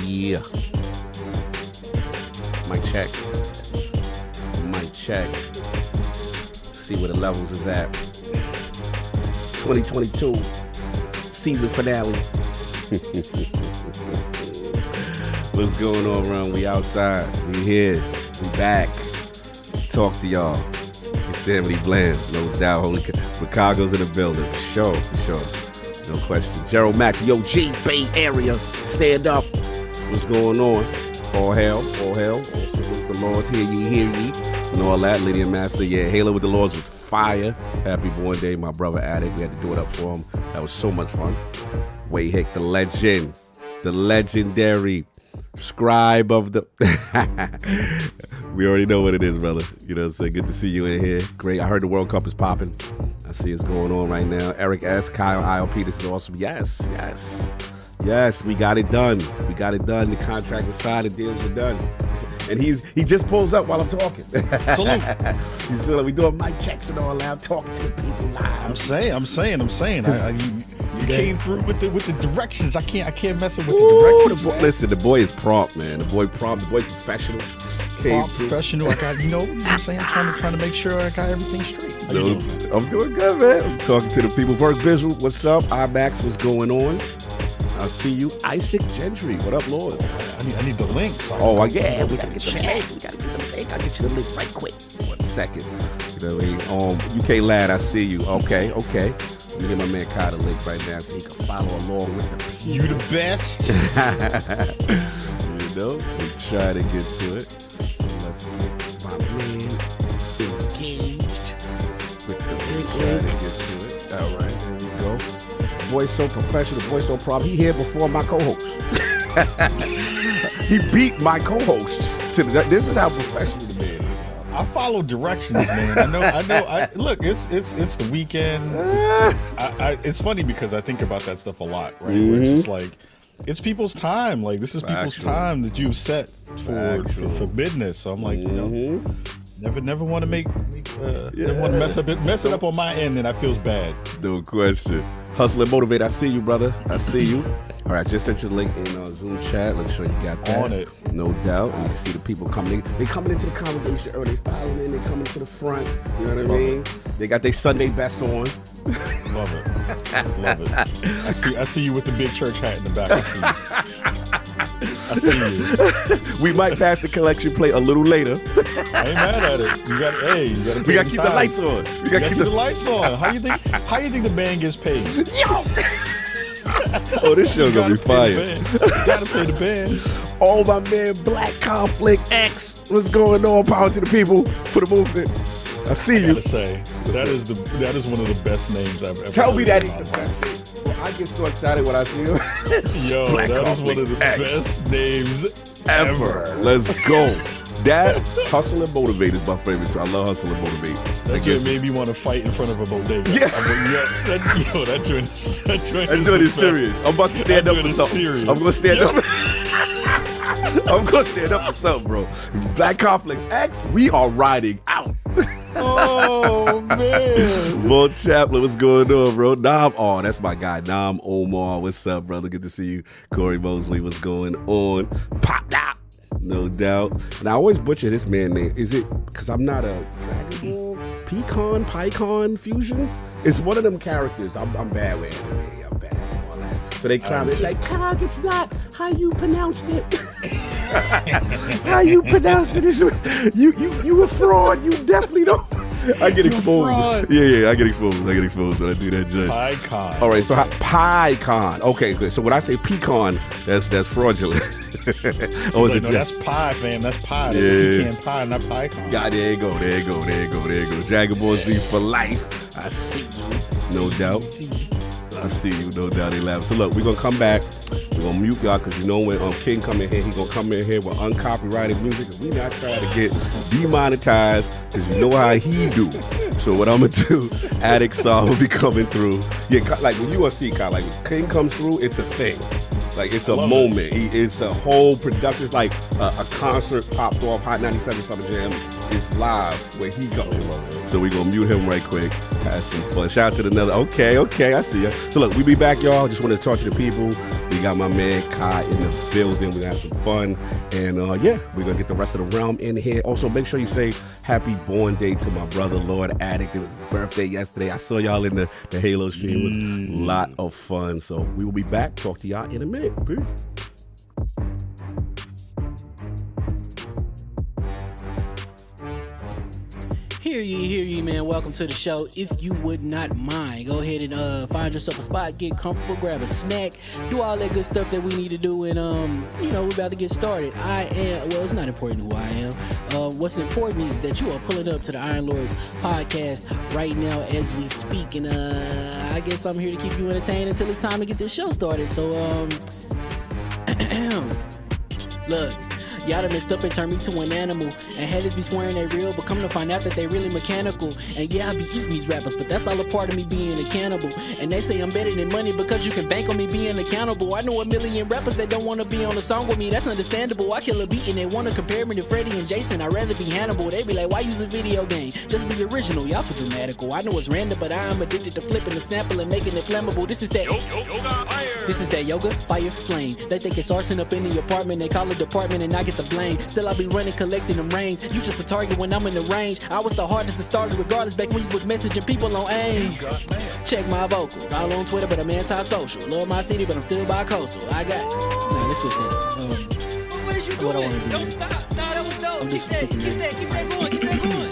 Yeah. Mic check. Mic check. See where the levels is at. 2022 season finale. What's going on around? We outside. We here. We back. Talk to y'all. Yosemite Bland, no doubt. Holy Chicago's in the building. For sure, for sure. No question. Gerald Mack, the OG, Bay Area. Stand up. What's going on? All hail, all hail. The Lord's here, ye, hear ye. And all that. Lydia Master, yeah. Halo with the Lords was fire. Happy born day, my brother Addict. We had to do it up for him. That was so much fun. Wade Hick, the legend. The legendary Scribe of the... We already know what it is, brother. You know what I'm saying? Good to see you in here. Great. I heard the World Cup is popping. I see it's going on right now. Eric S. Kyle ILP, this is awesome. Yes, yes. Yes, we got it done. We got it done. The contract was signed. The deals were done. And he just pulls up while I'm talking. Salute. He's like, we doing mic checks and all that. I'm talking to the people live. I'm saying. You came through with the directions. I can't mess up with the directions. Listen, the boy is prompt, man. The boy prompt. The boy professional. Professional. I got, you know what I'm saying? I'm trying to make sure I got everything straight. I'm doing good, man. I'm talking to the people. Work Visual, what's up? IMAX, what's going on? I see you. Isaac Gentry, what up, Lord? I need the link. So we gotta get the link. We gotta get the link. I'll get you the link right quick. 1 second. You know what I mean? UK Lad, I see you. Okay. Let me get my man Kyle the link right now so he can follow along with the people. You the best. You know, we try to get to it. So let's get my man engaged with the link. Try to get to it. All right, there we go. Boy so professional, boy so proud. He here before my co-host. He beat my co-hosts. This is how professional the man is. I follow directions, man. I know. Look, it's the weekend. It's funny because I think about that stuff a lot, right? Mm-hmm. Where it's just like, it's people's time. Like, this is people's time that you've set for business. So I'm like, you know, never want to never want to mess it up on my end, and that feels bad. No question. Hustle and motivate. I see you, brother. I see you. All right, just sent you the link in Zoom chat. Let's show you got that. On it. No doubt. And you can see the people coming in. They coming into the congregation early. They filing in. They coming to the front. You know what I mean? They got their Sunday best on. Love it. I see you with the big church hat in the back. I see you. I see you. We might pass the collection plate a little later. I ain't mad at it. You got we gotta keep the lights on. We gotta keep the lights on. How you think the band gets paid? Yo! Oh, this show gonna be fire. You gotta pay the band. Oh, my man, Black Conflict X. What's going on? Power to the people for the movement. I see you. I gotta say, that is one of the best names I've ever Tell me that heard ain't in the my life. best name. I get so excited when I see you. Yo, Black that is one Conflict of the X. best names ever. Let's go. That Hustle and Motivate is my favorite too. I love Hustle and Motivate. That joint made me want to fight in front of a bodega. Yeah. That joint is serious. I'm about to stand up for something. Serious. I'm gonna stand up. I'm gonna stand up for something, bro. Black Conflict X, we are riding out. Oh man. Vol Chaplin, what's going on, bro? Nam, oh, that's my guy. Nam Omar, what's up, brother? Good to see you. Corey Mosley, what's going on? Pop out. No doubt. And I always butcher this man name. Is it because I'm not a Pycon fusion? It's one of them characters. I'm bad with it. I'm bad with all that. So they try to like, Cog, it's not how you pronounced it. How you pronounced it is you a fraud. You definitely don't. I get exposed. Yeah, I get exposed when I do that joke. Pycon. All right, so Pycon. Okay, good. So when I say pecan, that's fraudulent. Oh, no, that's pie, fam. That's pie. Yeah. Pecan pie, not Pycon. Yeah, there you go. Dragon Ball Z for life. I see you, no doubt. I see you, no doubt. They laugh. So look, we're gonna come back. We're gonna mute y'all because you know when King come in here, he gonna come in here with uncopyrighted music, and we not trying to get demonetized because you know how he do. So what I'm gonna do, Addict Song will be coming through. Yeah, like when you see Kyle, like when King comes through, it's a thing. Like it's a moment. It's a whole production. It's like a concert popped off. Hot 97 Summer Jam is live where he goes. So we gonna mute him right quick. Have some fun. Shout out to another. Okay, I see ya. So look, we be back, y'all. Just want to talk to the people. We got my man Kai in the building. We got some fun, and yeah, we're gonna get the rest of the realm in here. Also, make sure you say happy born day to my brother Lord Addict. It was his birthday yesterday. I saw y'all in the Halo stream. It was a lot of fun. So we will be back. Talk to y'all in a minute. Peace. Hear ye, man. Welcome to the show. If you would not mind, go ahead and find yourself a spot, get comfortable, grab a snack, do all that good stuff that we need to do, and we're about to get started. It's not important who I am. What's important is that you are pulling up to the Iron Lords podcast right now as we speak, and I guess I'm here to keep you entertained until it's time to get this show started. So look, y'all done messed up and turned me to an animal, and haters be swearing they real, but come to find out that they really mechanical. And yeah, I be eating these rappers, but that's all a part of me being a cannibal. And they say I'm better than money because you can bank on me being accountable. I know a million rappers that don't want to be on a song with me. That's understandable. I kill a beat and they want to compare me to Freddie and Jason. I'd rather be Hannibal. They be like, why use a video game? Just be original. Y'all too dramatical. I know it's random, but I am addicted to flipping the sample and making it flammable. This is that yoga, fire, flame. They think it's arson up in the apartment. They call it department and I get the blame. Still I be running, collecting them rains. You just a target when I'm in the range. I was the hardest to start regardless back when you was messaging people on AIM. Check my vocals. All on Twitter, but I'm anti-social. Love my city, but I'm still bi-coastal. Let's switch that up. What is you doing? What I wanna do Don't here. stop. No, that was dope. I'm Keep just that super going. nasty. Keep that going. Keep that going.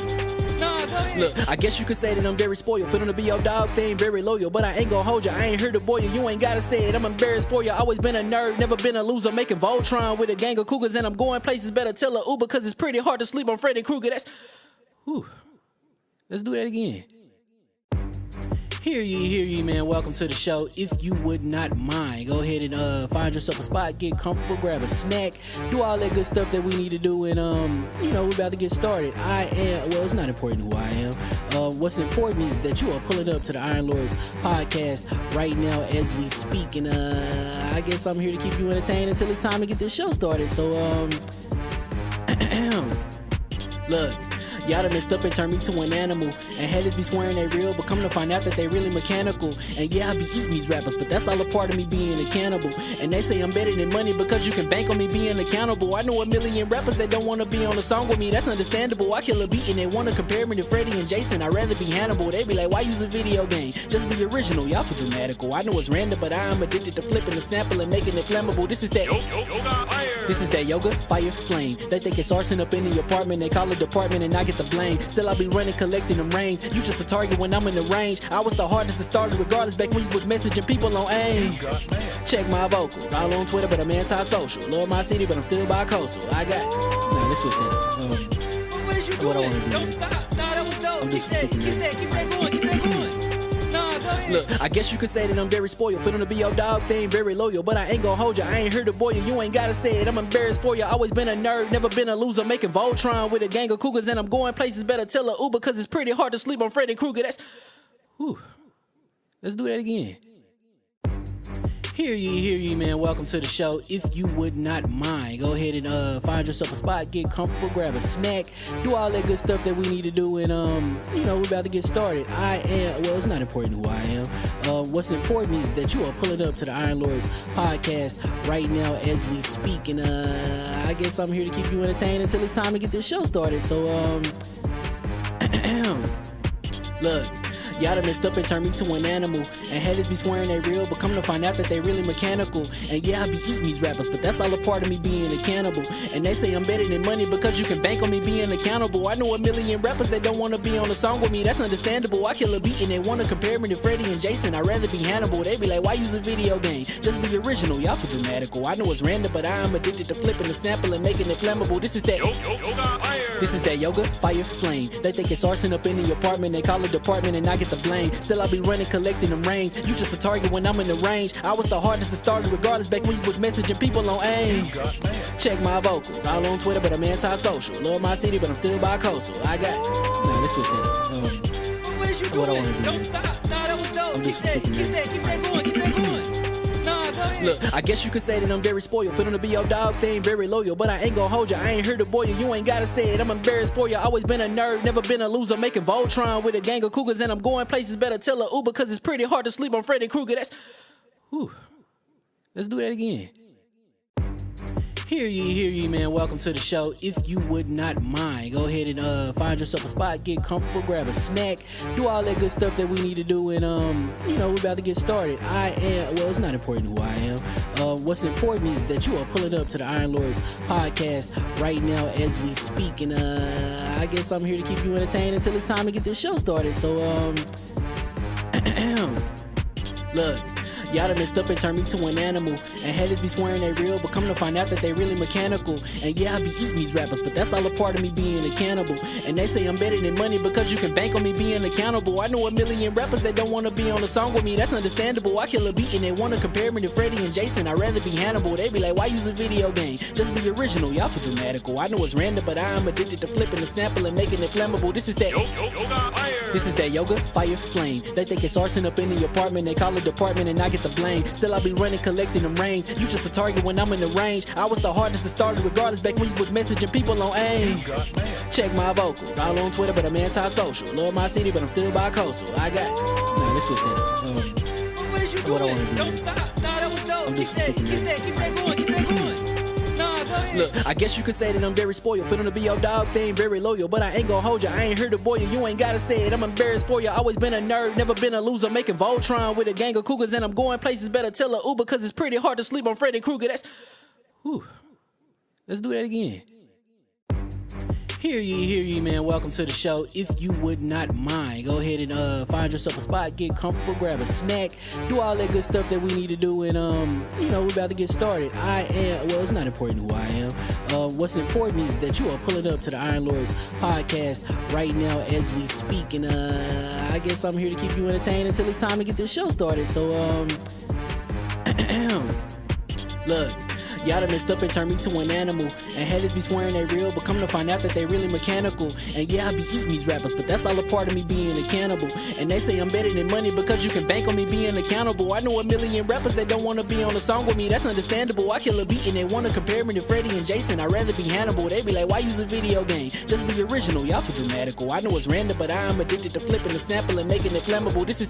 No, go ahead. Look, I guess you could say that I'm very spoiled. For them to be your dogs, they ain't very loyal. But I ain't gonna hold you. I ain't here to boil you. You ain't gotta say it. I'm embarrassed for you. Always been a nerd, never been a loser. Making Voltron with a gang of cougars, and I'm going places. Better tell a Uber, cause it's pretty hard to sleep on Freddy Krueger. Let's do that again. Hear ye, man. Welcome to the show. If you would not mind, go ahead and find yourself a spot, get comfortable, grab a snack, do all that good stuff that we need to do, and we're about to get started. It's not important who I am. What's important is that you are pulling up to the Iron Lords podcast right now as we speak, and I guess I'm here to keep you entertained until it's time to get this show started. So look, y'all done messed up and turned me to an animal. And haters be swearing they real, but come to find out that they really mechanical. And yeah, I be eating these rappers, but that's all a part of me being a cannibal. And they say I'm better than money because you can bank on me being accountable. I know a million rappers that don't wanna be on a song with me, that's understandable. I kill a beat and they wanna compare me to Freddie and Jason. I'd rather be Hannibal. They be like, why use a video game? Just be original, y'all too dramatical. I know it's random, but I am addicted to flipping the sample and making it flammable. This is that yoga, fire, flame. They think it's arson up in the apartment. They call it department and I get the blame. Still I be running, collecting them rains. You just a target when I'm in the range. I was the hardest to start regardless back when you was messaging people on AIM. Check my vocals, all on Twitter, but I'm anti-social. Love my city, but I'm still bi-coastal. I got... Nah, let's switch that up. What is you doing? What I wanna do? Don't stop. Nah, that was dope. I'm just Keep that going. Keep that going. Nah, go ahead. Look, I guess you could say that I'm very spoiled. For them to be your dogs, they ain't very loyal. But I ain't gon' hold ya, I ain't here to boil you. You ain't gotta say it, I'm embarrassed for ya. Always been a nerd, never been a loser. Making Voltron with a gang of cougars. And I'm going places, better tell a Uber. Cause it's pretty hard to sleep on Freddy Krueger. That's... Whew. Let's do that again. Hear ye, man. Welcome to the show. If you would not mind, go ahead and find yourself a spot, get comfortable, grab a snack, do all that good stuff that we need to do, and we're about to get started. It's not important who I am. What's important is that you are pulling up to the Iron Lords podcast right now as we speak, and I guess I'm here to keep you entertained until it's time to get this show started. So look. Y'all done messed up and turned me to an animal. And haters be swearing they real, but come to find out that they really mechanical. And yeah, I be eating these rappers, but that's all a part of me being a cannibal. And they say I'm better than money because you can bank on me being accountable. I know a million rappers that don't wanna be on a song with me, that's understandable. I kill a beat and they wanna compare me to Freddie and Jason. I'd rather be Hannibal. They be like, why use a video game? Just be original, y'all too dramatical. I know it's random, but I am addicted to flipping the sample and making it flammable. This is that yoga, fire, flame. They think it's arson up in the apartment. They call it department and I get the blame. Still I be running, collecting them rains. You just a target when I'm in the range. I was the hardest to start regardless back when you was messaging people on AIM. Check my vocals, all on Twitter, but I'm anti-social. Love my city, but I'm still bi-coastal. I got... Nah, let's switch that up. What is you doing? What I wanna do? Don't stop. Nah, that was dope. I'm just Keep that going. Keep that going. Nah, go ahead. Look, I guess you could say that I'm very spoiled. For them to be your dogs, they ain't very loyal. But I ain't gon' hold ya, I ain't here to boil you. You ain't gotta say it, I'm embarrassed for ya. Always been a nerd, never been a loser. Making Voltron with a gang of cougars. And I'm going places, better tell a Uber. Cause it's pretty hard to sleep on Freddy Krueger. That's... Whew. Let's do that again. Hear ye, man. Welcome to the show. If you would not mind, go ahead and find yourself a spot, get comfortable, grab a snack, do all that good stuff that we need to do, and we're about to get started. It's not important who I am. What's important is that you are pulling up to the Iron Lords podcast right now as we speak, and I guess I'm here to keep you entertained until it's time to get this show started. So look. Y'all done messed up and turned me to an animal. And haters be swearing they real, but come to find out that they really mechanical. And yeah, I be eating these rappers, but that's all a part of me being a cannibal. And they say I'm better than money because you can bank on me being accountable. I know a million rappers that don't wanna be on a song with me, that's understandable. I kill a beat and they wanna compare me to Freddie and Jason. I'd rather be Hannibal. They be like, why use a video game? Just be original, y'all too dramatical. I know it's random, but I am addicted to flipping the sample and making it flammable. This is that yoga, fire, flame. They think it's arson up in the apartment. They call it department and I get the blame. Still I be running, collecting them rains. You just a target when I'm in the range. I was the hardest to start regardless back when you was messaging people on AIM. Check my vocals, all on Twitter, but I'm anti-social. Love my city, but I'm still bi-coastal. I got... Nah, let's switch that up. What is you doing? What I wanna do? Don't stop. Nah, that was dope. I'm just Keep that going. Keep that going. Nah, go ahead. Look, I guess you could say that I'm very spoiled. For them to be your dogs, they ain't very loyal. But I ain't gon' hold ya, I ain't here to boil you. You ain't gotta say it, I'm embarrassed for ya. Always been a nerd, never been a loser. Making Voltron with a gang of cougars. And I'm going places, better tell a Uber. Cause it's pretty hard to sleep on Freddy Krueger. That's... Whew. Let's do that again. Hear ye, man. Welcome to the show. If you would not mind, go ahead and find yourself a spot, get comfortable, grab a snack, do all that good stuff that we need to do, and we're about to get started. It's not important who I am. What's important is that you are pulling up to the Iron Lords podcast right now as we speak, and I guess I'm here to keep you entertained until it's time to get this show started. So look. Y'all done messed up and turned me to an animal. And haters be swearing they real, but come to find out that they really mechanical. And yeah, I be eating these rappers, but that's all a part of me being a cannibal. And they say I'm better than money because you can bank on me being accountable. I know a million rappers that don't want to be on a song with me, that's understandable. I kill a beat and they want to compare me to Freddie and Jason. I'd rather be Hannibal. They be like, why use a video game? Just be original, y'all too dramatical. I know it's random, but I am addicted to flipping the sample and making it flammable. This is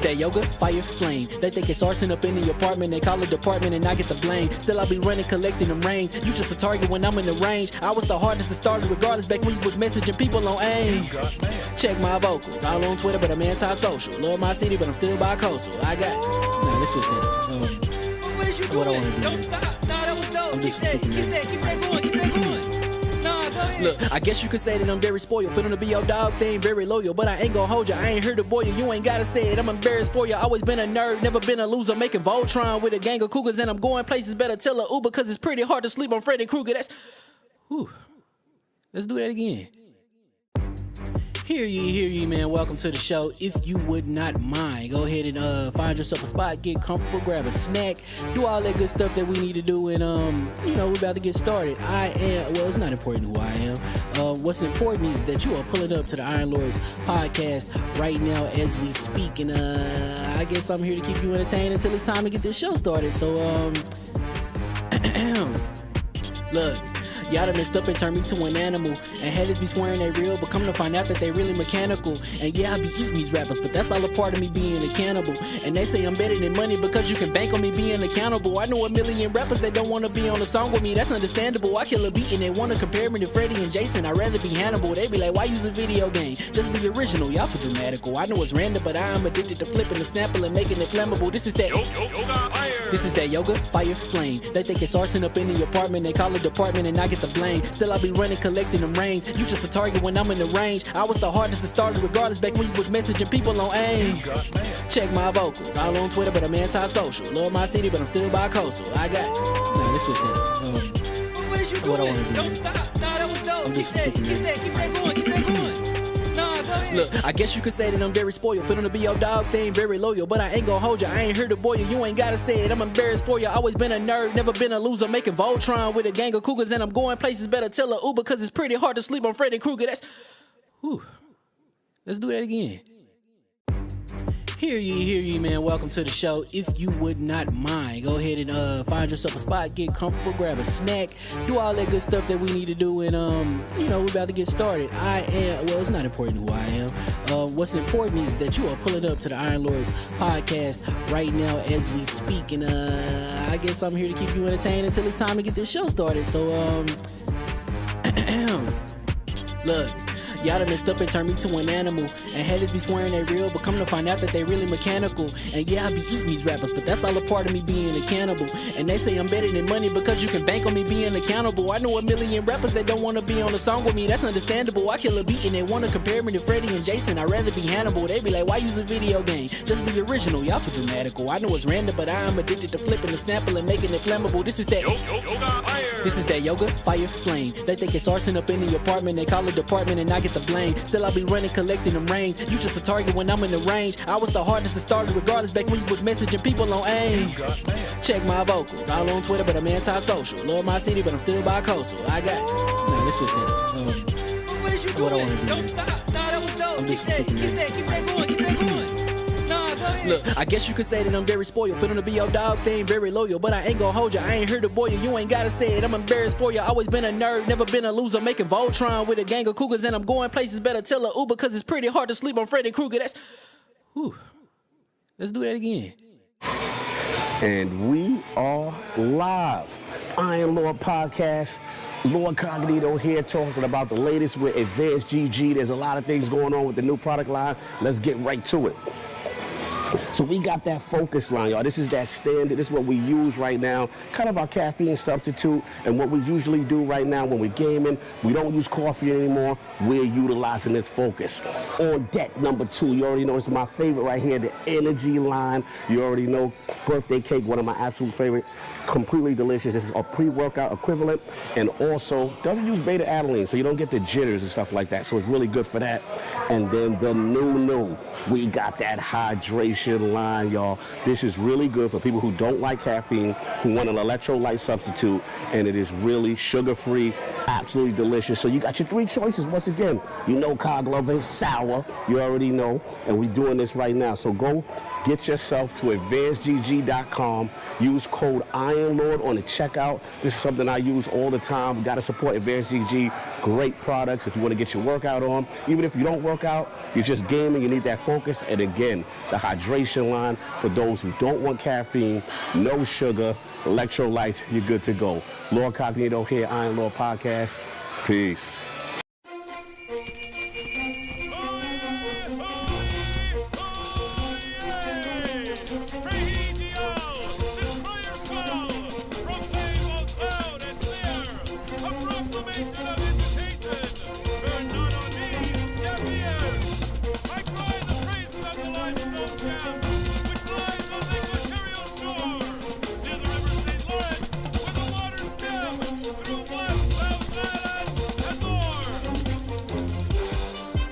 that yoga, fire, flame. They think it's arson up in the apartment. They call it department and I get the blame. Still I be running, collecting them rings. You just a target when I'm in the range. I was the hardest to start regardless back when you was messaging people on AIM. Check my vocals, all on Twitter, but I'm anti-social. Love my city, but I'm still bi-coastal. I got. Nah, let's switch that up. What is you doing? What I wanna do? Don't stop. Nah, that was dope. I'm Keep just that super going. Keep that going. Nah, go ahead. Look, I guess you could say that I'm very spoiled. For them to be your dogs, they ain't very loyal. But I ain't gon' hold ya, I ain't here to boil you. You ain't gotta say it, I'm embarrassed for ya. Always been a nerd, never been a loser. Making Voltron with a gang of cougars. And I'm going places, better tell a Uber. Cause it's pretty hard to sleep on Freddy Krueger. That's... Whew. Let's do that again. Hear ye, man. Welcome to the show. If you would not mind, go ahead and find yourself a spot, get comfortable, grab a snack, do all that good stuff that we need to do, and we're about to get started. It's not important who I am. What's important is that you are pulling up to the Iron Lords podcast right now as we speak, and I guess I'm here to keep you entertained until it's time to get this show started. So look. Y'all done messed up and turned me to an animal. And haters be swearing they real, but come to find out that they really mechanical. And yeah, I be eating these rappers, but that's all a part of me being a cannibal. And they say I'm better than money because you can bank on me being accountable. I know a million rappers that don't want to be on a song with me, that's understandable. I kill a beat and they want to compare me to Freddie and Jason. I'd rather be Hannibal. They be like, why use a video game? Just be original, y'all too dramatical. I know it's random, but I am addicted to flipping the sample and making it flammable. This is that yoga, fire, flame. They think it's arson up in the apartment. They call it department and I get the blame. Still I be running, collecting them rings. You just a target when I'm in the range. I was the hardest to start regardless back when you was messaging people on AIM. Check my vocals, all on Twitter, but I'm anti-social. Love my city, but I'm still bi-coastal. I got. Nah, let's switch that up. What is you doing? What I wanna do? Don't stop. Nah, that was dope. I'm Keep just that super going. Keep that going. Nah, go ahead. Look, I guess you could say that I'm very spoiled. For them to be your dogs, they ain't very loyal. But I ain't gon' hold ya, I ain't here to boil you. You ain't gotta say it, I'm embarrassed for ya. Always been a nerd, never been a loser. Making Voltron with a gang of cougars. And I'm going places, better tell a Uber. Cause it's pretty hard to sleep on Freddy Krueger. That's... Whew. Let's do that again. Hear ye, man. Welcome to the show. If you would not mind, go ahead and find yourself a spot, get comfortable, grab a snack, do all that good stuff that we need to do, and we're about to get started. It's not important who I am. What's important is that you are pulling up to the Iron Lords podcast right now as we speak, and I guess I'm here to keep you entertained until it's time to get this show started. So look. Y'all done messed up and turned me to an animal. And haters be swearing they real, but come to find out that they really mechanical. And yeah, I be eating these rappers, but that's all a part of me being a cannibal. And they say I'm better than money because you can bank on me being accountable. I know a million rappers that don't want to be on a song with me, that's understandable. I kill a beat and they want to compare me to Freddie and Jason. I'd rather be Hannibal. They be like, why use a video game? Just be original, y'all too dramatical. I know it's random, but I am addicted to flipping the sample and making it flammable. This is that yoga, fire, flame. They think it's arson up in the apartment. They call it department and I get the blame. Still I be running, collecting them rings. You just a target when I'm in the range. I was the hardest to start regardless back when you was messaging people on AIM. Check my vocals, all on Twitter, but I'm anti-social. Love my city, but I'm still bi-coastal. I got. Nah, let's switch that up. What is you doing? What I wanna do? Don't stop. Nah, that was dope. I'm Keep just that super going. Keep that going. Nah, go ahead. Look, I guess you could say that I'm very spoiled. For them to be your dogs, they ain't very loyal. But I ain't gon' hold ya, I ain't here to boil you. You ain't gotta say it, I'm embarrassed for ya. Always been a nerd, never been a loser. Making Voltron with a gang of cougars. And I'm going places, better tell a Uber. Cause it's pretty hard to sleep on Freddy Krueger. That's... Whew. Let's do that again. And we are live. Iron Lord Podcast. LordCognito here talking about the latest with Advanced GG. There's a lot of things going on with the new product line. Let's get right to it. So we got that focus line, y'all. This is that standard. This is what we use right now. Kind of our caffeine substitute. And what we usually do right now when we're gaming, we don't use coffee anymore. We're utilizing this focus. On deck number 2, you already know this is my favorite right here, the energy line. You already know birthday cake, one of my absolute favorites. Completely delicious. This is a pre-workout equivalent. And also doesn't use beta-alanine, so you don't get the jitters and stuff like that. So it's really good for that. And then the new, we got that hydration line, y'all. This is really good for people who don't like caffeine, who want an electrolyte substitute, and it is really sugar-free, absolutely delicious. So you got your 3 choices. Once again, you know Cog Lover is sour. You already know, and we're doing this right now. So go get yourself to advancedgg.com. Use code IronLord on the checkout. This is something I use all the time. We got to support AdvancedGG. Great products if you want to get your workout on. Even if you don't work out, you're just gaming, you need that focus. And again, the hydration line for those who don't want caffeine, no sugar, electrolytes, you're good to go. LordCognito here, Iron Lord Podcast. Peace.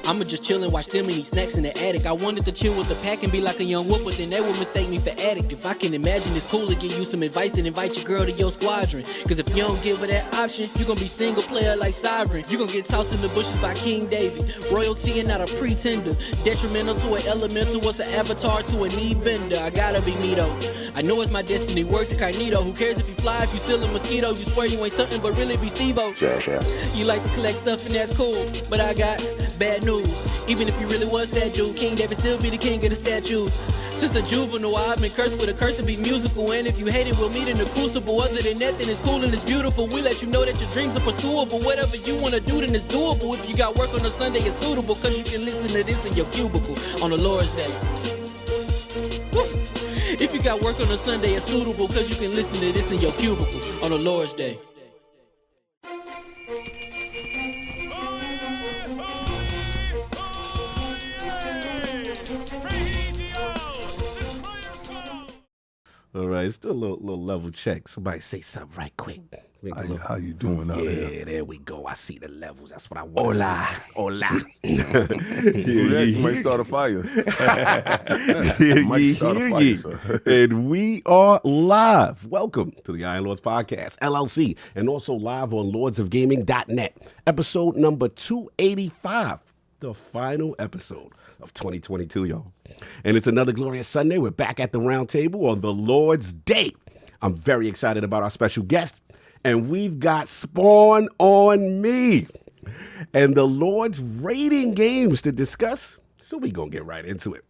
I'ma just chill and watch them and eat snacks in the attic. I wanted to chill with the pack and be like a young whoop, but then they would mistake me for addict. If I can imagine it's cool to give you some advice, then invite your girl to your squadron. Cause if you don't give her that option, you gon' be single player like Sovereign. You gon' get tossed in the bushes by King David. Royalty and not a pretender. Detrimental to an elemental, what's an avatar to a knee bender? I gotta be me though. I know it's my destiny, word to Cognito. Who cares if you fly, if you still a mosquito? You swear you ain't stunting, but really be Steve-O. You like to collect stuff and that's cool, but I got bad news. Even if you really was that dude, King David still be the king of the statues. Since a juvenile, I've been cursed with a curse to be musical. And if you hate it, we'll meet in the crucible. Other than that, then it's cool and it's beautiful. We let you know that your dreams are pursuable. Whatever you wanna do, then it's doable. If you got work on a Sunday, it's suitable. Cause you can listen to this in your cubicle on the Lord's Day. Woo. If you got work on a Sunday, it's suitable. Cause you can listen to this in your cubicle on the Lord's Day. All right, it's still a little level check. Somebody say something right quick. How you doing out there? Yeah, there we go. I see the levels. That's what I want. Hola. You might start a fire. And we are live. Welcome to the Iron Lords Podcast, LLC, and also live on lordsofgaming.net. Episode number 285, the final episode of 2022, y'all. And it's another glorious Sunday. We're back at the round table on the Lord's Day. I'm very excited about our special guest. And we've got SpawnOnMe and the Lord's rating games to discuss. So we're going to get right into it.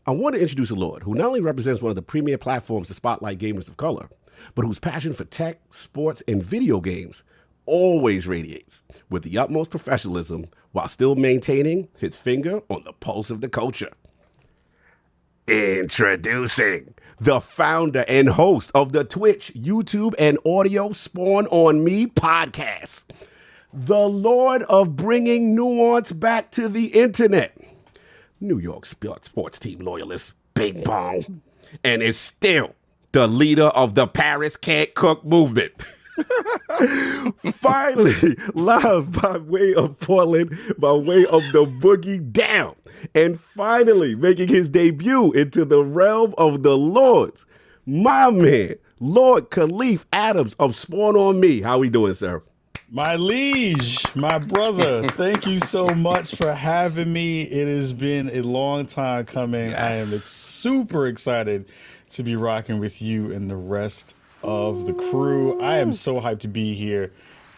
I want to introduce a Lord who not only represents one of the premier platforms to spotlight gamers of color, but whose passion for tech, sports, and video games always radiates with the utmost professionalism while still maintaining his finger on the pulse of the culture. Introducing the founder and host of the Twitch, YouTube, and audio SpawnOnMe Podcast, the Lord of bringing nuance back to the internet, New York sports team loyalist, Bing Bong, and is still the leader of the Paris Can't Cook movement. Finally, live by way of Portland, by way of the Boogie Down, and finally making his debut into the realm of the Lords, my man, Lord Kahlief Adams of SpawnOnMe. How we doing, sir? My liege, my brother, thank you so much for having me. It has been a long time coming. Yes. I am super excited to be rocking with you and the rest of the crew. I am so hyped to be here.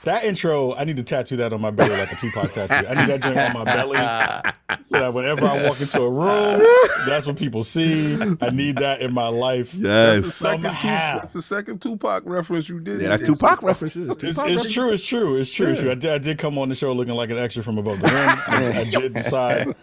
That intro, I need to tattoo that on my belly like a Tupac tattoo. I need that joint on my belly so that whenever I walk into a room, that's what people see. I need that in my life. Yes. That's the second Tupac reference you did. Yeah, that's Tupac references. It's true. I did come on the show looking like an extra from above the rim. I did decide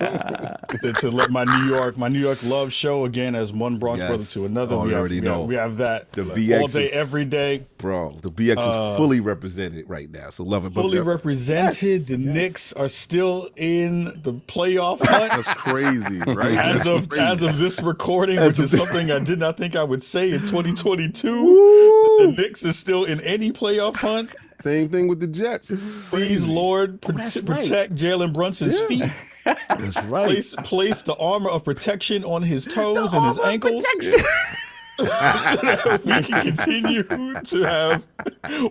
to let my New York love show again as one Bronx brother to another. Oh, we have that the BX all day, every day. Bro, the BX is fully represented right now, so love it. Fully represented. Yes. The Knicks are still in the playoff hunt. That's crazy, right? As of this recording, which is something I did not think I would say in 2022. The Knicks is still in any playoff hunt. Same thing with the Jets. Please, Lord, that's right. protect Jalen Brunson's feet. That's right. Place the armor of protection on his toes and his ankles. So that we can continue to have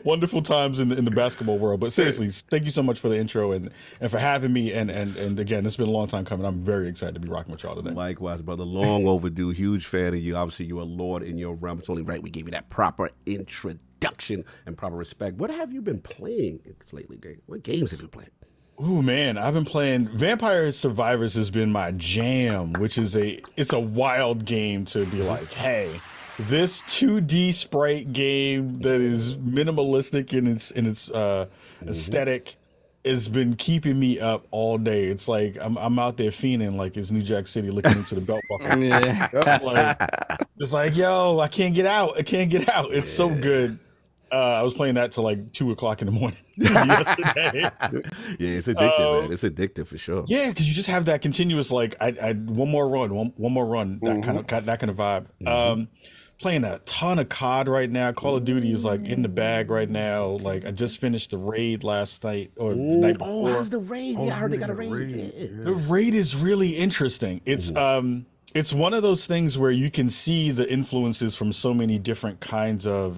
wonderful times in the basketball world. But seriously, thank you so much for the intro and for having me. And again, it's been a long time coming. I'm very excited to be rocking with y'all today. Likewise, brother. Long overdue. Huge fan of you. Obviously, you're a lord in your realm. It's only right we gave you that proper introduction and proper respect. What have you been playing lately, gang? What games have you played? Ooh, man, I've been playing Vampire Survivors has been my jam, which is it's a wild game to be like, hey, this 2D sprite game that is minimalistic in its aesthetic has been keeping me up all day. It's like I'm out there fiending like it's New Jack City looking into the belt buckle. It's like, yo, I can't get out. It's so good. I was playing that till like 2:00 in the morning yesterday. Yeah, it's addictive, man. It's addictive for sure. Yeah, because you just have that continuous like, I one more run, that kind of vibe. Playing a ton of COD right now. Call of Duty is like in the bag right now. Like I just finished the raid last night or the night before. Oh, how's the raid? Yeah, I heard they got a raid. Yeah. The raid is really interesting. It's one of those things where you can see the influences from so many different kinds of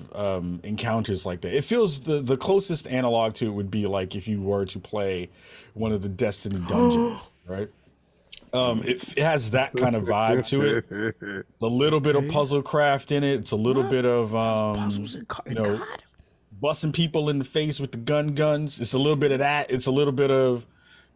encounters like that. It feels the closest analog to it would be like if you were to play one of the Destiny dungeons, right? It has that kind of vibe to it. It's a little bit of puzzle craft in it. It's a little bit of busting people in the face with the guns. It's a little bit of that. It's a little bit of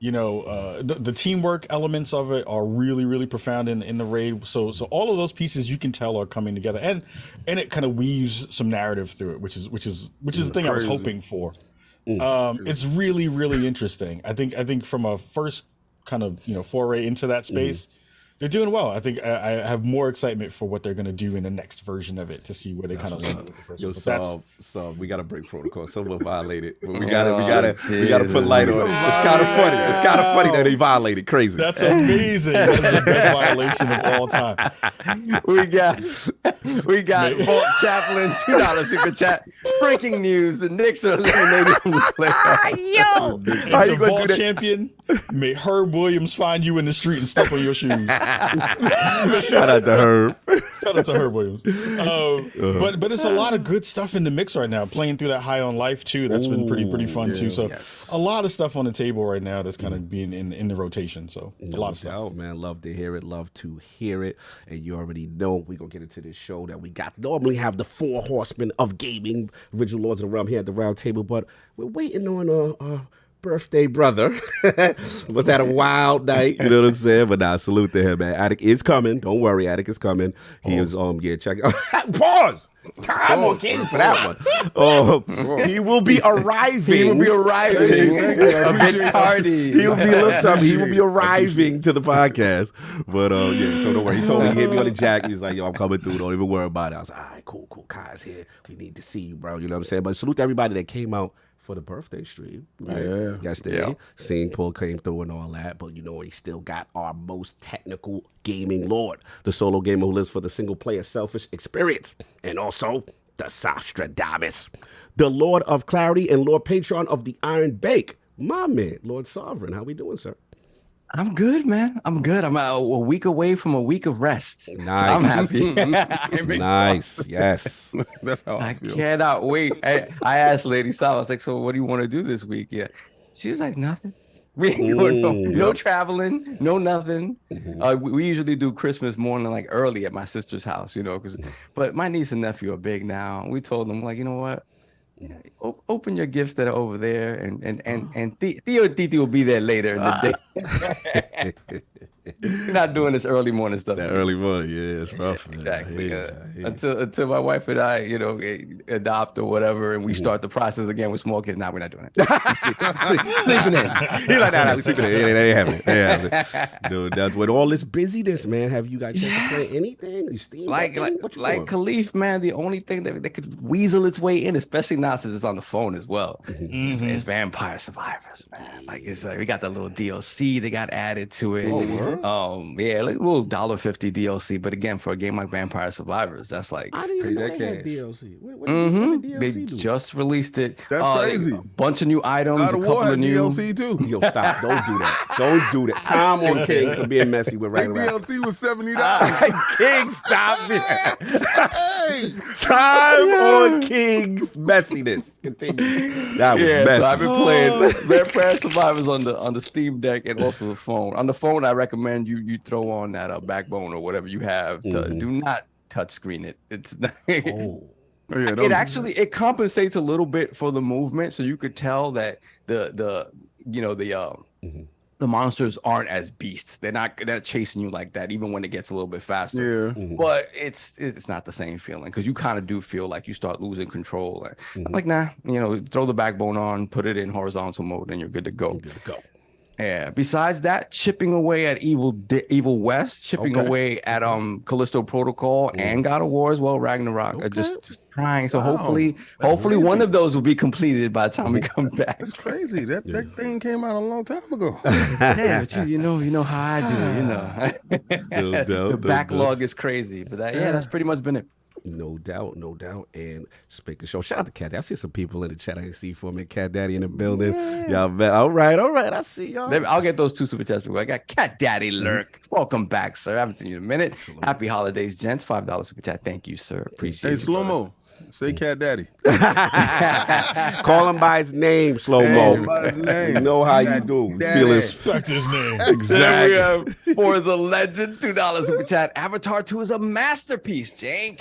the teamwork elements of it are really, really profound in the raid. So all of those pieces you can tell are coming together, and it kind of weaves some narrative through it, which is the thing I was hoping for. It's really, really interesting. I think from a first kind of foray into that space, they're doing well. I think I have more excitement for what they're going to do in the next version of it to see where they kind of land. So we got to break protocol. Someone violated, but we got to put light on it. It's kind of funny. It's kind of funny that he violated. Crazy. That's amazing. That's the best violation of all time. We got Vault Chaplain, $2 super chat. Breaking news: the Knicks are eliminated from the playoffs. It's a Vault champion. May Herb Williams find you in the street and step on your shoes. Shout out to Herb. Shout out to Herb Williams. But it's a lot of good stuff in the mix right now. Playing through that High on Life too. That's been pretty fun too. So a lot of stuff on the table right now that's kind of being in the rotation. So a lot of stuff. Man, love to hear it. Love to hear it. And you already know we're gonna get into this show that we got. Normally have the 4 horsemen of gaming, original lords of the realm here at the round table, but we're waiting on birthday brother. Was that a wild night? You know what I'm saying? But nah, salute to him, man. Attic is coming. Don't worry, Attic is coming. He is check. Pause. I'm okay for that one. He will be arriving. A bit tardy. He will be a little time. He will be arriving to the podcast. But so don't worry. He told me he hit me on the jack. He's like, yo, I'm coming through. Don't even worry about it. I was like, all right, cool. Kai's here. We need to see you, bro. You know what I'm saying? But salute to everybody that came out for the birthday stream, right? Yesterday, seeing Paul came through and all that, but he still got our most technical gaming lord, the solo gamer who lives for the single player selfish experience, and also the Sostradamus, the Lord of Clarity and Lord Patron of the Iron Bake, my man, Lord Sovereign. How we doing, sir? I'm good, man. I'm good. I'm a week away from a week of rest. Nice. So I'm happy. Nice. Yes. That's how I feel. Cannot wait. I asked Lady Sal, I was like, so what do you want to do this week? Yeah. She was like, nothing. We ain't going no traveling, no nothing. We usually do Christmas morning, like early at my sister's house, but my niece and nephew are big now. We told them, like, you know what? Open your gifts that are over there, and Theo and Titi will be there later in the day. You're not doing this early morning stuff. That early morning, yeah, it's rough. Man. Exactly. Until my wife and I, adopt or whatever, and we start the process again with small kids. Now we're not doing it. Sleeping in. He's like, nah, we sleeping in. It ain't happening. Dude, that's with all this busyness, man. Have you got a chance to play anything? Like Kahlief, man. The only thing that could weasel its way in, especially now since it's on the phone as well, is Vampire Survivors, man. Like we got the little DLC they got added to it. Yeah, like a little $1.50 DLC. But again, for a game like Vampire Survivors, that's like I didn't even know that they had cash. DLC. What did they DLC do? just released it. That's crazy. A bunch of new items, God a of couple War had of new DLC too. Yo, stop. Don't do that. Don't do that. Time on King for being messy with That regular rappers. DLC was $70. King, stop it. Hey, Time on King's messiness. Continue. That was messy. So I've been playing Vampire Survivors on the Steam Deck and also the phone. On the phone, I recommend you throw on that Backbone or whatever you have. Do not touch screen it. It's not, it compensates a little bit for the movement, so you could tell that the monsters aren't as beasts. They're not chasing you like that, even when it gets a little bit faster. Yeah. But it's not the same feeling because you kind of do feel like you start losing control. I'm like, nah, throw the Backbone on, put it in horizontal mode, and you're good to go. Good to go. Yeah. Besides that, chipping away at Evil West, chipping away at Callisto Protocol and God of War as well, Ragnarok. Just trying. So hopefully one of those will be completed by the time we come back. That's crazy. That thing came out a long time ago. Yeah, but you know how I do. The backlog is crazy. But that's pretty much been it. No doubt. And speaking of show, shout out to Cat Daddy. I see some people in the chat I didn't see for me. Cat Daddy in the building. Y'all bet. All right. I see y'all. I'll get those 2 super chats. I got Cat Daddy Lurk. Welcome back, sir. I haven't seen you in a minute. Absolutely. Happy holidays, gents. $5 super chat. Thank you, sir. Appreciate it. Hey, Slow-Mo, say Cat Daddy. Call him by his name, Slow-Mo. By his name. You know how you do. Daddy. Feel his Respect his name. exactly. Then we have Forza Legend, $2 super chat. Avatar 2 is a masterpiece. James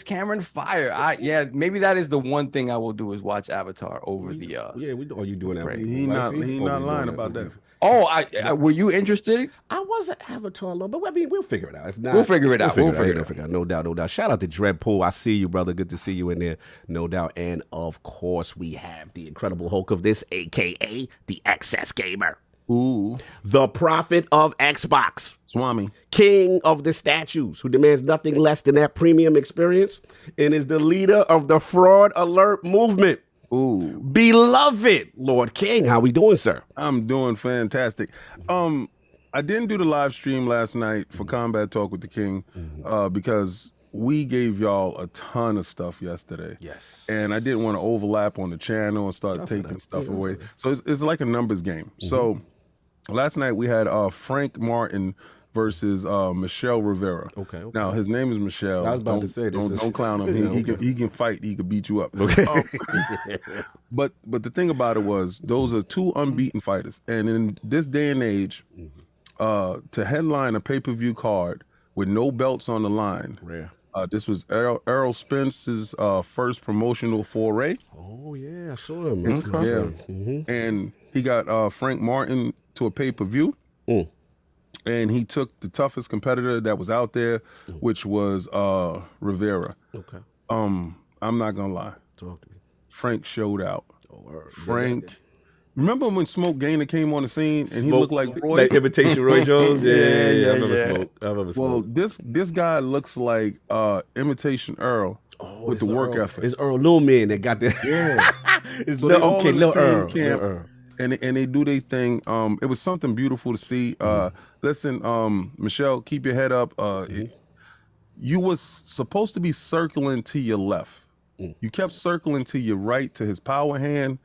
Cameron fire. Maybe that is the one thing I will do is watch Avatar over the. Yeah, we are you doing that? He not lying about that. Oh, were you interested? I was an Avatar lover, but I mean, we'll figure it out. If not, We'll figure it out. We'll figure it out. No doubt. Shout out to Dreadpool. I see you, brother. Good to see you in there. No doubt. And of course, we have the Incredible Hulk of this, aka the XS Gamer. Ooh. The prophet of Xbox. Swami. King of the statues, who demands nothing less than that premium experience, and is the leader of the Fraud Alert movement. Ooh. Beloved Lord King, how we doing, sir? I'm doing fantastic. I didn't do the live stream last night for Combat Talk with the King because we gave y'all a ton of stuff yesterday. Yes. And I didn't want to overlap on the channel and start taking stuff away. So it's like a numbers game. So last night we had Frank Martin versus Michelle Rivera. Okay. Now his name is Michelle. I was about to say this. Don't clown him. He can fight. He can beat you up. Okay. But the thing about it was those are 2 unbeaten fighters, and in this day and age, to headline a pay-per-view card with no belts on the line. Rare. This was Errol Spence's first promotional foray. Oh yeah, I saw him. Yeah. And he got Frank Martin to a pay-per-view. And he took the toughest competitor that was out there, which was Rivera. Okay. I'm not gonna lie. Talk to me. Frank showed out. Oh, Frank. Remember when Smoke Gainer came on the scene and he looked like Roy? Like Imitation Roy Jones? Yeah. I remember Smoke. Well, this guy looks like Imitation Earl with the work ethic. It's Earl Little Man that got that. Yeah. It's So they all in the Lil same Earl. camp. Lil Earl. And they do their thing. It was something beautiful to see. Listen, Michelle, keep your head up. You was supposed to be circling to your left. You kept circling to your right to his power hand.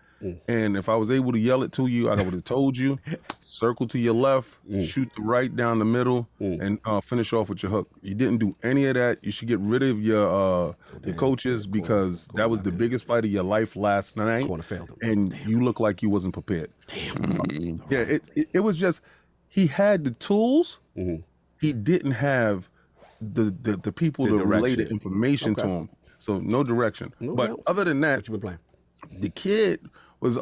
And if I was able to yell it to you, I would have told you, circle to your left, shoot the right down the middle, and finish off with your hook. You didn't do any of that. You should get rid of your coaches because that was the biggest fight of your life last night. And you look like you wasn't prepared. Damn. Yeah, it was just, he had the tools. He didn't have the people to relay the information to him. So no direction. But other than that, what you been playing? The kid was,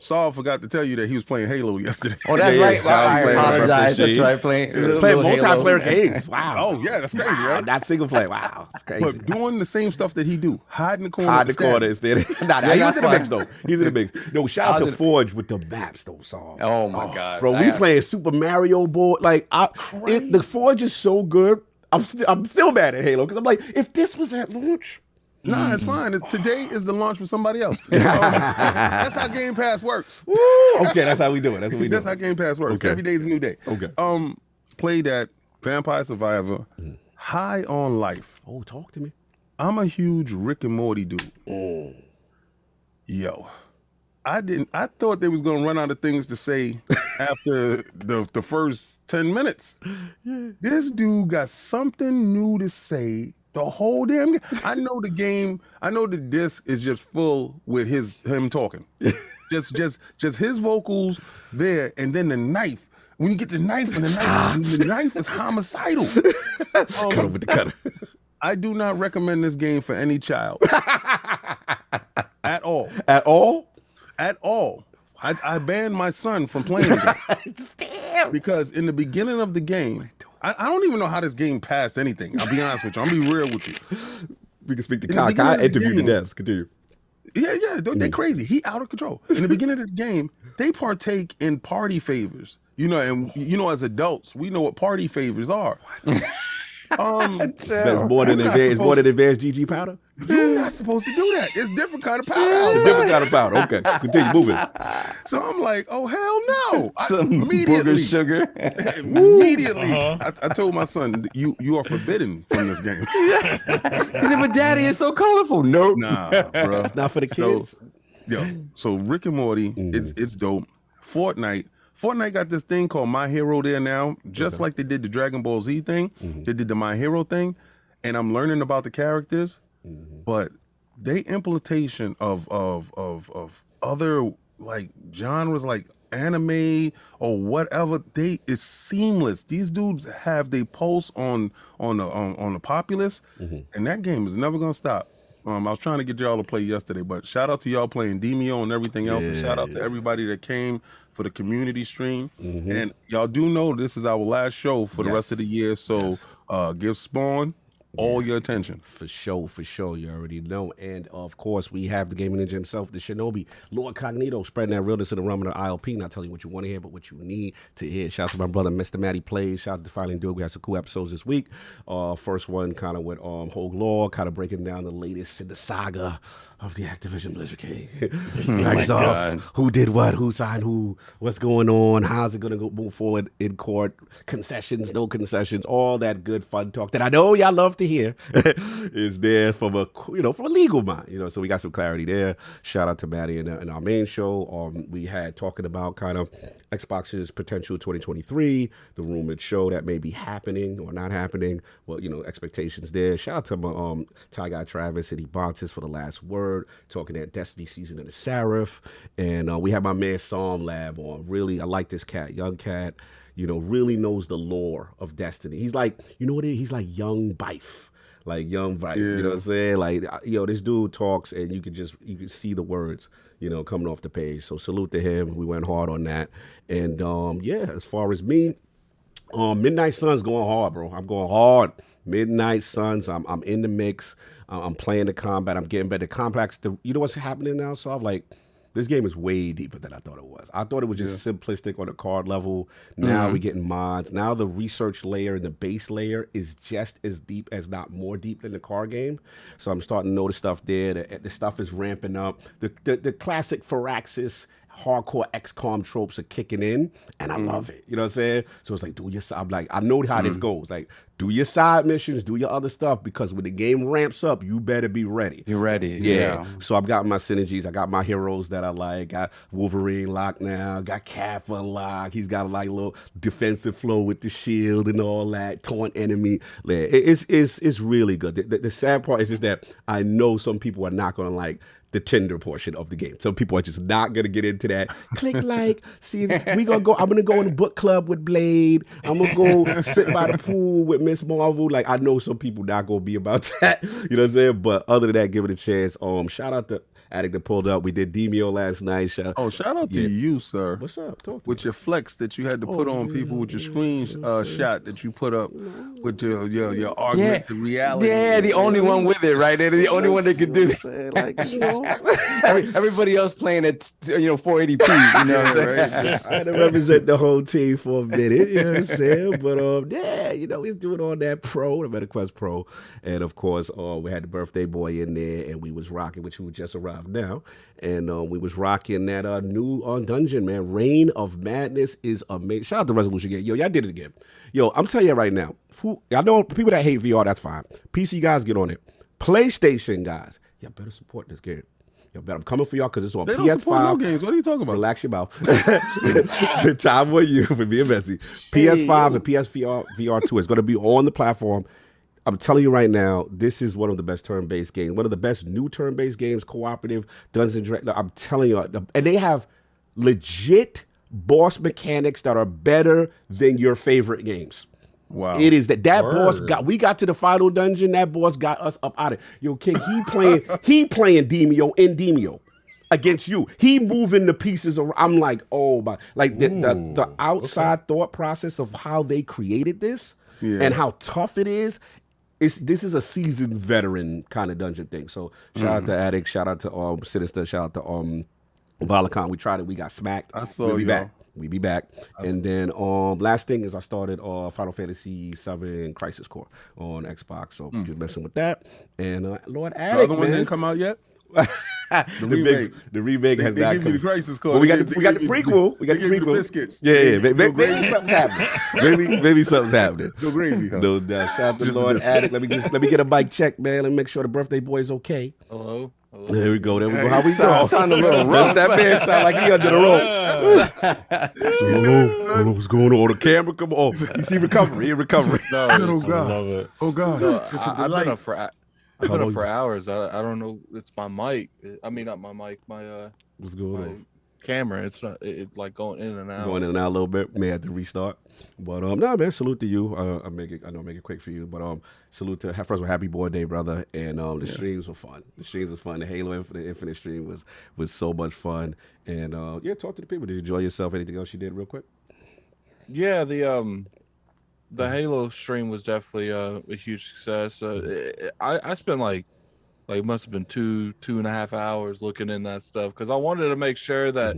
Saul forgot to tell you that he was playing Halo yesterday. Oh, that's right. I apologize. That's right. Playing multiplayer games. Wow. Oh, yeah, that's crazy, right? Not single player. Wow. That's crazy. But doing the same stuff that he do. Hide in the corner. Hide in the corner instead. He was in the mix, though. He's in the mix. No, shout out to Forge with the maps, though, Saul. Oh, my God. Bro, we playing Super Mario board. Like, the Forge is so good. I'm still mad at Halo because I'm like, if this was at launch, Nah, it's fine. Today is the launch for somebody else. That's how Game Pass works. Okay, that's how we do it. That's what we do. That's how Game Pass works. Okay. Every day is a new day. Okay. Played that Vampire Survivor, High on Life. Oh, talk to me. I'm a huge Rick and Morty dude. Yo, I thought they was gonna run out of things to say after the first 10 minutes. This dude got something new to say the whole damn game. I know the disc is just full with him talking. just his vocals there, and then the knife. When you get the knife and the knife is homicidal. Cut him with the cutter. I do not recommend this game for any child. At all. At all? At all. I banned my son from playing it. Because in the beginning of the game, I don't even know how this game passed anything. I'll be honest with you. I'm going to be real with you. We can speak to Kai. Kai interviewed the devs. Continue. Yeah, they're crazy. He out of control. In the beginning of the game, they partake in party favors. As adults, we know what party favors are. That's more than advanced GG powder? You're not supposed to do that. It's different kind of powder. It's different kind of powder. Okay, continue moving. So I'm like, oh, hell no. Some booger sugar. Immediately, I told my son, you are forbidden from this game. He said, but Daddy, it's so colorful. Nope. Nah, bro. It's not for the kids. So Rick and Morty, it's dope. Fortnite got this thing called My Hero there now, just like they did the Dragon Ball Z thing. They did the My Hero thing, and I'm learning about the characters, but they implementation of other like genres like anime or whatever, is seamless. These dudes have they pulse on the populace, and that game is never gonna stop. I was trying to get y'all to play yesterday, but shout out to y'all playing Demio and everything else, and shout out to everybody that came for the community stream. And y'all do know this is our last show for the rest of the year, so give Spawn all your attention. For sure. You already know. And of course, we have the gaming ninja himself, the Shinobi, LordCognito, spreading that realness in the realm of the ILP, not telling you what you want to hear, but what you need to hear. Shout out to my brother, Mr. Matty Plays. Shout out to Finally Dude. We had some cool episodes this week. First one kind of with Hogue Law, kind of breaking down the latest in the saga of the Activision Blizzard King. Who did what, who signed who, what's going on, how's it going to move forward in court, concessions, no concessions, all that good fun talk that I know y'all love to hear is there from a legal mind. So we got some clarity there. Shout out to Maddie in our main show. We had talking about kind of Xbox's potential 2023, the rumored show that may be happening or not happening. Well, expectations there. Shout out to my Ty Guy Travis and Ebontis for the last word, talking that Destiny season of the Seraph. And we have my man Psalm Lab on. Really, I like this cat, young cat, really knows the lore of Destiny. He's like, what it is? He's like young Bife. Like young Vice, you know what I'm saying? Like, this dude talks and you can see the words, coming off the page. So salute to him. We went hard on that. And as far as me, Midnight Sun's going hard, bro. I'm going hard. Midnight Suns, I'm in the mix. I'm playing the combat. I'm getting better. Complex. You know what's happening now? So I'm like, this game is way deeper than I thought it was. I thought it was just simplistic on the card level. Now we're getting mods. Now the research layer and the base layer is just as deep, as not more deep than the card game. So I'm starting to notice stuff there. The stuff is ramping up. The classic Firaxis hardcore XCOM tropes are kicking in, and I love it. You know what I'm saying? So it's like, I know how this goes. Like, do your side missions, do your other stuff, because when the game ramps up, you better be ready. You're ready. Yeah. So I've got my synergies. I got my heroes that I like. Got Wolverine locked now. Got Cap unlocked. He's got a little defensive flow with the shield and all that. Taunt enemy. It's really good. The sad part is just that I know some people are not going to like the Tinder portion of the game. Some people are just not gonna get into that. Click like, see if we gonna go. I'm gonna go in the book club with Blade. I'm gonna go sit by the pool with Miss Marvel. Like, I know some people not gonna be about that. You know what I'm saying? But other than that, give it a chance. Shout out to Addict that pulled up. We did Demio last night. Shout out to you, sir. What's up? Talk to with me. your flex that you had to put on people with your screen shot that you put up with your augmented reality. Yeah, the only one with it, right? They're the only one that can do this. Like, Everybody else playing at 480p. You know what I'm saying? I had to represent the whole team for a minute. You know what I'm saying? But yeah, he's doing all that Pro, the MetaQuest Pro, and of course, we had the birthday boy in there, and we was rocking, which who just arrived now, and we was rocking that new dungeon, man. Reign of Madness is amazing. Shout out to Resolution Game. Yo, y'all did it again. Yo, I'm telling you right now. I know people that hate VR, that's fine. PC guys, get on it. PlayStation guys, y'all better support this game. I'm coming for y'all because it's on they PS5. Don't support no games. What are you talking about? Relax your mouth. Time on you for being messy. PS5 and PSVR VR2 is going to be on the platform. I'm telling you right now, this is one of the best turn-based games. One of the best new turn-based games, cooperative, Dungeons & Dragons. I'm telling you. And they have legit boss mechanics that are better than your favorite games. Wow. It is that boss we got to the final dungeon, that boss got us up out of it. Yo, King, he playing Demio in Demio against you. He moving the pieces around. I'm like, oh my, like the outside thought process of how they created this and how tough it is. This is a seasoned veteran kind of dungeon thing. So shout out to Addict, shout out to Sinister, shout out to Volacon. We tried it, we got smacked. We'll be back. We be back. And then last thing is I started Final Fantasy VII Crisis Core on Xbox. So just messing with that. And Lord Addict, the other one didn't come out yet? The remake has not come. The Crisis Core. Well, we got the prequel. We got the prequel. Biscuits. Yeah. Maybe something's happening. Maybe something's happening. No gravy. Huh? No doubt. Shout out to Lord Addict. Let me get a mic check, man. Let me make sure the birthday boy is okay. Hello. There we go. How we go? Sound a little rough. That man sound like he under the rope. Hello, what's going on? The camera, come on. You see recovery. He recovery. No, Oh God. love it. Oh God. No, I've been up for hours. I don't know. It's my mic. I mean, not my mic. My What's going my on? camera. It's not. It's like going in and out. Going in and out a little bit. May have to restart. But no, man. Salute to you. I know I'll make it quick for you. But salute to first of all, happy birthday, brother. And the streams were fun. The Halo Infinite stream was so much fun. And talk to the people. Did you enjoy yourself? Anything else you did, real quick? Yeah, the Halo stream was definitely a huge success. I spent like must have been 2.5 hours looking in that stuff because I wanted to make sure that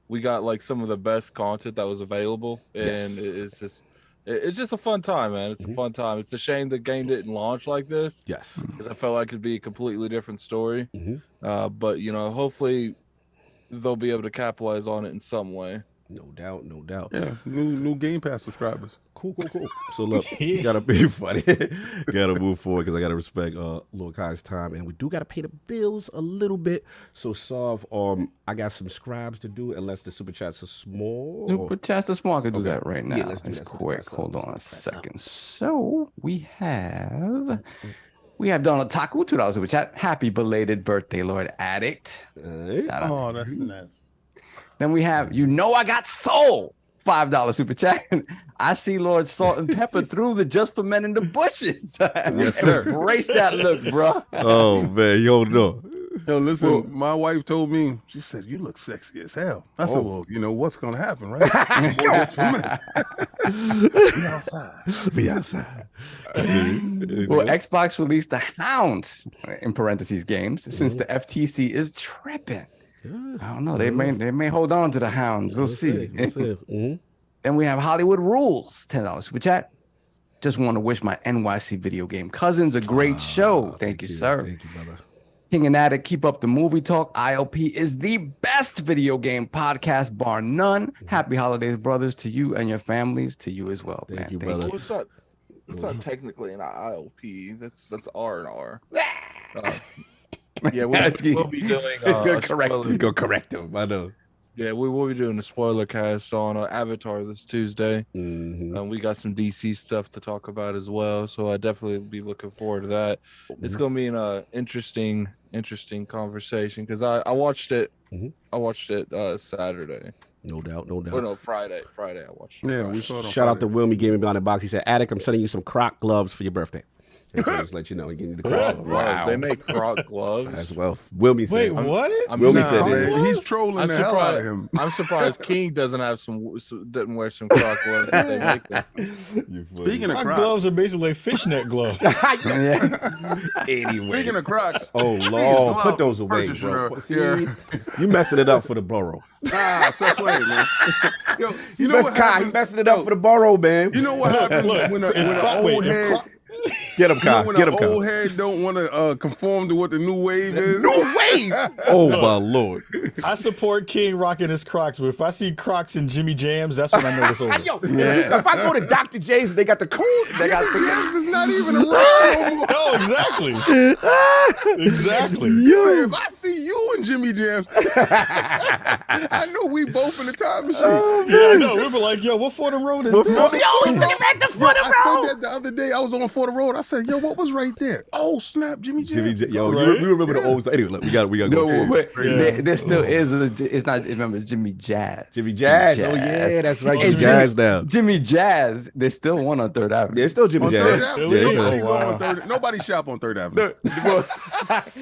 we got like some of the best content that was available, and it's just a fun time, man. It's a fun time. It's a shame the game didn't launch like this. Yes, because I felt like it'd be a completely different story. But hopefully they'll be able to capitalize on it in some way. No doubt. Yeah, new Game Pass subscribers. Cool. So look, gotta be funny. Gotta move forward because I gotta respect Lord Kai's time, and we do gotta pay the bills a little bit. So Sov, I got some scribes to do unless the super chats are small. Super chats are small. I can do that right now. Yeah, let's do it's that. quick. Hold on a second. So we have Donald Taku, $2 super chat. Happy belated birthday, Lord Addict. Shout out. Oh, that's nice. Then we have I got soul. $5 super chat. I see Lord Salt and Pepper through the Just for Men in the Bushes. Yes, sir. Embrace that look, bro. Oh man, you don't know. Yo, listen, my wife told me, she said, you look sexy as hell. I said, well, what's going to happen, right? Be outside. Well, Xbox released the Hounds, in parentheses, games, since the FTC is tripping. I don't know. They may hold on to the Hounds. We'll see. Then we have Hollywood Rules, $10 super chat. Just want to wish my NYC video game cousins a great show. Thank you, sir. Thank you, brother. King and Addict, keep up the movie talk. ILP is the best video game podcast, bar none. Happy holidays, brothers, to you and your families, to you as well. Thank man. you, brother. Well, it's not technically an ILP. That's R&R. Yeah, we'll be doing Go correct him. I know. Yeah, we will be doing a spoiler cast on Avatar this Tuesday. We got some DC stuff to talk about as well, so I definitely be looking forward to that. It's going to be an interesting conversation because I watched it. I watched it Saturday. No doubt. Oh no, Friday. I watched it. Yeah, we saw it on Shout out to Friday. Wilmy Gaming Behind the Box. He said, Attic, I'm sending you some Croc gloves for your birthday. And so just let you know, you need the croc. Wow. They make croc gloves. As well. Wilmy Wait, said. what? Wilmy said man, he's trolling the hell out of him. I'm surprised King doesn't wear some croc gloves that they make them. Speaking of My Crocs, gloves are basically like fishnet gloves. Anyway. speaking of Crocs, Oh, go Lord. out Put those away, purchase bro. your- See, yeah. you messing it up for the borough. nah, stop playing, man. Yo, you know Best what Kai, you happens? messing it up for the borough, man. You know what happens when an old head, Get him, you know, Kai. when Get an him, Kai. old head don't want to conform to what the new wave is. New wave. Oh, my Lord. I support King rocking his Crocs, but if I see Crocs and Jimmy Jams, that's when I know it's over. Yo, if I go to Dr. J's, they got the code. They got James is not even around no more. No, exactly. Exactly. Say, if I see you and Jimmy Jams, I know we both in the time machine. Yeah, I know. We were like, yo, what Fordham Road is this? Yo, he took him at the foot of I said that the other day. I was on Fordham Road. I said, yo, what was right there? Oh, snap, Jimmy Jams. Yo, Right? you remember the old. Anyway, look, we got to No, go. but there still is. It's not. Remember, it's Jimmy Jazz. Jimmy Jazz. Oh, yeah, that's right. Jimmy And Jazz now. Jimmy Jazz. There's still one on Third Avenue. There's still Jimmy On Jazz. Third Avenue? Yeah, Really? Nobody yeah. go on Third. Nobody shop on Third Avenue.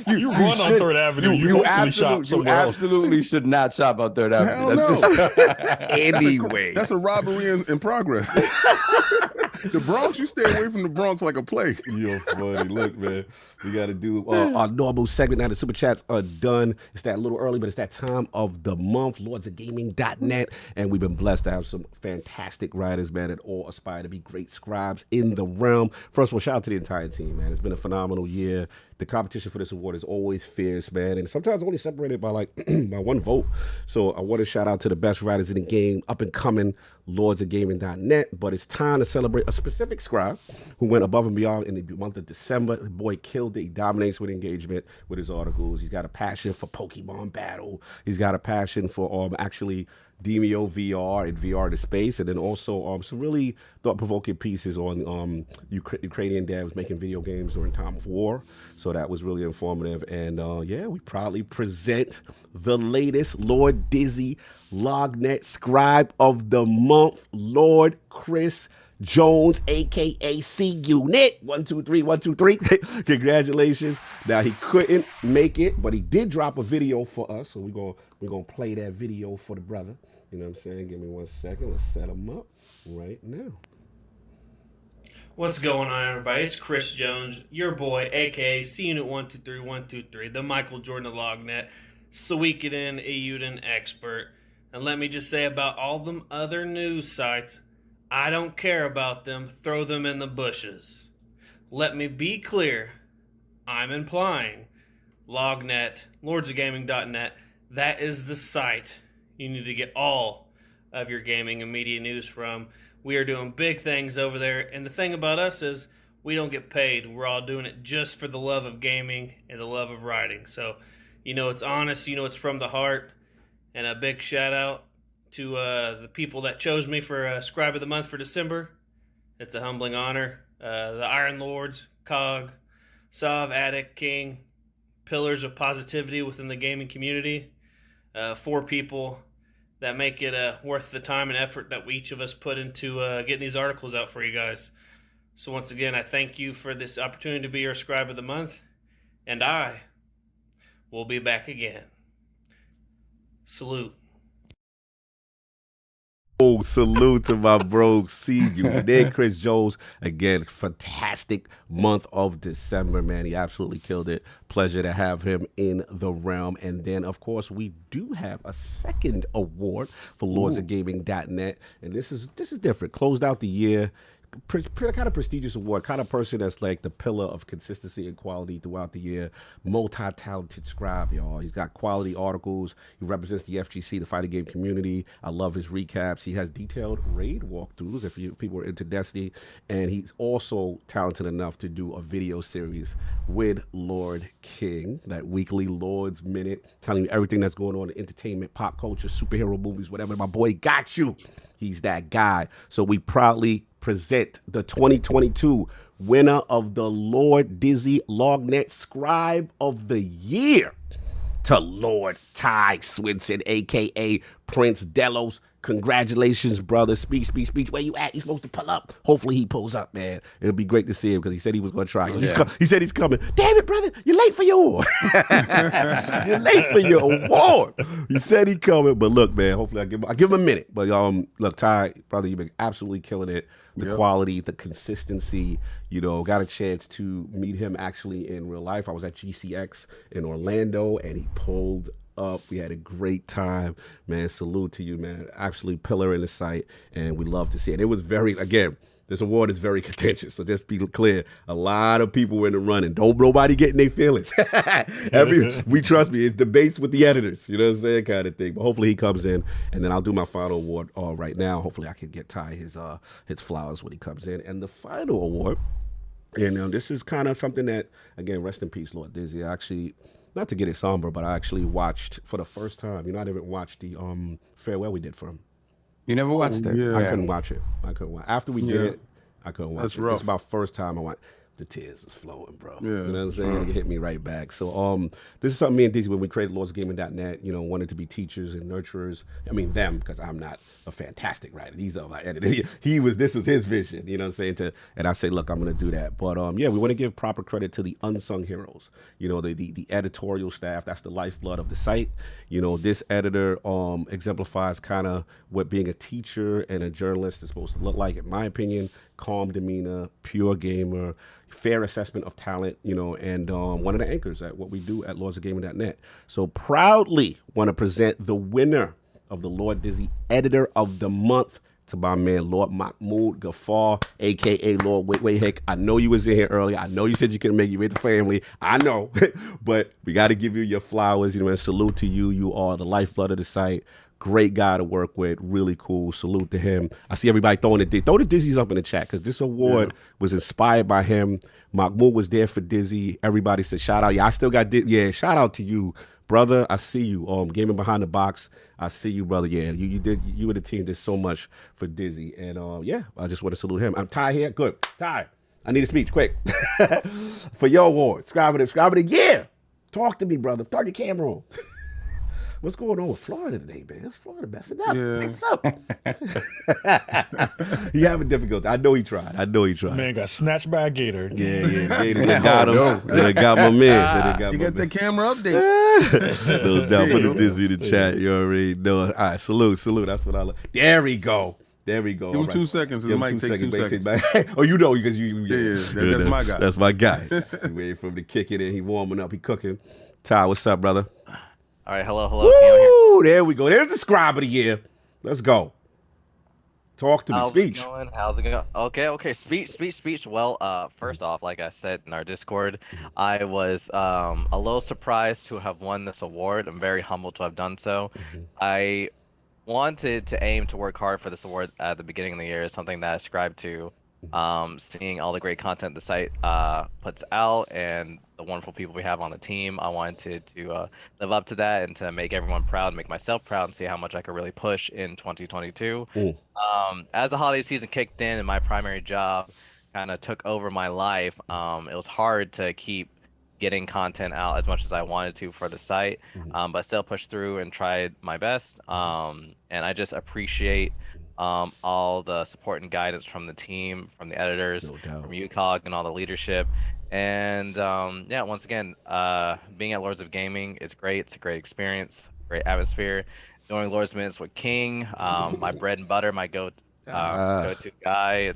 You run on Third Avenue. You mostly shop somewhere else. absolutely should not shop on Third Avenue. Hell That's no. just- Anyway. That's a robbery in progress. The Bronx, you stay away from the Bronx like a plague. Yo, funny. Look, man, we got to do our normal segment. Now the super chats are done. It's that little early, but it's that time of the month. LordsOfGaming.net, and we've been blessed to have some fantastic writers, man, that all aspire to be great scribes in the realm. First of all, shout out to the entire team, man. It's been a phenomenal year. The competition for this award is always fierce, man, and sometimes only separated by like by one vote. So I want to shout out to the best writers in the game, up and coming, LordsOfGaming.net. But it's time to celebrate a specific scribe who went above and beyond in the month of December. The boy killed it. He dominates with engagement with his articles. He's got a passion for Pokemon Battle. He's got a passion for actually Demio VR and VR to space, and then also some really thought-provoking pieces on Ukrainian devs making video games during time of war. So that was really informative. And yeah, we proudly present the latest Lord Dizzy LOGNET Scribe of the Month, Lord Chris Jones, aka C-Unit. 1, 2, 3, 1, 2, 3. Congratulations. Now he couldn't make it, but he did drop a video for us. So we're gonna play that video for the brother. You know what I'm saying? Give me 1 second. Let's set him up right now. What's going on, everybody? It's Chris Jones, your boy, aka C-Unit 123 123, the Michael Jordan of LOGNET, Suikoden, Euden expert. And let me just say about all them other news sites, I don't care about them. Throw them in the bushes. Let me be clear. I'm implying LOGNET, LordsOfGaming.net, that is the site you need to get all of your gaming and media news from. We are doing big things over there, and the thing about us is we don't get paid. We're all doing it just for the love of gaming and the love of writing. So, you know it's honest, you know it's from the heart, and a big shout out to the people that chose me for Scribe of the Month for December. It's a humbling honor. The Iron Lords, Cog, Sav, Attic, King, pillars of positivity within the gaming community. 4 people that make it worth the time and effort that each of us put into getting these articles out for you guys. So once again, I thank you for this opportunity to be your Scribe of the Month, and I will be back again. Salute. Oh, salute to my bro, C-Unit, Chris Jones. Again, fantastic month of December, man. He absolutely killed it. Pleasure to have him in the realm. And then, of course, we do have a second award for LordsOfGaming.net. And this is different. Closed out the year. Kind of prestigious award, kind of person that's like the pillar of consistency and quality throughout the year. Multi-talented scribe, y'all. He's got quality articles. He represents the FGC, the fighting game community. I love his recaps. He has detailed raid walkthroughs if people are into Destiny. And he's also talented enough to do a video series with Lord King, that weekly Lord's Minute, telling you everything that's going on in entertainment, pop culture, superhero movies, whatever. My boy got you. He's that guy. So we proudly present the 2022 winner of the Lord Dizzy LOGNET Scribe of the Year to Lord Ty Swinson, a.k.a. Prince Delos Congratulations, brother. Speech. Where you at? You supposed to pull up. Hopefully he pulls up, man. It'll be great to see him because he said he was going to try. He said he's coming. Damn it, brother. You're late for your award. You're late for your award. He said he coming. But look, man, hopefully I give him a minute. But look, Ty, brother, you've been absolutely killing it. The quality, the consistency, got a chance to meet him actually in real life. I was at GCX in Orlando and he pulled up. We had a great time, man. Salute to you, man. Absolutely pillar in the site, and we love to see it. It was this award is very contentious, so just be clear. A lot of people were in the running. Don't nobody get in their feelings. Trust me, it's debates with the editors, you know what I'm saying, kind of thing. But hopefully he comes in, and then I'll do my final award right now. Hopefully I can get Ty his flowers when he comes in. And the final award, and this is kind of something that, again, rest in peace, Lord Dizzy. Actually, not to get it somber, but I actually watched for the first time. I didn't watch the farewell we did for him. You never watched it? Yeah. I couldn't watch it. After we did it, I couldn't watch it. Rough. It's about first time I went. The tears is flowing, bro. Yeah. You know what I'm saying? It hit me right back. So this is something me and Dizzy, when we created LordsGaming.net, wanted to be teachers and nurturers. I mean them, because I'm not a fantastic writer. These are my editors. This was his vision, you know what I'm saying? And I say, look, I'm going to do that. But we want to give proper credit to the unsung heroes. The editorial staff, that's the lifeblood of the site. This editor exemplifies kind of what being a teacher and a journalist is supposed to look like, in my opinion. Calm demeanor, pure gamer, fair assessment of talent, and one of the anchors at what we do at LordsGaming.net. So proudly want to present the winner of the Lord Dizzy Editor of the Month to my man, Lord Mahmoud Ghaffar, a.k.a. Lord Wait Hick. I know you was in here earlier. I know you said you couldn't make it with the family. I know. But we got to give you your flowers, and salute to you. You are the lifeblood of the site. Great guy to work with, really cool. Salute to him. I see everybody throwing the Dizzy's up in the chat because this award was inspired by him. Mahmoud was there for Dizzy. Everybody said shout out. Yeah, I still got shout out to you, brother. I see you. Gaming Behind the Box. I see you, brother. Yeah, you and the team did so much for Dizzy, and I just want to salute him. I'm Ty here. Good, Ty. I need a speech, quick, for your award. Scribe of the year. Talk to me, brother. Turn your camera on. What's going on with Florida today, man? It's Florida messing up. Yeah. What's up? He having difficulty. I know he tried. Man got snatched by a gator. Yeah. Gator got him. They got my man. You got the camera update. No doubt. Put the Dizzy in the chat. You already know. All right, salute. That's what I love. There we go. Give him 2 seconds. It might take 2 seconds. Oh, because you. That's my guy. That's my guy. Waiting for him to kick it in. He warming up. He cooking. Ty, what's up, brother? All right, hello. Woo, there we go. There's the Scribe of the year. Let's go. Talk to me. Speech. How's it going? Okay. Speech. Well, first off, like I said in our Discord, I was a little surprised to have won this award. I'm very humbled to have done so. I wanted to aim to work hard for this award at the beginning of the year, something that I ascribed to. Seeing all the great content the site puts out and the wonderful people we have on the team, I wanted to live up to that and to make everyone proud, make myself proud, and see how much I could really push in 2022. As the holiday season kicked in and my primary job kind of took over my life, it was hard to keep getting content out as much as I wanted to for the site, but still pushed through and tried my best. And I just appreciate all the support and guidance from the team, from the editors, from UCOG and all the leadership. And once again, being at Lords of Gaming is great. It's a great experience, great atmosphere. Doing Lords Minutes with King, my bread and butter, my go-to guy.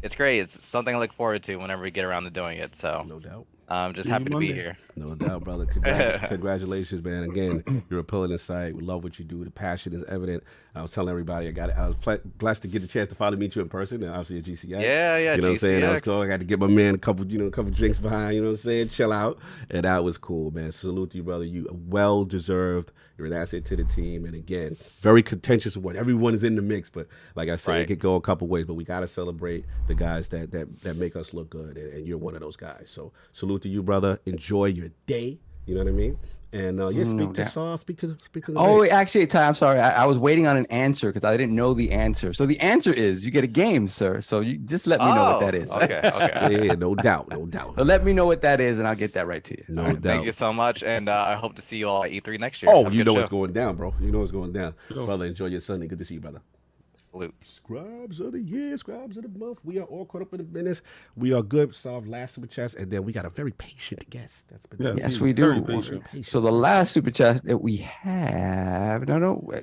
It's great. It's something I look forward to whenever we get around to doing it. So no doubt. I'm just happy to be here. No doubt, brother. Congratulations, man. Again, you're a pillar in the site. We love what you do. The passion is evident. I was telling everybody I was blessed to get the chance to finally meet you in person, and obviously at GCX. Yeah. You know what I'm saying? That was cool. I got to get my man a couple drinks behind, you know what I'm saying? Chill out. And that was cool, man. Salute to you, brother. You well deserved. You're an asset to the team. And again, very contentious award. Everyone is in the mix, but like I said, it could go a couple ways, but we got to celebrate the guys that make us look good, and you're one of those guys. So salute to you, brother. Enjoy your day. You know what I mean? And speak to the Oh, mic. actually, Ty, I'm sorry. I was waiting on an answer because I didn't know the answer. So the answer is you get a game, sir. So you just let me know what that is. Okay. Yeah, no doubt. So let me know what that is, and I'll get that right to you. No doubt. Thank you so much, and I hope to see you all at E3 next year. Oh, Have a you good know show. what's going down, bro. You know what's going down. Brother, enjoy your Sunday. Good to see you, brother. Salute. Scribes of the year, scribes of the month. We are all caught up in the business. We are good. Solve last super chats, and then we got a very patient guest. That's been Yes, we do. patient. So the last super chat that we have,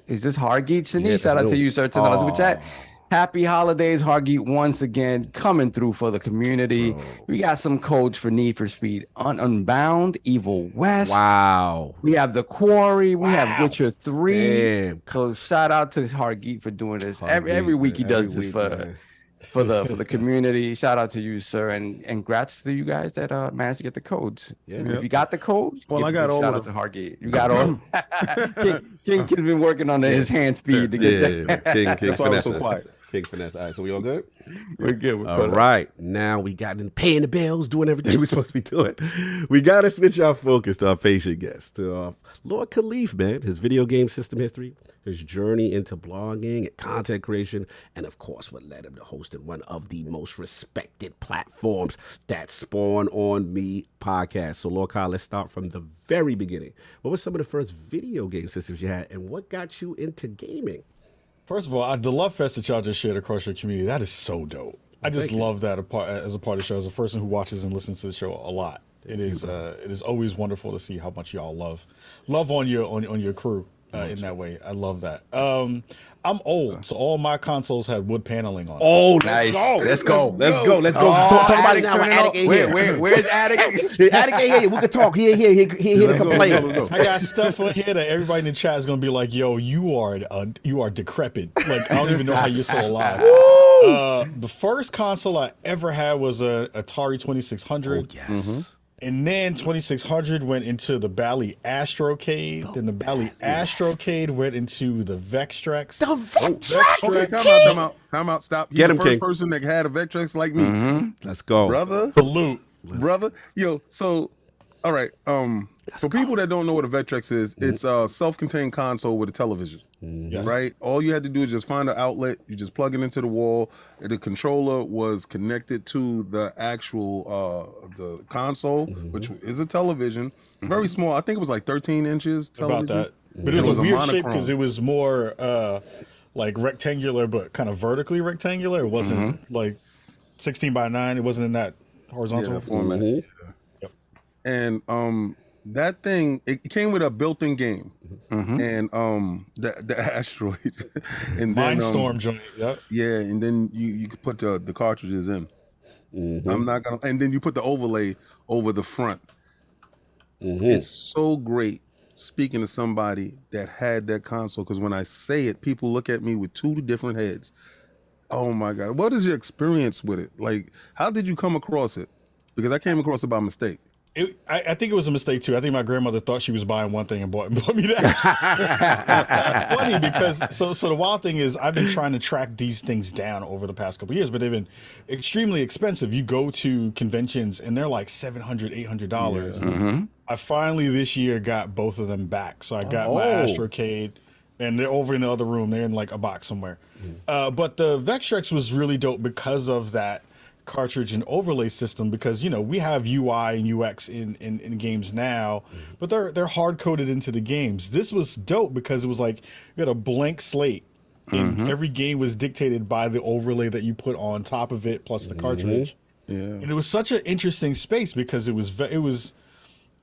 is this Hargeet Sini? Yeah, Shout out that's to new. you, sir, to the super chat. Happy holidays, Hargeet, once again coming through for the community. Bro. We got some codes for Need for Speed: Unbound, Evil West. Wow. We have The Quarry. We have Witcher 3. Damn. So shout out to Hargeet for doing this. Every week he does this for the community. Shout out to you, sir, and congrats to you guys that managed to get the codes. Yeah. If you got the codes, Well, I got all shout of out to Hargeet. You got all. King has been working on his hand speed to get that. King That's why I was so finesse. quiet. King finesse. All right, so we all good? We're good. We're All good. right, now we got in paying the bills, doing everything we're supposed to be doing. We got to switch our focus to our patient guest, to Lord Kahlief, man. His video game system history, his journey into blogging and content creation, and of course, what led him to hosting one of the most respected platforms, that SpawnOnMe Podcast. So, Lord Kyle, let's start from the very beginning. What were some of the first video game systems you had, and what got you into gaming? First of all, the love fest that y'all just shared across your community, that is so dope. I just love that as a part of the show, as a person who watches and listens to the show a lot. It is always wonderful to see how much y'all love on your crew in that way. I love that. I'm old, so all my consoles had wood paneling on. Oh, Nice. Let's go. Let's go. Talk about it now. Attic ain't here. Where's Attic? Attic ain't here. We can talk. He here to complain. I got stuff on here that everybody in the chat is gonna be like, "Yo, you are decrepit." Like, I don't even know how you're still alive. The first console I ever had was a Atari 2600. Oh, yes. And then 2600 went into the Bally Astrocade. Then the Bally Astrocade went into the Vectrex. The Vectrex. Okay, time out. Stop. You're Get him, the first King. person that had a Vectrex like me, Let's go. brother. Salute. Brother, yo. So, all right. For people that don't know what a Vectrex is, it's a self-contained console with a television. Yes. Right. All you had to do is just find an outlet. You just plug it into the wall. The controller was connected to the actual the console, which is a television, very small. I think it was like 13 inches. About Television. that. But it was a weird shape monochrome. because it was more like rectangular, but kind of vertically rectangular. It wasn't like 16 by 9. It wasn't in that horizontal format. Yep. And that thing, it came with a built-in game, and the asteroids, and then Mindstorm joint. Yep. yeah, and then you could put the cartridges in. I'm not gonna, and then you put the overlay over the front. It's so great. Speaking to somebody that had that console, because when I say it, people look at me with two different heads. Oh my God, what is your experience with it? Like, how did you come across it? Because I came across it by mistake. I think it was a mistake too. I think my grandmother thought she was buying one thing and bought me that. Funny because so the wild thing is I've been trying to track these things down over the past couple of years, but they've been extremely expensive. You go to conventions and they're like $700, $800. I finally this year got both of them back. So I got my Astrocade, and they're over in the other room. They're in like a box somewhere. But the Vectrex was really dope because of that cartridge and overlay system, because we have UI and UX in games now, but they're hard coded into the games. This was dope because it was like you had a blank slate, and every game was dictated by the overlay that you put on top of it plus the cartridge. And it was such an interesting space because it was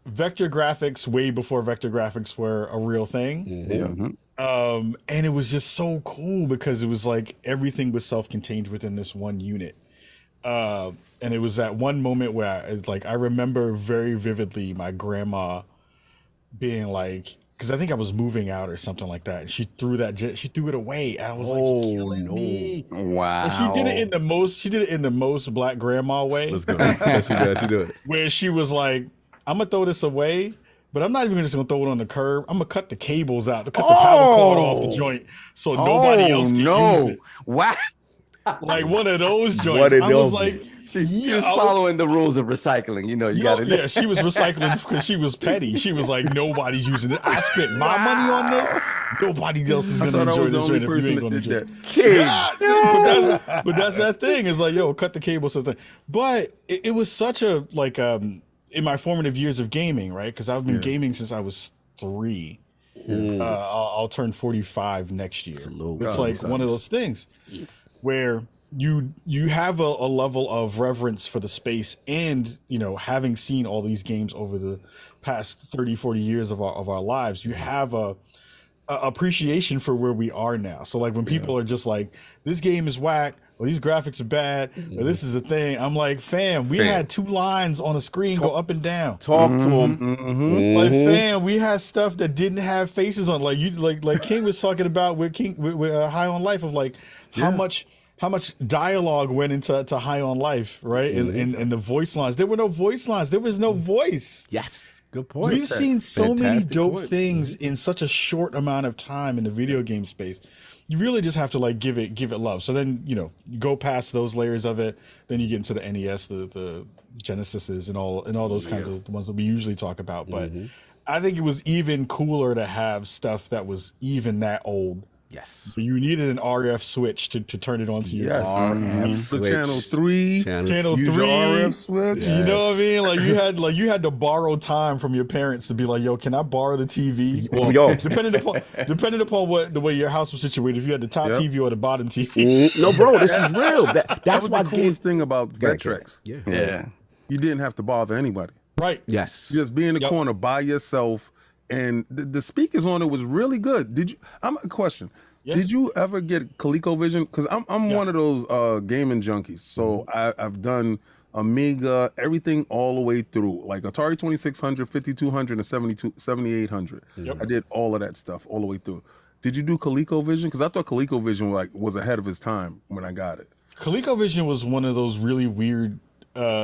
vector graphics way before vector graphics were a real thing. And it was just so cool because it was like everything was self-contained within this one unit. And it was that one moment where I remember very vividly my grandma being like, because I think I was moving out or something like that, and she threw it away, and I was like, "You're killing me!" Wow. And she did it in the most black grandma way. Let's go. She do it. Where she was like, "I'm gonna throw this away, but I'm not even just gonna throw it on the curb. I'm gonna cut the cables out, cut the power cord off the joint, so nobody else can use it." Wow. like one of those One joints. of I was those. like, She was following the rules of recycling. You know, you got to. yeah, she was recycling because she was petty. She was like, nobody's using it. I spent my money on this. Nobody else is going to enjoy this joint if you ain't going to enjoy it. But that's that thing. It's like, yo, cut the cable, something. But it was such a, like, in my formative years of gaming, right? Because I've been gaming since I was 3. I'll turn 45 next year. It's like one of those things where you have a level of reverence for the space, and you know, having seen all these games over the past 30-40 years of our lives, you have a appreciation for where we are now. So like when people are just like, this game is whack, or these graphics are bad, or this is a thing, I'm like, fam, we had 2 lines on a screen go up and down. Talk to them. Like, fam, we had stuff that didn't have faces on. Like you, like King was talking about with High on Life, of like how much dialogue went into High on Life, right? And the voice lines. There were no voice lines. There was no voice. Yes. Good point. We've seen so many Fantastic dope point. things in such a short amount of time in the video game space. You really just have to like give it love. So then, you know, you go past those layers of it, then you get into the NES, the Genesises, and all those kinds of ones that we usually talk about. But I think it was even cooler to have stuff that was even that old. Yes. But you needed an RF switch to turn it onto your RF So switch. channel 3. Channel Use 3. your RF switch. You know what I mean? Like you had to borrow time from your parents to be like, yo, can I borrow the TV? Well, Yo. depending upon the way your house was situated, if you had the top TV or the bottom TV. No, bro, this is real. That's That was why the coolest thing about Vectrex. Yeah. You didn't have to bother anybody. Right. Yes. Just be in the corner by yourself, and the speakers on it was really good. Did you? I'm a question. Yeah. Did you ever get ColecoVision? Because I'm one of those gaming junkies. So I've done Amiga, everything all the way through, like Atari 2600, 5200, and 7800. I did all of that stuff all the way through. Did you do ColecoVision? Because I thought ColecoVision was ahead of his time when I got it. ColecoVision was one of those really weird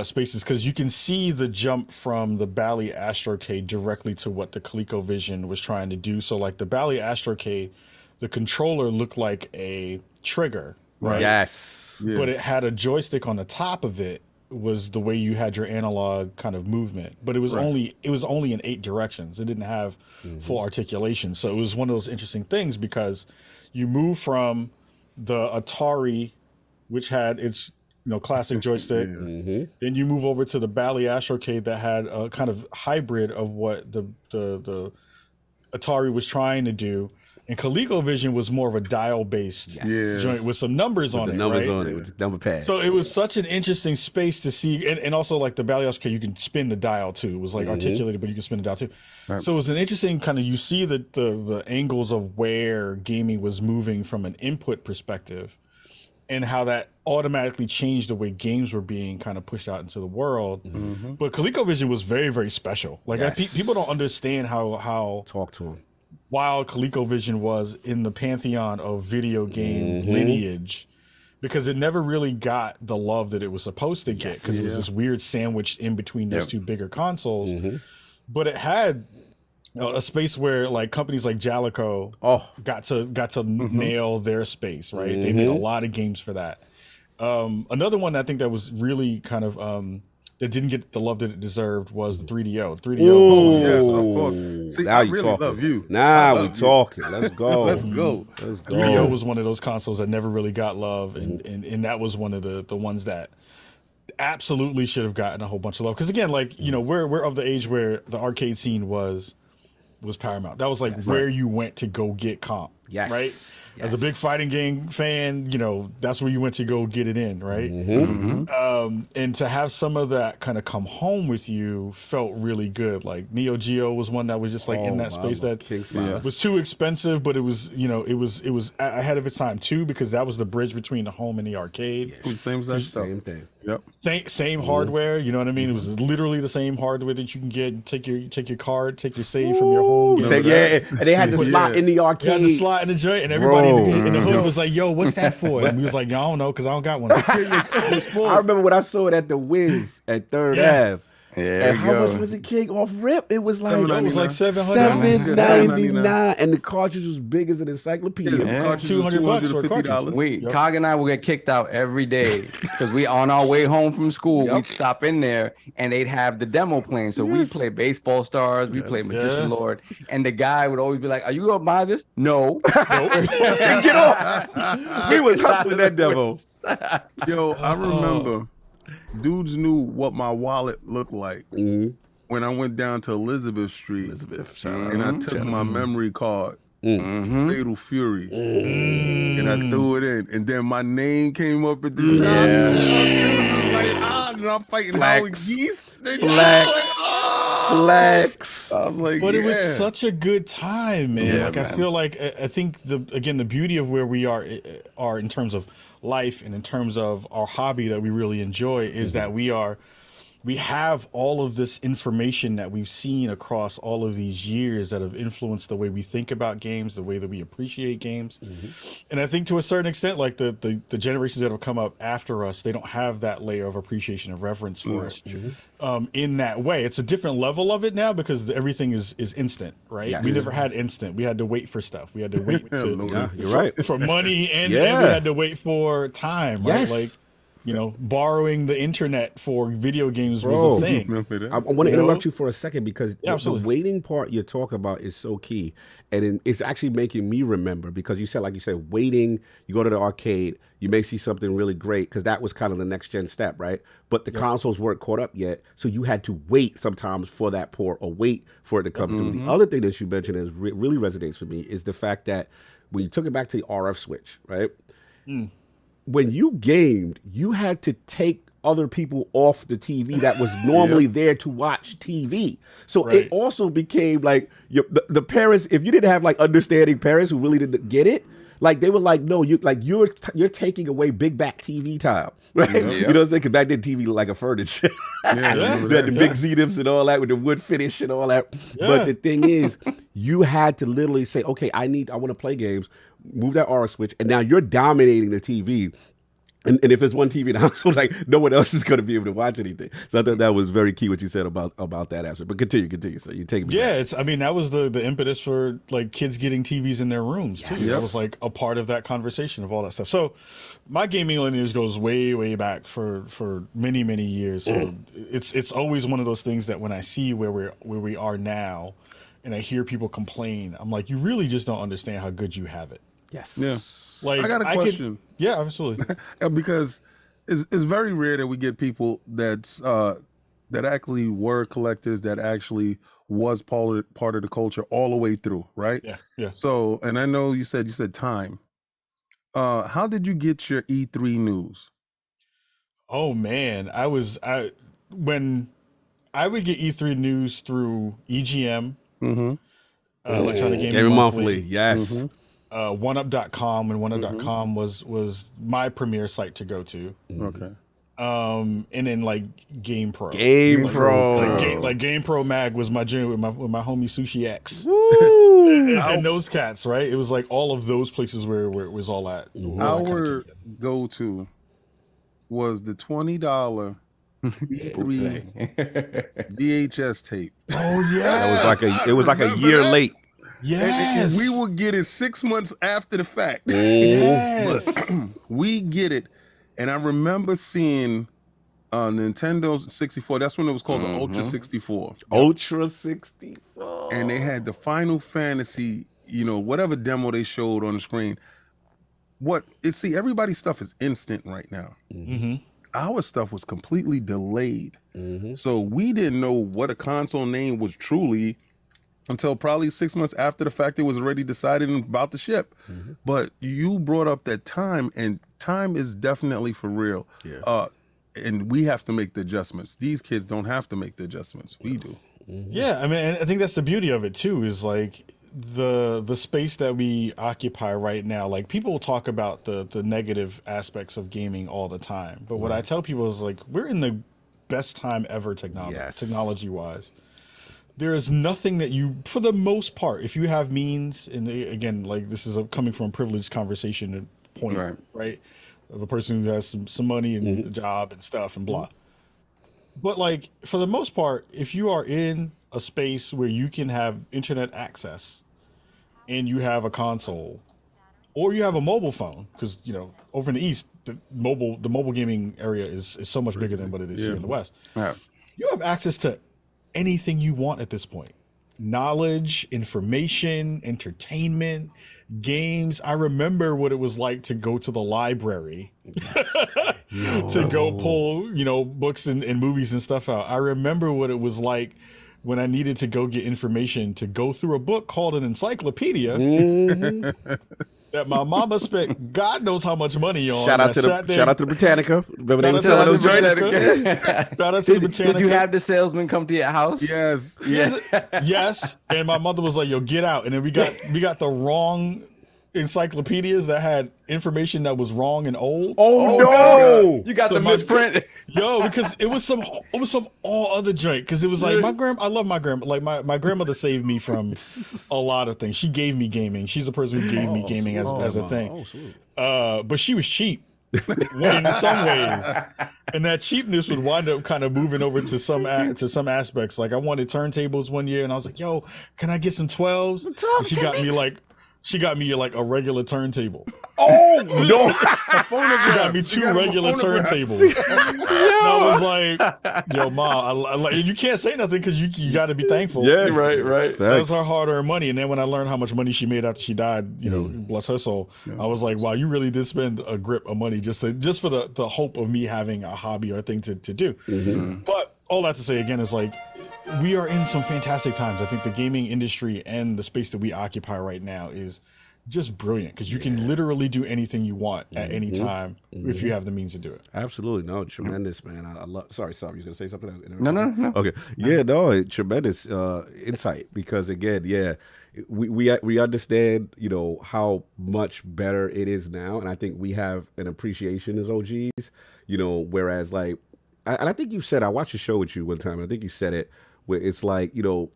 spaces, because you can see the jump from the Bally Astrocade directly to what the ColecoVision was trying to do. So like the Bally Astrocade, the controller looked like a trigger, right? Yes. But it had a joystick on the top of it, was the way you had your analog kind of movement. But it was only in 8 directions. It didn't have full articulation. So it was one of those interesting things, because you move from the Atari, which had its classic joystick. Then you move over to the Bally Astrocade that had a kind of hybrid of what the Atari was trying to do. And ColecoVision was more of a dial-based joint with some numbers on it. Numbers right? on it with the number pad. So it was such an interesting space to see, and also like the Bally Astrocade, you can spin the dial too. It was like articulated, but you can spin the dial too. Right. So it was an interesting kind of, you see the angles of where gaming was moving from an input perspective, and how that automatically changed the way games were being kind of pushed out into the world. But ColecoVision was very, very special. Like people don't understand how talk to him. Wild ColecoVision was in the pantheon of video game lineage, because it never really got the love that it was supposed to get, because it was this weird sandwich in between those two bigger consoles. But it had a space where like companies like Jalico got to nail their space, right? They made a lot of games for that. Another one I think that was really kind of that didn't get the love that it deserved was the 3DO. 3DO. Yes, of course. See, now I you really talking. love you. Now we talking. Let's go. Let's go. Let's go. 3DO was one of those consoles that never really got love, and that was one of the ones that absolutely should have gotten a whole bunch of love. Because again, like we're of the age where the arcade scene was paramount. That was like where you went to go get comp. Yes. Right. As a big fighting game fan, that's where you went to go get it in, right? And to have some of that kind of come home with you felt really good. Like Neo Geo was one that was just like in that space that was too expensive, but it was, it was ahead of its time too, because that was the bridge between the home and the arcade. Same thing. Yep. Same hardware. You know what I mean? It was literally the same hardware that you can get. Take your card, take your save from your home. And they had the slot in the arcade. You had the slot in the joint, and everybody in the hood was like, "Yo, what's that for?" And we was like, "Yo, I don't know, because I don't got one." I remember when I saw it at the Wiz at 3rd Ave. There And you how go. much was it, King? Off rip, it was like It was like $7.99, and the cartridge was big as an encyclopedia. Yeah. $200 for a cartridge. Wait, Yep. Cog and I will get kicked out every day because we on our way home from school, Yep. we'd stop in there and they'd have the demo playing. So we play Baseball Stars, we play Magician Yeah. Lord, and the guy would always be like, "Are you gonna buy this?" No. Get off. We was hustling that demo. Yo, I remember dudes knew what my wallet looked like when I went down to Elizabeth Street and I took my memory card, Fatal Fury, and I threw it in, and then my name came up at the top. And I'm fighting Howard Geese. Flex. I'm like, But it was such a good time, man. Yeah, like man. I feel like I think the beauty of where we are in terms of life and in terms of our hobby that we really enjoy is that we have all of this information that we've seen across all of these years that have influenced the way we think about games, the way that we appreciate games. And I think to a certain extent, like the generations that have come up after us, they don't have that layer of appreciation and reverence for us in that way. It's a different level of it now because everything is instant, right? Yes. We never had instant. We had to wait for stuff. We had to wait You're right. for money and we had to wait for time, right? Yes. Like, you know, borrowing the internet for video games was a thing. I want to interrupt you for a second because the absolutely. waiting part you talk about is so key. And it's actually making me remember because you said, like you said, waiting, you go to the arcade, you may see something really great because that was kind of the next gen step, right? But the consoles weren't caught up yet. So you had to wait sometimes for that port or wait for it to come through. The other thing that you mentioned is really resonates for me is the fact that when you took it back to the RF switch, right? When you gamed, you had to take other people off the TV that was normally there to watch TV. So it also became like the parents, if you didn't have like understanding parents who really didn't get it, like they were like, no, you're taking away big back TV time, right? You know what I'm saying? Because back then TV looked like a furniture. You had the big Z-dips and all that with the wood finish and all that. But the thing is, you had to literally say, okay, I want to play games, move that RF switch, and now you're dominating the TV. And if it's one TV in the household, like no one else is going to be able to watch anything. So I thought that was very key what you said about that aspect. But continue. So you take me. Yeah, that was the impetus for like kids getting TVs in their rooms too. That was like a part of that conversation of all that stuff. So my gaming lineage goes way back for many years. So it's always one of those things that when I see where we are now, and I hear people complain, I'm like, you really just don't understand how good you have it. Yes. Yeah. Like I got a question. Yeah, absolutely. Because it's very rare that we get people that actually were collectors that actually was part of the culture all the way through, right? Yeah. So, and I know you said time. How did you get your E3 news? Oh man, when I would get E3 news through EGM, Electronic Gaming Monthly. Yes. 1up.com, and 1up.com was my premier site to go to. Okay. And then like GamePro. Like GamePro Mag was my journey with my homie Sushi X. and those cats, right? It was like all of those places where it was all at. Our go-to was the $20 E3 VHS tape. Oh yeah. It was like a year late. Yes. And we will get it 6 months after the fact. Yes. But we get it. And I remember seeing Nintendo 64. That's when it was called the Ultra 64. Ultra 64. And they had the Final Fantasy, whatever demo they showed on the screen. Everybody's stuff is instant right now. Our stuff was completely delayed. So we didn't know what a console name was truly until probably 6 months after the fact it was already decided and about to ship. But you brought up that time, and time is definitely for real. Yeah. And we have to make the adjustments. These kids don't have to make the adjustments. We do. Yeah, I mean, I think that's the beauty of it too, is like the space that we occupy right now. Like people talk about the negative aspects of gaming all the time. But what I tell people is like, we're in the best time ever technology wise. There is nothing that you, for the most part, if you have means, and again, like this is coming from a privileged conversation point, right? Of a person who has some money and a job and stuff and blah. But like for the most part, if you are in a space where you can have internet access and you have a console or you have a mobile phone, because over in the East, the mobile gaming area is so much bigger than what it is here in the West. Yeah. You have access to anything you want at this point. Knowledge, information, entertainment, games. I remember what it was like to go to the library to go pull, books and movies and stuff out. I remember what it was like when I needed to go get information to go through a book called an encyclopedia that my mama spent God knows how much money on. Shout out to the Britannica. Remember they were selling those joints? Shout out to the Britannica. Did you have the salesman come to your house? Yes. Yes. And my mother was like, "Yo, get out!" And then we got the wrong encyclopedias that had information that was wrong and old. Oh no! You got the misprint. Because it was some all other joint. Because it was like I love my grandma. Like my grandmother saved me from a lot of things. She gave me gaming. She's the person who gave me gaming as a thing. But she was cheap in some ways, and that cheapness would wind up kind of moving over to some aspects. Like I wanted turntables one year, and I was like, "Yo, can I get some 12s?" And she got me like a regular turntable. Oh no! She got me 2 regular turntables. And I was like, "Yo, Mom, you can't say nothing because you got to be thankful." Yeah, right. That was her hard-earned money. And then when I learned how much money she made after she died, bless her soul, I was like, "Wow, you really did spend a grip of money just for the hope of me having a hobby or a thing to do." But all that to say again is like, we are in some fantastic times. I think the gaming industry and the space that we occupy right now is just brilliant because you can literally do anything you want at any time if you have the means to do it. Absolutely. No, tremendous, man. I love. Sorry, you was gonna say something? No. Okay. Yeah, no, tremendous insight because again, we understand, how much better it is now, and I think we have an appreciation as OGs, whereas like, and I think you said I watched a show with you one time. And I think you said it where it's like, a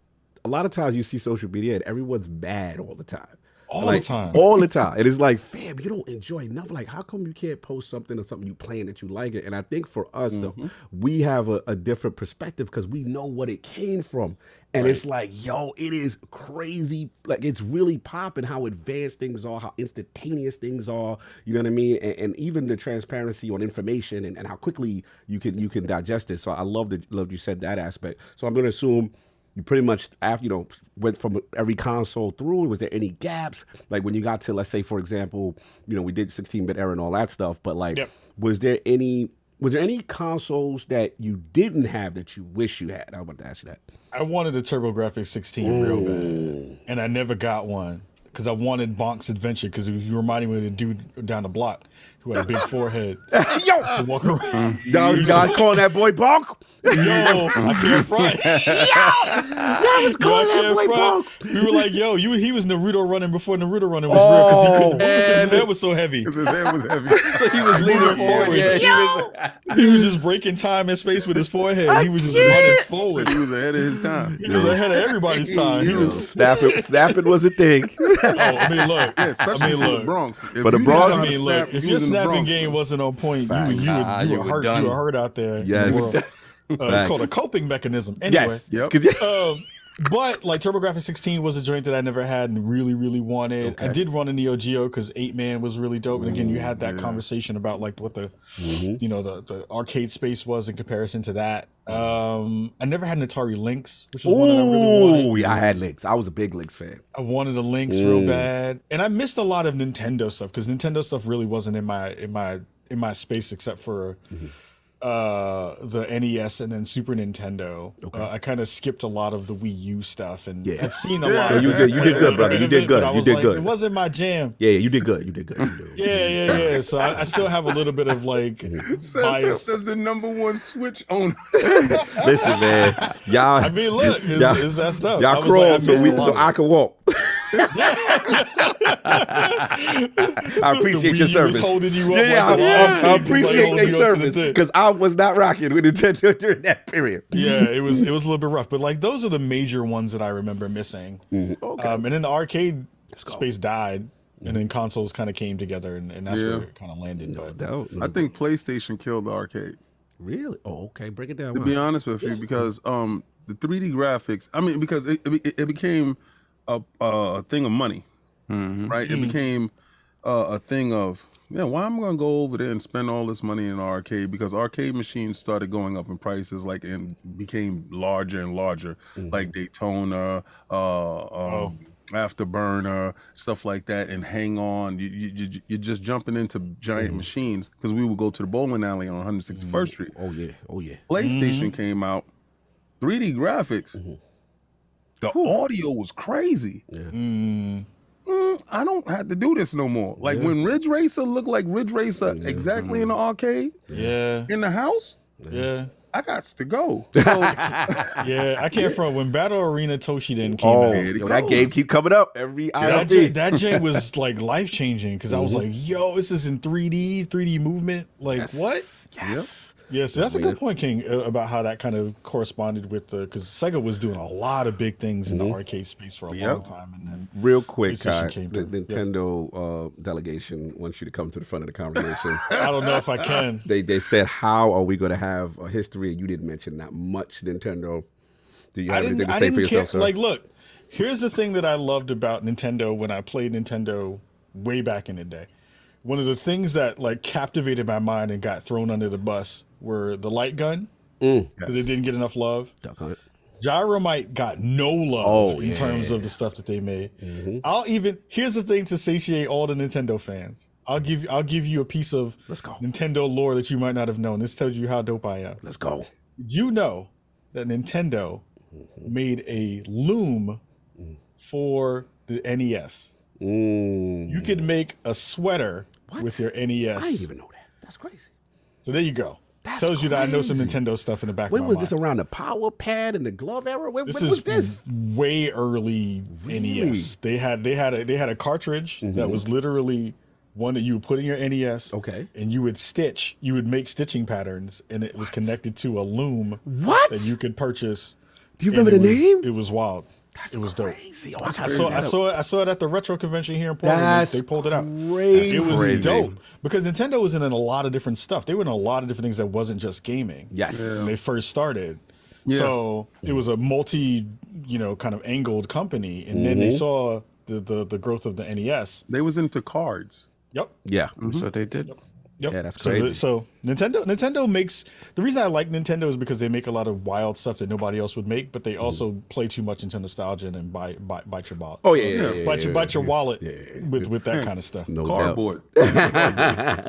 lot of times you see social media and everyone's mad all the time. All the time. It is like, fam, you don't enjoy nothing. Like, how come you can't post something or something you playing that you like it? And I think for us, though, we have a different perspective because we know what it came from. And it's like, yo, it is crazy. Like, it's really popping how advanced things are, how instantaneous things are. You know what I mean? And even the transparency on information and how quickly you can digest it. So I love you said that aspect. So I'm going to assume you pretty much, after went from every console through. Was there any gaps? Like when you got to, let's say, for example, we did 16-bit era and all that stuff. But like, was there any consoles that you didn't have that you wish you had? I was about to ask you that. I wanted a TurboGrafx 16 real bad, and I never got one because I wanted Bonk's Adventure because you reminded me of the dude down the block who had a big forehead. Yo! Walk around. God calling that boy Bonk? Yo, I can't front. I was calling that boy Bonk. We were like, yo, he was Naruto running before Naruto running was real because he couldn't move because his head was so heavy. Because his head was heavy. So he was leaning forward. He was just breaking time and space with his forehead. He was just running forward. He was ahead of his time. He was ahead of everybody's time. He was snapping was a thing. I mean, look. Yeah, especially for the Bronx. For the Bronx, I mean, look. If your snapping game wasn't on point, you were hurt. You were hurt out there. Yes. It's called a coping mechanism. Anyway. Yes. But like TurboGrafx 16 was a joint that I never had and really, really wanted. Okay. I did run a Neo Geo because 8-Man was really dope. And again, you had that conversation about like what the the arcade space was in comparison to that. I never had an Atari Lynx, which was one that I really wanted. Oh, yeah, I had Lynx. I was a big Lynx fan. I wanted a Lynx real bad, and I missed a lot of Nintendo stuff because Nintendo stuff really wasn't in my space except for. The NES and then Super Nintendo. Okay. I kind of skipped a lot of the Wii U stuff, and I've seen a lot. You did good, brother. You did good. You did good. It wasn't my jam. Yeah, you did good. You did good. Yeah. So I still have a little bit of like bias. That's the #1 Switch owner. Listen, man, y'all. I mean, look, it's that stuff. Y'all crawl so I can walk. I appreciate your service. Holding you up I appreciate their service because I was not rocking with Nintendo during that period. Yeah, it was a little bit rough, but like those are the major ones that I remember missing. Okay. And then the arcade space died, and then consoles kind of came together, and that's where it kind of landed. I think PlayStation killed the arcade. Really? Oh, okay. Break it down. To be honest with you, because the 3D graphics, I mean, because it became a thing of money, right? It became a thing of, why am I going to go over there and spend all this money in an arcade? Because arcade machines started going up in prices, like, and became larger and larger, like Daytona, Afterburner, stuff like that, and Hang On. You're just jumping into giant machines, because we would go to the bowling alley on 161st Street. Oh yeah. PlayStation came out, 3D graphics. The audio was crazy. I don't have to do this no more. Like when Ridge Racer looked like Ridge Racer exactly in the arcade, in the house, I got to go. So, I can't front when Battle Arena Toshiden came out. That game keep coming up every that J was like life changing, because I was like, yo, this is in 3D movement. Like what? Yes. Yeah, so that's a good point, King, about how that kind of corresponded with because Sega was doing a lot of big things in the arcade space for a long time, and then real quick, Kai, came the through. Nintendo delegation wants you to come to the front of the conversation. I don't know if I can. They said, how are we going to have a history? And you didn't mention that much Nintendo. Do you have anything to say for yourself, sir? Like, look, here's the thing that I loved about Nintendo when I played Nintendo way back in the day. One of the things that like captivated my mind and got thrown under the bus were the light gun, because it didn't get enough love. Gyromite got no love in terms of the stuff that they made. Here's the thing to satiate all the Nintendo fans. I'll give you a piece of Nintendo lore that you might not have known. This tells you how dope I am. Let's go. You know that Nintendo made a loom for the NES. You could make a sweater with your NES. I didn't even know that. That's crazy. So there you go. Tells you that I know some Nintendo stuff in the back of my mind. When was this, around the Power Pad and the glove era? When was this? Way early NES. They had a cartridge that was literally one that you would put in your NES. Okay. And you would make stitching patterns, and it was connected to a loom that you could purchase. Do you remember the name? It was wild. It was crazy. dope. I saw it at the retro convention here in Portland. They pulled it out. Crazy. It was dope because Nintendo was in a lot of different stuff. They were in a lot of different things that wasn't just gaming. Yes. When they first started. So it was a multi, kind of angled company, and then they saw the growth of the NES. They was into cards. Yep. Yeah. So they did. Yep. Yeah, that's crazy. So Nintendo makes, the reason I like Nintendo is because they make a lot of wild stuff that nobody else would make, but they also play too much into nostalgia and then bite your wallet. Oh yeah. Bite your wallet with that kind of stuff. No Cardboard. Yeah.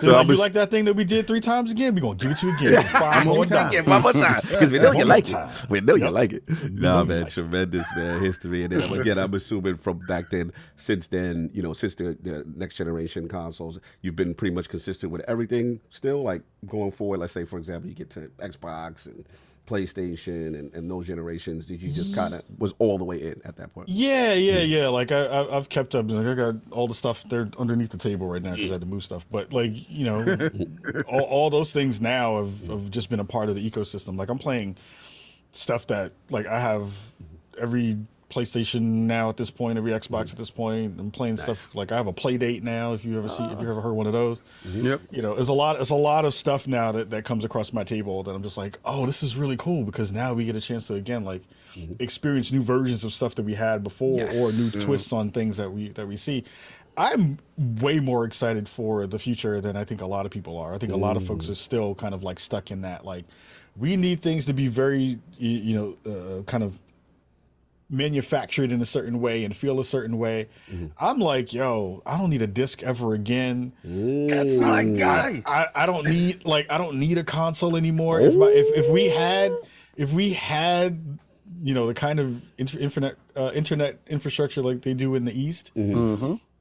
So you like that thing that we did 3 times again? We're gonna give it to you again. 5 more times. One more time. Because we know you like it. We know you like it. Nah, man, tremendous, man. History. And then again, I'm assuming from back then, since then, since the next generation consoles, you've been pretty much consistent with everything still, like going forward. Let's say, for example, you get to Xbox and PlayStation and those generations. Did you just kind of was all the way in at that point? Yeah. Like I've kept up. Like I got all the stuff there underneath the table right now because I had to move stuff. But like all those things now have just been a part of the ecosystem. Like I'm playing stuff that like I have every PlayStation now at this point, every Xbox at this point. I'm playing stuff like I have a Playdate now. If you ever heard one of those, Yep. There's a lot of stuff now that comes across my table that I'm just like, oh, this is really cool because now we get a chance to again like experience new versions of stuff that we had before or new twists on things that we see. I'm way more excited for the future than I think a lot of people are. I think a lot of folks are still kind of like stuck in that like we need things to be very kind of manufactured in a certain way and feel a certain way. I'm like, yo, I don't need a disc ever again. That's my guy. I don't need a console anymore. If we had the kind of internet infrastructure like they do in the East,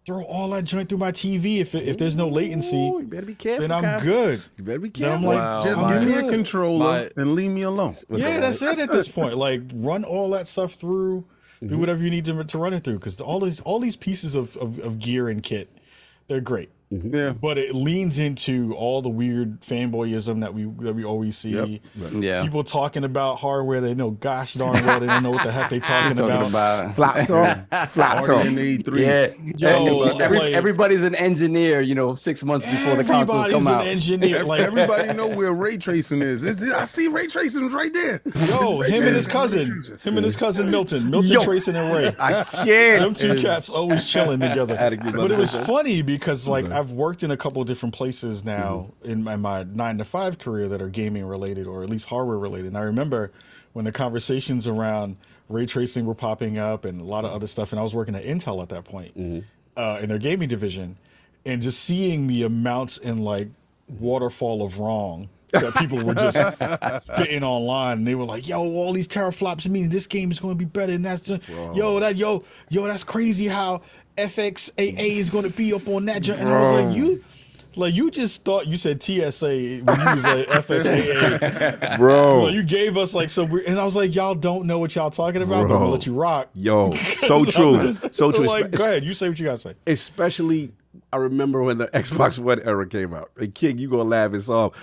throw all that joint through my TV. If there's no latency, you better be careful. Then I'm good. You better be Then I'm careful. like, Just give me a controller and leave me alone. Yeah, that's it at this point. Like, run all that stuff through, do whatever you need to run it through. Because all these pieces of gear and kit, they're great. Yeah. but it leans into all the weird fanboyism that we always see. Yep. Yeah. People talking about hardware they know gosh darn well they don't know what the heck they talking about. Flop talk. Flop talk. E3. Yeah. Yo, Everybody's an engineer, 6 months before the consoles come out. Everybody's an engineer. Like Everybody know where ray tracing is. I see ray tracing right there. Yo, him and his cousin Milton tracing and Ray. I can't. Them two cats always chilling together. Had to give But it was up. funny because like I've worked in a couple of different places now in my 9-to-5 career that are gaming related or at least hardware related. And I remember when the conversations around ray tracing were popping up and a lot of other stuff. And I was working at Intel at that point in their gaming division, and just seeing the amounts in like waterfall of wrong that people were just spitting online, and they were like, "Yo, all these teraflops mean this game is going to be better." And that's that's crazy how FXAA is going to be up on that. And I was like, you just thought you said TSA when you was like FXAA, bro. Like, you gave us like some weird, and I was like, y'all don't know what y'all talking about, but we'll let you rock. Yo, so true, so true. Like, go ahead, you say what you gotta say. Especially, I remember when the Xbox One era came out. And King, you gonna laugh and solve.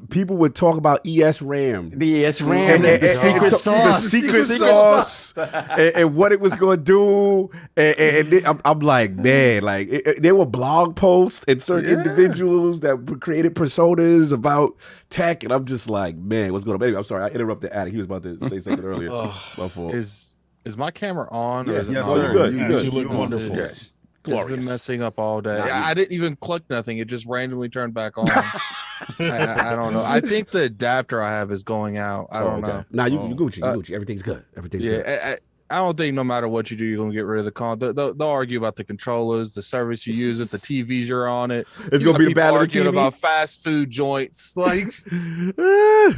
People would talk about ESRAM. The ESRAM, the secret sauce. The secret sauce. and what it was going to do. And I'm like, man, like, there were blog posts and certain individuals that created personas about tech. And I'm just like, man, what's going on? Anyway, I'm sorry, I interrupted Attic. He was about to say something earlier. My fault. Is my camera on? Or is it Yes, not? sir. Good. You look wonderful. Yes. It's been messing up all day. I didn't even click nothing. It just randomly turned back on. I don't know. I think the adapter I have is going out. I don't know. Nah, you Gucci. Everything's good. Everything's good. I don't think no matter what you do, you're gonna get rid of the con. They'll argue about the controllers, the service you use it, the TVs you're on it. It's gonna be a battle of the TV about fast food joints. Like,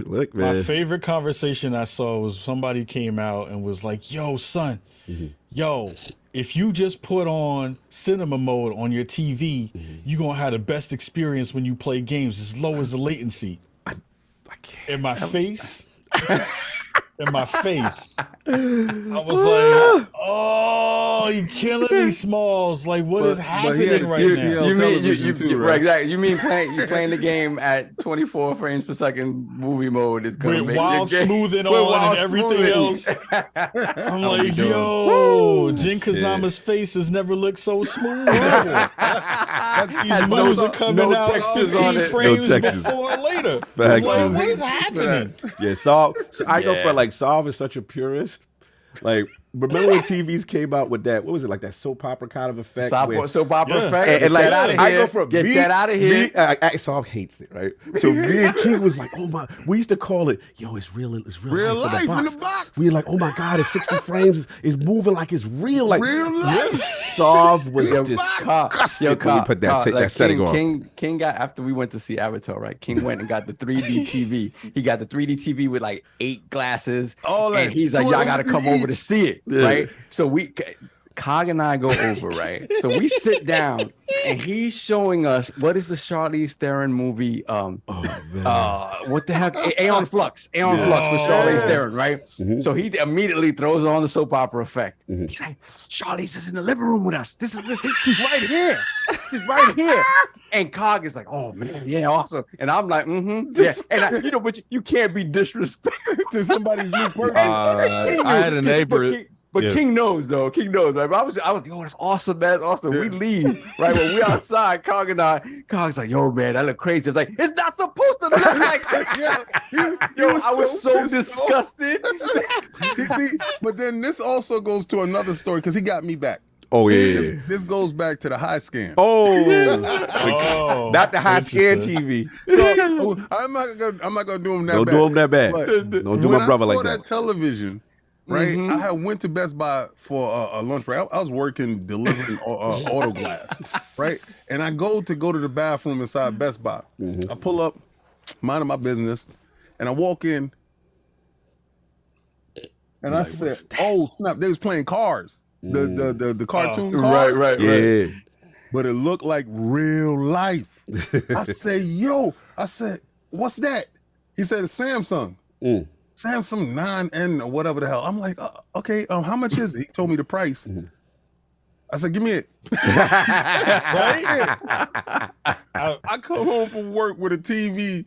look, man. My favorite conversation I saw was somebody came out and was like, "Yo, son, yo, if you just put on cinema mode on your TV, you're gonna have the best experience when you play games as low as the latency." I can't. In my face. I was like, "Oh, you killing me, Smalls! Like, what is happening right now?" You mean playing the game at 24 frames per second movie mode is gonna with make wild smoothing on and everything else. I'm like, yo, Jin Kazama's face has never looked so smooth before. These moves are coming out textures 15 on it. frames No textures. before or later. Facts. Like, what is happening? Yeah, Solve. I know for like Solve is such a purist. Like, remember when TVs came out with that? What was it, like that soap opera kind of effect? Soap opera effect. And like, Get out of I here. go from Get that out of here. Solve hates it, right? So me and King was like, "Oh my!" We used to call it, "Yo, it's real life in the box." We were like, "Oh my God, it's 60 frames. It's moving like it's real, like real life." Solve was disgusted when we put that setting on. King got, after we went to see Avatar, right? King went and got the 3D TV. He got the 3D TV with like 8 glasses, and he's like, "Y'all got to come over to see it." Right, so Cog and I go over, right? So we sit down, and he's showing us what is the Charlize Theron movie? What the heck? Aeon Flux with Charlize Theron, right? So he immediately throws on the soap opera effect. He's like, "Charlize is in the living room with us. She's right here. She's right here." And Cog is like, "Oh man, yeah, awesome." And I'm like, yeah. And but you can't be disrespectful to somebody's new person. I had a neighbor. But King knows, though. King knows, right? But I was, yo, that's awesome, man. That's awesome. We leave, right? When we outside, Cog's like, "Yo, man, that look crazy." I was like, "It's not supposed to look like that." I was so disgusted. You see, but then this also goes to another story because he got me back. Oh yeah. This goes back to the high scan. Not the high scan TV. So I'm not gonna do him that bad. Don't do him that bad. But Don't do my brother like that. That television. Right, I had went to Best Buy for a lunch break. I was working delivering auto glass, right? And I go to the bathroom inside Best Buy. I pull up, minding my business, and I walk in, and I said, "Oh snap!" They was playing Cars, the cartoon Cars. Right. Yeah. But it looked like real life. I said, "Yo," I said, "What's that?" He said, "It's Samsung." Samsung 9N or whatever the hell. I'm like, okay, how much is it? He told me the price. I said, give me it. Right? I come home from work with a TV.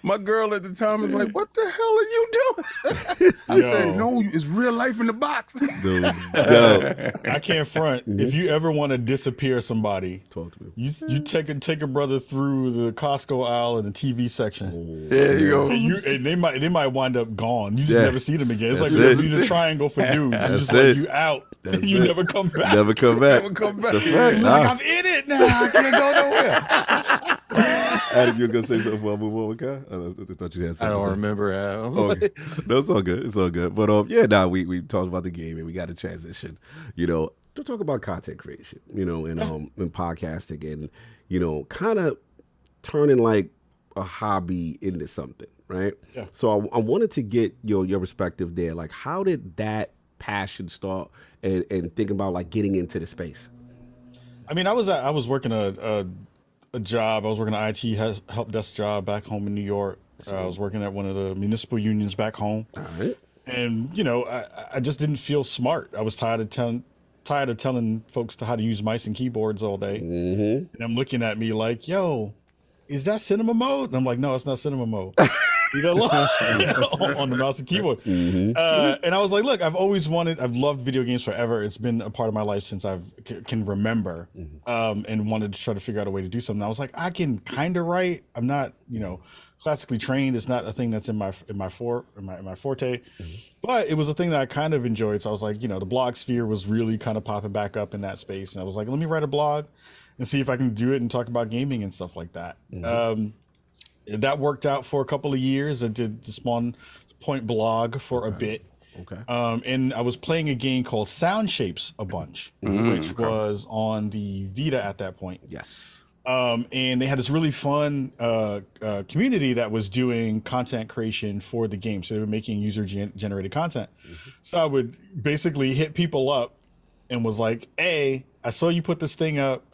My girl at the time is like, "What the hell are you doing?" I said, "No, it's real life in the box." Dude, I can't front. If you ever want to disappear somebody, talk to me. you take a brother through the Costco aisle and the TV section. There you go. And they might wind up gone. You just never see them again. It's That's like it. we need a triangle for dudes. It's That's just like it. you out. That's You it. never come back. Never come back. Never come back. It's a fact. You're like, I'm in it now. I can't go nowhere. Adam, you were gonna say something before I move on, okay? I thought you had I something. don't to say. remember how. Oh, no, it's all good. It's all good. But yeah, we talked about the game and we got to transition, to talk about content creation, and podcasting and, kind of turning like a hobby into something, right? Yeah. So I wanted to get your perspective there. Like, how did that passion start and thinking about like getting into the space? I mean, I was working a job. I was working an IT help desk job back home in New York. I was working at one of the municipal unions back home. All right. And I just didn't feel smart. I was tired of telling folks how to use mice and keyboards all day. Mm-hmm. And I'm looking at me like, yo, is that cinema mode? And I'm like, no, it's not cinema mode. On the mouse and keyboard. Mm-hmm. And I was like, look, I've loved video games forever. It's been a part of my life since I can remember, and wanted to try to figure out a way to do something. I was like, I can kind of write. I'm not, classically trained. It's not a thing that's in my forte, but it was a thing that I kind of enjoyed. So I was like, the blog sphere was really kind of popping back up in that space. And I was like, let me write a blog and see if I can do it and talk about gaming and stuff like that. That worked out for a couple of years. I did the Spawn Point blog for a bit. Okay. And I was playing a game called Sound Shapes a bunch, which was on the Vita at that point. Yes. And they had this really fun community that was doing content creation for the game. So they were making user-generated content. So I would basically hit people up and was like, hey, I saw you put this thing up.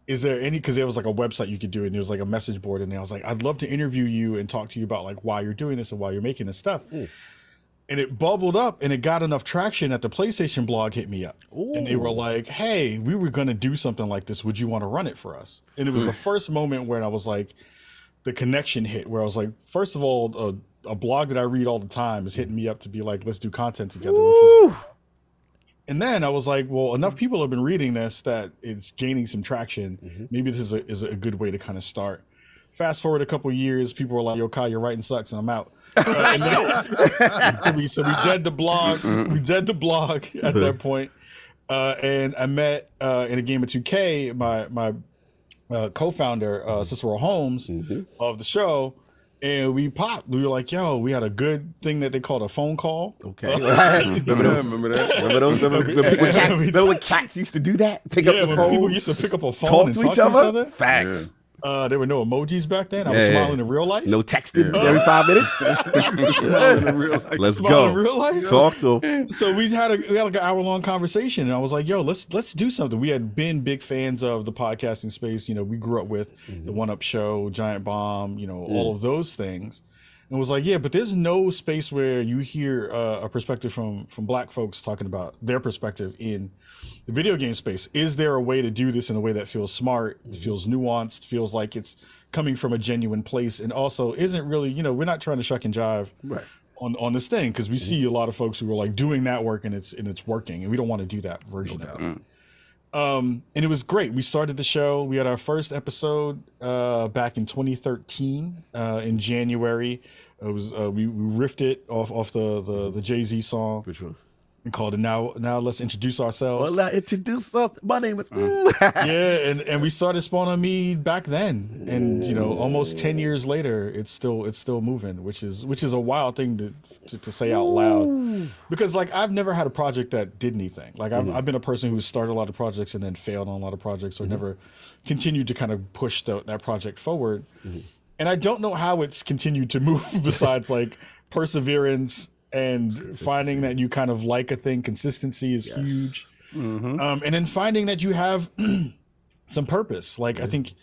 Is there any, because there was like a website you could do it, and there was like a message board in there. I was like, I'd love to interview you and talk to you about like why you're doing this and why you're making this stuff. And it bubbled up and it got enough traction that the PlayStation blog hit me up. And they were like, hey, we were going to do something like this. Would you want to run it for us? And it was the first moment where I was like, the connection hit, where I was like, first of all, a blog that I read all the time is hitting me up to be like, let's do content together. And then I was like, well, enough people have been reading this that it's gaining some traction. Maybe this is a good way to kind of start. Fast forward a couple of years, people were like, yo, Kai, your writing sucks, and I'm out. And then, so we dead the blog. We dead the blog at that point. And I met in a game of 2K, my co-founder, Cicero Holmes of the show. And we popped. We were like, yo, we had a good thing that they called a phone call. Okay. Remember those? Remember when cats used to do that? Pick up the when phone. people used to pick up a phone and talk to each other. Facts. There were no emojis back then. I was smiling in real life. No texting every 5 minutes. Let's go. In real life. Talk to them. So we had like an hour-long conversation, and I was like, yo, let's do something. We had been big fans of the podcasting space. We grew up with the One Up Show, Giant Bomb, all of those things. And was like, yeah, but there's no space where you hear a perspective from Black folks talking about their perspective in the video game space. Is there a way to do this in a way that feels smart, feels nuanced, feels like it's coming from a genuine place, and also isn't really, we're not trying to shuck and jive on this thing, because we see a lot of folks who are like doing that work and it's working, and we don't want to do that version of it. And it was great. We started the show. We had our first episode back in 2013 in January. It was we riffed it off the Jay-Z song. Which one? And called it Now Let's Introduce Ourselves. Well, introduce us. My name is. Yeah, and we started SpawnOnMe back then, and almost 10 years later, it's still moving, which is a wild thing to say out loud, because like I've never had a project that did anything. Like I've been a person who started a lot of projects and then failed on a lot of projects, or never continued to kind of push that project forward. And I don't know how it's continued to move besides like perseverance and finding that you kind of like a thing. Consistency is huge. And then finding that you have some purpose. Like I think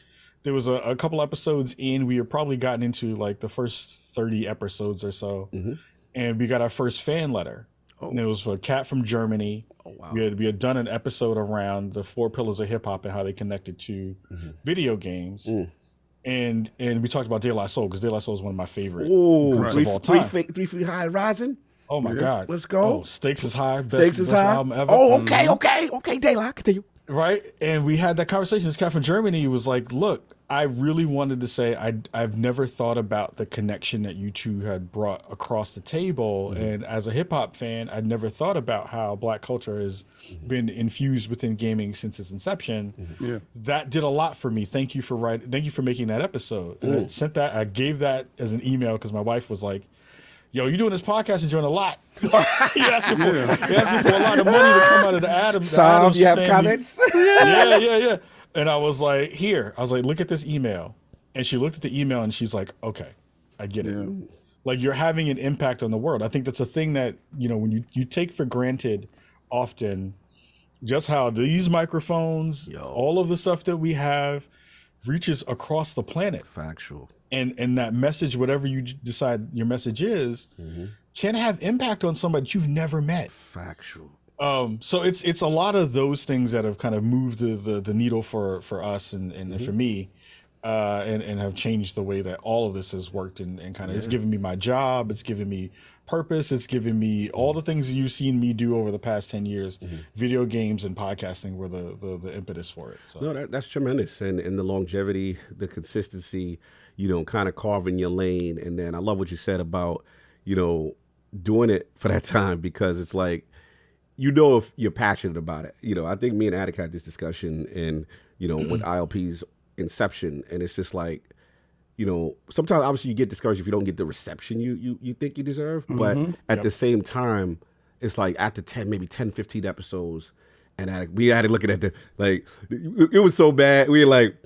there was a couple episodes in, we had probably gotten into like the first 30 episodes or so. And we got our first fan letter. And it was for a cat from Germany. We had done an episode around the 4 pillars of hip hop and how they connected to video games. And we talked about De La Soul because De La Soul is one of my favorite groups of all time. 3 Feet High Rising. Oh my God. Let's go. Oh, Stakes is High. Stakes is High. Album ever. Oh, okay, De La, continue. Right. And we had that conversation. This guy from Germany was like, look, I really wanted to say I've never thought about the connection that you two had brought across the table. And as a hip hop fan, I'd never thought about how Black culture has been infused within gaming since its inception. Yeah. That did a lot for me. Thank you for making that episode. And I gave that as an email because my wife was like, yo, you doing this podcast and doing a lot. You're asking for a lot of money to come out of the Adams. Sam, you have family. comments? Yeah. And I was like, here. I was like, look at this email. And she looked at the email and she's like, okay, I get it. Like, you're having an impact on the world. I think that's a thing that, when you take for granted often just how these microphones, all of the stuff that we have reaches across the planet. Factual. And that message, whatever you decide your message is, can have impact on somebody you've never met. Factual. So it's a lot of those things that have kind of moved the needle for us and for me, and have changed the way that all of this has worked and kind of it's given me my job, it's given me purpose, it's given me all the things you've seen me do over the past 10 years. Video games and podcasting were the impetus for it. So. No, that's tremendous, and the longevity, the consistency, kind of carving your lane, and then I love what you said about doing it for that time because it's like. If you're passionate about it. I think me and Attic had this discussion and, with ILP's inception. And it's just like, sometimes obviously you get discouraged if you don't get the reception you think you deserve. But at the same time, it's like after 10, 15 episodes, and Attic, we had to look at it was so bad. We were like,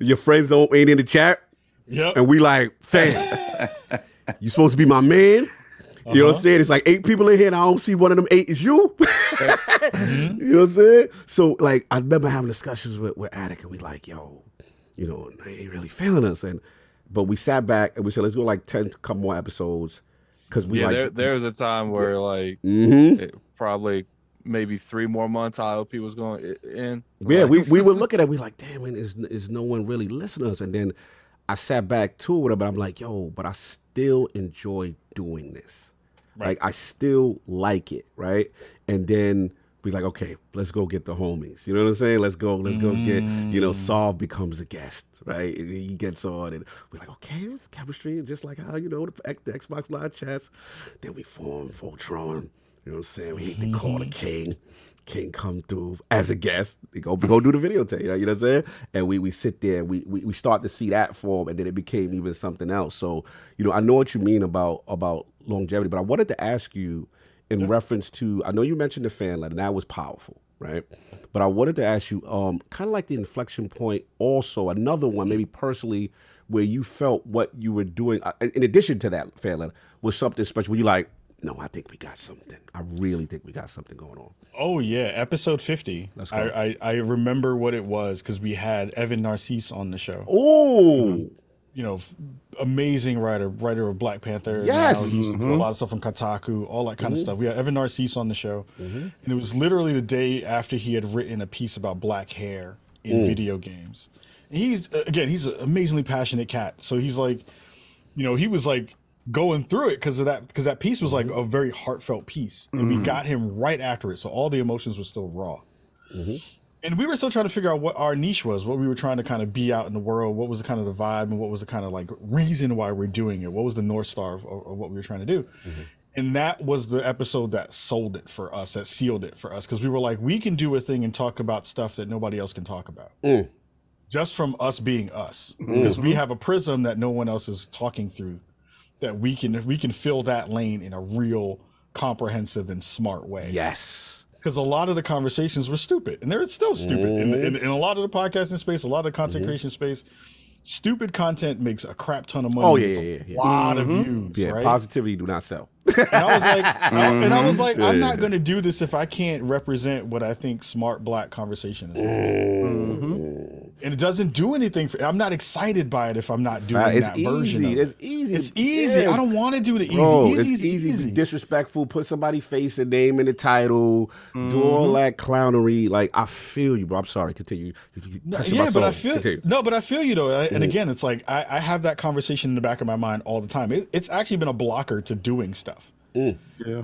your friends ain't in the chat. Yep. And we like, fam, you supposed to be my man. You know what I'm saying? It's like 8 people in here and I don't see one of them 8 is you. You know what I'm saying? So like I remember having discussions with Attic and we like, yo, they ain't really feeling us. But we sat back and we said, let's go like 10 couple more episodes. Cause we there was a time where probably maybe 3 more months IOP was going in. Yeah, we would look at it, we like, damn, man, is no one really listening to us? And then I sat back to it, but I'm like, yo, but I still enjoy doing this. Right. Like I still like it, right? And then we like, okay, let's go get the homies. You know what I'm saying? Let's go get, Saul becomes a guest, right? And he gets on and we're like, okay, it's chemistry, just like how, the Xbox Live chats. Then we form Voltron, you know what I'm saying? We need to call the King. King come through as a guest. We go do the video tape, you know what I'm saying? And we sit there, we start to see that form, and then it became even something else. So, I know what you mean about longevity, but I wanted to ask you in reference to, I know you mentioned the fan letter, and that was powerful, right? But I wanted to ask you, kind of like the inflection point, also another one, maybe personally, where you felt what you were doing, in addition to that fan letter, was something special, where you like, no, I think we got something. I really think we got something going on. Oh yeah, episode 50. I remember what it was because we had Evan Narcisse on the show. Oh, amazing writer of Black Panther. Yes, now he's doing a lot of stuff from Kotaku, all that kind of stuff. We had Evan Narcisse on the show, and it was literally the day after he had written a piece about black hair in video games. And he's an amazingly passionate cat. So he's like, he was like going through it because that piece was like a very heartfelt piece, and we got him right after it, so all the emotions were still raw. And we were still trying to figure out what our niche was, what we were trying to kind of be out in the world, what was the kind of the vibe, and what was the kind of like reason why we're doing it, what was the North Star of what we were trying to do. And that was the episode that sold it for us, that sealed it for us, because we were like, we can do a thing and talk about stuff that nobody else can talk about, just from us being us, because we have a prism that no one else is talking through, that we can fill that lane in a real comprehensive and smart way. Yes. Because a lot of the conversations were stupid, and they're still stupid. In a lot of the podcasting space, a lot of the content creation space, stupid content makes a crap ton of money. Oh yeah. A lot of views. Yeah, right? positivity do not sell. And I was like, I'm not going to do this if I can't represent what I think smart black conversation is. And it doesn't do anything I'm not excited by it if I'm not doing that version of it. It's easy. It's easy. Yeah. I don't want to do the easy. Bro, Easy it's is easy. easy. Be disrespectful. Put somebody's face and name in the title. Do all that clownery. Like, I feel you, bro. I'm sorry. Continue. But I feel you though. And again, it's like I have that conversation in the back of my mind all the time. It's actually been a blocker to doing stuff.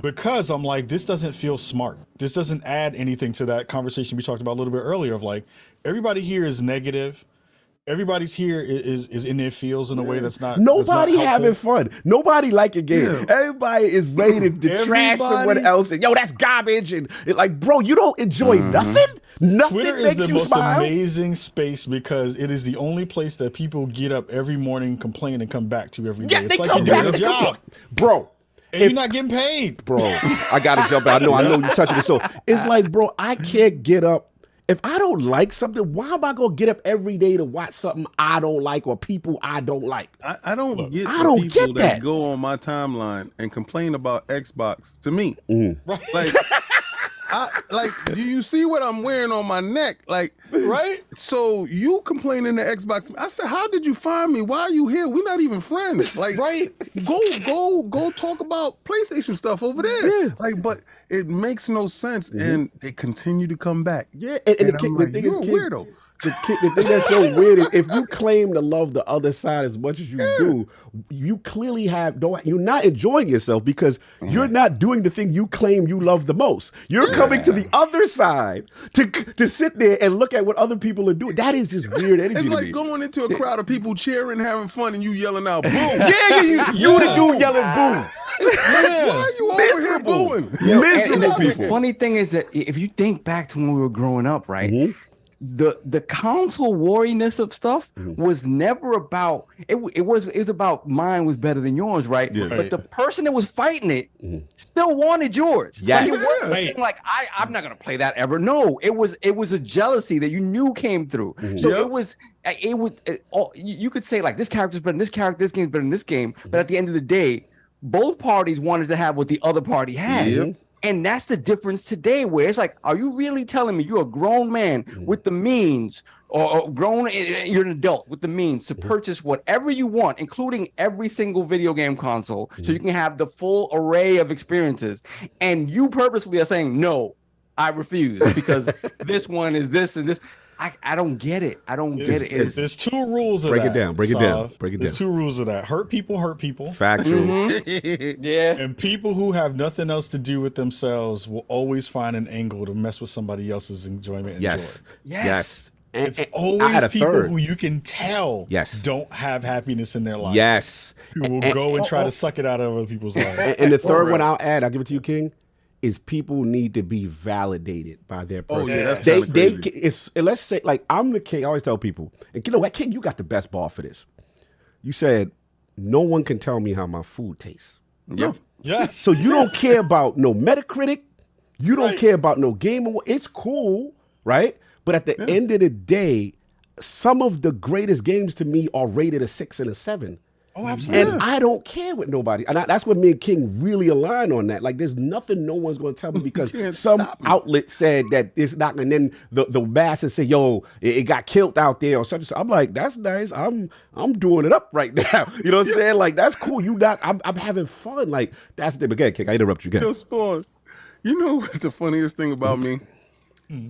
Because I'm like, this doesn't feel smart. This doesn't add anything to that conversation we talked about a little bit earlier of like, everybody here is negative. Everybody's here is in their feels in a way that's not. Nobody that's not having fun. Nobody like a game. Yeah. Everybody is ready to trash someone else. And yo, that's garbage. And like, bro, you don't enjoy nothing. Nothing Twitter makes is the you most smile. amazing space because it is the only place that people get up every morning, complain, and come back to every day. Yeah, it's they like come you're back doing a job, bro. and you're not getting paid, bro. I gotta jump out. I know you're touching the soul. It's like, bro, I can't get up. If I don't like something, why am I gonna get up every day to watch something I don't like or people I don't like? I don't get get that. Go on my timeline and complain about Xbox. To me, like, do you see what I'm wearing on my neck? Like, right? So you complaining to Xbox? I said, how did you find me? Why are you here? We're not even friends. Like, right? Go talk about PlayStation stuff over there. Yeah. Like, but it makes no sense, and they continue to come back. Yeah, and the thing is, you're a weirdo. The thing that's so weird is if you claim to love the other side as much as you do, you clearly you're not enjoying yourself because you're not doing the thing you claim you love the most. You're coming to the other side to sit there and look at what other people are doing. That is just weird energy. It's like going into a crowd of people cheering, having fun, and you yelling out "boo!" You the dude yelling "boo!" Why are you over here booing? Miserable people. The funny thing is that if you think back to when we were growing up, right? The console wariness of stuff was never about it was about mine was better than yours, right? Yeah. But the person that was fighting it still wanted yours. Yes. Like, it wasn't like I'm not gonna play that ever. No, it was a jealousy that you knew came through. So you could say like this character's better than this character, this game's better than this game, but at the end of the day, both parties wanted to have what the other party had. And that's the difference today, where it's like, are you really telling me you're a grown man with the means, or you're an adult with the means to purchase whatever you want, including every single video game console, so you can have the full array of experiences, and you purposefully are saying, no, I refuse because this one is this and this. I don't get it. I don't get it. There's two rules of Break that. it down. Break it down. There's two rules of that. Hurt people. Factual. Yeah. And people who have nothing else to do with themselves will always find an angle to mess with somebody else's enjoyment and Yes. joy. Yes. It's I always had a people third. who you can tell Yes. don't have happiness in their life. Yes. Who will go and try to suck it out of other people's lives. And the third one I'll add, I'll give it to you, King, is people need to be validated by their person. Oh, yeah, that's they kinda crazy. if let's say like I'm the king. I always tell people, and you know what, King, you got the best ball for this. You said no one can tell me how my food tastes. Yep. Yes. So you don't care about no Metacritic. You don't care about no Game Award. It's cool, right? But at the end of the day, some of the greatest games to me are rated a 6 and a 7. Oh, absolutely. And I don't care with nobody. And that's what me and King really align on that. Like, there's nothing no one's going to tell me because some outlet said that it's not. And then the masses say, yo, it got killed out there or such and such. I'm like, that's nice. I'm doing it up right now. You know what I'm saying? Like, that's cool. I'm having fun. Like, that's the thing. But go ahead, King. I interrupt you. Go ahead. Yo, Spawn, you know what's the funniest thing about me?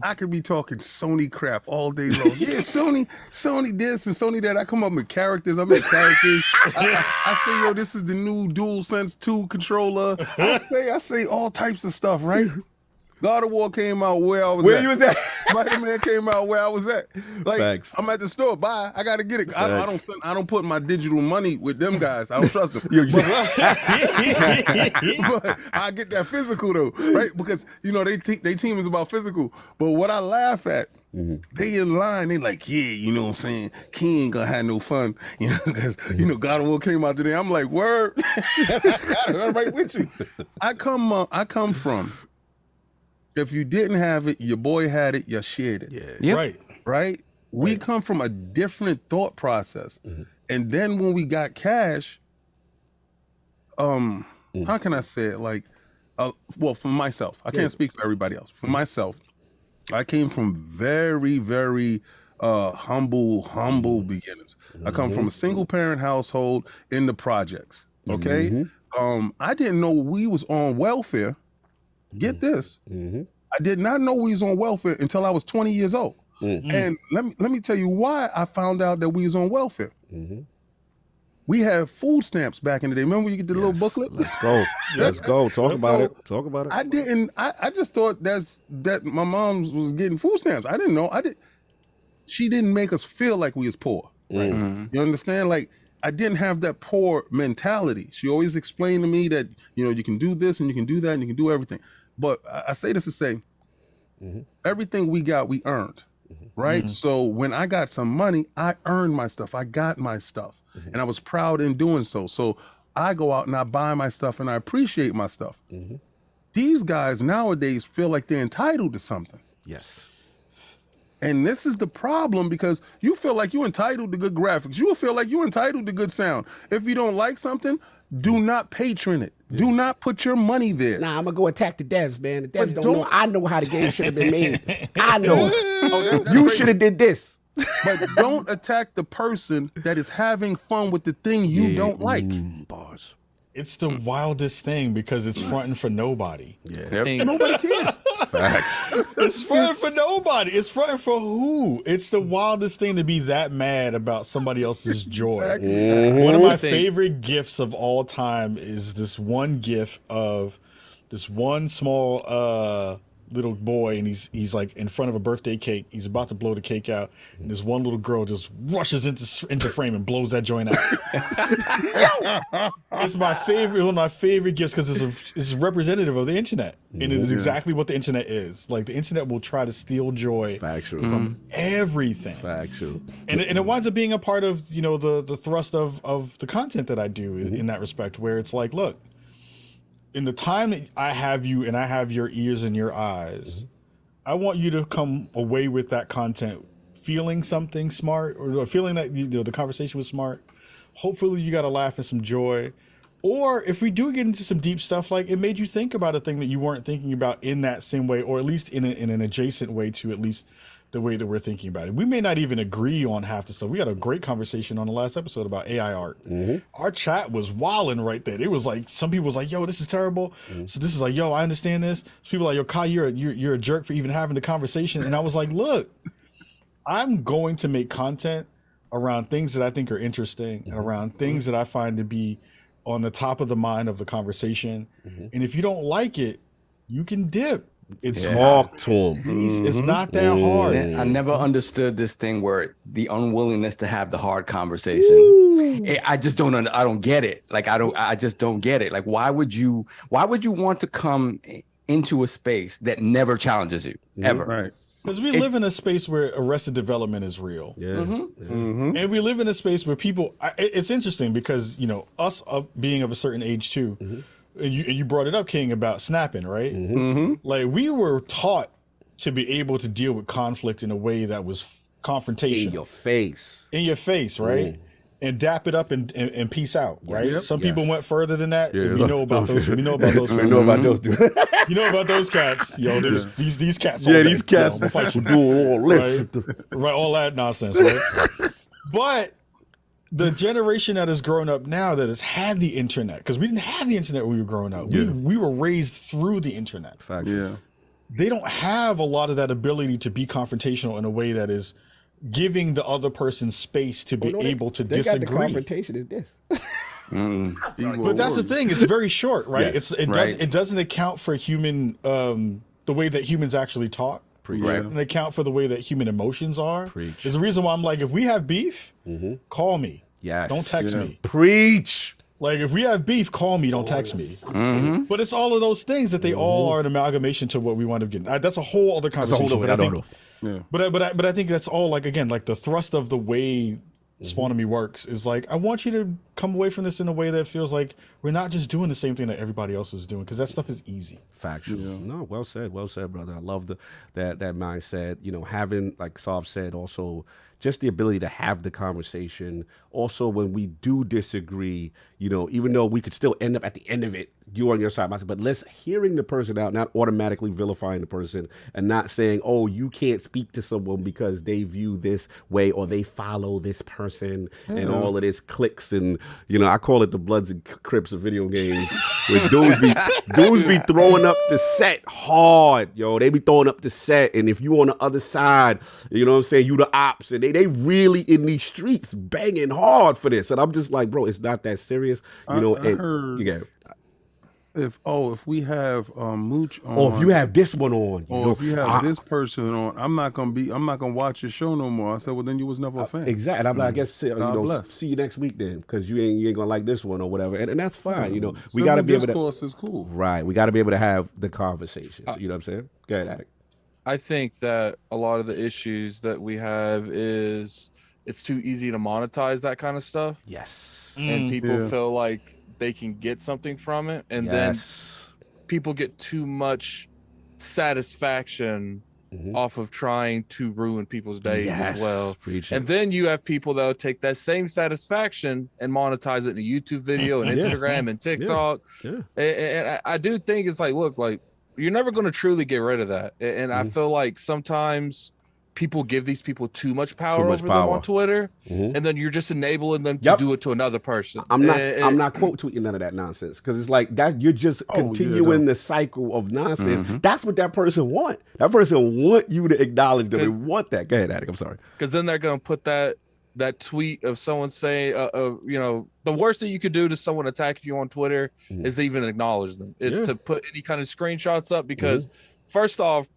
I could be talking Sony crap all day long. Yeah, Sony this and Sony that. I come up with characters. I make characters. I say, yo, this is the new DualSense 2 controller. I say all types of stuff, right? God of War came out where I was Where at. you was at? Spider-Man came out where I was at. Like, Facts. I'm at the store. Bye. I gotta get it. I don't put my digital money with them guys. I don't trust them. But I get that physical though, right? Because they team is about physical. But what I laugh at, they in line. They like, yeah, you know what I'm saying? King ain't gonna have no fun, because God of War came out today. I'm like, word. I'm right with you. I come from. If you didn't have it, your boy had it, you shared it. Yeah. Yep. Right? We come from a different thought process. And then when we got cash, how can I say it? Like, well, for myself, I can't speak for everybody else. For myself, I came from very, very humble beginnings. I come from a single parent household in the projects. Okay. I didn't know we was on welfare. Get this. I did not know we was on welfare until I was 20 years old. And let me tell you why I found out that we was on welfare. We had food stamps back in the day. Remember when you get the little booklet? Let's go. Let's go. Talk about it. Talk about it. I just thought that my mom was getting food stamps. I didn't know. She didn't make us feel like we was poor. Right? You understand? Like, I didn't have that poor mentality. She always explained to me that, you can do this and you can do that and you can do everything. But I say this to say, everything we got, we earned. Right? So when I got some money, I earned my stuff. I got my stuff. And I was proud in doing so. So I go out and I buy my stuff and I appreciate my stuff. These guys nowadays feel like they're entitled to something. Yes. And this is the problem, because you feel like you're entitled to good graphics. You feel like you're entitled to good sound. If you don't like something, do not patron it. Do not put your money there. Nah, I'm gonna go attack the devs, man. The devs don't know. I know how the game should have been made. I know. You should have did this. But don't attack the person that is having fun with the thing you don't like. Bars. It's the wildest thing because it's fronting for nobody. And nobody cares. Facts. It's fronting for nobody. It's fronting for who? It's the wildest thing to be that mad about somebody else's joy. One of my favorite gifs of all time is this one gif of this one small little boy, and he's like in front of a birthday cake. He's about to blow the cake out, and this one little girl just rushes into frame and blows that joint out. It's my favorite, one of my favorite gifts, because it's representative of the internet, and it is exactly what the internet is. Like, the internet will try to steal joy from everything. Factual. And it winds up being a part of the thrust of the content that I do in that respect, where it's like, look, in the time that I have you and I have your ears and your eyes, I want you to come away with that content feeling something smart, or feeling that the conversation was smart. Hopefully you got a laugh and some joy. Or if we do get into some deep stuff, like, it made you think about a thing that you weren't thinking about in that same way, or at least in an adjacent way to at least the way that we're thinking about it. We may not even agree on half the stuff. We had a great conversation on the last episode about AI art. Our chat was wilding right there. It was like, some people was like, yo, this is terrible. So this is like, yo, I understand this. People like, yo, Kai, you're a jerk for even having the conversation. And I was like, look, I'm going to make content around things that I think are interesting, and around things that I find to be on the top of the mind of the conversation. And if you don't like it, you can dip. It's talk to him. It's not that hard. I never understood this thing where the unwillingness to have the hard conversation. I just don't. I don't get it. Like, I just don't get it. Like, why would you want to come into a space that never challenges you ever? Right. Because we live in a space where arrested development is real. And we live in a space where people, it's interesting because, us being of a certain age too, and you brought it up, King, about snapping, right? Like, we were taught to be able to deal with conflict in a way that was confrontational. In your face, right? And dap it up and peace out, right? Some people went further than that. We know about those. We know about those. We know about those. You know about those cats. Yo, there's these cats. Yeah, these cats will fight you. Do all this. Right, all that nonsense, right? But the generation that has grown up now that has had the internet, because we didn't have the internet when we were growing up. We were raised through the internet. They don't have a lot of that ability to be confrontational in a way that is giving the other person space to be able to disagree. The confrontation is this. But that's the thing; it's very short, right? It doesn't account for human the way that humans actually talk. It doesn't account for the way that human emotions are. There's a reason why I'm like, if we have beef, call me. Don't text me. Preach. Like, if we have beef, call me. Don't text me. But it's all of those things that they all are an amalgamation to what we wind up getting. That's a whole other conversation. But I think that's all, like, again, like, the thrust of the way SpawnOnMe works is like, I want you to come away from this in a way that feels like we're not just doing the same thing that everybody else is doing, because that stuff is easy. Factual. No, well said, brother. I love that mindset. Having, like Saab said, also just the ability to have the conversation. Also, when we do disagree, even though we could still end up at the end of it, you on your side, but let's hearing the person out, not automatically vilifying the person, and not saying, oh, you can't speak to someone because they view this way or they follow this person and all of this clicks and I call it the Bloods and Crips of video games. Where dudes be throwing up the set hard, yo. They be throwing up the set, and if you on the other side, you know what I'm saying, you the ops, and they really in these streets banging hard for this, and I'm just like, bro, it's not that serious, I heard, if we have Mooch on, or if you have this one on, if you have this person on, I'm not gonna watch your show no more. I said, well, then you was never a fan. Exactly. I'm like, I guess see you next week then, because you ain't gonna like this one or whatever, and that's fine. We got to be able to. Discourse is cool, right? We got to be able to have the conversations. You know what I'm saying? Go ahead, Attic. I think that a lot of the issues that we have is it's too easy to monetize that kind of stuff. Yes, and people feel like they can get something from it, and then people get too much satisfaction off of trying to ruin people's days as well. And then you have people that'll take that same satisfaction and monetize it in a YouTube video and Instagram and TikTok. And I do think it's like, look, like you're never going to truly get rid of that. And I feel like sometimes people give these people too much power over them on Twitter, and then you're just enabling them to do it to another person. I'm not quote tweeting none of that nonsense, because it's like that you're just continuing the cycle of nonsense. That's what that person want. That person want you to acknowledge them and want that. Go ahead, Attic. I'm sorry. Because then they're gonna put that tweet of someone saying, the worst thing you could do to someone attacking you on Twitter is to even acknowledge them. Is to put any kind of screenshots up, because first off,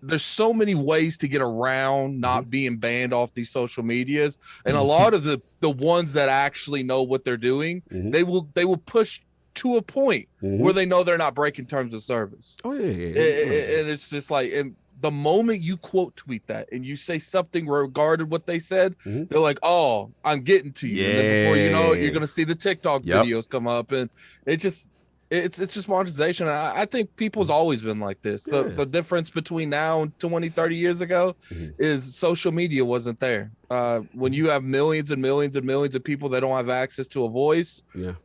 there's so many ways to get around not being banned off these social medias, and a lot of the ones that actually know what they're doing, they will push to a point where they know they're not breaking terms of service. Oh yeah. And it's just like, and the moment you quote tweet that and you say something regarding what they said, they're like, oh, I'm getting to you. And then before you know it, you're gonna see the TikTok videos come up, and it's just monetization. I think people's always been like this. The difference between now and 20, 30 years ago is social media wasn't there. When you have millions and millions and millions of people that don't have access to a voice,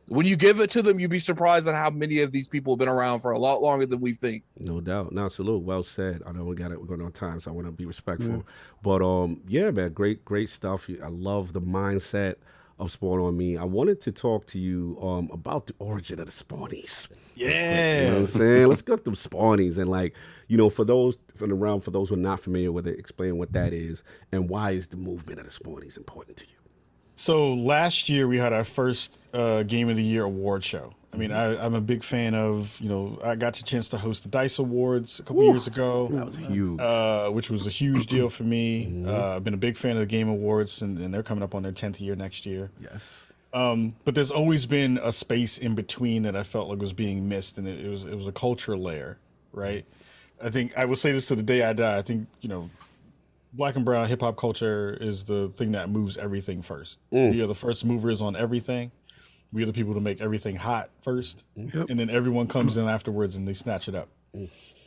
when you give it to them, you'd be surprised at how many of these people have been around for a lot longer than we think. No doubt. Now, salute. Well said. I know we're going on time, so I want to be respectful. But man, great stuff. I love the mindset of SpawnOnMe. I wanted to talk to you about the origin of the Spawnies. Yeah. You know what I'm saying? Let's get them Spawnies, and for those from the realm, for those who are not familiar with it, explain what that is and why is the movement of the Spawnies important to you? So last year we had our first Game of the Year award show. I mean, I'm a big fan of, I got the chance to host the DICE Awards a couple years ago. That was huge. Which was a huge deal for me. I've been a big fan of the Game Awards, and they're coming up on their 10th year next year. Yes. But there's always been a space in between that I felt like was being missed, and it was a culture layer, right? I think I will say this to the day I die. I think, Black and brown hip hop culture is the thing that moves everything first. We are the first movers on everything. We are the people to make everything hot first, and then everyone comes in afterwards and they snatch it up.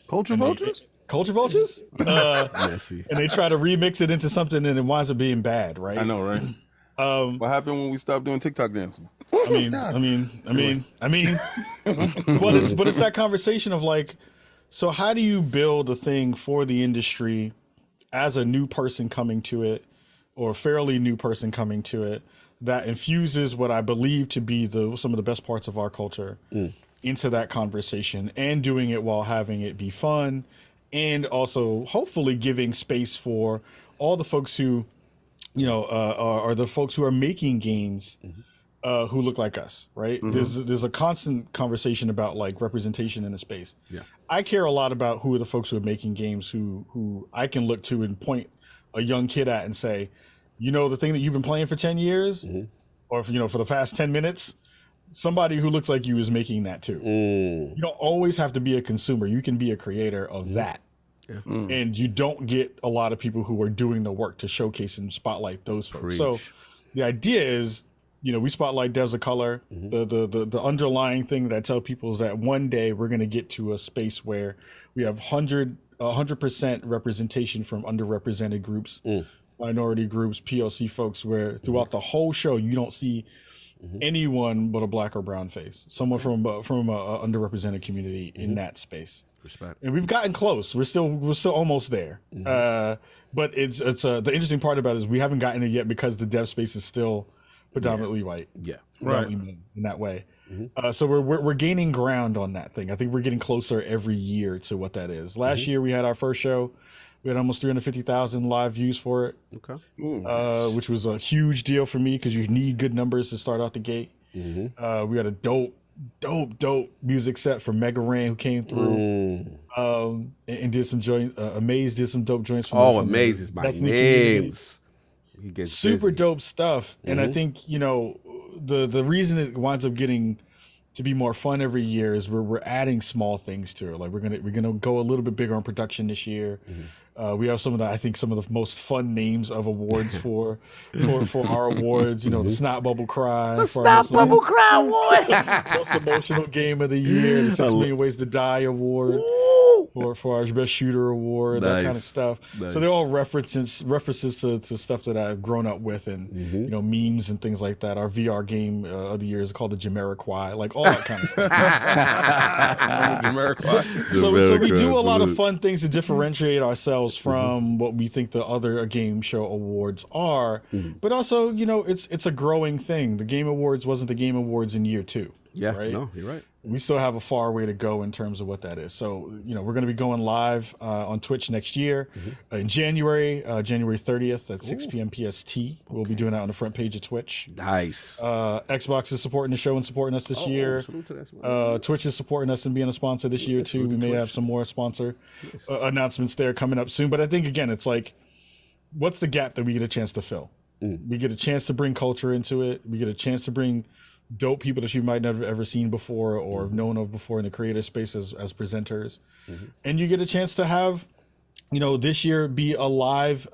Culture vultures? Culture vultures? Messy. And they try to remix it into something, and it winds up being bad, right? I know, right? What happened when we stopped doing TikTok dancing? I mean, but it's that conversation of like, so how do you build a thing for the industry as a new person coming to it, or a fairly new person coming to it, that infuses what I believe to be some of the best parts of our culture into that conversation, and doing it while having it be fun, and also hopefully giving space for all the folks who, are the folks who are making games who look like us, right? There's a constant conversation about like representation in the space. Yeah. I care a lot about who are the folks who are making games who I can look to and point a young kid at and say, the thing that you've been playing for 10 years, or for the past 10 minutes, somebody who looks like you is making that too. You don't always have to be a consumer. You can be a creator of that. Yeah. And you don't get a lot of people who are doing the work to showcase and spotlight those folks. Preach. So the idea is, we spotlight devs of color. The underlying thing that I tell people is that one day we're going to get to a space where we have 100% representation from underrepresented groups, minority groups, POC folks, where throughout the whole show, you don't see anyone but a black or brown face, someone from a underrepresented community in that space. Respect. And we've gotten close. We're still almost there. But it's the interesting part about it is we haven't gotten it yet because the dev space is still predominantly white. Yeah. Predominantly in that way. So we're gaining ground on that thing. I think we're getting closer every year to what that is. Last year we had our first show. We had almost 350,000 live views for it. Okay. Which was a huge deal for me because you need good numbers to start out the gate. We had a dope music set for Mega Ran who came through and did some joints. Amaze did some dope joints. Amaze is my names. He gets super dope stuff, and I think the reason it winds up getting to be more fun every year is we're adding small things to it. Like we're gonna go a little bit bigger on production this year. We have some of the most fun names of awards for our awards. The Snot Bubble Cry. The Snot Bubble Cry Award. Most emotional game of the year. The 6 Million Ways to Die Award. For our best shooter award, that kind of stuff. So they're all references to stuff that I've grown up with, and memes and things like that. Our VR game of the year is called the Jamiroquai, like all that kind of stuff. So we do a lot of fun things to differentiate ourselves from what we think the other game show awards are. But also, it's a growing thing. The Game Awards wasn't the Game Awards in year 2. Yeah, right? No, you're right. We still have a far way to go in terms of what that is. So, we're going to be going live on Twitch next year in January 30th at 6 p.m. PST. We'll be doing that on the front page of Twitch. Nice. Xbox is supporting the show and supporting us this year. Twitch is supporting us and being a sponsor this year too. We may have some more sponsor announcements there coming up soon. But I think, again, it's like, what's the gap that we get a chance to fill? We get a chance to bring culture into it. We get a chance to bring dope people that you might never ever seen before or known of before in the creator space as presenters. And you get a chance to have, this year be a live,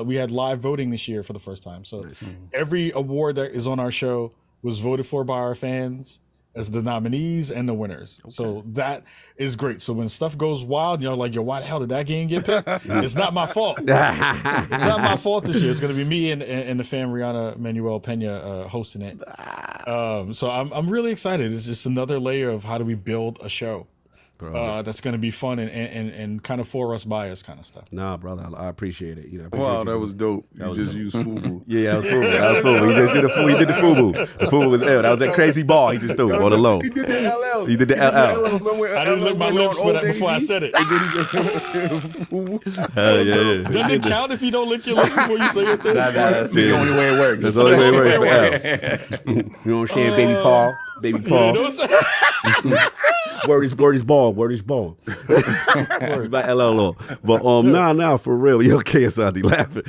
we had live voting this year for the first time. So every award that is on our show was voted for by our fans as the nominees and the winners. So that is great. So when stuff goes wild, like, why the hell did that game get picked? It's not my fault. It's not my fault this year. It's going to be me and the fan Rihanna Manuel Pena hosting it. So I'm really excited. It's just another layer of how do we build a show that's going to be fun and kind of for us, by us kind of stuff. Nah, brother, I appreciate it. Wow, that was dope. You just used FUBU. Yeah, that was FUBU. He just did he did the FUBU. The FUBU was ill. That was that crazy ball he just threw on the low. He did the LL. He did the LL. I didn't lick my lips before I said it. Does it count if you don't lick your lips before you say your thing? That's the only way it works. That's the only way it works for L's. You know what I'm saying? Baby Paul. Baby Paul. Word is ball. By LL. But nah, for real. You're okay, Asante, laughing.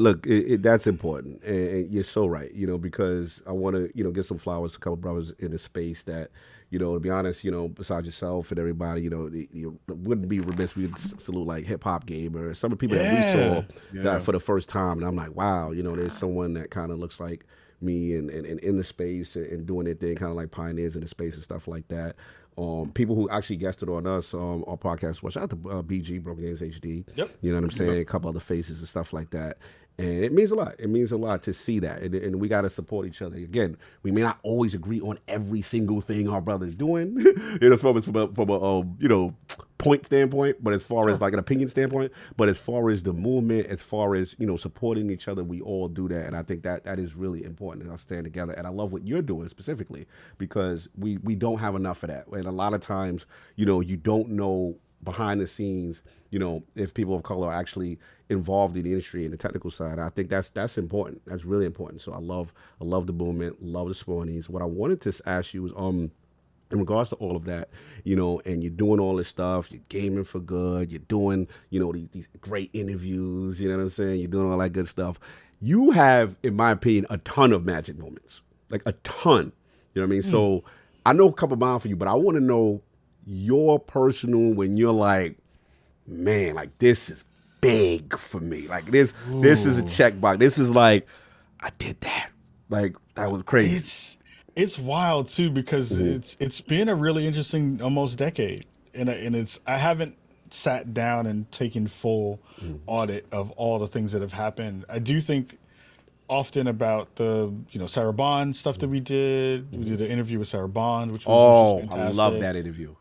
Look, that's important, and you're so right. Because I want to, get some flowers to a couple brothers in the space that, to be honest, besides yourself and everybody, you wouldn't be remiss. We'd salute like Hip Hop Gamer, some of the people that we saw that for the first time, and I'm like, wow, there's someone that kind of looks like me and in the space and doing their thing, kind of like pioneers in the space and stuff like that. People who actually guested on us our podcast. Well, shout out to BG Broken Games HD. Yep. You know what I'm saying? A couple other faces and stuff like that. And it means a lot. It means a lot to see that. And we got to support each other. Again, we may not always agree on every single thing our brother's doing, from a point standpoint, but as far as like an opinion standpoint, but as far as the movement, as far as, supporting each other, we all do that. And I think that is really important. I'll stand together. And I love what you're doing specifically because we don't have enough of that. And a lot of times, you don't know behind the scenes, if people of color are actually involved in the industry and the technical side. I think that's important. That's really important. So I love the movement, love the Spawnies. What I wanted to ask you was in regards to all of that, and you're doing all this stuff, you're gaming for good, you're doing, these great interviews, you know what I'm saying? You're doing all that good stuff. You have, in my opinion, a ton of magic moments, like a ton. You know what I mean? So I know a couple mile for you, but I want to know your personal, when you're like, man, like this is big for me. Like this is a checkbox. This is like, I did that. Like that was crazy. It's wild too because it's been a really interesting almost decade, and I haven't sat down and taken full audit of all the things that have happened. I do think often about the Sarah Bond stuff that we did. We did an interview with Sarah Bond, which was fantastic. I love that interview.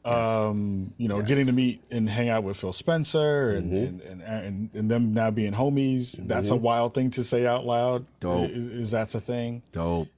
Getting to meet and hang out with Phil Spencer and them now being homies. That's a wild thing to say out loud. Dope. Is that's a thing. Dope.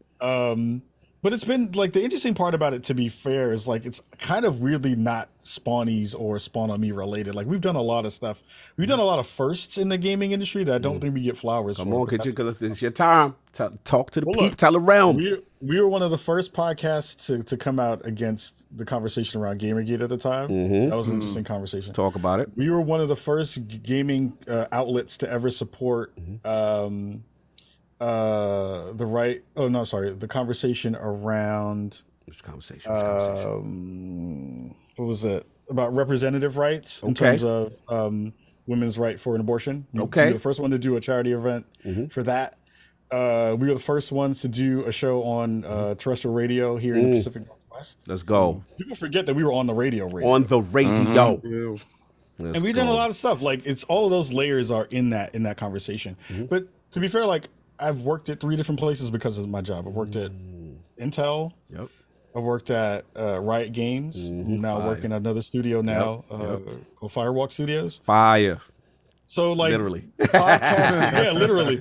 But it's been like the interesting part about it, to be fair, is like it's kind of weirdly not Spawnies or SpawnOnMe related. Like we've done a lot of stuff. We've done a lot of firsts in the gaming industry that I don't think we get flowers Come for. on, because it's your time. Talk to the people. Tell the realm. We were one of the first podcasts to come out against the conversation around Gamergate at the time. That was an interesting conversation. Let's talk about it. We were one of the first gaming outlets to ever support the conversation around Which conversation? what was it about representative rights in terms of women's right for an abortion. We were the first one to do a charity event for that. We were the first ones to do a show on terrestrial radio here in the Pacific Northwest. Let's go. People forget that we were on the radio. On the radio. And we've done a lot of stuff. Like it's all of those layers are in that conversation. But to be fair, like I've worked at 3 different places because of my job. I've worked at Intel. Yep. I worked at Riot Games. I'm now working at another studio now called Firewalk Studios. Fire. So like literally. Podcasting, literally.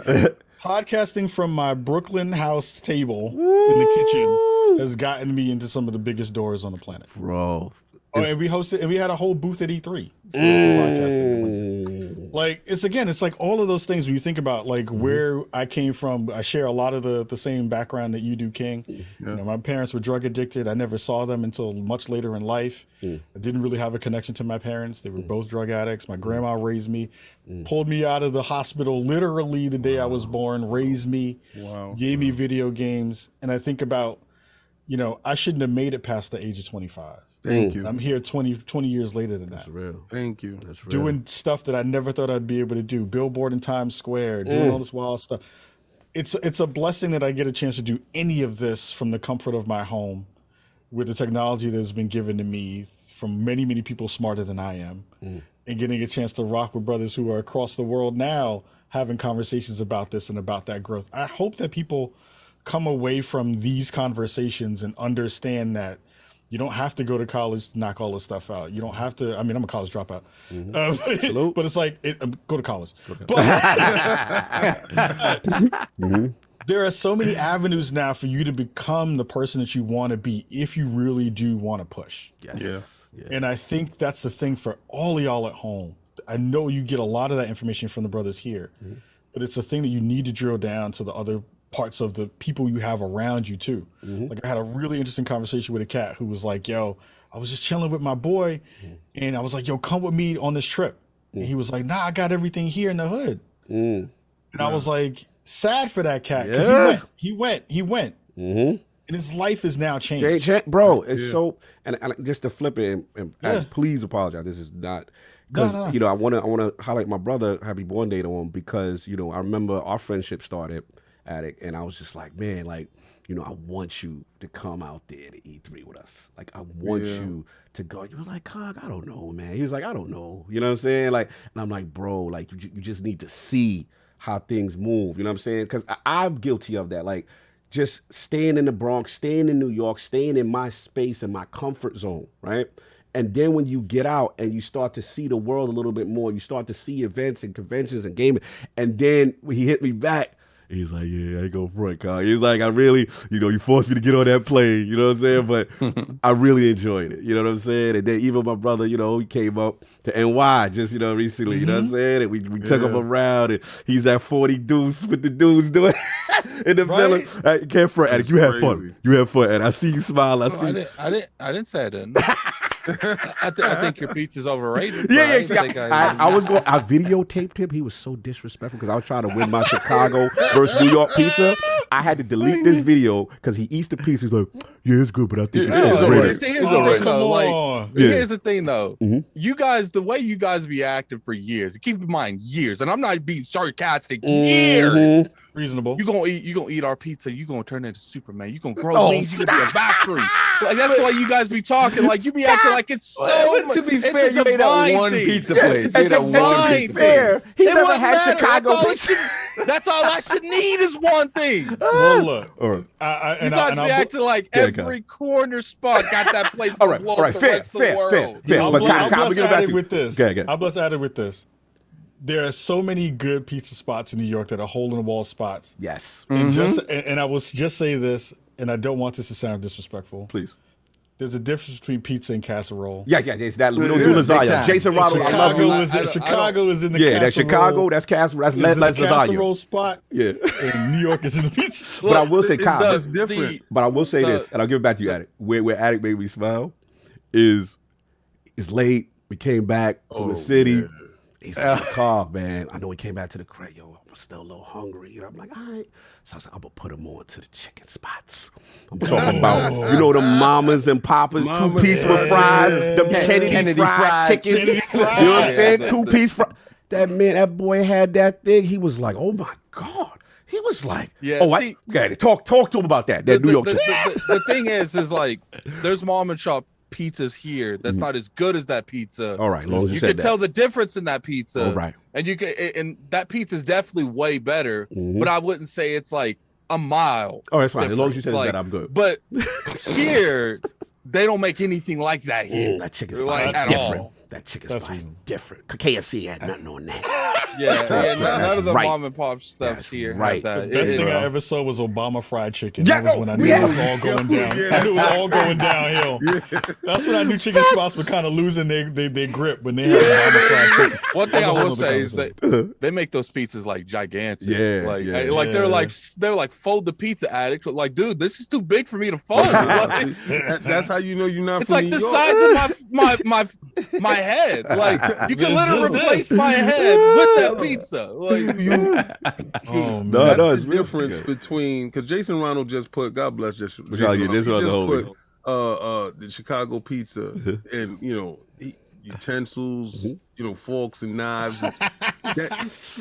Podcasting from my Brooklyn house table in the kitchen has gotten me into some of the biggest doors on the planet. Bro. And we hosted, and we had a whole booth at E3 for podcasting. Like it's like all of those things when you think about like where I came from. I share a lot of the same background that you do, King. My parents were drug addicted. I never saw them until much later in life. I didn't really have a connection to my parents. They were both drug addicts. My grandma raised me, pulled me out of the hospital literally the day I was born, raised me, gave me video games. And I think about, I shouldn't have made it past the age of 25. Thank you. I'm here 20 years later than that. That's real. Thank you. That's real. Doing stuff that I never thought I'd be able to do. Billboard in Times Square, doing all this wild stuff. It's a blessing that I get a chance to do any of this from the comfort of my home with the technology that has been given to me from many, many people smarter than I am, and getting a chance to rock with brothers who are across the world now having conversations about this and about that growth. I hope that people come away from these conversations and understand that you don't have to go to college to knock all this stuff out. You don't have to. I mean, I'm a college dropout, but it's like go to college. But there are so many avenues now for you to become the person that you want to be if you really do want to push. Yes. Yeah. And I think that's the thing for all of y'all at home. I know you get a lot of that information from the brothers here, but it's a thing that you need to drill down to the other parts of the people you have around you too. Like I had a really interesting conversation with a cat who was like, yo, I was just chilling with my boy and I was like, yo, come with me on this trip. And he was like, nah, I got everything here in the hood. And I was like, sad for that cat because he went. And his life is now changed. Bro, it's so, and just to flip it, and please apologize. This is not, because, I want to highlight my brother, happy born day to him, because, I remember our friendship started at it, and I was just like, man, like, I want you to come out there to E3 with us. Like, I want you to go. You were like, Cog, I don't know, man. He was like, I don't know. You know what I'm saying? Like, and I'm like, bro, like, you just need to see how things move. You know what I'm saying? Because I'm guilty of that. Like, just staying in the Bronx, staying in New York, staying in my space and my comfort zone, right? And then when you get out and you start to see the world a little bit more, you start to see events and conventions and gaming. And then when he hit me back, he's like, yeah, I ain't go front, Kyle. He's like, I really, you forced me to get on that plane, you know what I'm saying? But I really enjoyed it, you know what I'm saying? And then even my brother, he came up to NY just, recently, you know what I'm saying? And we took him around, and he's at 40 Deuce with the dudes doing in the village. You can't front, Attic. You had fun. You had fun, and I see you smile. I didn't say I didn't. I think your pizza's overrated. Yeah. I videotaped him. He was so disrespectful because I was trying to win my Chicago versus New York pizza. I had to delete this video because he eats the pizza. He's like, yeah, it's good, but I think it's overrated. Here's the thing, though. You guys, the way you guys be acting for years, keep in mind, years, and I'm not being sarcastic, years. Reasonable. You gonna eat our pizza. You gonna turn into Superman. You gonna grow wings. You gonna be a factory. Like that's why you guys be talking. Like you be acting like it's so. To be fair, you made that one pizza place. To be fair, he never had Chicago pizza. That's all I should need is one thing. Well, look, All right. You guys be acting like every corner spot got that place All right, blow all right, the fair, rest of the world. fair. I'll But bless Kyle, we give it back added to you. with this. Okay. I'll bless added with this. There are so many good pizza spots in New York that are hole-in-the-wall spots. Yes. And I will just say this, and I don't want this to sound disrespectful. Please. There's a difference between pizza and casserole. Yes. That we don't do lasagna. Jason Ronald, I love you. Chicago is in the Yeah, casserole. that's Chicago. That's casserole. That's is in the lasagna. casserole spot. Yeah. And New York is in the pizza spot. But I will say, Kyle, It's different. but I will say this, and I'll give it back to you, Addict. Where Addict made me smile is it's late. We came back from the city. Yeah. He's in the car, man. I know he came back to the crate. Yo, I'm still a little hungry. You know, I'm like, all right. So I was like, I'm going to put him on to the chicken spots. I'm talking about, you know, the mamas and papas, two-piece with fries, the Kennedy fried chicken. Kennedy You know what I'm fried. saying? Two-piece fries. That man, that boy had that thing. He was like, oh, my God. He was like, See, talk to him about that New York chicken. The thing is like, there's mom and shop pizzas here that's not as good as that pizza. All right, as long as you you said can that. tell the difference in that pizza. All right. And you can, and that pizza is definitely way better, but I wouldn't say it's like a mile. Oh, that's fine. As long as you said difference. that, I'm good. But here, they don't make anything like that here. That chicken's Like, at different. all. That chicken's That's fine. reasonable. Different. KFC had nothing on that. None of the right. mom and pop stuffs That's here right. have that. Best It- thing I ever saw was Obama fried chicken. Yeah, That was when I knew it was all going down. Yeah. I knew it was all going downhill. That's when I knew chicken spots were kind of losing their grip when they had Obama fried chicken. One thing I That's a will whole say is other that they make those pizzas like gigantic. Yeah, like yeah. like they're like fold the pizza addict. Like, dude, this is too big for me to fold. Like, That's how you know you're not it's from like New the York. size of my head. Like you can It's literally just replace this. my head with that pizza. Like Oh, man. No, That's no, it's the real difference between because Jason Ronald just put God bless Jason. Yeah, Ronald, this he was the just whole put the Chicago pizza and utensils, forks and knives.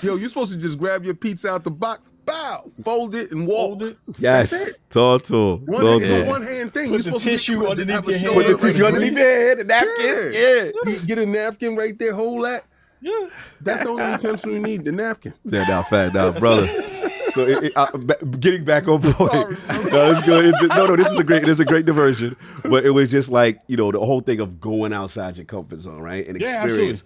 You're supposed to just grab your pizza out the box, bow, fold it, and walk. yes. That's it. Talk to him. It's a one-hand thing. Put You're the supposed to tissue have underneath a your shoulder hand. Put the tissue right underneath there. the head, the napkin. Yeah. You get a napkin right there, hold that. Yeah. That's the only utensil you need, the napkin. Yeah, now, brother. So getting back on point. No, it's good. This is a great diversion. But it was just like, the whole thing of going outside your comfort zone, right? And Yeah, experience.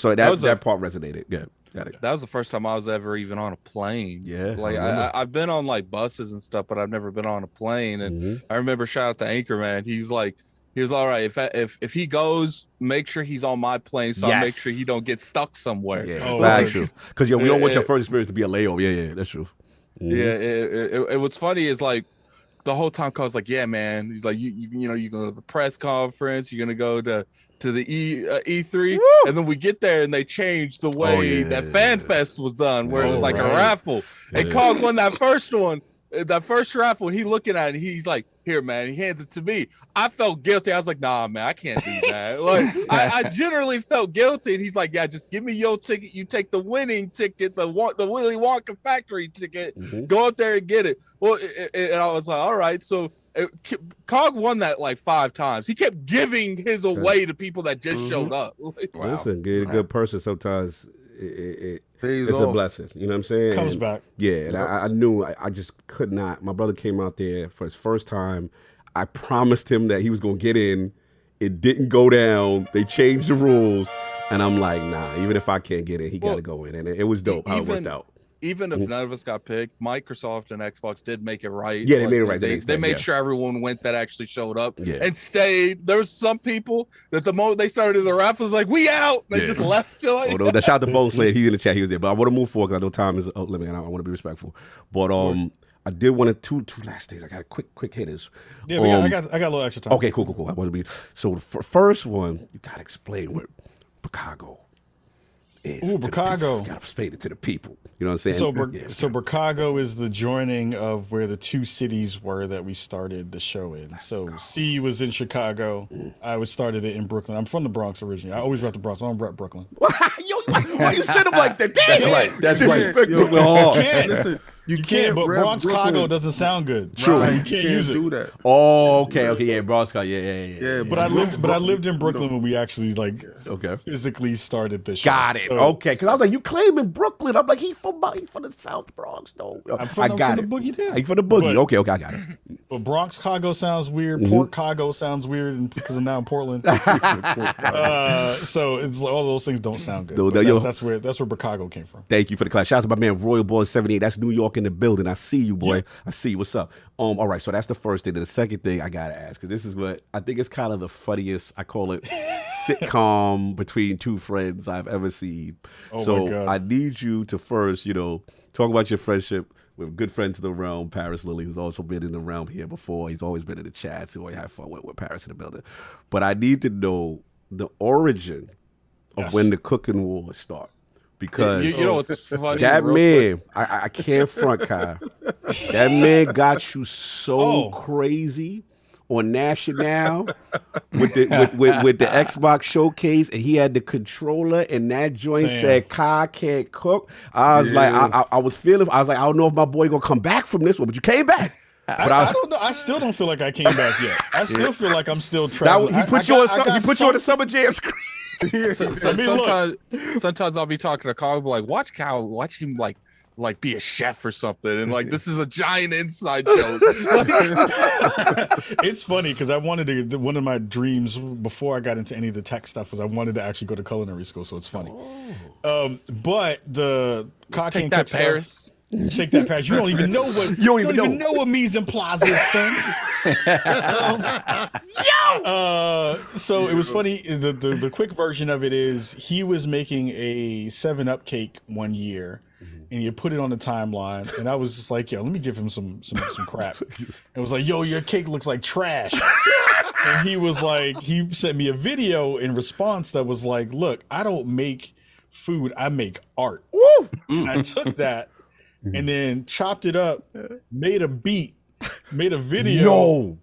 So that part resonated. Yeah. Got it. that was the first time I was ever even on a plane. Yeah, like I remember. I've been on like buses and stuff, but I've never been on a plane. And I remember shout out to Anchorman. He was all right. If he goes, make sure he's on my plane, so I make sure he don't get stuck somewhere. Yeah, Oh, that's okay. true. Because we don't want your first experience to be a layover. Yeah, that's true. Yeah, it what's funny is like the whole time Carl's like, yeah, man. He's like, you go to the press conference, you're gonna go to the E3, and then we get there and they changed the way that Fan Fest was done, where it was like a raffle. And Carl won that first one. That first raffle, he looking at it, he's like, here, man, he hands it to me. I felt guilty. I was like, nah, man, I can't do that. Like, I generally felt guilty. And he's like, yeah, just give me your ticket. You take the winning ticket, the Willy Wonka factory ticket, go up there and get it. Well, and I was like, all right. So Cog won that like 5 times. He kept giving his away to people that just showed up. Like, Listen, get a good person sometimes. It's off. a blessing. You know what I'm saying? Comes back. Yeah, and I knew I just could not. My brother came out there for his first time. I promised him that he was going to get in. It didn't go down. They changed the rules. And I'm like, nah, even if I can't get in, he got to go in. And it was dope how it worked out. Even if none of us got picked, Microsoft and Xbox did make it right. Yeah, they made it right. They made sure everyone went that actually showed up Yeah. and stayed. There was some people that the moment they started the raffle was like, we out. They just left. Like, Oh, no, that shout out to Bone Slade. He's in the chat. He was there. But I want to move forward because I know time is a limit and I want to be respectful. But I did want to two last things. I got quick hitters. Yeah, I got a little extra time. Okay, cool. I want to be so the first one. You got to explain what Chicago is. Ooh, Chicago. You got to explain it to the people. You know what I'm saying? So Chicago is the joining of where the 2 cities were that we started the show in. So C was in Chicago. I started it in Brooklyn. I'm from the Bronx originally. I always rep the Bronx. I don't rep Brooklyn. Yo, why you said him like that? That's right. That's right. Disrespect Brooklyn hard. Listen, You can't, but rep Bronx Brooklyn. Chicago doesn't sound good. True. So Right, you can't use it. do that. Oh, okay, yeah, Bronx, yeah. But I lived in Brooklyn when we actually like Okay. physically started the show. Got it. So, Okay, because I was like, you claiming Brooklyn? I'm like, he from the South Bronx, though. I'm from I got the it. boogie down. He from the boogie. But- Okay, I got it. But Bronx Chicago sounds weird. Mm-hmm. Port Chicago sounds weird because I'm now in Portland. So it's all those things don't sound good. No, But yo. that's where Chicago came from. Thank you for the class. Shout out to my man Royal Boy 78. That's New York in the building. I see you, boy. Yeah. I see you. What's up? All right, so that's the first thing. And the second thing I gotta ask, because this is what I think is kind of the funniest, I call it sitcom between two friends I've ever seen. Oh, so my God. I need you to first, talk about your friendship with a good friend to the realm, Paris Lilly, who's also been in the realm here before. He's always been in the chats. He always had fun with Paris in the building. But I need to know the origin of when the cooking wars start. Because You know what's funny? that real man, I can't front, Kai. That man got you so crazy on National with the Xbox showcase, and he had the controller, and that joint said Kai can't cook. I was like, I was like, I don't know if my boy gonna come back from this one, but you came back. But I don't know. I still don't feel like I came back yet. I still feel like I'm still traveling. He put you on the Summer Jam screen. Sometimes I'll be talking to Carl, be like, watch him like be a chef or something, and like this is a giant inside joke. It's funny because I wanted to. One of my dreams before I got into any of the tech stuff was I wanted to actually go to culinary school. So it's funny. But the Take that, Paris. Take that, Paris. You don't even know what you don't even know what mise en place is, son. So it was funny. The quick version of it is he was making a 7-Up cake one year, and you put it on the timeline, and I was just like, yo, let me give him some crap. It was like, yo, your cake looks like trash. And he was like, he sent me a video in response that was like, look, I don't make food, I make art. And I took that and then chopped it up, made a beat, made a video,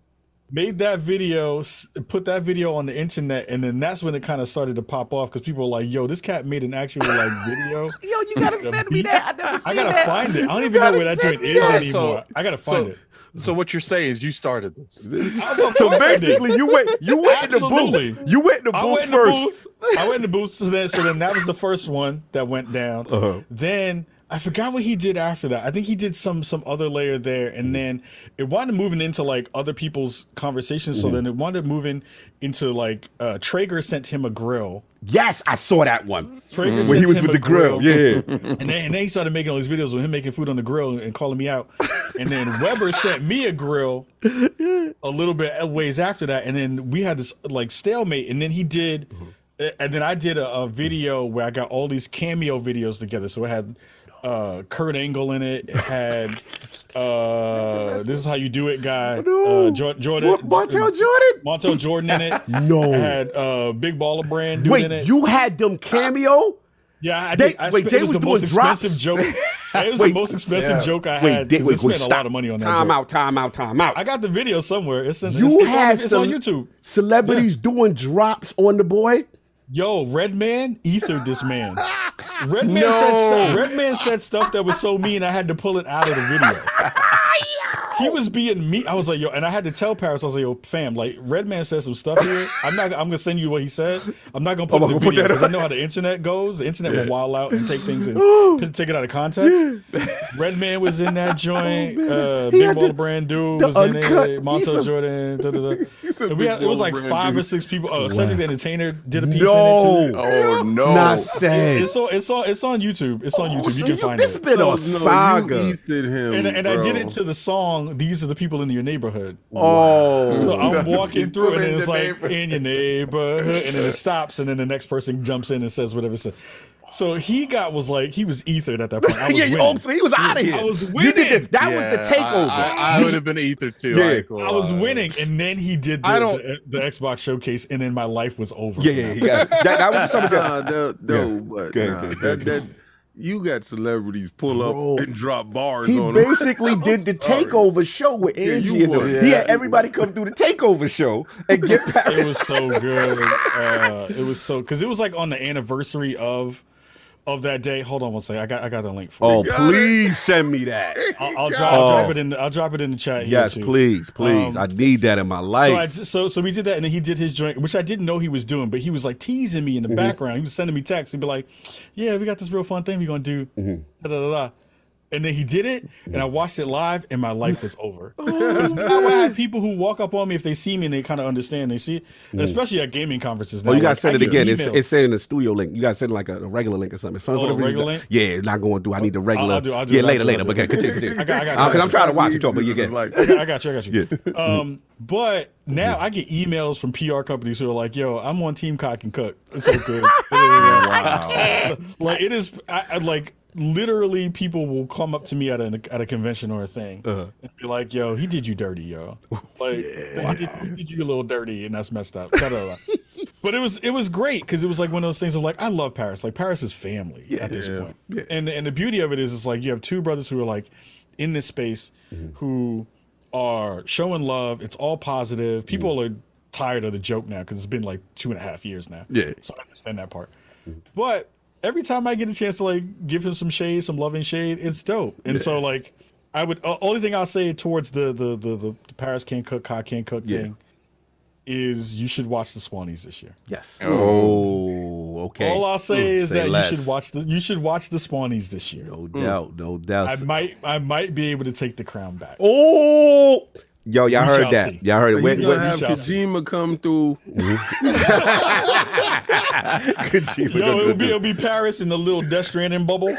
made that video, put that video on the internet, and then that's when it kind of started to pop off because people were like, yo, this cat made an actual like video. Yo, you gotta send me that. I gotta find it. I don't even know where that joint is anymore. I gotta find it. So what you're saying is you started this. So basically, you went in the booth. You went in the booth first. I went in the booth. So then that was the first one that went down. Then I forgot what he did after that. I think he did some other layer there, and then it wound up moving into like other people's conversations. So then it wound up moving into like Traeger sent him a grill. Yes, I saw that one. Traeger when he sent was him with a the grill. Yeah. And then he started making all these videos with him making food on the grill and calling me out. And then Weber sent me a grill a little bit ways after that. And then we had this like stalemate. And then he did, and then I did a video where I got all these cameo videos together. So it had Kurt Angle in it. It had This Is How You Do It guy. Jordan. What, Montel Jordan in it. No. I had Big Baller Brand dude in it. Wait, you had them cameo? Yeah, I did. It was the most expensive joke. It was the most expensive joke I had. I spent a lot of money on that. Time out. I got the video somewhere. It's on YouTube. Celebrities doing drops on the boy. Yo, Redman ethered this man. Redman said stuff that was so mean I had to pull it out of the video. He was being mean. I was like, yo, and I had to tell Paris, I was like, yo, fam, like Redman said some stuff here. I'm gonna send you what he said. I'm not gonna put it in the video because I know how the internet goes. The internet will wild out and take things and take it out of context. Redman was in that joint. Big Baller Brand dude was in it. Montel Jordan. It was like 5 or 6 people. Cedric the Entertainer did a piece in it too. Oh no! Not sad. It's on YouTube. It's on YouTube. You can find it. It's been a saga. And I did it to the song. These are the people in your neighborhood. Oh, so I'm walking through and it's like in your neighborhood, and then it stops, and then the next person jumps in and says whatever it says. So he was ethered at that point. I was winning. So he was out of here. I was winning. That was the takeover. I would have been ethered too. Yeah. I was winning, and then he did the Xbox showcase, and then my life was over. Yeah. That was something. That you got celebrities pull up and drop bars on him. He basically did the takeover show with Angie. He had everybody come through the takeover show and get It was so good. It was so because it was like on the anniversary of of that day. Hold on one second. I got the link for you. Please send me that. I'll drop it in. I'll drop it in the chat. Yes, here too. please. I need that in my life. So we did that, and then he did his joint, which I didn't know he was doing, but he was like teasing me in the background. He was sending me texts. He'd be like, "Yeah, we got this real fun thing we're gonna do." Da, da, da, da. And then he did it, and I watched it live, and my life was over. Because now I have people who walk up on me if they see me and they kind of understand. They see it, and especially at gaming conferences now. You got to send I it get again. emails. It's saying the studio link. You got to send like a regular link or something. A regular link? Yeah, it's not going through. I need the regular. I'll do yeah, it. later. But continue. I got Because I'm trying to watch it, but you get. I got you. But now I get emails from PR companies who are like, "Yo, I'm on Team Cock and Cook. It's so good." Wow. Like it is. I like. Literally, people will come up to me at a convention or a thing and be like, "Yo, he did you dirty, yo. Like, he did you a little dirty, and that's messed up." But it was great because it was like one of those things of like, I love Paris. Like Paris is family at this point. Yeah. And the beauty of it is like you have two brothers who are like in this space who are showing love. It's all positive. People are tired of the joke now because it's been like 2.5 years now. Yeah, so I understand that part. But every time I get a chance to like give him some shade, some loving shade, it's dope. And so like I would only thing I'll say towards the Paris can't cook, Cock can't cook thing is you should watch the Spawnies this year. Yes. Oh, okay. All I'll say is that you should watch the Spawnies this year. No doubt. I might be able to take the crown back. Oh. Yo, y'all heard that. See. Y'all heard it. We're going to have Kojima come through. Yo, it'll be Paris in the little Death Stranding bubble.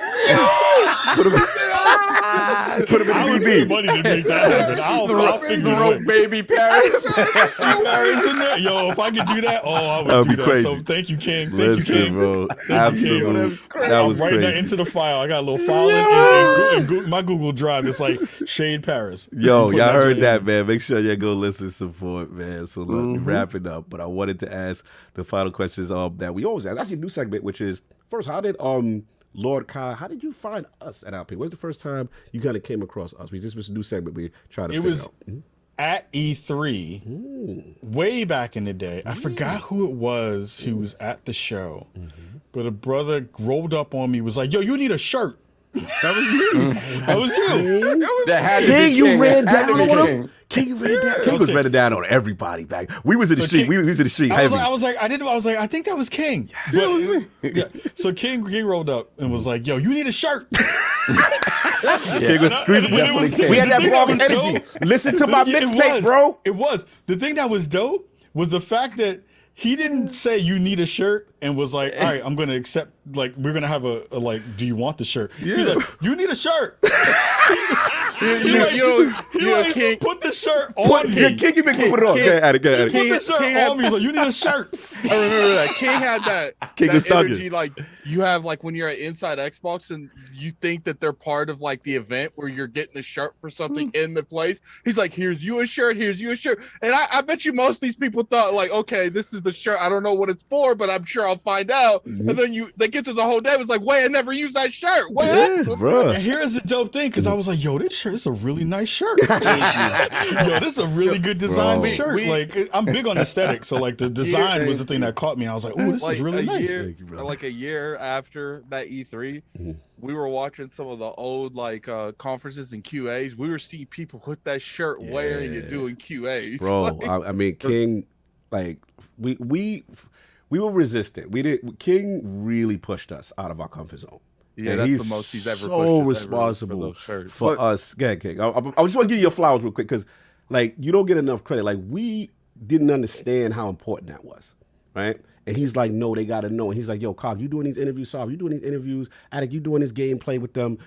Put him in the BB. Money to make that happen. I'll figure it. Baby Paris. Paris in there. Yo, if I could do that, I would do that. Crazy. So thank you, King. Listen, bro. Absolutely. That was writing crazy. that into the file. I got a little file in my Google Drive. It's like Shade Paris. Yo, y'all heard that, man. Make sure y'all go listen, support, man. So look, we're wrapping up. But I wanted to ask the final questions that we always ask. Actually, a new segment, which is first, how did Lord Kai, how did you find us at Alpine? When's the first time you kind of came across us? This was a new segment we tried to figure out. At E3, way back in the day. I forgot who it was who was at the show, but a brother rolled up on me, was like, "Yo, you need a shirt." That was you. That was you. That had to King, be you King. ran That had down to be on King. him. King ran down. King was running down on everybody back. We was in the street. We was in the street. I Heavy. was like, I think that was King. But, so King rolled up and was like, "Yo, you need a shirt." King was, we had that Bronx energy. Listen to my mixtape, bro. It was. The thing that was dope was the fact that he didn't say you need a shirt and was like, "All right, I'm going to accept, like, we're going to have a like, do you want the shirt?" He's like, "You need a shirt." King, put the shirt on me. King, you make me put it on. Get Put the shirt on me. He's like, "You need a shirt." I remember that. King had that, King that is thugging. energy like you have like when you're at Inside Xbox and you think that they're part of like the event where you're getting a shirt for something in the place. He's like, "Here's you a shirt, here's you a shirt." And I bet you most of these people thought like, "Okay, this is the shirt. I don't know what it's for, but I'm sure I'll find out." And then they get to the whole day. It was like, "Wait, I never used that shirt." What? Yeah, bro. And here's the dope thing, because I was like, "Yo, this shirt is a really nice shirt." Yo, this is a really good design shirt. Like, I'm big on aesthetics, so like the design was the thing that caught me. I was like, "Oh, this is really nice." Like a year after that E3, we were watching some of the old like conferences and QAs. We were seeing people with that shirt wearing it doing QAs. Bro, like, I mean, King, like we were resistant. King really pushed us out of our comfort zone. Yeah, and that's the most he's ever pushed so us responsible for us. Go ahead, King. I just want to give you your flowers real quick because, like, you don't get enough credit. Like, we didn't understand how important that was, right? And he's like, "No, they got to know." And he's like, "Yo, Cog, you doing these interviews? Sav, you doing these interviews? Attic, you doing this gameplay with them?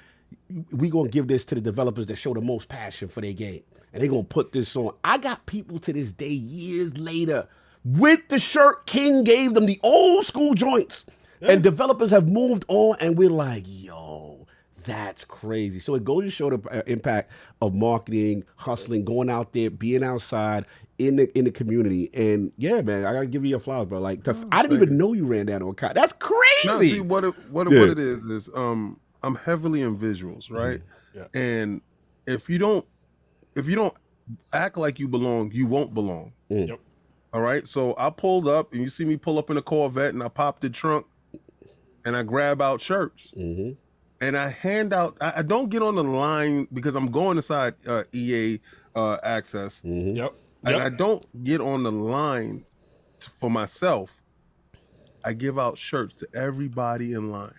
We gonna give this to the developers that show the most passion for their game, and they gonna put this on." I got people to this day, years later, with the shirt King gave them, the old school joints. And developers have moved on, and we're like, "Yo, that's crazy." So it goes to show the impact of marketing, hustling, going out there, being outside in the community. And yeah, man, I gotta give you your flowers, bro. Like, I didn't even know you ran down on Kai. That's crazy. No, see, what it is I'm heavily in visuals, right? Yeah. And if you don't act like you belong, you won't belong. Yep. All right. So I pulled up, and you see me pull up in a Corvette, and I popped the trunk. and I grab out shirts. And I hand out. I don't get on the line because I'm going inside EA Access. Yep. And I don't get on the line for myself. I give out shirts to everybody in line.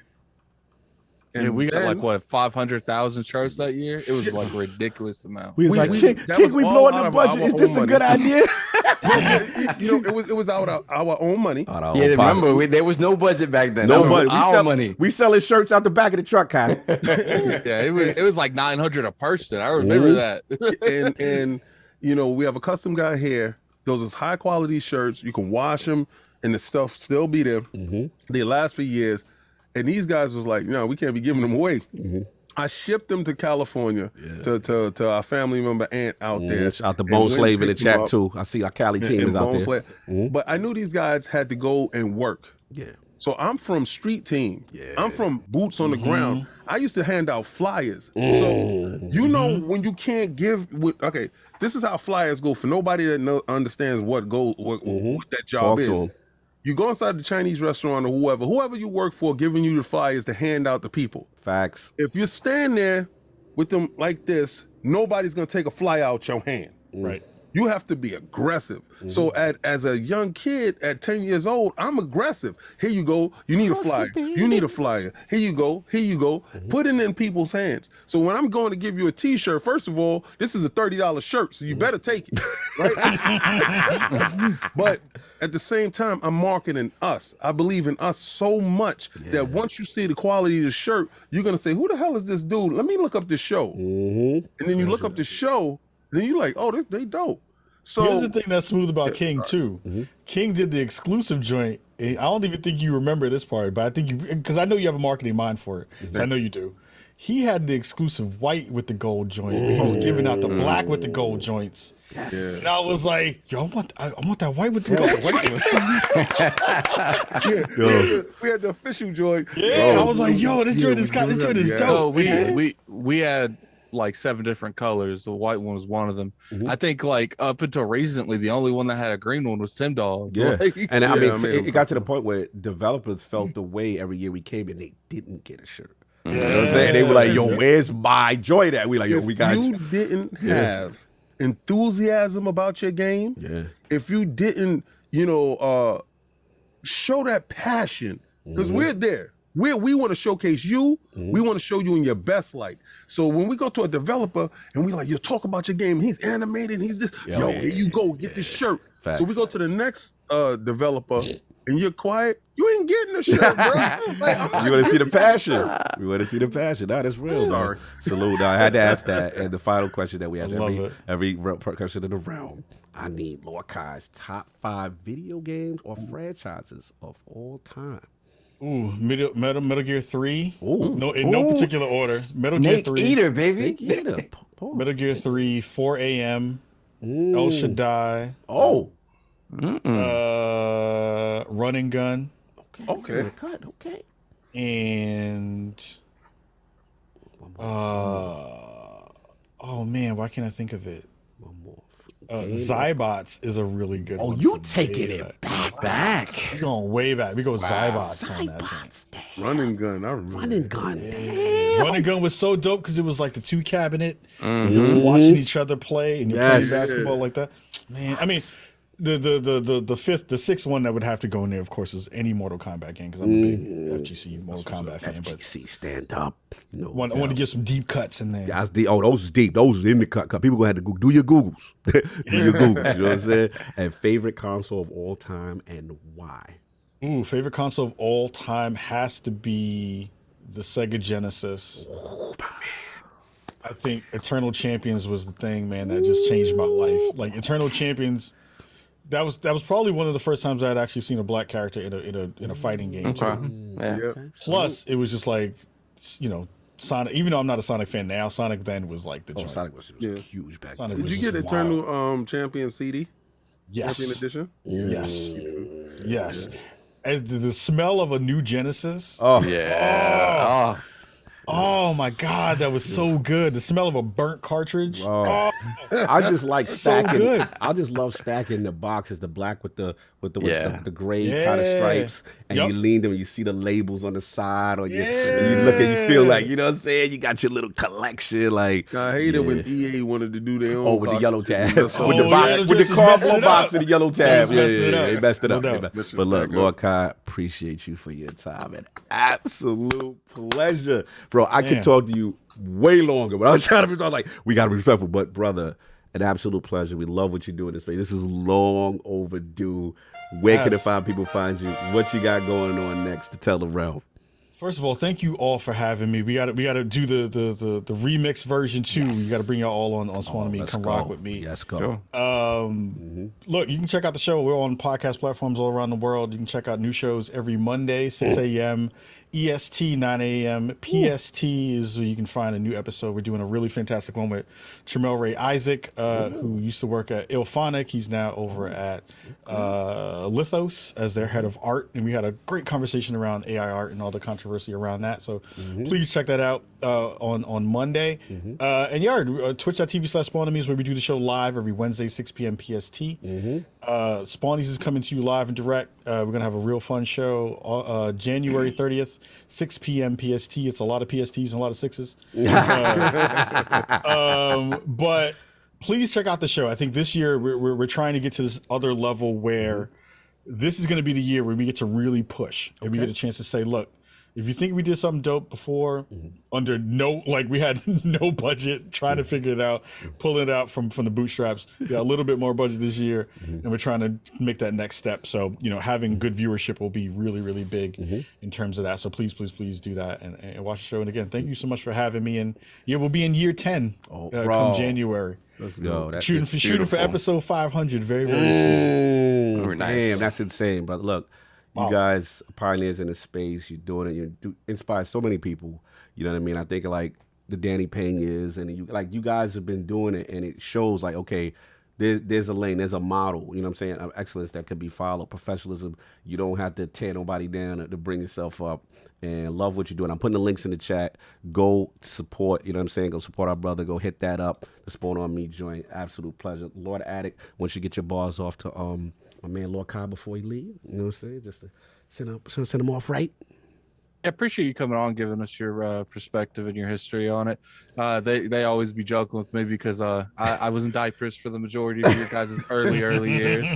And we got like what 500,000 shirts that year. It was like a ridiculous amount. We was like, King, we blowing the budget. Is this a good idea? It was out of our own money. Yeah, remember there was no budget back then. No budget. Our money. We selling shirts out the back of the truck, Kai. Yeah, it was like 900 a person. I remember that. and we have a custom guy here. Those is high quality shirts. You can wash them, and the stuff still be there. They last for years. And these guys was like, no, we can't be giving them away. I shipped them to California to our family member aunt out there. Shout out to Bone Slave in the chat too. I see our Cali team is out there. But I knew these guys had to go and work. Yeah. So I'm from street team. Yeah. I'm from boots on the ground. I used to hand out flyers. So when you can't give, this is how flyers go for nobody that understands what that job is. You go inside the Chinese restaurant or whoever you work for, giving you the flyers to hand out to people. Facts. If you stand there with them like this, nobody's gonna take a flyer out your hand. Right. You have to be aggressive. So as a young kid at 10 years old, I'm aggressive. Here you go. You need a flyer. You need a flyer. Here you go. Here you go. Put it in people's hands. So when I'm going to give you a T-shirt, first of all, this is a $30 shirt, so you better take it. Right? But at the same time, I'm marketing us. I believe in us so much that once you see the quality of the shirt, you're going to say, who the hell is this dude? Let me look up this show. And then you look up the show, then you're like, oh, they dope. So here's the thing that's smooth about King too. King did the exclusive joint. I don't even think you remember this part, but I think because I know you have a marketing mind for it. So I know you do. He had the exclusive white with the gold joint. He was giving out the black with the gold joints. Yes. Yeah. And I was like, yo, I want that white with the gold. We had the official joint. Yeah, I was like, yo, this joint is dope. We had like 7 different colors. The white one was one of them. I think like up until recently, the only one that had a green one was Tim Dog. Yeah, and I mean, it got to the point where developers felt the way every year we came and they didn't get a shirt. You know what I'm saying? They were like, yo, where's my joy at? We like, yo, we got you. Didn't have enthusiasm about your game. If you didn't, show that passion, because we're there. We want to showcase you. We want to show you in your best light. So when we go to a developer and we like, you talk about your game, he's animated, he's this. Here you go, get this shirt. Facts. So we go to the next developer and you're quiet. You ain't getting the shirt, bro. You want to see the passion. We want to see the passion. Nah, that's real, dog. Salute, dog. I had to ask that. And the final question that we ask every person in the realm. I need Lord Kai's top 5 video games or franchises of all time. Ooh, Metal Gear 3. Ooh. No, in no particular order. Metal Gear 3. Eater, baby. Snake Eater. Metal Gear 3, 4 AM, El Shaddai. Run and Gun. Okay. And oh man, why can't I think of it? One more. Zybots is a really good one. Oh, you taking it back. We're going way back. We go Zybots on that thing. Run and Gun, I remember. Run and Gun. Run and Gun was so dope because it was like the 2 cabinet. You were watching each other play and you're playing basketball like that. Man, I mean, the sixth one that would have to go in there, of course, is any Mortal Kombat game because I'm a big FGC Mortal Kombat fan. But FGC stand up. I want to get some deep cuts in there. That's those is deep. Those is in the cut. People gonna have to do your Googles. Do your Googles. You know what I'm saying? And favorite console of all time and why? Ooh, favorite console of all time has to be the Sega Genesis. Oh, man. I think Eternal Champions was the thing, man, that just changed my life. Like Eternal Champions. That was probably one of the first times I had actually seen a black character in a fighting game. Plus, it was just like, Sonic. Even though I'm not a Sonic fan now, Sonic then was like the joint. Sonic was huge back then. Did you get Eternal Champion CD? Yes. Champion Edition? Yes. And the smell of a new Genesis. Oh yeah. Oh my God, that was so good. The smell of a burnt cartridge. Oh. I just like So stacking. good. I just love stacking the boxes, the black with the Yeah. gray Yeah. kind of stripes, and Yup. you lean them, and you see the labels on the side, or you, and Yeah. you look and you feel like, you know what I'm saying? You got your little collection, like. I hate it when yeah. EA wanted to do their own. Oh, with the yellow tab, cartridges. with the Oh, box, yeah, with the just messing cardboard it box up. and the yellow tab. Just Yeah, messing it yeah, up. they messed it No up. doubt. Let's just But look, stack Lord up. Kai, appreciate you for your time. An absolute pleasure, bro. I could Man. talk to you way longer, but I was trying to be like, we got to be respectful. But brother, an absolute pleasure. We love what you do in this space. This is long overdue. Where can the Yes. fine people find you? What you got going on next to tell the realm? First of all, thank you all for having me. We got to do the remix version too. We got to bring y'all all on SpawnOnMe. Let's Come go. rock with me. Let's go. Look, you can check out the show. We're on podcast platforms all around the world. You can check out new shows every Monday, 6 a.m. EST, 9 a.m. PST is where you can find a new episode. We're doing a really fantastic one with Tramel Ray Isaac, who used to work at Ilphonic. He's now over at Lithos as their head of art. And we had a great conversation around AI art and all the controversy around that. So please check that out on Monday. And yeah, twitch.tv/SpawnOnMe is where we do the show live every Wednesday, 6 p.m. PST. Spawnies is coming to you live and direct. We're going to have a real fun show January 30th, 6 p.m. PST. It's a lot of PSTs and a lot of sixes. But please check out the show. I think this year we're trying to get to this other level where this is going to be the year where we get to really push and we get a chance to say, look, if you think we did something dope before under we had no budget, trying to figure it out, pulling it out from the bootstraps, we got a little bit more budget this year and we're trying to make that next step. So, having good viewership will be really, really big in terms of that. So please do that and watch the show. And again, thank you so much for having me. And yeah, we'll be in year 10 come January. Let's Yo, go. that's Shooting for beautiful. episode 500 very, very soon. Very nice. Damn, that's insane. But look, you guys are pioneers in the space. You're doing it. You inspire so many people. You know what I mean? I think like the Danny Peñas and you guys have been doing it, and it shows like, okay, there's a lane, there's a model, you know what I'm saying, of excellence that could be followed, professionalism. You don't have to tear nobody down to bring yourself up, and love what you're doing. I'm putting the links in the chat. Go support, you know what I'm saying? Go support our brother. Go hit that up. The SpawnOnMe joint. Absolute pleasure. Lord Addict, once you get your bars off to my man Lord Kai before he leave, you know what I'm saying? Just to send him off right. I appreciate you coming on, giving us your perspective and your history on it. They always be joking with me because I was in diapers for the majority of your guys' early years,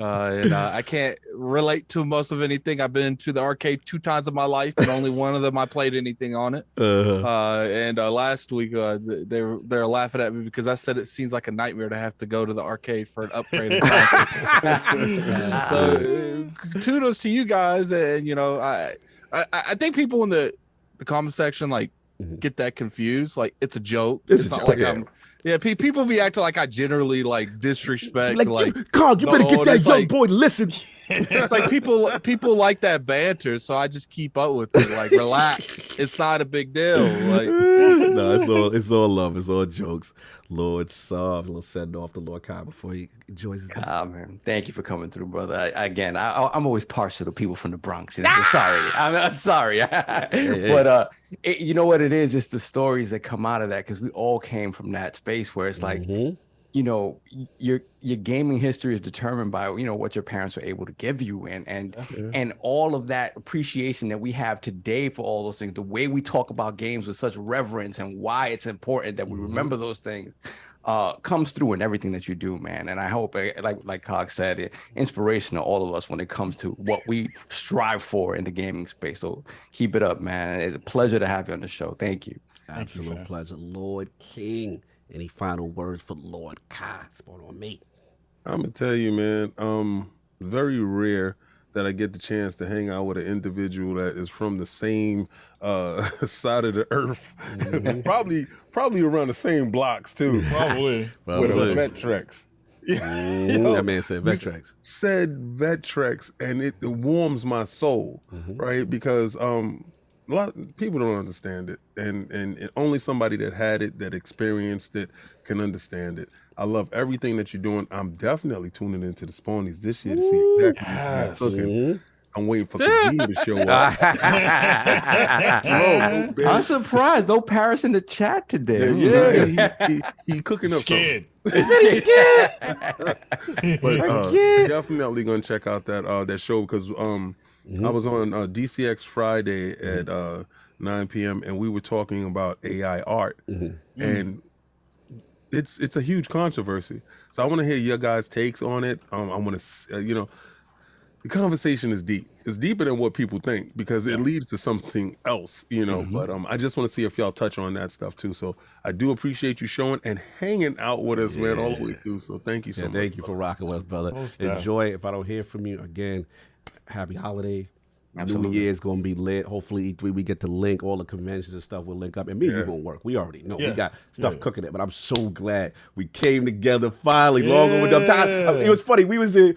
and I can't relate to most of anything. I've been to the arcade 2 times in my life, and only one of them I played anything on it. And last week they're laughing at me because I said it seems like a nightmare to have to go to the arcade for an upgrade. So kudos to you guys, and I think people in the comment section get that confused. Like it's a joke. It's not like I'm. Yeah, people be acting like I generally disrespect Carl, you better get that young like, boy. Listen, it's like people like that banter, so I just keep up with it. Like relax, it's not a big deal. Like no, it's all love. It's all jokes. Lord Sav, we'll send off the Lord Kai before he enjoys his day. Man, thank you for coming through, brother. I'm always partial to people from the Bronx. I'm sorry. But you know what it is? It's the stories that come out of that, because we all came from that space where it's like, your gaming history is determined by what your parents were able to give you, and all of that appreciation that we have today for all those things, the way we talk about games with such reverence and why it's important that we remember those things, comes through in everything that you do, man. And I hope, like Cog said, inspiration to all of us when it comes to what we strive for in the gaming space. So keep it up, man. It's a pleasure to have you on the show. Thank you. Absolute pleasure. Lord King, any final words for Lord Kai? SpawnOnMe. I'm gonna tell you, man. Very rare that I get the chance to hang out with an individual that is from the same side of the earth, probably around the same blocks too. Probably. With a Vectrex. That man said Vectrex. Said Vectrex, and it warms my soul, right? Because a lot of people don't understand it, and only somebody that had it, that experienced it, can understand it. I love everything that you're doing. I'm definitely tuning into the Spawnies this year to see exactly what you're cooking. I'm waiting for Kazoo to show up. I'm surprised. No Paris in the chat today. Yeah, he cooking up. Scared. But definitely gonna check out that show because I was on DCX Friday at 9 p.m. and we were talking about AI art, and it's a huge controversy. So I want to hear your guys' takes on it. I want to, the conversation is deep. It's deeper than what people think because it leads to something else, But I just want to see if y'all touch on that stuff too. So I do appreciate you showing and hanging out with us, man, all the way through. So thank you so much. Thank you for rocking with us, brother. Enjoy. If I don't hear from you again, happy holiday. Absolutely. New Year's gonna be lit. Hopefully E3 we get to link all the conventions and stuff. We'll link up, and me and you gonna work. We already know we got stuff cooking it. But I'm so glad we came together finally. Long overdue time. It was funny. We was in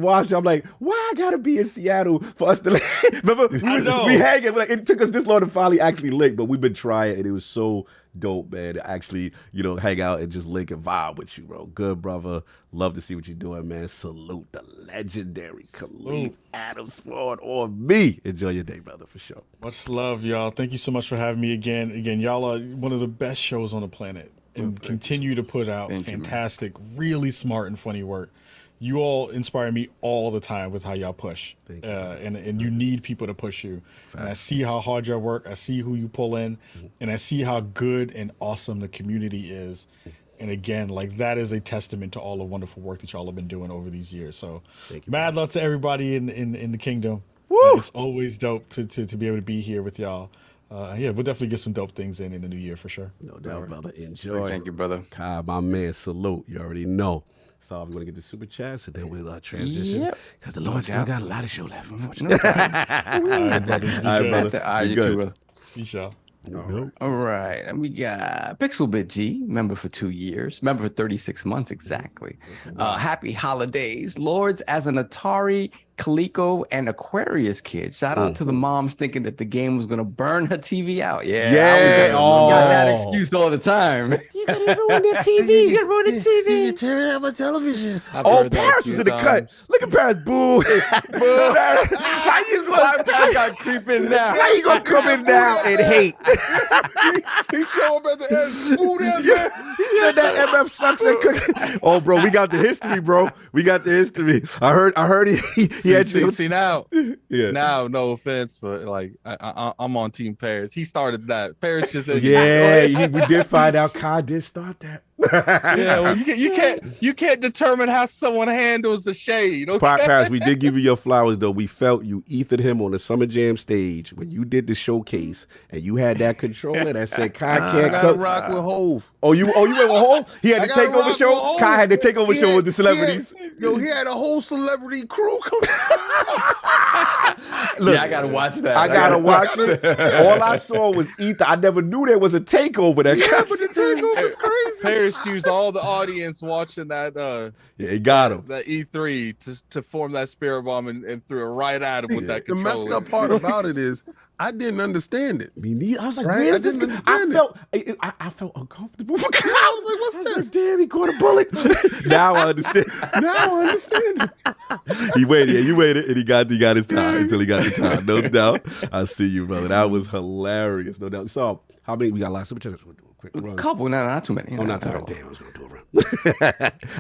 Washington. I'm like, why I gotta be in Seattle for us to? Remember we hanging. Like, it took us this long to finally actually link, but we've been trying, and it was so dope, man, to actually, hang out and just link and vibe with you, bro. Good, brother. Love to see what you're doing, man. Salute the legendary Kahlief Adams SpawnOnMe. Enjoy your day, brother, for sure. Much love, y'all. Thank you so much for having me again. Again, y'all are one of the best shows on the planet and continue to put out fantastic, really smart and funny work. You all inspire me all the time with how y'all push. And you need people to push you. And I see how hard y'all work. I see who you pull in. And I see how good and awesome the community is. And again, like that is a testament to all the wonderful work that y'all have been doing over these years. So mad love to everybody in the kingdom. It's always dope to be able to be here with y'all. We'll definitely get some dope things in the new year for sure. No doubt, brother. Enjoy. Thank you, brother. Kai, my man, salute. You already know. So we're going to get the super chats and then we'll transition because the Lord still got a lot of show left, unfortunately. All right, brothers. All right, you too, brother. Peace, y'all. All right, and we got Pixelbit G, member for 2 years, member for 36 months exactly. Happy holidays, Lords. As an Atari, Coleco, and Aquarius kid, shout out to the moms thinking that the game was gonna burn her TV out. I got that excuse all the time. You gotta ruin your TV. You gotta ruin the TV. You tear out my television. I've heard that Paris a few was in the cut. times. Look at Paris, boo. Paris, how you Why gonna? got creeping now? How you gonna come in now and hate? He show up at the end. Boo down there. He said that MF sucks at cooking. Oh, bro, we got the history, bro. We got the history. I heard he had See now, now, no offense, but like I'm on Team Paris. He started that. Paris just said, we did find out Kai did start that. Well, you can't determine how someone handles the shade. Okay? Paris, we did give you your flowers though. We felt you ethered him on the Summer Jam stage when you did the showcase and you had that controller that said Kai can't cook. Rock with Hove. Oh, you went with Hove? He had the takeover show. Kai had the takeover show with the celebrities. He had a whole celebrity crew come. Look, I gotta watch that. I gotta watch it. All I saw was ether. I never knew there was a takeover. But the takeover is crazy. Paris used all the audience watching that. He got him. That E3 to form that spirit bomb and threw it right at him with that The controller. messed up part about it is I didn't understand it. I was like, Right? where's I this? didn't I felt uncomfortable for Kyle. I was like, what's this? Damn, he caught a bullet. Now I understand. He waited. You waited, and he got his time until he got the time. No doubt. I see you, brother. That was hilarious. No doubt. So, how many? We got lots of super chats. Quick run. A couple, not too many. Not too many. Damn, I was going to do a run.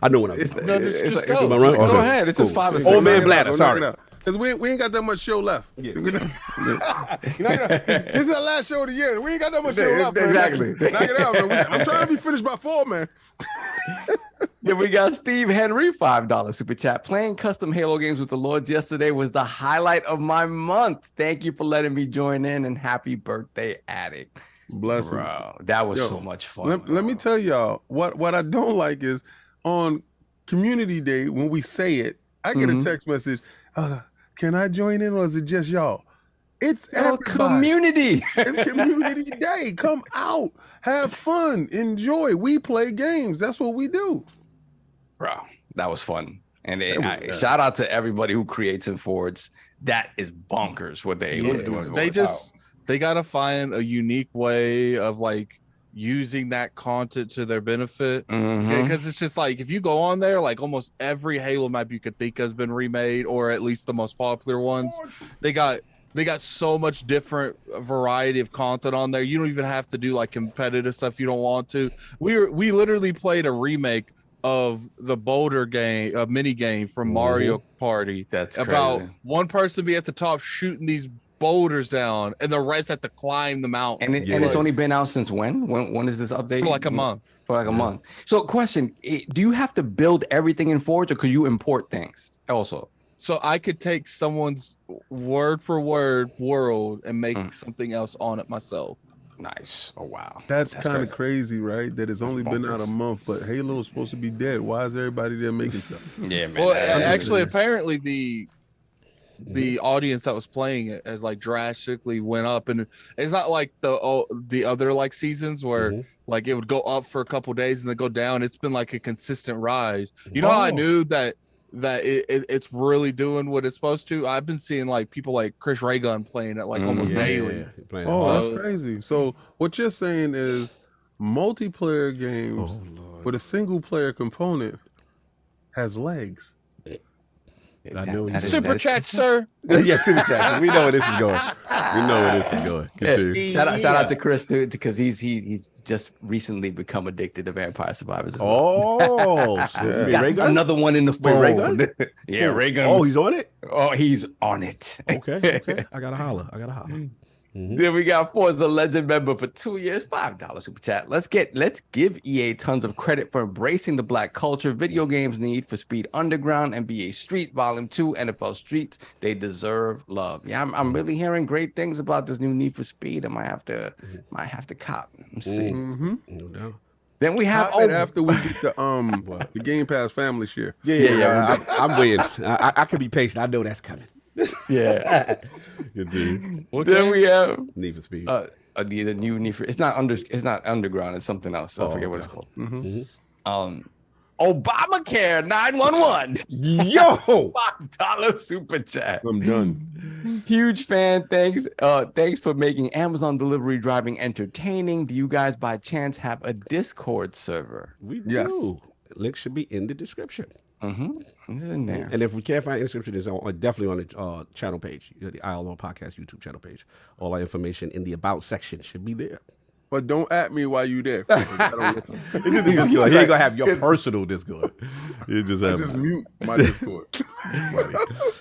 I know when I'm. Just It's go. Go ahead. It's just 5 or 6. Old man bladder. Sorry. Because we ain't got that much show left. Yeah. This is our last show of the year. We ain't got that much show left. Man. Exactly. Knock it out, man. I'm trying to be finished by 4, man. Yeah, we got Steve Henry, $5 super chat. Playing custom Halo games with the Lords yesterday was the highlight of my month. Thank you for letting me join in, and happy birthday, Addict. Blessings. Bro, that was so much fun. Let me tell y'all, what I don't like is on Community Day, when we say it, I get a text message, can I join in or is it just y'all? It's everybody. Community. It's Community Day. Come out. Have fun. Enjoy. We play games. That's what we do. Bro, that was fun. And shout out to everybody who creates and forwards. That is bonkers what they able to do. They got to find a unique way of like using that content to their benefit. Mhm. Because it's just like if you go on there, like almost every Halo map you could think has been remade, or at least the most popular ones. They got so much different variety of content on there. You don't even have to do like competitive stuff you don't want to. We literally played a remake of the boulder game, a mini game from Mario Party. That's about crazy. one person be at the top shooting these boulders down, and the rest have to climb the mountain. And it's only been out since when? When is this update? For like a month. For like a month. So, question: do you have to build everything in Forge, or could you import things also? So I could take someone's word for word world and make something else on it myself. Nice. Oh wow. That's kind of crazy, right? That it's only been out a bonkers. month, but Halo is supposed to be dead. Why is everybody there making stuff? Yeah, man. Well, actually, apparently the audience that was playing it has like drastically went up, and it's not like the other like seasons where like it would go up for a couple days and then go down. It's been like a consistent rise. You know how I knew that it's really doing what it's supposed to? I've been seeing like people like Chris Raygun playing it like almost daily. Oh, that's crazy. So what you're saying is multiplayer games with a single player component has legs. I know Super chat, sir. Yeah, super chat. We know where this is going. We know where this is going. Continue. Shout out to Chris too, because he's just recently become addicted to Vampire Survivors. Oh, Got another one in the phone. Raygun? Yeah, Raygun. Oh, he's on it? Oh, he's on it. Okay. I gotta holler. Then we got Forza Legend member for 2 years, $5 super chat. Let's give EA tons of credit for embracing the black culture video games need for Speed Underground, NBA Street Volume 2, NFL Streets. They deserve love. Yeah, I'm really hearing great things about this new Need for Speed. I might have to cop. Let's see. No doubt. Then we have after we get the Game Pass family share. Yeah. I'm waiting. I can be patient. I know that's coming. Yeah. Good dude. Then we have Need for Speed. the new Need for. It's not underground. It's something else. I forget what it's called. Obamacare 911. Yo, $5 super chat. I'm done. Huge fan. Thanks. Thanks for making Amazon delivery driving entertaining. Do you guys by chance have a Discord server? we do. Link should be in the description. It's in there. And if we can't find the description, it's definitely on the channel page, the ILO Podcast YouTube channel page. All our information in the About section should be there. But don't at me while you there. I don't listen. He ain't gonna have your personal Discord. You just have Just mute my Discord.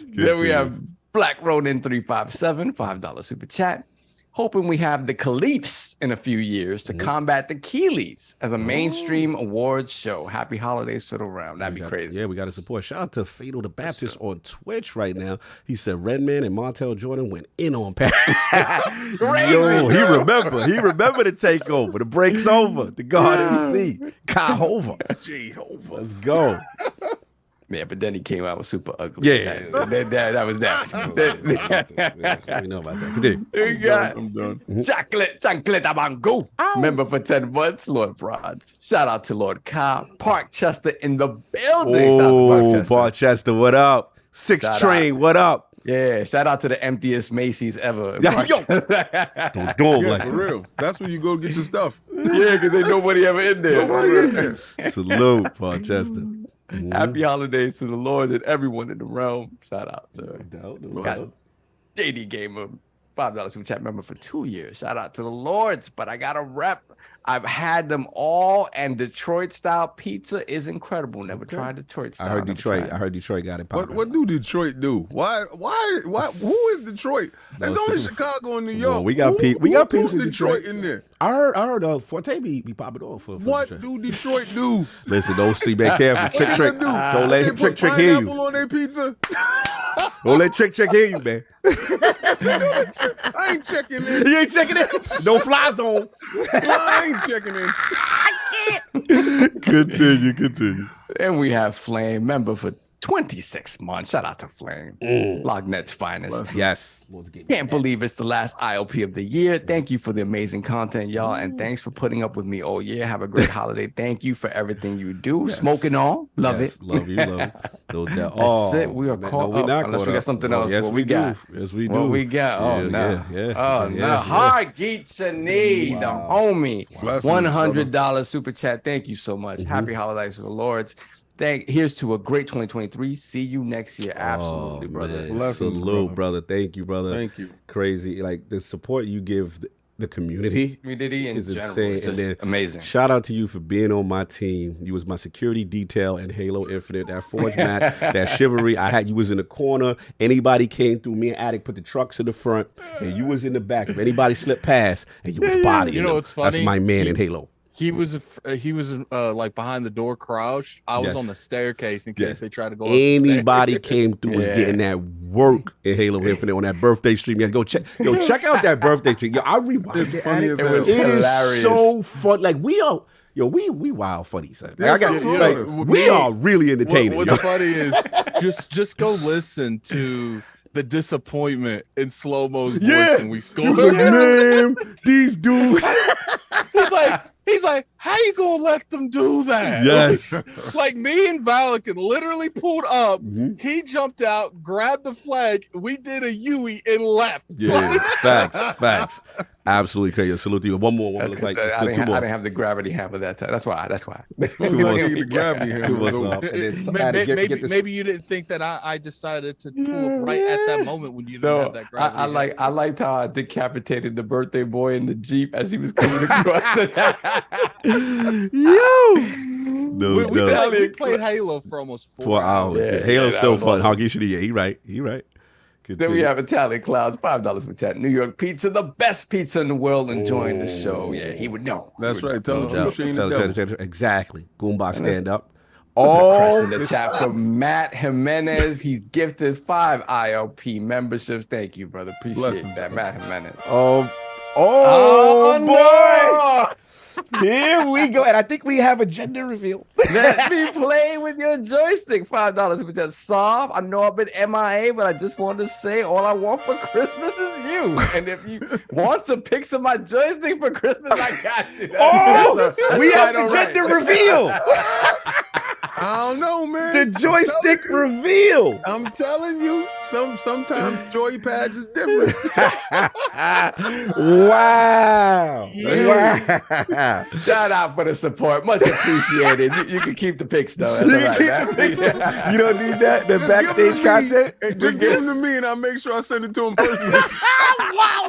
Then we have Black Ronin 357, $5 super chat. Hoping we have the Kahliefs in a few years to combat the Keeleys as a mainstream awards show. Happy holidays to the round. That'd be crazy. Yeah, we got to support. Shout out to Fatal the Baptist on Twitch right now. He said Redman and Montel Jordan went in on Pat. Yo, he remembered the takeover. The break's over. The God MC. Kahlief. Jehovah. Let's go. Yeah, but then he came out with super ugly. Yeah. That was that. We know about that. Continue. We got I'm done. Chocolate Abango. Member for 10 months, Lord Bronze. Shout out to Lord Cobb. Parkchester in the building. Shout out to Parkchester, what up? Six Shout Train, out. what up? Yeah, shout out to the emptiest Macy's ever. Yeah, yo. Don't do him Yeah, like for that. real. That's where you go get your stuff. Yeah, because ain't nobody ever in there. Salute, Parkchester. Happy holidays to the Lord and everyone in the realm. Shout out to Got JD Gamer, $5 super chat member for 2 years. Shout out to the Lords, but I got a rep. I've had them all, and Detroit style pizza is incredible. Never tried Detroit style. I heard Never Detroit. tried I heard Detroit got it popping. What do Detroit do? Why? Who is Detroit? There's only Chicago and New York. Well, we got who's pizza in Detroit Detroit. in there. I heard Forte be popping off for What Detroit. do Detroit do? Listen, don't see, man. Careful. Trick. do? Don't let him They put trick hear pineapple you. on their pizza. Don't let trick hear you, man. I ain't checking in. You ain't checking it. No fly zone. I ain't checking in. Continue. And we have Flame member for 26 months. Shout out to Flame. LOGNET's finest. Yes. Can't believe it's the last IOP of the year. Thank you for the amazing content, y'all. And thanks for putting up with me all year. Have a great holiday. Thank you for everything you do. Yes. Smoking all. Love it. Love you. No doubt. That's it. We are caught up. Unless we got something else. Yes, what we got? Yes, we do. What we got? Oh, no. Oh, no. Hi, Geechani, the homie. $100 super chat. Thank you so much. Happy holidays to the Lords. Here's to a great 2023. See you next year. Absolutely, brother. Salute, brother. Thank you, brother. Thank you. Crazy. Like the support you give the community is insane. It's just and then amazing. Shout out to you for being on my team. You was my security detail in Halo Infinite. That Forge match, that chivalry. You was in the corner. Anybody came through, me and Attic put the trucks in the front, and you was in the back. If anybody slipped past, and you was bodying You know them. what's funny? That's my man in Halo. He was like behind the door crouched. I was on the staircase in case they tried to go up Anybody the stairs. came through was getting that work in Halo Infinite on that birthday stream. Yeah, check out that birthday stream. Yo, I rewatched it. It is so fun. Like we wild funny, son. We are really entertaining. What's funny is just go listen to the disappointment in slow-mo's voice when we scored. Man, these dudes. He's like, how you gonna let them do that? Yes. Like me and Valican literally pulled up. He jumped out, grabbed the flag. We did a Yui and left. Yeah, facts. Absolutely crazy. Salute to you. One more. I didn't have the gravity hammer that time. That's why. The gravity hammer. Maybe you didn't think that I decided to pull up right at that moment when you didn't have that gravity. I liked how I decapitated the birthday boy in the Jeep as he was coming across the we played Halo for almost 4 hours. Yeah, Halo's still fun. Awesome. Yeah, he right. Then we have Italian Clouds, $5 for chat. New York Pizza, the best pizza in the world, enjoying the show. Yeah, he would know. That's right. Tell him. Exactly. Goomba, stand up. Press in the chat for Matt Jimenez. He's gifted 5 ILP memberships. Thank you, brother. Appreciate that, Matt Jimenez. Oh boy. No! Here we go. And I think we have a gender reveal. Let me play with your joystick. $5 for just soft. I know I've been MIA, but I just wanted to say all I want for Christmas is you. And if you want some pics of my joystick for Christmas, I got you. We have the gender reveal. I don't know, man. The joystick reveal. I'm telling you, sometimes joy pads is different. Wow. Shout out for the support. Much appreciated. You can keep the pics, though. That's You don't need that? The backstage content? Just give them to me and I'll make sure I send it to him personally. Wow,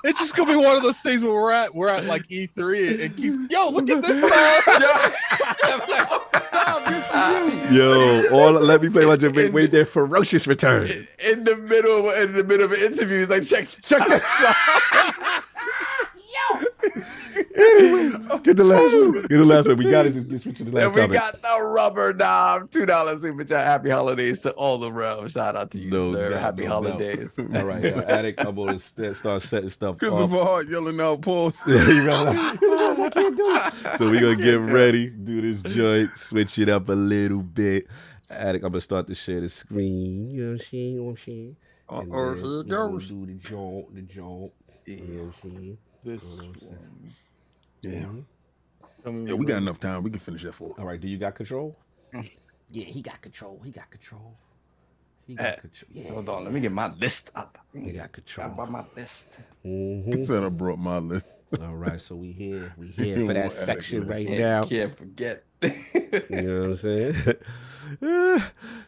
it's just gonna be one of those things where we're at like E3 and he's look at this Stop. Let me play my joke. Wait their ferocious return. In the middle of an interview, he's like, check this out. Anyway, get the last one. We got it. Just switch to the last topic. We got the rubber knob. $2 super chat. Happy holidays to all the realm. Shout out to you, sir. Happy holidays. All right, Attic, I'm going to start setting stuff Christopher Hart yelling out pause. I can't do it. So we're going to get ready, do this joint, switch it up a little bit. Attic, I'm going to start to share the screen. You know what I'm saying? Or here goes. Do the joint. You know what I'm saying? This Yeah. Yeah, we got enough time. We can finish that for. All right. Do you got control? Yeah, he got control. Yeah. Hold on. Let me get my list up. He got control. About my list. He said I brought my list. All right. So we here for that section right now. Can't forget. You know what I'm saying?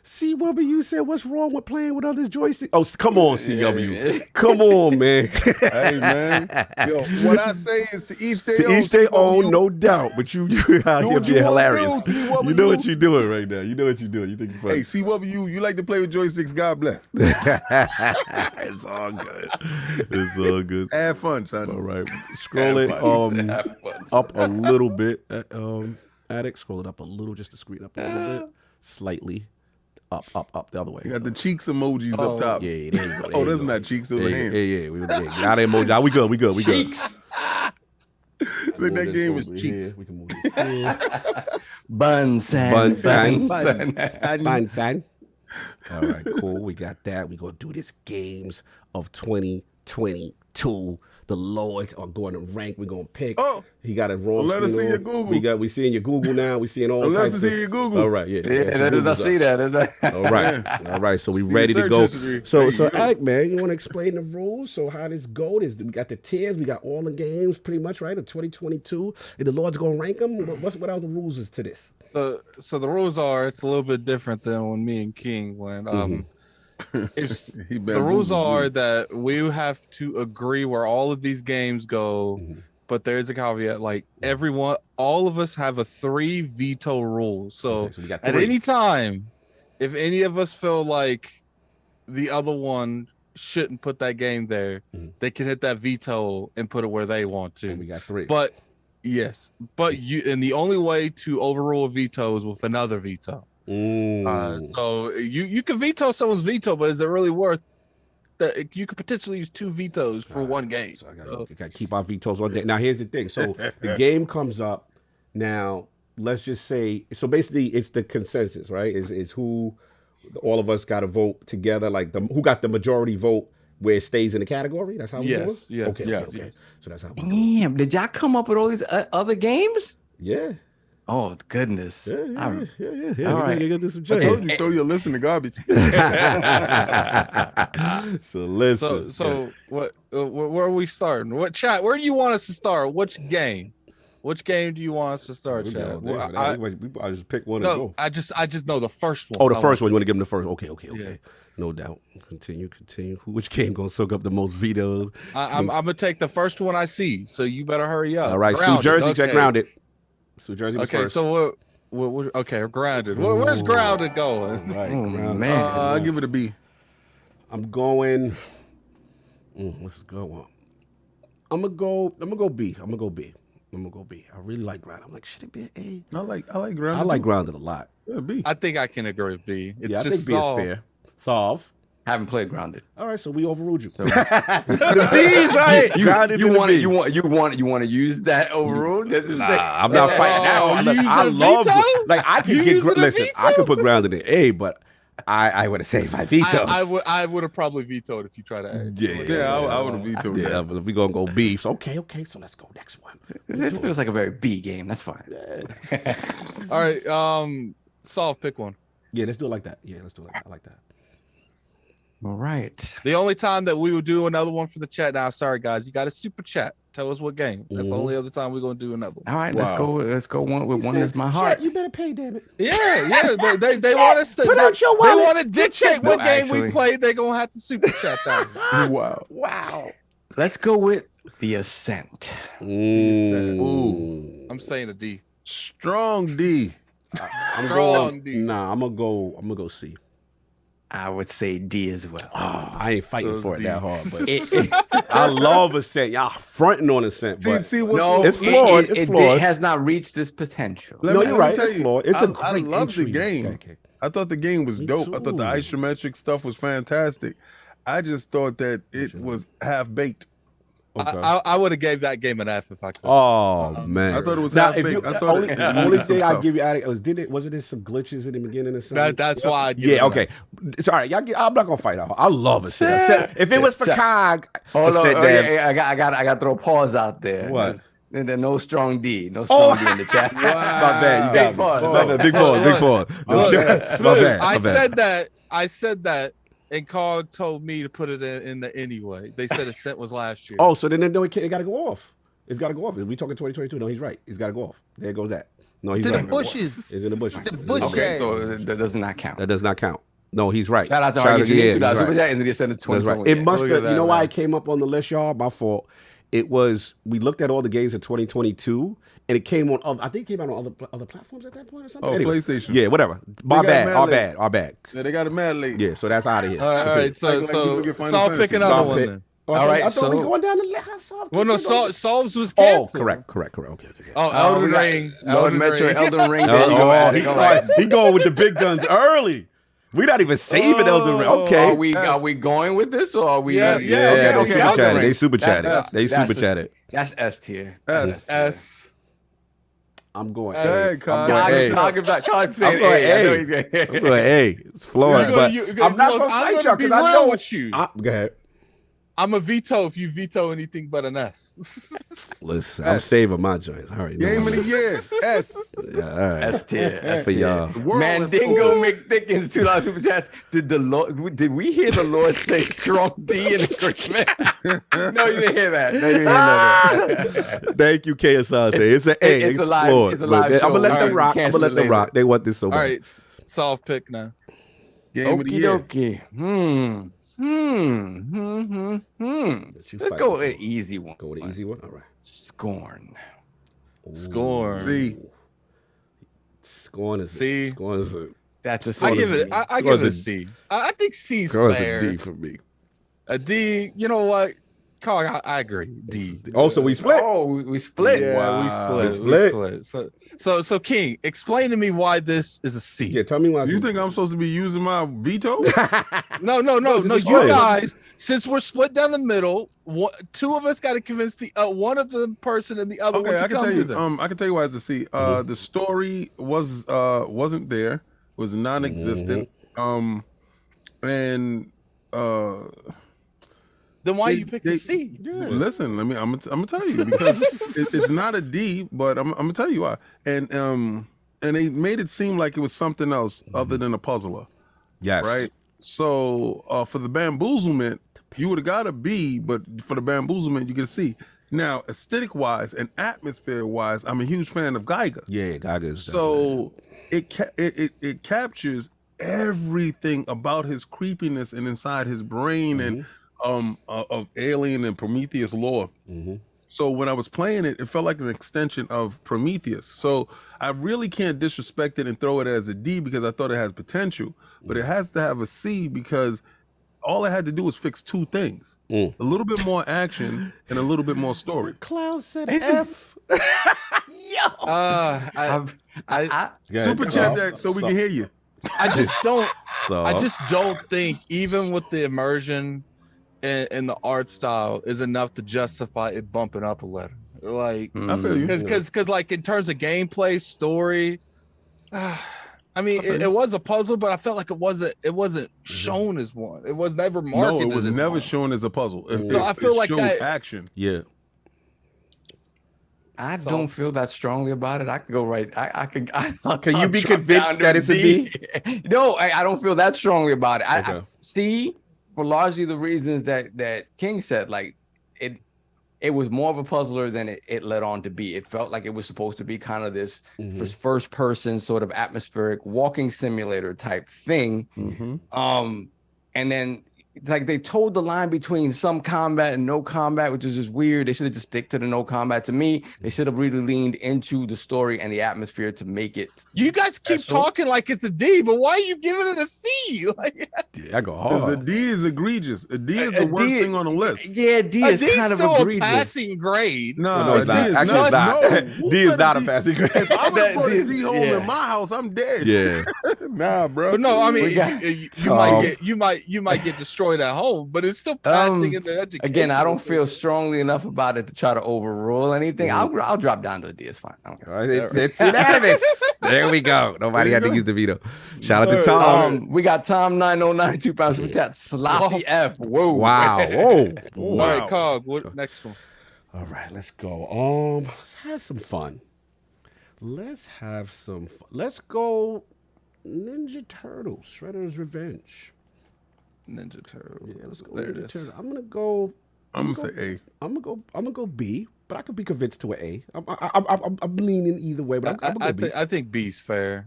CW said, what's wrong with playing with others' joysticks? Oh, come on, CW. Come on, man. Hey, man. Yo, what I say is to each their own. To each their own, no doubt. But you out here being hilarious. You know what you're doing right now. You know what you're doing. You think you're funny. Hey, CW, you like to play with joysticks. God bless. It's all good. It's all good. Have fun, son. All right. Scroll it up a little bit. Attic, scroll it up a little, just to screen up a little bit. Slightly. Up, the other way. You got the cheeks emojis up top. Yeah, there you go. That's not cheeks, those are hands. Yeah. Got the emoji. We good. Cheeks. It's like that game was cheeks. We can move this here. Bunsan. All right, cool. We got that. We gonna do this games of 2022. The Lords are going to rank. We're gonna pick. Oh, he got it wrong. let us see your Google. We seeing your Google now. We seeing all Let types us of. see your Google. All right, yeah. I see that. All right, all right. So we ready to search go. history. So There you go. Alec, man, you want to explain the rules? So how this go? We got the tiers. We got all the games pretty much right of 2022. And the Lords gonna rank them. What else the rules is to this? So the rules are it's a little bit different than when me and King went. The rules are that we have to agree where all of these games go, but there is a caveat. Like all of us have a 3 veto rule. So, so we got at 3. any time, if any of us feel like the other one shouldn't put that game there, they can hit that veto and put it where they want to. And we got 3. But yes, and the only way to overrule a veto is with another veto. So you can veto someone's veto, but is it really worth that? You could potentially use 2 vetoes for one game. So I gotta keep our vetoes on that. Now here's the thing. So the game comes up. Now let's just say. So basically, it's the consensus, right? Is who all of us got to vote together, like who got the majority vote where it stays in the category. That's how we do it. Yes. Okay. So that's how we do it. Damn, did y'all come up with all these other games? Yeah. Oh goodness! Yeah. All right. We gotta do some I change. told you, throw your list in the garbage. So listen. So what? Where are we starting? What chat? Where do you want us to start? Which game? Which game do you want us to start, chat? I just pick one and No, go. I just know the first one. Oh, the first one. You want to give them the first? Okay. Yeah. No doubt. Continue. Which game gonna soak up the most vetoes? I'm gonna take the first one I see. So you better hurry up. All right, New Jersey. Check Grounded. New Jersey. Was Okay, first. so what? Okay, Grounded. Where's Grounded going? Right, Oh, Grounded. man. I'll give it a B. I'm going. Let's go. I'm gonna go B. I'm gonna go B. I really like Grounded. I'm like, should it be an A? I like Grounded. I like Grounded a lot. Yeah, B. I think I can agree with B. It's I just think B is fair. Solve. Haven't played Grounded. All right, so we overruled you. The B's right. Grounded You to the want B. you want to use that overrule? I'm not fighting that. you using I a love veto? like I could You get using a listen. I veto? could put Grounded in A, but I would have said if I vetoed. I would have probably vetoed if you tried to add. I would have vetoed Yeah, that. but if we gonna go B, so okay, so let's go next one. It feels like a very B game. That's fine. All right, Solve, pick one. Yeah, let's do it like that. Yeah, let's do it like that. I like that. All right. The only time that we would do another one for the chat now, sorry guys, you got a super chat. Tell us what game. That's the only other time we're gonna do another one. All right, let's go one with one that's my heart. You better pay, damn it. Yeah, they want us to put out your they wallet. want to dictate what No, game we actually. play. They're gonna have to super chat that. Wow. Let's go with The Ascent. Ooh. I'm saying a D. Strong D. I'm Strong going. D. Nah, I'm gonna go C. I would say D as well. Oh, I ain't fighting Those for it that Ds. hard, but I love Ascent. Y'all fronting on Ascent, but See what's No, it's flawed. It It's flawed. has not reached its potential. No, you're right. tell It's you, flawed. It's a I great love the entry. game. Okay. I thought the game was Me dope. I thought the too. isometric stuff was fantastic. I just thought that it was half baked. Okay. I would have gave that game an F if I could. Oh man! I thought it was now. half If you, baked. I thought only, it only some thing I stuff. give you out of was there some glitches in the beginning or something? That's why. I'd give it Yeah. an Okay. F. It's all right. I'm not gonna fight out. I love Ascent. If it was for Cog, Hold on. Ascent devs- I got to throw a pause out there. What? And then no strong D. No strong D in the chat. My bad. You got Big me. pause. My bad. Big pause. Big pause. Look, My bad. I My bad. said that, and Carl told me to put it in there anyway. They said Ascent was last year. Oh, so then it got to go off. It's got to go off. We talking 2022? No, he's right. It's got to go off. There goes that. No, he's To right. the bushes. It's in the bushes. The bush. Okay, so that does not count. That does not count. No, he's right. Shout out to yeah, Argentina. he's $2 super right. chat, and then they sent it That's 2021. right. It must Look at have. that, You know why man. it came up on the list, y'all? My fault. It was we looked at all the games of 2022, and it came on. I think it came out on other platforms at that point or something. Oh, Anyway. PlayStation. Yeah, whatever. got Our mad bad. Yeah, they got it mad late. Yeah, so that's out of here. All right. So Like you look at Final Saul Fantasy. pick another Saul one pick. then. All right, I thought we so- going down the list. Well, no, Solves was Oh, canceled. correct. Okay. Oh, we Elden got Ring. Lord Metro, Ring. Elden Ring. There you go. At it. He going with the big guns early. We not even saving Elden Ring. Okay. Are we going with this or are we? Yeah, okay, they okay, super Elden chatted. Ring. They super chatted. That's- They that's super chatted. That's S tier. S. S. I'm going Hey, A. Cog. I'm going A. Talking about I'm going A. I'm going A. It's flawed, but I'm not going to fight y'all because I know with you. Go ahead. I'm a veto if you veto anything but an S. Listen, I'm saving my joints. All right. Game of the year. S. Yeah, all right. S tier. That's for y'all. Mandingo McDickens, $2 super chats. Did we hear the Lord say strong D in agreement? No, you didn't hear that. No, you didn't hear that. Thank you, K Asante. It's an A. It's a live. flawed, It's a live but show. I'm gonna let All them right, rock. I'm cancel gonna let them it rock. later. They want this so All bad. right, soft pick now. Game of the year. Okie dokie. Let's go with an easy one. Go with an easy one. All right. Scorn. Scorn. C. Scorn is C. Scorn is a. That's a C. I give it. I give it a C. I think C's Scorn is fair. a D for me. A D. You know what? Cog, I agree. D. Also, we split. Oh, we split. Yeah, Wow. we split. So King, explain to me why this is a C. Yeah, tell me why. You think I'm supposed to be using my veto? No. this is You fine. guys, since we're split down the middle, two of us got to convince the one of the person and the other one Okay, to I can come tell to you. them. I can tell you why it's a C. The story wasn't there. Was non-existent. And Then why you picked a C? Listen, I'm gonna tell you because it's not a D, but I'm gonna tell you why. And they made it seem like it was something else other than a puzzler. Yes. Right. So for the bamboozlement, you would have got a B, but for the bamboozlement, you get a C. Now, aesthetic wise and atmosphere wise, I'm a huge fan of Geiger. Yeah, Geiger is. So it captures everything about his creepiness and inside his brain and of Alien and Prometheus lore. So when I was playing it, it felt like an extension of Prometheus. So I really can't disrespect it and throw it as a D because I thought it has potential, but it has to have a C because all I had to do was fix two things: a little bit more action and a little bit more story. Cloud said F. Super chat that so we can hear you. I just don't. So I just don't think even with the immersion and the art style is enough to justify it bumping up a letter. Like, I feel you. because like in terms of gameplay, story, I mean, it was a puzzle, but I felt like it wasn't shown as one. It was never marketed. No, it was as never one. shown as a puzzle. So I feel like showed that action. Yeah. I don't feel that strongly about it. I could go right. Can you be convinced that it's a D? No, I don't feel that strongly about it. Okay. I C for largely the reasons that King said. Like it was more of a puzzler than it led on to be. It felt like it was supposed to be kind of this first person sort of atmospheric walking simulator type thing. And then it's like they told the line between some combat and no combat, which is just weird. They should have just stick to the no combat. To me, they should have really leaned into the story and the atmosphere to make it. You guys keep talking like it's a D, but why are you giving it a C? Like, I go Because hard. a D is egregious. A D is the worst thing on the list. Yeah, D a is D kind of still a egregious. passing grade. No, it's not. D is Actually, it's not. No. D is not a passing grade. If I'm gonna put a D- D home yeah. in my house, I'm dead. Yeah. Nah, bro. But no, I mean, We got- you might get destroyed at home, but it's still passing in the education. Again, I don't feel strongly enough about it to try to overrule anything. I'll drop down to a D. It's fine. I don't care. All right, it's unanimous. There we go. Nobody had to use the veto. Shout out to Tom. We got Tom 909 £2 super chat. Sloppy F. Whoa. Wow. Whoa. All right, Cog. What next one? All right, let's go. Let's have some fun. Let's go Ninja Turtles, Shredder's Revenge. Ninja Turtle. Yeah, let's go There it Ninja is. Turtle. I'm gonna say A. I'm gonna go B, but I could be convinced to an A. I'm leaning either way, but I'm gonna go B. I think B's fair.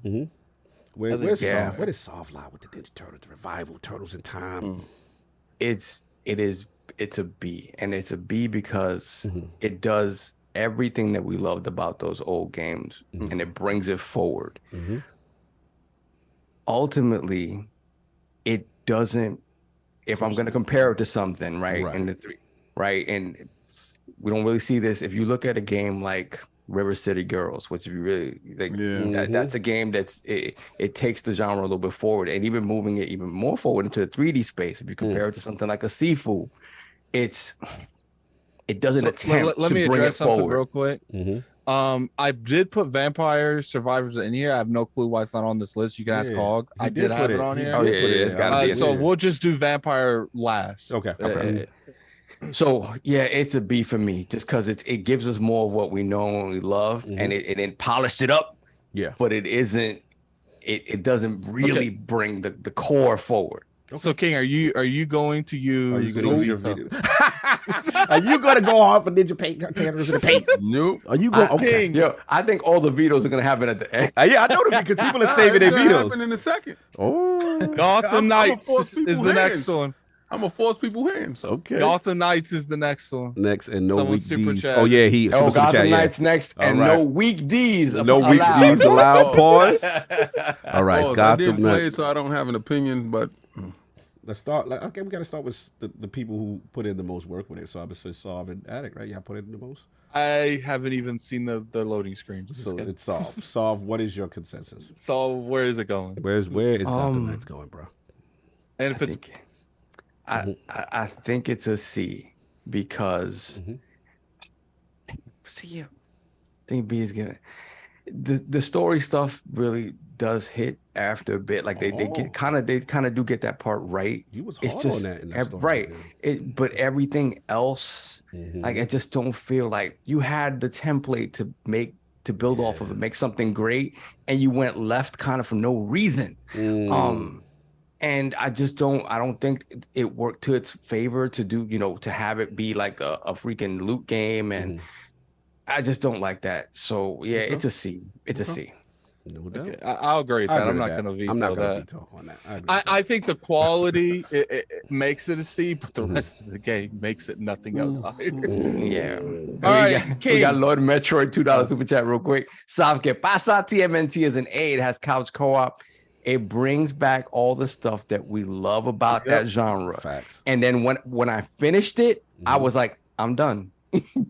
Where's yeah. Where does Soft lie with the Ninja Turtles, the revival, Turtles in Time? It's a B, and it's a B because it does everything that we loved about those old games, and it brings it forward. Ultimately, it doesn't. If I'm going to compare it to something, right, in the three, right, and we don't really see this. If you look at a game like River City Girls, which if you really like, that's a game that's it takes the genre a little bit forward, and even moving it even more forward into the 3D space. If you compare it to something like a Sifu, it doesn't attempt let to me bring address it something forward. real quick. I did put Vampire Survivors in here. I have no clue why it's not on this list. You can ask Hog. I did have it on here. Oh yeah, it's gotta be. So we'll just do Vampire last. Okay. So yeah, it's a B for me, just because it gives us more of what we know and we love, and it polished it up. Yeah, but it isn't. It doesn't really bring the core forward. Okay. So King, are you going to use? Are you going to use video? Are you going to go hard for Ninja Paint? Nope. Are you going? Okay. Yo, I think all the vetoes are going to happen at the end. Yeah, I know that because people are saving their vetoes. Happen in a second. Oh, Gotham Knights is the next one. I'm gonna force people's hands. Okay. Gotham Knights is the next one. Next and no Someone weak super D's. chat. Oh yeah, he. Oh, Gotham chat, Knights next, and right. no weak D's. No weak D's allowed. Pause. All right, I Gotham didn't play it, Knights. so I don't have an opinion, but Let's start. Okay, we got to start with the people who put in the most work with it. So I would say Solve and Addict, right? Yeah, put in the most. I haven't even seen the loading screen. So it's Solve. Solve. What is your consensus? So where is it going? Where is Gotham Knights going, bro? And if it's I think it's a C because C. I think B is gonna. The story stuff really does hit after a bit. Like they kind of do get that part right. You was it's hard just on that in that story, right. man. But everything else, like I just don't feel like you had the template to build off of it, make something great, and you went left kind of for no reason. And I don't think it worked to its favor to do, to have it be like a freaking loot game. And I just don't like that. So yeah, it's a C. It's a C. No doubt. okay, I'll agree with that. I'm not going to veto I'm not gonna that. veto on that. I think the quality it makes it a C, but the rest of the game makes it nothing else higher. Yeah. All right, we got Lord Metroid $2 super chat real quick. Sabe que pasa? TMNT is an A. It has couch co-op. It brings back all the stuff that we love about that genre. Facts. And then when I finished it, I was like, I'm done.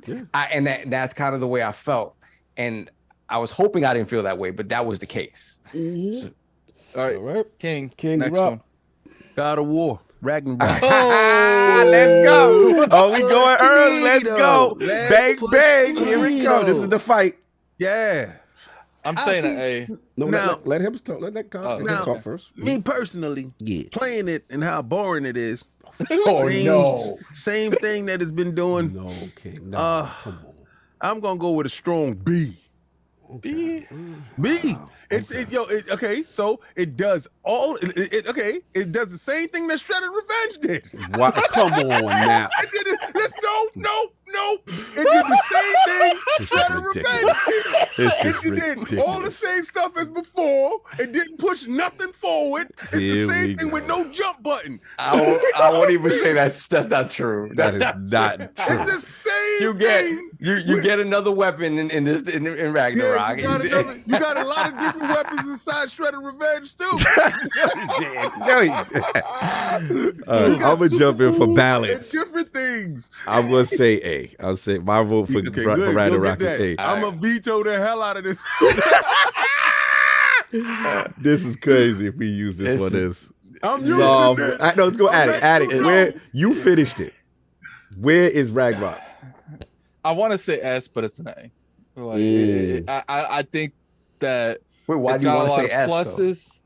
That's kind of the way I felt. And I was hoping I didn't feel that way, but that was the case. So, all right, King, you're next up. one. God of War, Ragnarok. Let's go. Oh, we going early. Let's go. Let's Bang, push bang. Here we go. Cognito. This is the fight. Yeah. I'm saying an A. No, Now- let him talk. Let him now- talk first. Me personally, playing it and how boring it is. Same thing that it's been doing. No, okay. No, come on. I'm gonna go with a strong B. Okay. B. Okay, so it does it does the same thing that Shredded Revenge did. What? Come on now. It did it. No. It did the same thing This is Shredded ridiculous. Revenge did. This is It did all the ridiculous. same stuff as before. It didn't push nothing forward. It's Here the we same thing with go. no jump button. I won't even say that's not true. That is not true. It's the same You get thing. you get another weapon in Ragnarok. Yeah, you got a lot of different weapons inside Shredded Revenge too. No, he did. I'm gonna jump in for balance. Different things. I'm gonna say A. I'll say my vote for Okay, good. Go Ragnarok get is that. A. I'm gonna veto the hell out of this. This is crazy if we use this for this. I'm using Solve. it. No, let's go Addict. Where you finished it? Where is Ragnarok? I want to say S, but it's an A. Like, I think that. Wait, why it's do you got want a to lot say of S? pluses?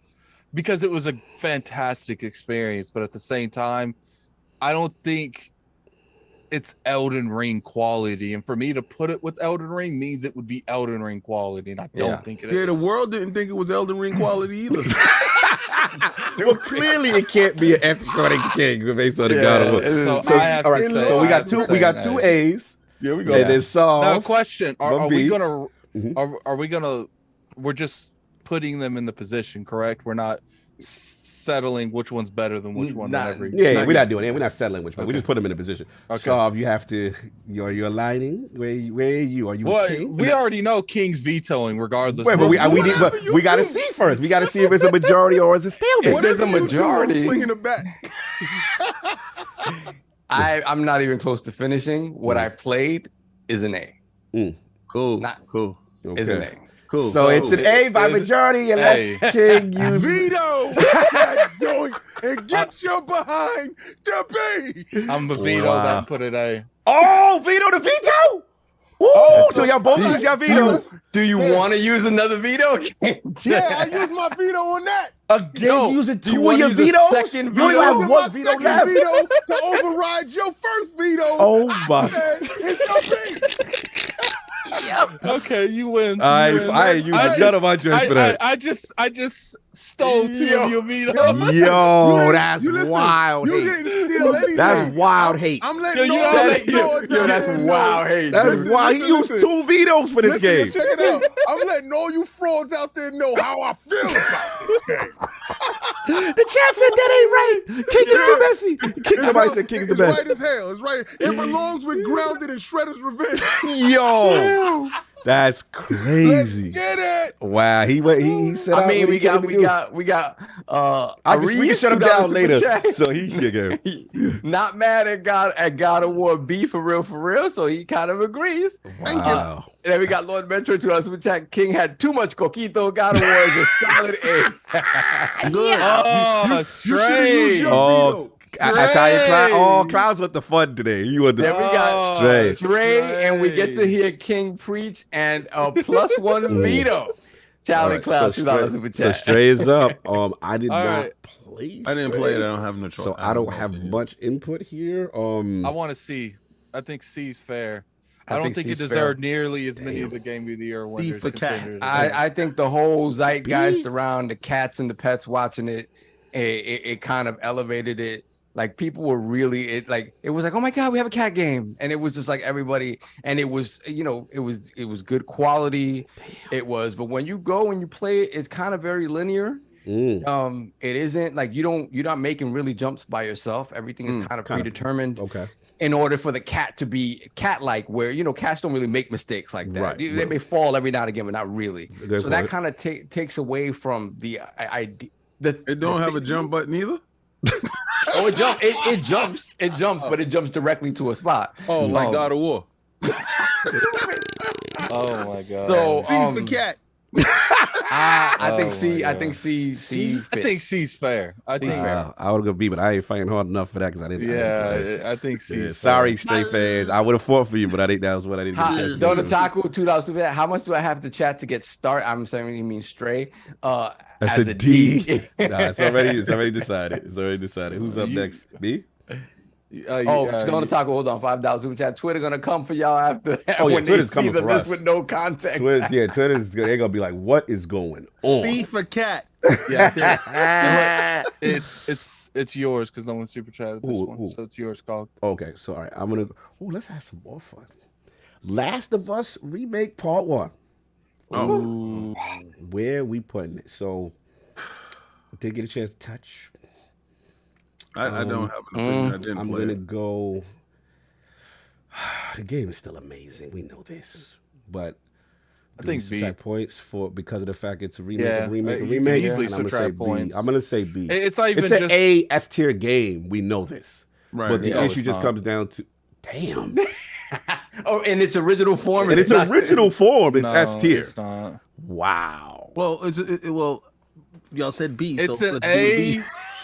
Because it was a fantastic experience, but at the same time, I don't think it's Elden Ring quality. And for me to put it with Elden Ring means it would be Elden Ring quality, and I don't think it is. Yeah, the world didn't think it was Elden Ring quality either. Well, clearly it can't be an S according to King based on the God of War. So So, I have all to right, say, so we I got have to two. say We got an two A. A's. Yeah, we go. And then Solve. Now, question: Are we B. gonna? Are we gonna? We're just putting them in the position, correct? We're not settling which one's better than which one. Not- Every Yeah, we're not doing it. We're not settling which one. We Okay. just put them in a position. Okay. Solve. You have to. You're aligning. Where are you? Are you Well, King? we already know King's vetoing, regardless. Wait, but we Whatever we you got to do. see first. We got to see if it's a majority or is it stalemate. If there's a Whatever you do, I'm majority- swinging it back. I'm not even close to finishing. What I played is an A. Cool. Not- cool. Is an A. Cool. So it's an A by Is it- majority, and Hey. let's King use. Veto. Going and get your behind to B. I'm a veto Wow. that and put it A. Oh, veto the veto. Oh, so y'all both use your vetoes. Do you want to use another veto? Yeah, I use my veto on that. Again, you using do you 2 of wanna your use a vetoes? second You only veto? have Using one my veto second left. veto to override your first veto. Oh my. It's okay. Okay, you win. I You win. ain't using none of my joints for that. I just stole 2 of your vetoes. Yo, that's You listen, wild you hate. didn't steal anything. That's wild hate. I'm Yo, letting you you know know that- Yo, that's wild hate. That's Listen, why he listen, used listen. 2 vetoes for this game. Check it out. I'm letting all you frauds out there know how I feel about this game. The chat said that ain't right. King is too messy. Somebody said King is the It's best. right as hell. It's right. It belongs with Grounded and Shredder's Revenge. Yo, that's Let's crazy. get it. Wow, he said. I mean, what we he came got to we do. got we got We can shut him down later, so he can go. Not mad at God of War B for real, so he kind of agrees. Wow. And then we got Lord Metro to us, which King had too much coquito. God of War is a solid A. Good. Oh, You should have used straight. your Oh, veto. I tell you, Cloud's with the fun today. You want the Then we got Stray. Stray, and we get to hear King preach and a +1 veto. Talent Cloud, $2 super So chat. Stray is up. I did All not right. play. I didn't play it. I don't have no choice. So I don't have much input here. I want to see. I think C's fair. I don't think it C's deserved nearly as many of the Game of the Year winners. for cat. contenders. I think the whole zeitgeist around the cats and the pets watching it kind of elevated it. Like people were really it was like, oh my God, we have a cat game. And it was just like everybody, and it was, it was good quality. It was, but when you go and you play it, it's kind of very linear. It isn't like you're not making really jumps by yourself. Everything is kind of predetermined. Okay. In order for the cat to be cat-like, where cats don't really make mistakes like that. Right, They right. may fall every now and again, but not really. Good so that point. kind of takes away from the idea. It don't have a jump button either. Oh, it jumps, but it jumps directly to a spot. Oh, like God of War. Oh my God. So C for cat. I think Oh C. my I think C. I think fits. C's fair. I think. I would go B, but I ain't fighting hard enough for that because I didn't. play. Yeah, I think C's Yeah, fair. sorry, Stray fans. I would have fought for you, but I think that was what I didn't get a chance to do. Donataku, $2 super chat. How much do I have to chat to get start? I'm saying you mean Stray. That's As a D. D. Nah, it's already decided. It's already decided. Who's up next? Me? Donataku, hold on, $5 super chat. Twitter gonna come for y'all after Oh, yeah, when they Twitter's see coming the for list us. with no context. Twitter's they're gonna be like, what is going on? C for cat. Yeah, it's yours because no one super chatted this one, so it's yours, Cog. Okay, so all right, I'm gonna. Oh, let's have some more fun. Last of Us remake part 1. Oh, Where we putting it? So, did get a chance to touch. I don't have an opinion. I didn't I'm play gonna it. go. The game is still amazing. We know this, but I think subtract B. points because of the fact it's a remake, Yeah, a remake, a you can remake. easily and I'm gonna say subtract B. points. I'm gonna say B. It's not even It's an just A S tier game. We know this, Right. but the No, issue it's just not. comes down to, damn, Oh, in its original form. in its not- original form, it's no, S tier. It's not. Wow. Well, well, y'all said B. It's so an let's do B. A.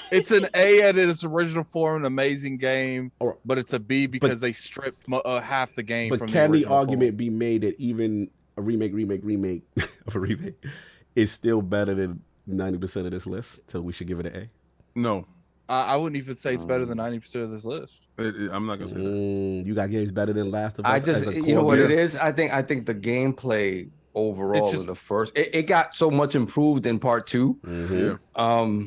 It's an A at its original form, an amazing game, but it's a B because they stripped half the game But from can the the original argument be made that even a remake of a remake is still better than 90% of this list? So we should give it an A. No, I wouldn't even say it's better than 90% of this list. I'm not gonna say that. You got games better than Last of Us. I just, as a you know core what game? it is? I think the gameplay overall It's just- in the first, it got so much improved in part 2. Mm-hmm.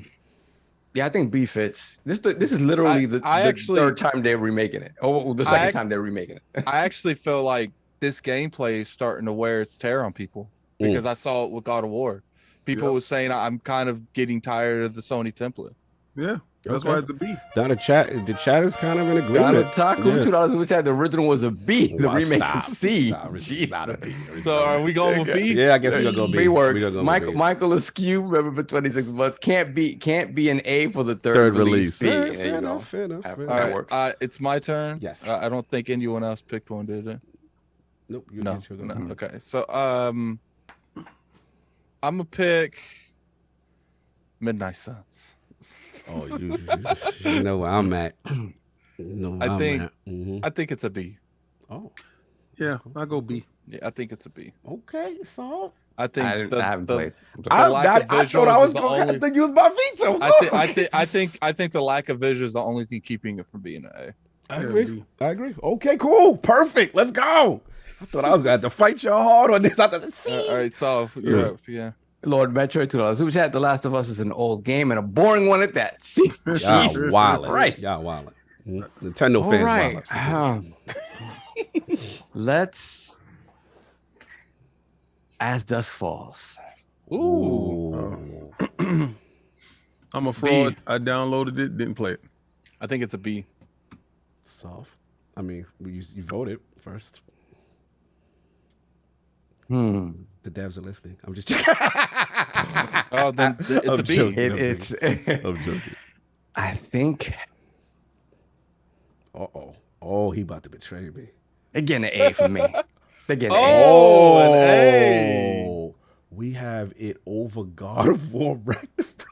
Yeah, I think B fits. This is literally the actually- third time they're remaking it. Oh, the second time they're remaking it. I actually feel like this gameplay is starting to wear its tear on people because I saw it with God of War. People were saying I'm kind of getting tired of the Sony template. Yeah, that's why it's a B. Now the chat is kind of in agreement. Donataku, $2 which had the original was a B. The Wow, remake stop. is C. Stop. It's Jeez. not a B. So are we going with B? Yeah, I guess we're gonna go B. B works. We gonna go Michael B. Michael Askew, remember for 26 months. Can't be an A for the third release. B. Yeah, There fair you go. enough, fair enough. That fair All enough. right, works. it's my turn. Yes. I don't think anyone else picked one, did they? Nope. You No. get your go. No. Okay. So I'm gonna pick Midnight Suns. Oh, you know where I'm at. You know where I I'm think- at. Mhm. I think it's a B. Oh, Yeah, I go B. Yeah, I think it's a B. Okay, so I think I haven't played. the lack of I thought I visuals was is the going only. to think you was my veto. I think the lack of visuals is the only thing keeping it from being an A. I agree. Okay, cool. Perfect. Let's go. I thought I was going to have to fight y'all hard on this. I thought, All right, so you're up. Yeah. Lord Metroid $2. Super chat. The Last of Us is an old game and a boring one at that. See, y'all Jesus wildin'. Christ. Y'all wildin'. Nintendo All fans right. wildin'. Let's. As Dusk Falls. Ooh. I'm a fraud. I downloaded it, didn't play it. I think it's a B. Soft. I mean, you voted first. Hmm. The devs are listening. I'm just Oh, then it's I'm a B. joking. It's. I'm joking. I think. Oh, he about to betray me. They're getting an A for me. They're getting an Oh, an A. Oh, we have it over God of War Ragnarok.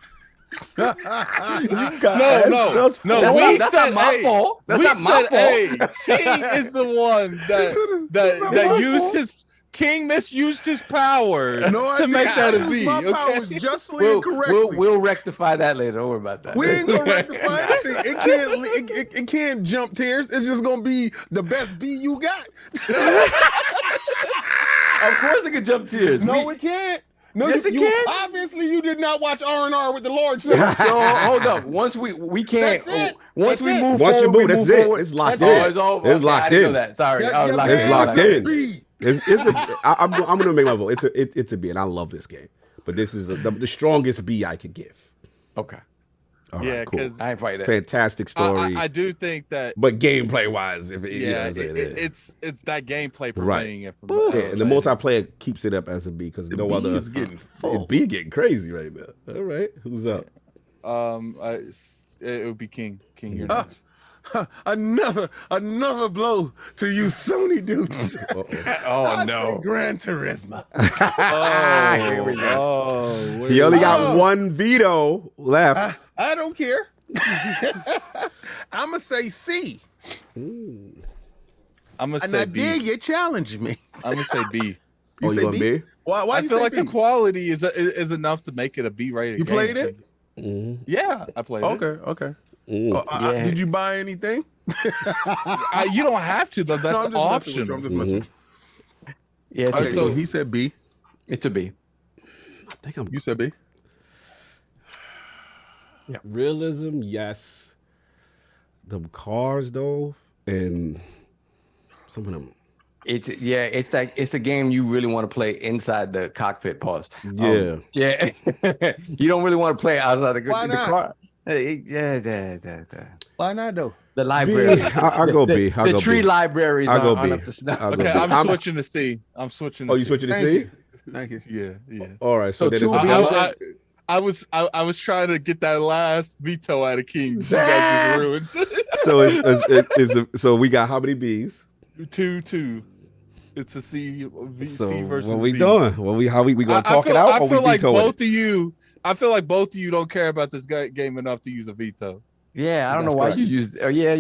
No. That's not my fault. That's we not my said fault. A. King is the one that used his. King misused his power to make that a B. My power Okay? was justly and correctly. We'll rectify that later. Don't worry about that. We ain't gonna rectify anything. It can't jump tiers. It's just gonna be the best B you got. Of course it can jump tiers. No, it can't. No, Yes, it can. Obviously, you did not watch R&R with the Lord. So hold up. Once we can't. That's it. Once we move Once you forward, move, we that's move it. forward. It's locked Oh, in. it's over. It's locked I didn't know in. that. Sorry. Yeah, I was yeah, locked man. It's locked in. B. I'm gonna make my vote. It's a B, and I love this game. But this is the strongest B I could give. Okay. All Yeah, right, cool. 'cause I ain't fighting it. Fantastic story. I do think that. but gameplay wise, if It's that gameplay Right. preventing it from. yeah, and the multiplayer keeps it up as a B because no B other is getting full. B getting crazy right now. All right, who's up? It would be King. King, you're next. Another blow to you Sony dudes. I say Gran Turismo. Here we go. Oh, He only got one veto left. I don't care. I'ma say C. I'm gonna And say I B. dare you challenge me. I'm gonna say B. You say want B? Why I you feel say like B? the quality is enough to make it a B rated. You played it? Yeah, I played it. Okay. Did you buy anything? You don't have to though. That's No, I'm just messing with you. optional. I'm just messing with you. Yeah, it's Okay, a B. so he said B. It's a B. I think You said B. realism, yes. The cars though, and some of them. It's a game you really want to play inside the cockpit. Pause. Yeah. Yeah. You don't really want to play outside the Why not? car. Why not though? The libraries. I'll go B. I'll The go tree B. libraries I'll go aren't B. up to snuff. I'll go Okay, B. I'm switching to C. I'm switching to Oh, C. you switching to Thank C? you. Thank you. Yeah. All right. So, So then two it's B. I was trying to get that last veto out of King. You guys just ruined. so we got how many B's? 2-2. It's a C. So C versus what we B. doing? How we gonna talk it out? I or feel we like veto both it? of you. I feel like both of you don't care about this game enough to use a veto. Yeah, I don't That's know why correct. you used. Oh, yeah,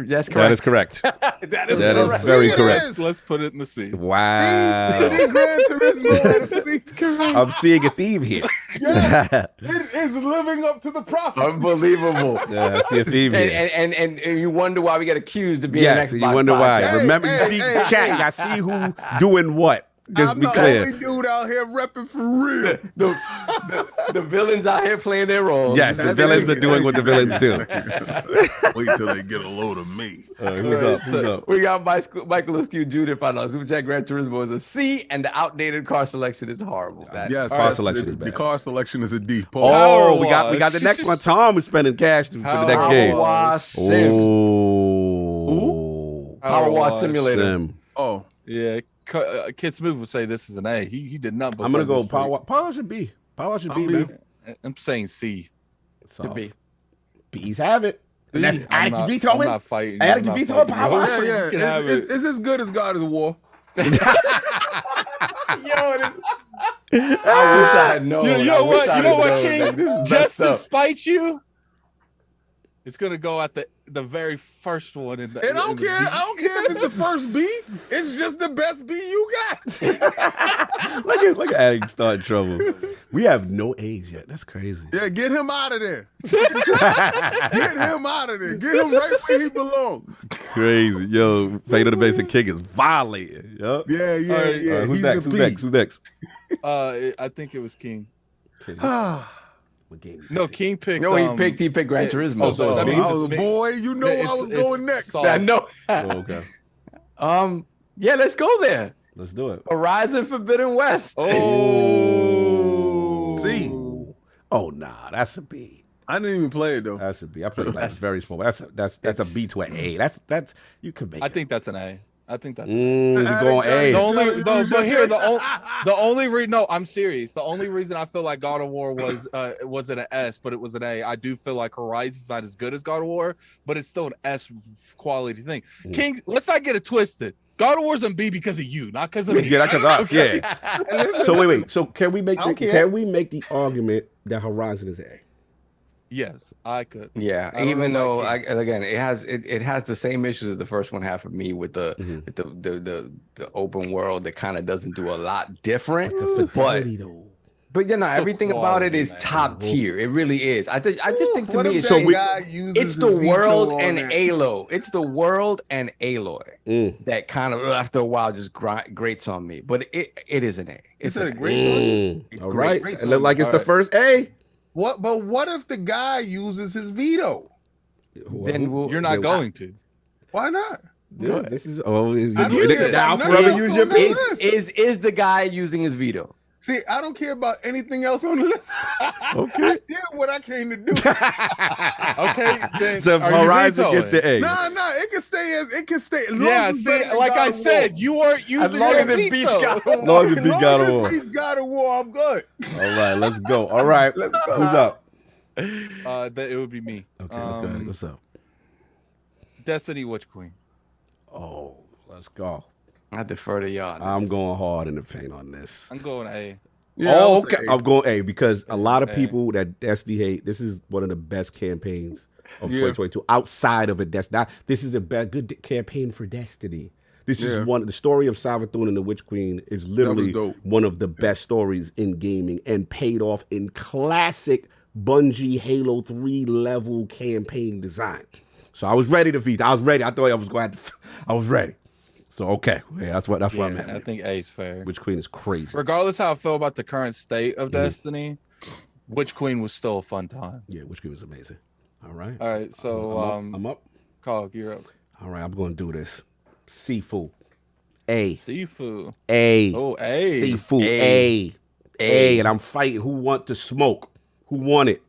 that's correct. That is correct. That is That is correct. very It correct. is. Let's put it in the C. Wow. See, Gran Turismo at a C. I'm seeing a theme here. Yeah, it is living up to the prophecy. Unbelievable. Yeah, I see a theme here. And you wonder why we got accused of being Yes, an you Xbox wonder why. podcast. Remember, you hey, see hey, chat. I see who doing what. Just I'm be the clear. only dude out here repping for real. The villains out here playing their roles. Yes, the villains are doing what the villains do. Wait till they get a load of me. Who's up? Who's So up? we got Michael Askew Jr. Final Super Chat. Gran Turismo is a C, and the outdated car selection is horrible. Yes, Car selection is the bad. car selection is a D. Oh, we Power got the wash. next one. Tom is spending cash for the Power next game. Wash Sim. Oh, Power Wash Simulator. Sim. Oh, Yeah, Kid Smooth would say this is an A. He did not. but I'm gonna play go this power. freak. Power should be. Power should be, man. I'm saying C. So, To B. Bees have it. And that's I'm Attic not- veto I'm it. not fighting. Attic I'm not veto fighting. power. yeah, You can have yeah. it. It's as good as God is War. I wish I had known. You know I wish what? I You know had what, known. King? Like, this is Just messed to up. spite you, It's gonna go at the very first one in the. And I don't care if it's the first B. It's just the best B you got. Look at Addict starting trouble. We have no A's yet. That's crazy. Yeah, get him out of there. Get him out of there. Get him right where he belongs. Crazy. Yo, Fade of the Basic King is violated. Yep. Yeah. Who's He's next? the Who's next? I think it was King. What game? No, King picked. No, he picked Gran Turismo. Oh, so that means I was it's a me. boy. You know I was going next. solid. I know. Oh, okay. Yeah, let's go there. Let's do it. Horizon Forbidden West. Oh. See. Oh, nah, that's a B. I didn't even play it though. That's a B. I played it like very small. That's a B to an A. That's you could make. I think that's an A. I think that's. You going A? The only reason. No, I'm serious. The only reason I feel like God of War wasn't an S, but it was an A. I do feel like Horizon's not as good as God of War, but it's still an S quality thing. King, let's not get it twisted. God of War's an B because of you, not because of me. Yeah, because us. Okay. Yeah. So wait. So can we make the argument that Horizon is A? Yes, I could. Yeah, I don't even know though about again it has the same issues as the first one had for me with the open world that kind of doesn't do a lot different. But you know everything about it is top tier. It really is. I just think to me it's the world and Aloy. It's the world and Aloy that kind of after a while just grates on me. But it is an A. It's a great on. All right, it look like it's the first A. What? But what if the guy uses his veto? Then you're not going to. Why not? This is is the guy using his veto? See, I don't care about anything else on the list. Okay. I did what I came to do. Okay. Then So if Horizon gets the A. Nah, it can stay as it can stay. Yeah, see, like I said, you weren't using as long as it beats God of War. As long as it beats God of War. Beats God of War, I'm good. All right, let's go. All right, Let's go. Who's up? It would be me. Okay, let's go ahead. What's up? Destiny Witch Queen. Oh, let's go. I defer to y'all. I'm going hard in the paint on this. I'm going A. Yeah, okay. I'm going A because a lot of people that Destiny hate. This is one of the best campaigns of 2022. Outside of it, this is a good campaign for Destiny. This is the story of Savathun and the Witch Queen is literally one of the best stories in gaming and paid off in classic Bungie Halo 3 level campaign design. So I was ready to veto. I was ready. I thought I was going to. I was ready. So okay, that's what I'm at. I think A's fair. Witch Queen is crazy. Regardless how I feel about the current state of Destiny, Witch Queen was still a fun time. Yeah, Witch Queen was amazing. All right. All right, so I'm up. Cog, you're up. All right, I'm going to do this. Sifu. A. Sifu. A. Oh, A. Sifu. A. And I'm fighting. Who want to smoke? Who want it?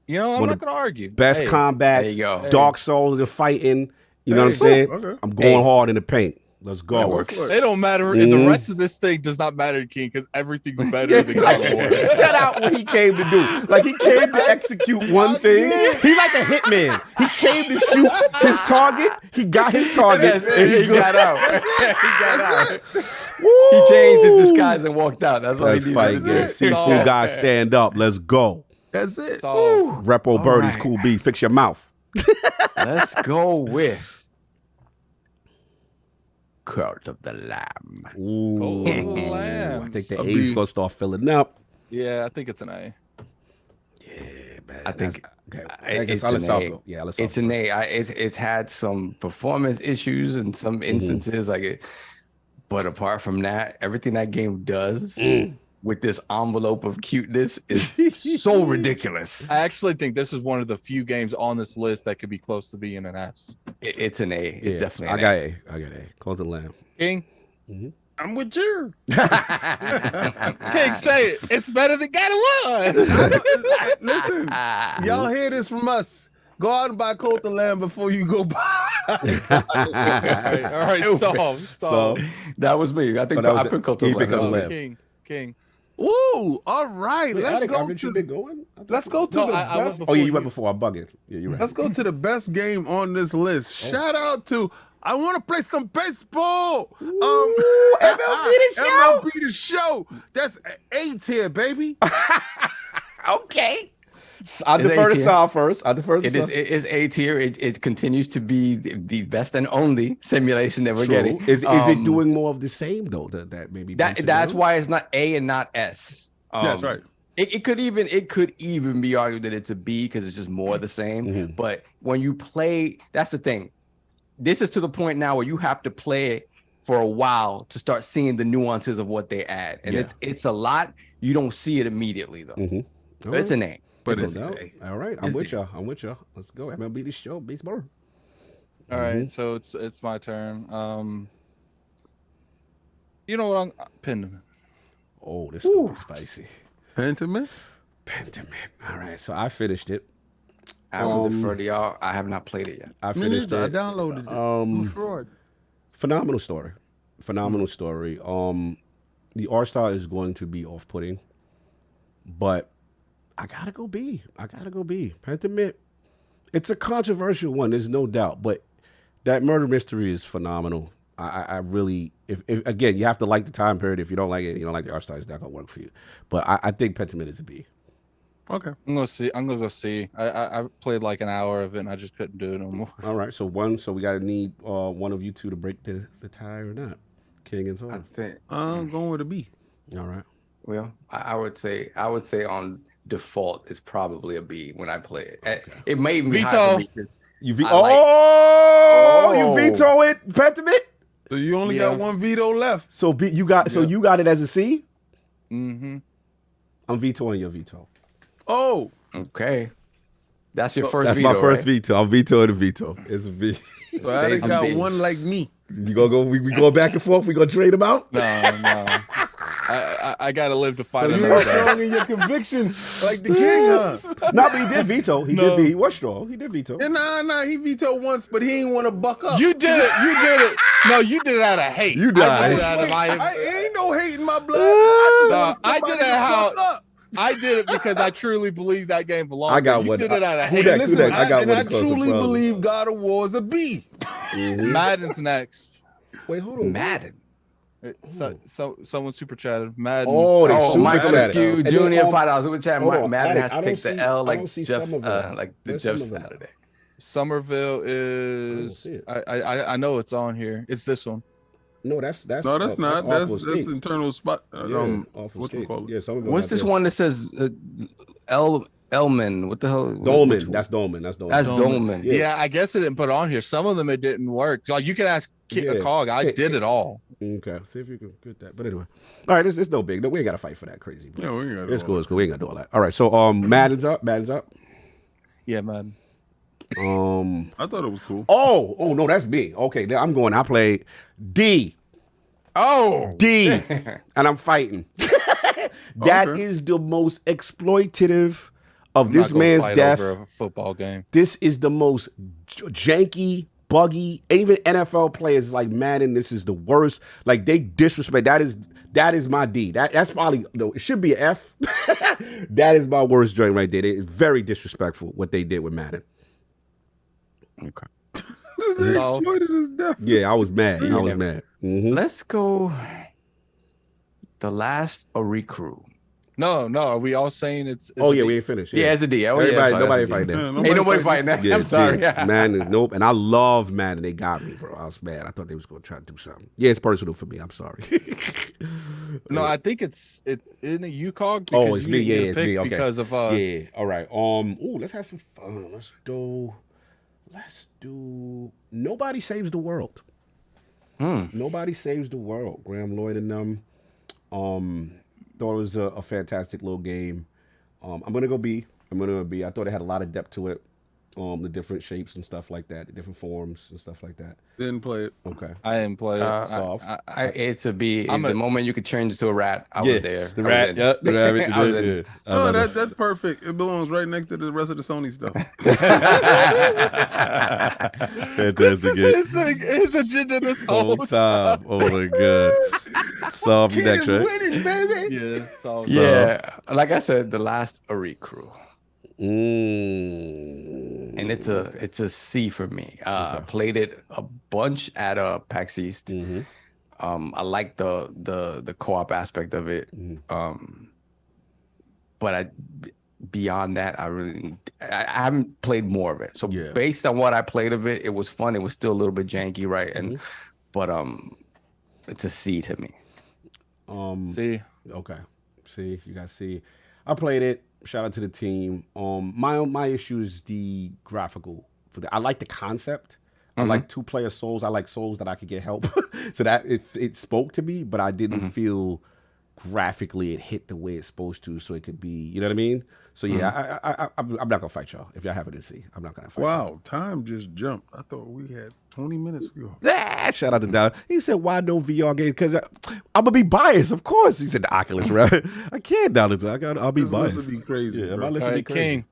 You know, I'm not going to argue. Best combat. There you go. Dark Souls and fighting. You know what I'm saying? Okay. I'm going hard in the paint. Let's go. That works. It don't matter. The rest of this thing does not matter to King because everything's better than God of War. He set out what he came to do. Like he came to execute one thing. He's like a hitman. He came to shoot his target. He got his target. And he got out. He changed his disguise and walked out. That's all he did. Fight again. Seafood guys, stand up. Let's go. That's it. Repo Birdies, right. Cool B. Fix your mouth. Let's go with Cult of the Lamb. Ooh. Cult of the Lamb. I think the A's gonna start filling up. Yeah, I think it's an A. Yeah, man. I think it's an A. Yeah, let's It's an A. It's had some performance issues in some instances, but apart from that, everything that game does with this envelope of cuteness is so ridiculous. I actually think this is one of the few games on this list that could be close to being an S. It's an A. It's definitely an I got A. Cult of the Lamb. King? I'm with you. King, say it. It's better than God of War. Listen, y'all hear this from us. Go out and buy Cult of the Lamb before you go buy. All right, solve. That was me. I think I picked Cult of the Lamb. King. Ooh, all right. Let's go to the Oh yeah, you went before. I'm bugging. Yeah, you're right. Let's go to the best game on this list. Shout out to I want to play some baseball. MLB the show. That's A tier, baby. Okay. I It's defer to A-tier. Sal first. I defer to It Sal. is A tier. It continues to be the best and only simulation that we're True. getting. Is it doing more of the same though? That maybe brings it that's down? why it's not A and not S. That's right. It could even be argued that it's a B because it's just more of the same. Mm-hmm. But when you play, that's the thing. This is to the point now where you have to play it for a while to start seeing the nuances of what they add, and it's a lot. You don't see it immediately though. Mm-hmm. But it's an A. But It's it's no doubt. All right, I'm with y'all. Let's go. MLB the show, baseball. All right, so it's my turn. You know what? I'm Pentiment. Oh, this is spicy. Pentiment. All right, so I finished it. I will defer to y'all. I have not played it yet. I Me finished neither. I it. downloaded it. Fraud. Phenomenal story. The art style is going to be off-putting, but I gotta go B. Pentiment. It's a controversial one. There's no doubt, but that murder mystery is phenomenal. I really, if again, you have to like the time period. If you don't like it, you don't like the art style, it's not gonna work for you. But I think Pentiment is a B. Okay. I'm gonna go see. I played like an hour of it and I just couldn't do it no more. All right, so we gotta need one of you two to break the tie or not. King and I Saul. think. I'm going with a B. All right. Well, I would say on default it's probably a B when I play it. It may even be high Veto. for me 'cause You Oh! you veto it, Pentiment. So you only got one veto left. So you got it as a C. Mm-hmm. I'm vetoing your veto. Oh, Okay. That's your first That's veto, my first right? veto. I'm vetoing the veto. It's a V. so I Stays just got on B. one like me. You gonna go? We going back and forth? We gonna trade them out? No. I gotta live to fight So you another were day. strong in your convictions, like the king, huh? No, but he did veto. He was strong. He did veto. And nah, he vetoed once, but he ain't want to buck up. You did it. No, you did it out of hate. You did I it. did it out of I ain't no hate in my blood. I did it how I did it because I truly believe that game belonged. I got you one. did it out of Who hate. that? Listen, I got and one I across the truly problem. believe God of War is a B. Madden's next. Wait, hold on. Madden. Someone super chatted. Madden. Oh, they Oh, super Michael chatted. Askew And then, Jr. $5 super chat. hold on, Madden has I to don't take the see- L I like don't see Jeff, Somerville. like the Where's Jeff Somerville? Saturday. Somerville is. see it. I know it's on here. It's this one. No, that's No, that's not. That's Awful Escape. internal spot. Awful What you Escape. call it? Yeah, Somerville What's got this that. one that says Elman? What the hell? Dolman. That's Dolman. That's Dolman. Yeah. Yeah. I guess it didn't put on here. Some of them it didn't work. Like you can ask Yeah. Cog. I did it all. Okay, see if you can get that. But anyway, all right, it's no big. No, we ain't got to fight for that crazy. Yeah, we got It's cool. It's cool. We ain't got to do all that. All right, so Madden's up. Yeah, man. I thought it was cool. Oh no, that's me. Okay, then I'm going. I played D. Oh, D, and I'm fighting. That Okay. is the most exploitative of I'm this not gonna man's fight death. over a football game. This is the most janky, buggy. Even NFL players like Madden. This is the worst. Like they disrespect. That is my D. That's probably no. It should be an F. That is my worst joint right there. It's very disrespectful what they did with Madden. Okay. So- Exploited his death. Yeah, I was mad. I was Yeah. mad. Mhm. let's go. The last recruit. No. Are we all saying it's Oh yeah, a we D? ain't finished. Yeah, it's a D. Oh, Everybody, yeah, nobody that's a D. fighting that. Yeah, Ain't nobody fighting that. Yeah, I'm sorry. yeah. Madden, nope. And I love Madden. They got me, bro. I was mad. I thought they was gonna try to do something. Yeah, it's personal for me. I'm sorry. No, I think it's in a UCog. Oh, it's you me. didn't get Yeah, a it's pick me. Okay. Because of yeah. All right. Ooh, let's have some fun. Let's do. Nobody saves the world. Nobody saves the world. Graham Lloyd and them. Thought it was a fantastic little game. I'm gonna go B. I thought it had a lot of depth to it. The different shapes and stuff like that, the different forms and stuff like that. Didn't play it. Okay. I didn't play it. Soft. It's a B. I'm the a- moment you could change it to a rat, I was there. The I was rat. in. Yep. The rabbit. I was in. No, that's perfect. It belongs right next to the rest of the Sony stuff. Fantastic. his agenda this Whole time. Oh my god. Soft Kid next, is right? winning, baby. Yeah. So Yeah, like I said, the last recruit. Mm. And it's a C for me. Played it a bunch at PAX East. Mhm. I like the co-op aspect of it. Mm-hmm. But beyond that, I haven't played more of it. So based on what I played of it, it was fun. It was still a little bit janky, right? And but it's a C to me. C. Okay. See, you got C. I played it. Shout out to the team. My issue is the graphical. I like the concept. I like 2-player Souls. I like Souls that I could get help. So that it spoke to me, but I didn't feel graphically it hit the way it's supposed to. So it could be, you know what I mean? So yeah, I'm not gonna fight y'all. If y'all have it in C, I'm not gonna fight. Wow, time just jumped. I thought we had 20 minutes ago. Shout out to Don. He said, "Why no VR games?" Because I'm gonna be biased, of course. He said the Oculus, right? I can't, Don. I'll be biased. This would be crazy. Yeah, bro. my list would be crazy. King,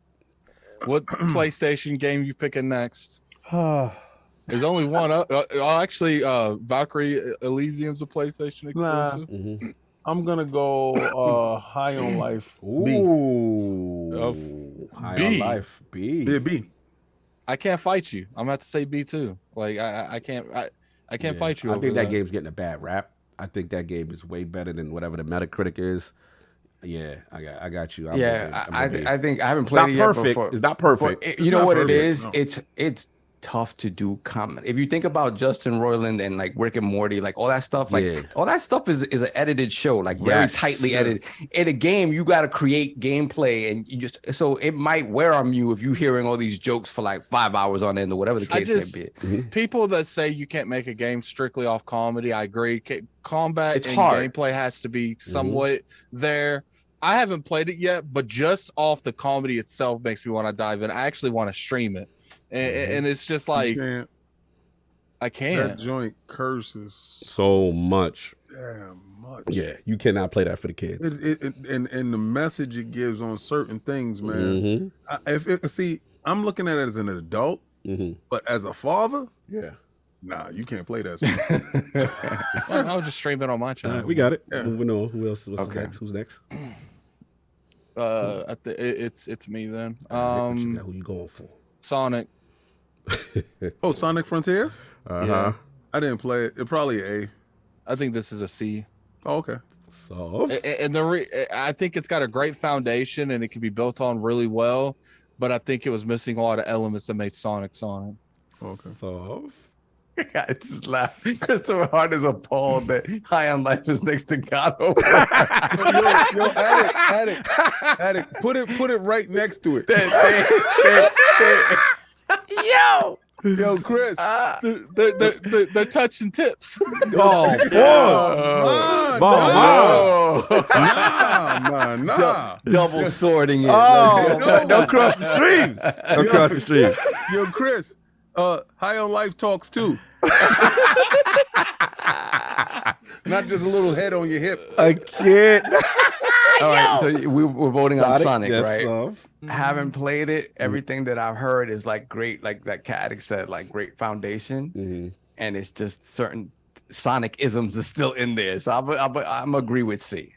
what PlayStation game you picking next? There's only one. Actually, Valkyrie Elysium's a PlayStation exclusive. I'm gonna go High on Life. Ooh, High on Life. B. Yeah, B. I can't fight you. I'm gonna have to say B too. Like I can't fight you. I think that game's getting a bad rap. I think that game is way better than whatever the Metacritic is. Yeah, I got you. I think I haven't played it yet before. It's not perfect. You know what it is? No. It's tough to do comment. If you think about Justin Roiland and like Rick and Morty, like all that stuff, like all that stuff is an edited show, like very tightly edited. In a game, you got to create gameplay, and you just so it might wear on you if you hearing all these jokes for like 5 hours on end or whatever the case may be. People that say you can't make a game strictly off comedy, I agree. Combat it's and hard. Gameplay has to be somewhat there. I haven't played it yet, but just off the comedy itself makes me want to dive in. I actually want to stream it. And it's just like I can't. That joint curses so much. Damn much. Yeah, you cannot play that for the kids. And the message it gives on certain things, man. See, I'm looking at it as an adult, but as a father, nah, you can't play that. I'll just stream it on my channel. We got it. Moving on. Who else? Next? Who's next? It's me then. Who you going for? Sonic. Sonic Frontiers? Yeah. I didn't play it. It probably A. I think this is a C. Oh, okay. So and I think it's got a great foundation and it can be built on really well, but I think it was missing a lot of elements that made Sonic. Okay. So I just laugh. Christopher Hart is appalled that High on Life is next to God. Yo, Attic, put it right next to it. Yo, Chris, they're touching tips. Nah. Double sorting it. Don't cross the streams. Don't cross the streams. Yo, Chris, High on Life talks too. Not just a little head on your hip. I can't. All right, so we're voting on Sonic, yes, right? Haven't played it. Everything that I've heard is like great, like that Caddick said, like great foundation. And it's just certain Sonic isms are still in there. So I'm agree with C.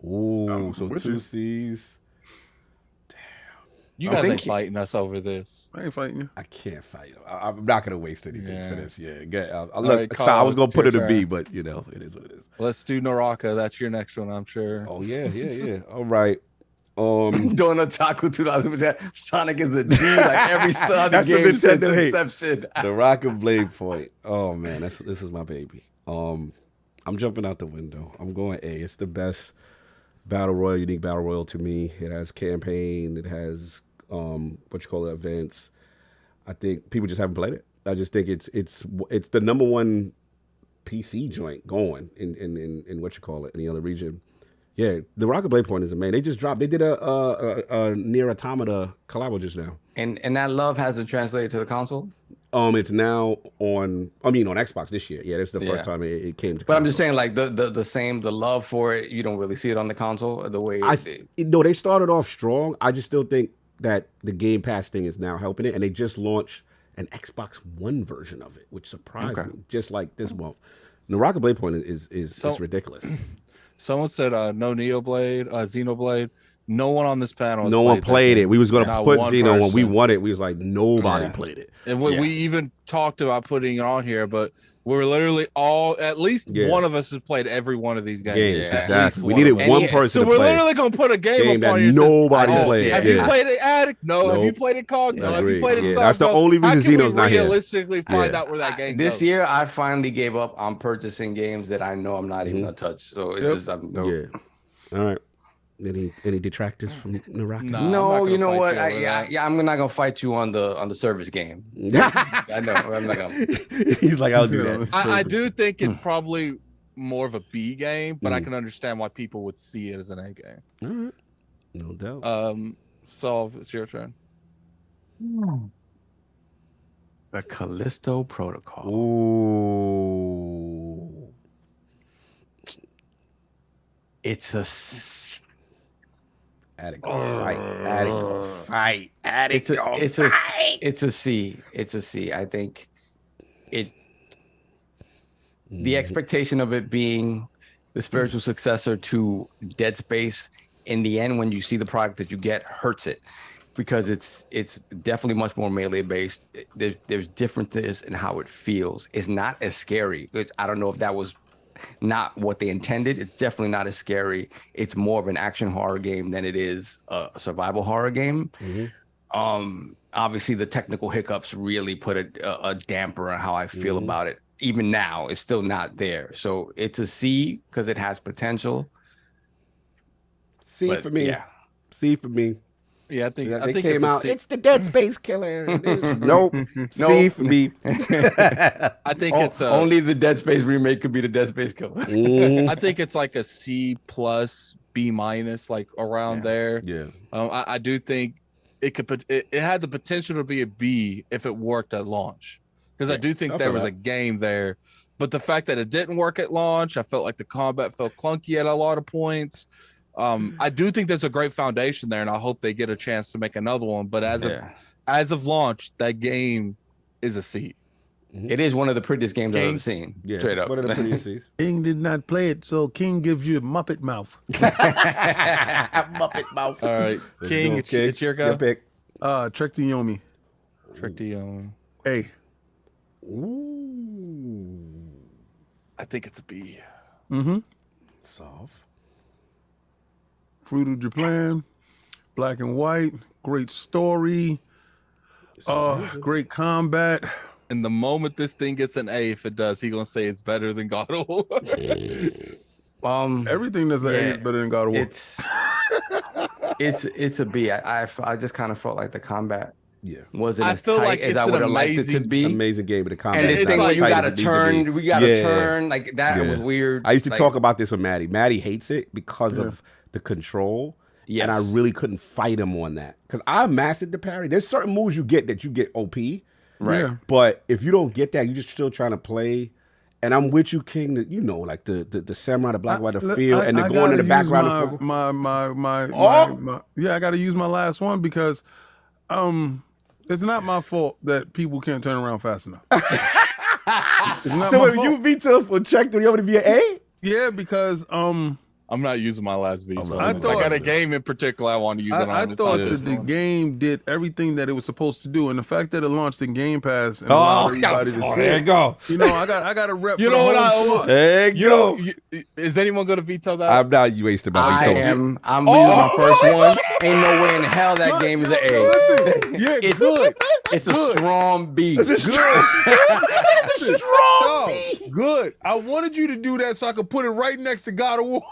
Ooh, so 2 C's. You guys ain't fighting us over this. I ain't fighting you. I can't fight. I'm not gonna waste anything for this. Yeah, Right, so I was gonna put it a B, turn. but you know, it is what it is. Let's do Naraka. That's your next one, I'm sure. Oh yeah. All right. Doing Otaku 2000. Sonic is a D. Like every Sonic That's game the since Nintendo hate. inception. The Rock and Blade point. Oh man, this is my baby. I'm jumping out the window. I'm going A. It's the best battle royal, unique battle royal to me. It has campaign. It has events. I think people just haven't played it. I just think it's the number one PC joint going in in the other region. Yeah, the Rocket Blade point is amazing. They just dropped. They did a Nier Automata collab just now. And that love hasn't translated to the console. It's now on Xbox this year. Yeah, that's the first time it came to. But I'm just saying, like the love for it, you don't really see it on the console the way. They started off strong. I just still think that the Game Pass thing is now helping it, and they just launched an Xbox One version of it, which surprised me. Just like this month, the Rocket Blade point is ridiculous. Someone said no Xenoblade. No one on this panel. Has No one played it. We was gonna Not put one Xeno when we person. won it. We was like, nobody Yeah. played it. And we even talked about putting it on here, but we're literally at least one of us has played every one of these games. Games, At exactly. least We one needed of them. one person So to we're play. literally gonna put a game Game up on that here. nobody played. Have you played it, Addict? No. Have you played it, Cog? No. Have you Agreed. played it, Yeah, Sub? that's the No. only How reason can Xeno's we not here. realistically find Yeah. out where that game This goes? year, I finally gave up on purchasing games that I know I'm not even gonna touch. So it's just Yeah. All right. Any detractors from Naraka? No, you know what? I'm not gonna fight you on the service game. I know. I'm not gonna. He's like, I'll do that. I do think it's probably more of a B game, but I can understand why people would see it as an A game. All right. No doubt. Solve, it's your turn. The Callisto Protocol. Ooh. It's a Attic go fight. Attic go fight. Attic go fight. It's a C. It's a C. I think the expectation of it being the spiritual successor to Dead Space, in the end, when you see the product that you get, hurts it, because it's definitely much more melee based. There's differences in how it feels. It's not as scary. I don't know if that was not what they intended. It's definitely not as scary. It's more of an action horror game than it is a survival horror game. Obviously the technical hiccups really put a damper on how I feel about it. Even now, it's still not there. So it's a C because it has potential. C for me. Yeah. C for me. Yeah, I think They it's came a out. C. It's the Dead Space killer. Nope. C for me. I think it's only the Dead Space remake could be the Dead Space killer. I think it's like a C plus, B minus, like around there. Yeah. I do think it could. It had the potential to be a B if it worked at launch, because I do think there was a game there. But the fact that it didn't work at launch, I felt like the combat felt clunky at a lot of points. I do think there's a great foundation there, and I hope they get a chance to make another one. But as of launch, that game is a C. It is one of the prettiest games I've ever seen. Yeah. Straight up. One of the prettiest C's. King did not play it, so King gives you a Muppet mouth. Muppet mouth. All right, King, it's your go. Your pick. Trek to Yomi. Trick to A. Ooh. I think it's a B. Soft. Fruited your plan. Black and white. Great story. Great combat. And the moment this thing gets an A, if it does, he gonna say it's better than God of War. Everything that's an A is better than God of War. It's a B. I just kind of felt like the combat wasn't I as feel tight like as it's I an would have liked it to amazing- be. Amazing game, but the combat. And is this not thing where as you tight as gotta it needs to turn, be. we gotta Yeah. turn, like that Yeah. was weird. I used to Like, talk about this with Maddie. Maddie hates it because of the control. And I Yes. really couldn't fight him on that. Because I mastered the parry. There's certain moves you get OP. Right. Yeah. But if you don't get that, you're just still trying to play. And I'm with you, King, that you know, like the samurai, the black, white, the field, and they're going in the background. I got to use my last one because it's not my fault that people can't turn around fast enough. It's not So my if fault. you veto for check, do you want to be an A? Yeah, because I'm not using my last veto. I I thought- got a game in particular I want to use it on. I It's thought not that this the one. game did everything that it was supposed to do, and the fact that it launched in Game Pass and Oh, allowed everybody to see there you it, go. you know, I got a rep. You for know the what whole I- squad. There you go. Is anyone going to veto that? I'm not wasting my I veto. am. I'm leaving my first one. Ain't no way in hell that game is an A. Listen, yeah, good. It's a strong B. Good. strong B. Good. I wanted you to do that so I could put it right next to God of War.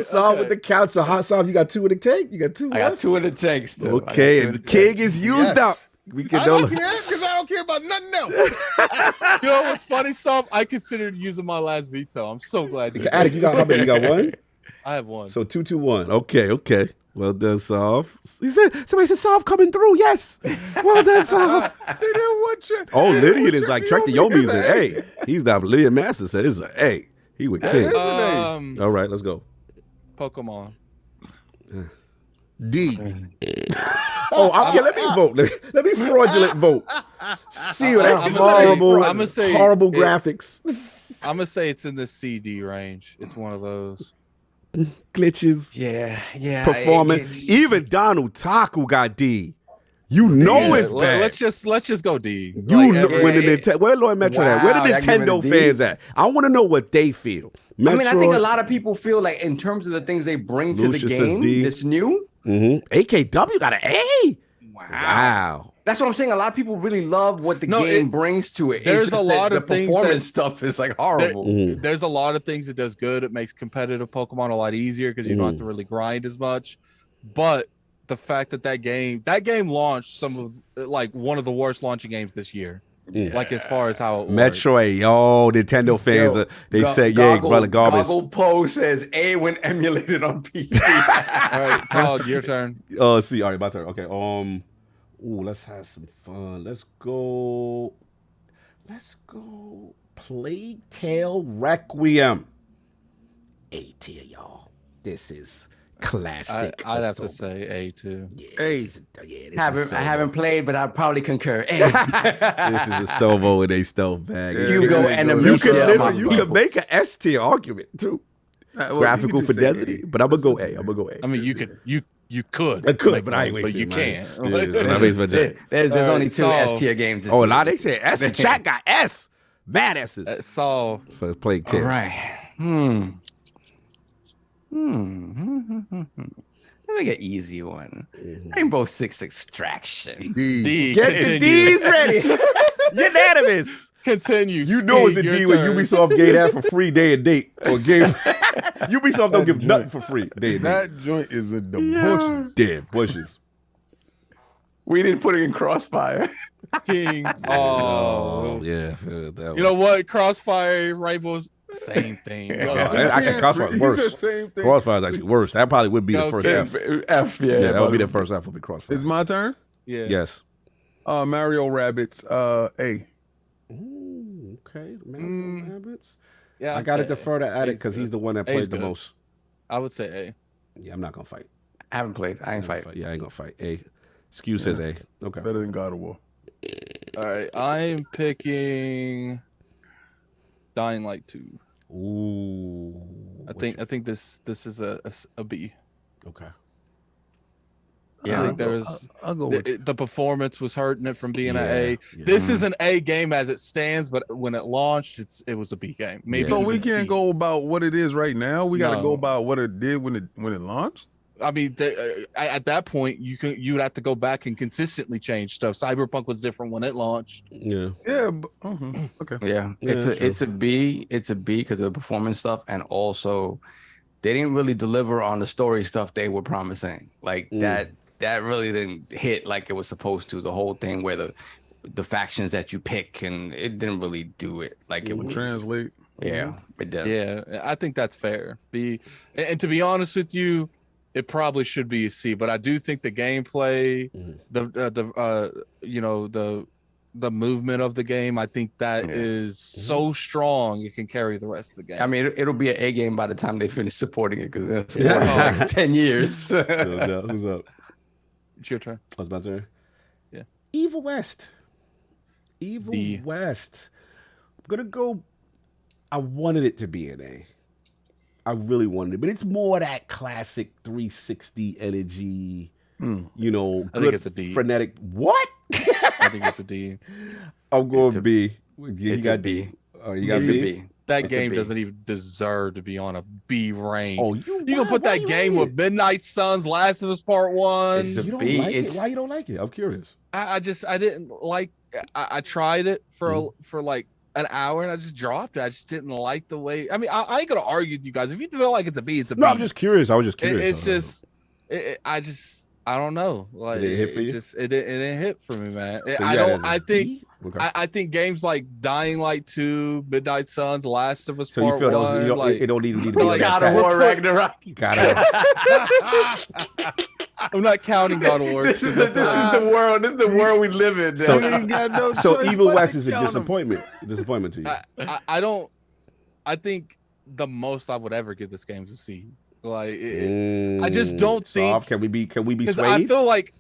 Soft with the count. So hot soft, you got two in the tank? You got two I got left? two in the tank still. Okay, and the king is used up. We can I no don't care because I don't care about nothing else. You know what's funny, Soft? I considered using my last veto. I'm so glad you did. Attic, you got how many? You got one? I have one. So 2-2-1. Okay. Well done, Soft. Somebody said Soft coming through. Yes. Well done, Soft. They didn't want you. Oh, Lydian is like Trek to Yomi is an A. He's not. Lydian Master said it's an A. He with King. All right, let's go. Pokemon. D. Let me vote. Let me fraudulent vote. See what that horrible graphics. I'm gonna say it's in the CD range. It's one of those. glitches, Yeah. performance. Even Donald Taku got D. You know it's bad. Let's just go D. When the Nintendo, where Lloyd Metro at? Where the Wow, y'all giving Nintendo it a D? fans at? I want to know what they feel. I mean, I think a lot of people feel like in terms of the things they bring to the Lucius says game, D. it's new. AKW got an A. Wow. That's what I'm saying. A lot of people really love what the game brings to it. There's It's just a lot that of the things performance stuff is like horrible. There's a lot of things it does good. It makes competitive Pokemon a lot easier because you don't have to really grind as much. But the fact that game launched some of like one of the worst launching games this year. Yeah. Like as far as how it Metroid, Nintendo fans, they say, Goggle garbage. Poe says A when emulated on PC. All right, Paul, your turn. See, all right, my turn. Okay, let's have some fun. Let's go. Plague Tale Requiem. A tier, y'all. This is classic. I'd have to say A too. A. I haven't played, but I probably concur. A. This is a Sovo and a stealth bag. You go and you can make an S tier argument too. Graphical fidelity, but I'm gonna go A. I mean, you could. I could, but I ain't But you can't. There's only two S tier games. Oh, now they say S. The chat got S. Bad S's. So for Plague Tale. All right. Let me get easy one. Rainbow Six Extraction. D. Get the D's ready. Unanimous. Continue. You know it's a D when Ubisoft gave that for free day and date. Or gave Ubisoft don't give nothing for free day and date. That joint is in the bushes. Dead bushes. We didn't put it in Crossfire. King. Oh yeah. You know what? Crossfire, Rainbow's same thing. Actually, Crossfire is worse. Crossfire is actually worse. That probably would be the first F. Yeah, that would be the first F. Would be Crossfire. It's my turn. Yeah. Yes. Mario Rabbids. A. Ooh, okay. Mario Rabbids. Yeah, I got to defer to Addict because he's the one that played the most. I would say A. Yeah, I'm not gonna fight. I haven't played. I ain't fight. Yeah, I ain't gonna fight. A. Skew says A. Okay. Better than God of War. All right, I'm picking Dying Light 2. Ooh. I think this is a B. Okay. Yeah, I think I'll go with the performance was hurting it from being an A. Yeah. This is an A game as it stands, but when it launched, it was a B game. Maybe So we even can't C. go about what it is right now. We got to No. go about what it did when it launched. I mean, at that point, you'd have to go back and consistently change stuff. Cyberpunk was different when it launched. Yeah. Yeah. But, okay. Yeah, it's a B. It's a B because of the performance stuff, and also they didn't really deliver on the story stuff they were promising. Like that really didn't hit like it was supposed to. The whole thing where the factions that you pick, and it didn't really do it like it would Translate. Yeah, it did. Yeah, I think that's fair. B, and to be honest with you, it probably should be a C. But I do think the gameplay, the movement of the game, I think that is so strong it can carry the rest of the game. I mean, it'll be an A game by the time they finish supporting it because they're supporting it for the next 10 years. Who's up? It's your turn. What's my turn? Yeah. Evil West. West. I'm gonna go. I wanted it to be an A. I really wanted it, but it's more that classic 360 energy. I think it's a D. Frenetic. What? I think it's a D. I'm going B. Yeah, you got B. Oh, you got It's B? a B. That It's a game B. doesn't even deserve to be on a B rank. Oh, you can put that game with Midnight Suns, Last of Us Part 1. It's a You don't B. like it? It's Why you don't like it? I'm curious. I didn't like. I tried it for like an hour and I just dropped it. I just didn't like the way. I mean, I ain't gonna argue with you guys. If you feel like it's a B, it's a B. No, I'm just curious. I was just curious. I don't know. Like Did it hit for you? it didn't hit for me, man. So I think games like Dying Light 2, Midnight Suns, Last of Us So you Part feel 1, it don't need to be like God of War Ragnarok. I'm not counting God of War. This is the world. This is the world we live in. So, We ain't got no so choice Evil but West to is a count 'em. disappointment to you. I don't. I think the most I would ever give this game is a C. Like I just don't think. Soft, can we be Because swayed? I feel like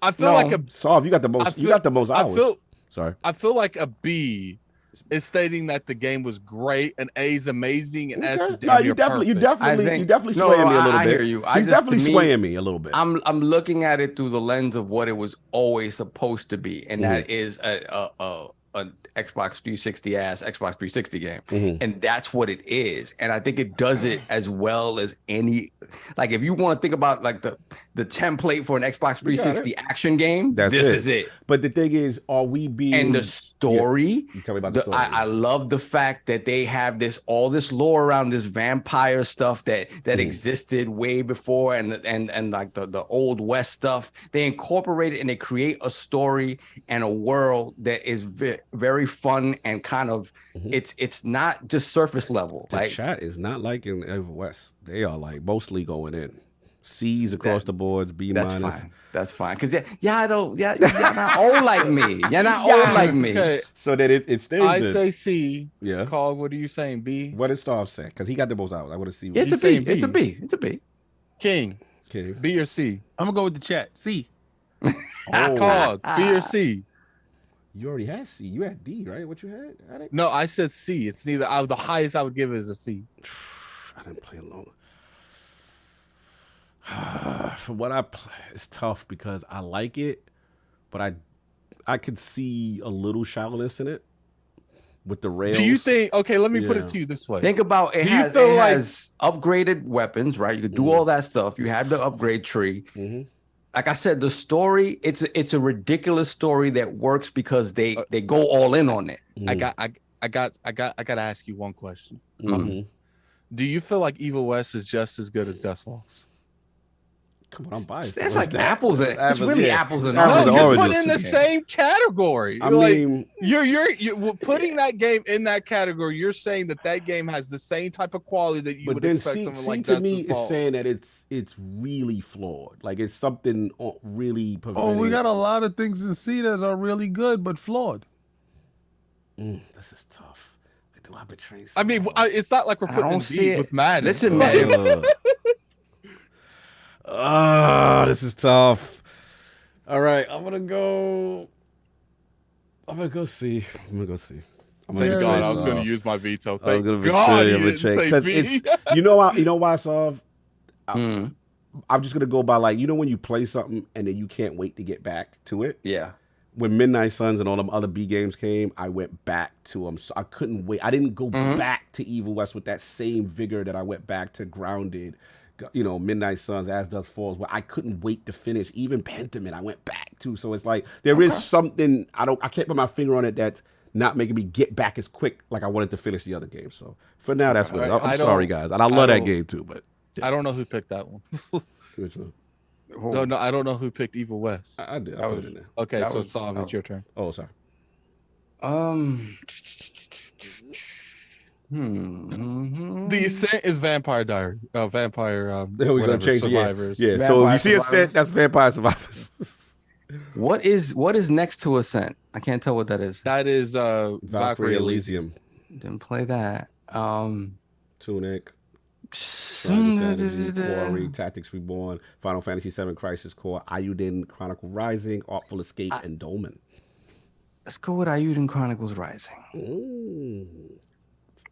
a Soft, you got the most. You got the most hours. I Sorry. feel like a B is stating that the game was great and A is amazing and S is No, damn you near definitely perfect. swaying me a little I bit. hear you. He's definitely swaying me a little bit. I'm looking at it through the lens of what it was always supposed to be, and that is an Xbox 360 ass Xbox 360 game, and that's what it is. And I think it does it as well as any. Like, if you want to think about like the template for an Xbox 360 action game, this is it. But the thing is, are we being and the story? You tell me about the story. I love the fact that they have all this lore around this vampire stuff that existed way before, and like the old West stuff. They incorporate it and they create a story and a world that is very fun and kind of it's not just surface level. The like chat is not like in Ever West. They are like mostly going in. C's across the boards, B that's minus. fine. That's fine. Because y'all not old like me. You're not old like me. Okay. So that it stays. I say C. Yeah. Cog, what are you saying? B. What did Starve say? Because he got the most hours. I want to see. What It's a saying B. It's a B. B. It's a B. King. Okay. B or C? I'm gonna go with the chat. C. Cog. B or C? You already had C. You had D, right? What you had? No, I said C. It's neither. The highest I would give it is a C. I didn't play alone. For what I play, it's tough because I like it, but I could see a little shallowness in it with the rails. Do you think? Okay, let me put it to you this way. Think about it. Has upgraded weapons, right? You could do all that stuff. You have the upgrade tree. Like I said, the story, it's a ridiculous story that works because they go all in on it. I got to ask you one question. Do you feel like Evil West is just as good as Death Walks? Come on, I'm biased. That's like apples and it's really apples and oranges. oranges. No, you're put in the same category. I mean, you're putting that game in that category. You're saying that game has the same type of quality that you would expect something like that. To me, it's saying that it's really flawed. Like it's something really. Oh, we got a lot of things in C that are really good but flawed. This is tough. Do I betray? I mean, it's not like we're putting D with Madden. Listen, man. This is tough. All right, I'm gonna go C. I'm gonna go C. Thank God, I was gonna use my veto. Thank God you didn't say B. You know why, Sav? I'm just gonna go by like, when you play something and then you can't wait to get back to it. Yeah. When Midnight Suns and all them other B games came, I went back to them. So I couldn't wait. I didn't go back to Evil West with that same vigor that I went back to Grounded. Midnight Suns, As Dusk Falls, where I couldn't wait to finish. Even Pentiment, I went back to. So it's like there is something I can't put my finger on it that's not making me get back as quick like I wanted to finish the other game. So for now, that's what I'm sorry, guys, and I love that game too. But I don't know who picked that one. Which one? No, I don't know who picked Evil West. I did. I put it in there. Okay, so Sav, it's your turn. Oh, sorry. The Ascent is Vampire Diary. Vampire. Then we're gonna change Survivors. Yeah. Vampire So if you see Survivors. Ascent, that's Vampire Survivors. What is next to Ascent? I can't tell what that is. That is Valkyrie Elysium. Didn't play that. Tunic. Strategy, Quarry, Tactics Reborn, Final Fantasy VII Crisis Core, Ayuden Chronicle Rising, Artful Escape, and Dolmen. Let's go with Ayuden Chronicles Rising.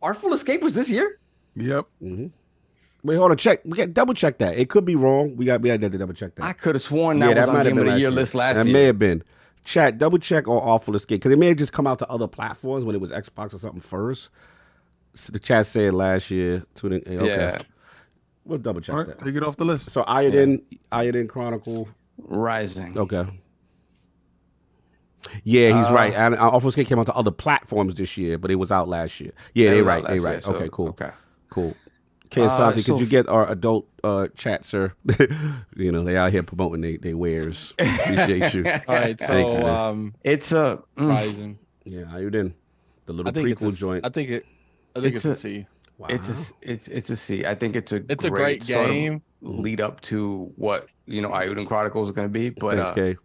Artful Escape was this year? Yep. Wait, hold on. Check. We got double check that. It could be wrong. We had to double check that. I could have sworn that was on Game of the Year list last year. That may have been. Chat, double check on Artful Escape because it may have just come out to other platforms when it was Xbox or something first. So the chat said last year. Okay. Yeah. We'll double check that. Take it off the list. So Ayuden Chronicle Rising. Okay. Yeah, he's right. And Artful Escape came out to other platforms this year, but it was out last year. Yeah, they're right. They're right. Okay, cool. Okay. Cool. Santi, could you get our adult chat, sir? They out here promoting they wares. Appreciate you. All right, so it's a Rising. Yeah, Ayuden. The little I think prequel joint. I think it's a C. Wow. It's a C. I think it's a great game. Sort of lead up to what Ayuden Chronicles is going to be, but Thanks, Kay.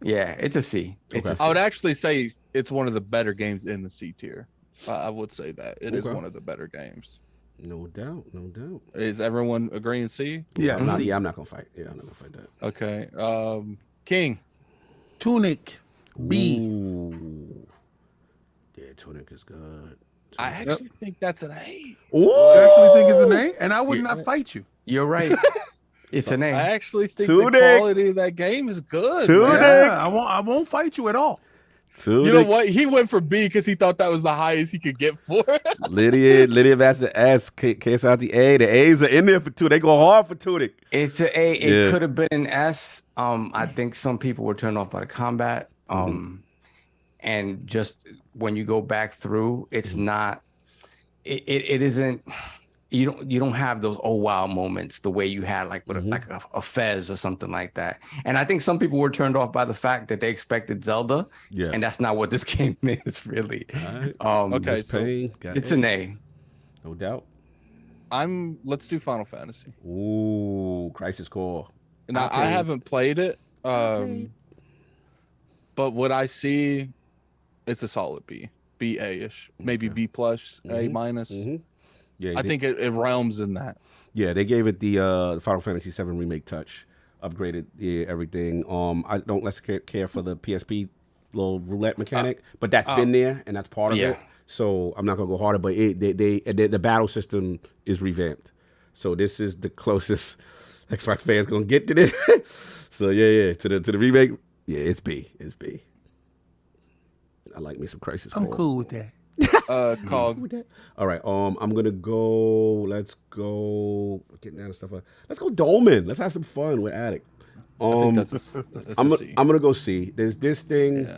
yeah, it's a C. It's a C. I would actually say it's one of the better games in the C tier. I would say that it is one of the better games. No doubt. Is everyone agreeing C? Yeah. I'm not gonna fight. Yeah, I'm not gonna fight that. Okay. King. Tunic. B. Ooh. Yeah, Tunic is good. I actually think that's an A. Ooh, I actually think it's an A, and I would not fight you. You're right. It's an A. I actually think Tunic. the quality of that game is good. Tunic. Man. Yeah, I won't fight you at all. Tunic. You know what? He went for B because he thought that was the highest he could get for it. Lydia that's the S. Case out the A. The A's are in there for Tunic. They go hard for Tunic. It's an A. It could have been an S. I think some people were turned off by the combat. And just when you go back through, it's not. It isn't. You don't have those oh wow moments the way you had like with a Fez or something like that. And I think some people were turned off by the fact that they expected Zelda. Yeah. And that's not what this game is really. All right. Okay, so it's an A. No doubt. Let's do Final Fantasy. Ooh, Crisis Core. Now I haven't played it. But what I see, it's a solid B. B A-ish. Maybe B plus, A minus. Yeah, I think it realms in that. Yeah, they gave it the Final Fantasy VII Remake touch, upgraded everything. I don't less care for the PSP little roulette mechanic, but that's been there and that's part of it. So I'm not gonna go harder, but the battle system is revamped. So this is the closest Xbox fans gonna get to this. So yeah, to the remake. Yeah, it's B. It's B. I like me some Crisis Core. I'm cool with that. Cog. All right. I'm gonna go. Let's go. Getting down to stuff. Let's go Dolmen. Let's have some fun with Attic. I think that's a C. I'm gonna go C. There's this thing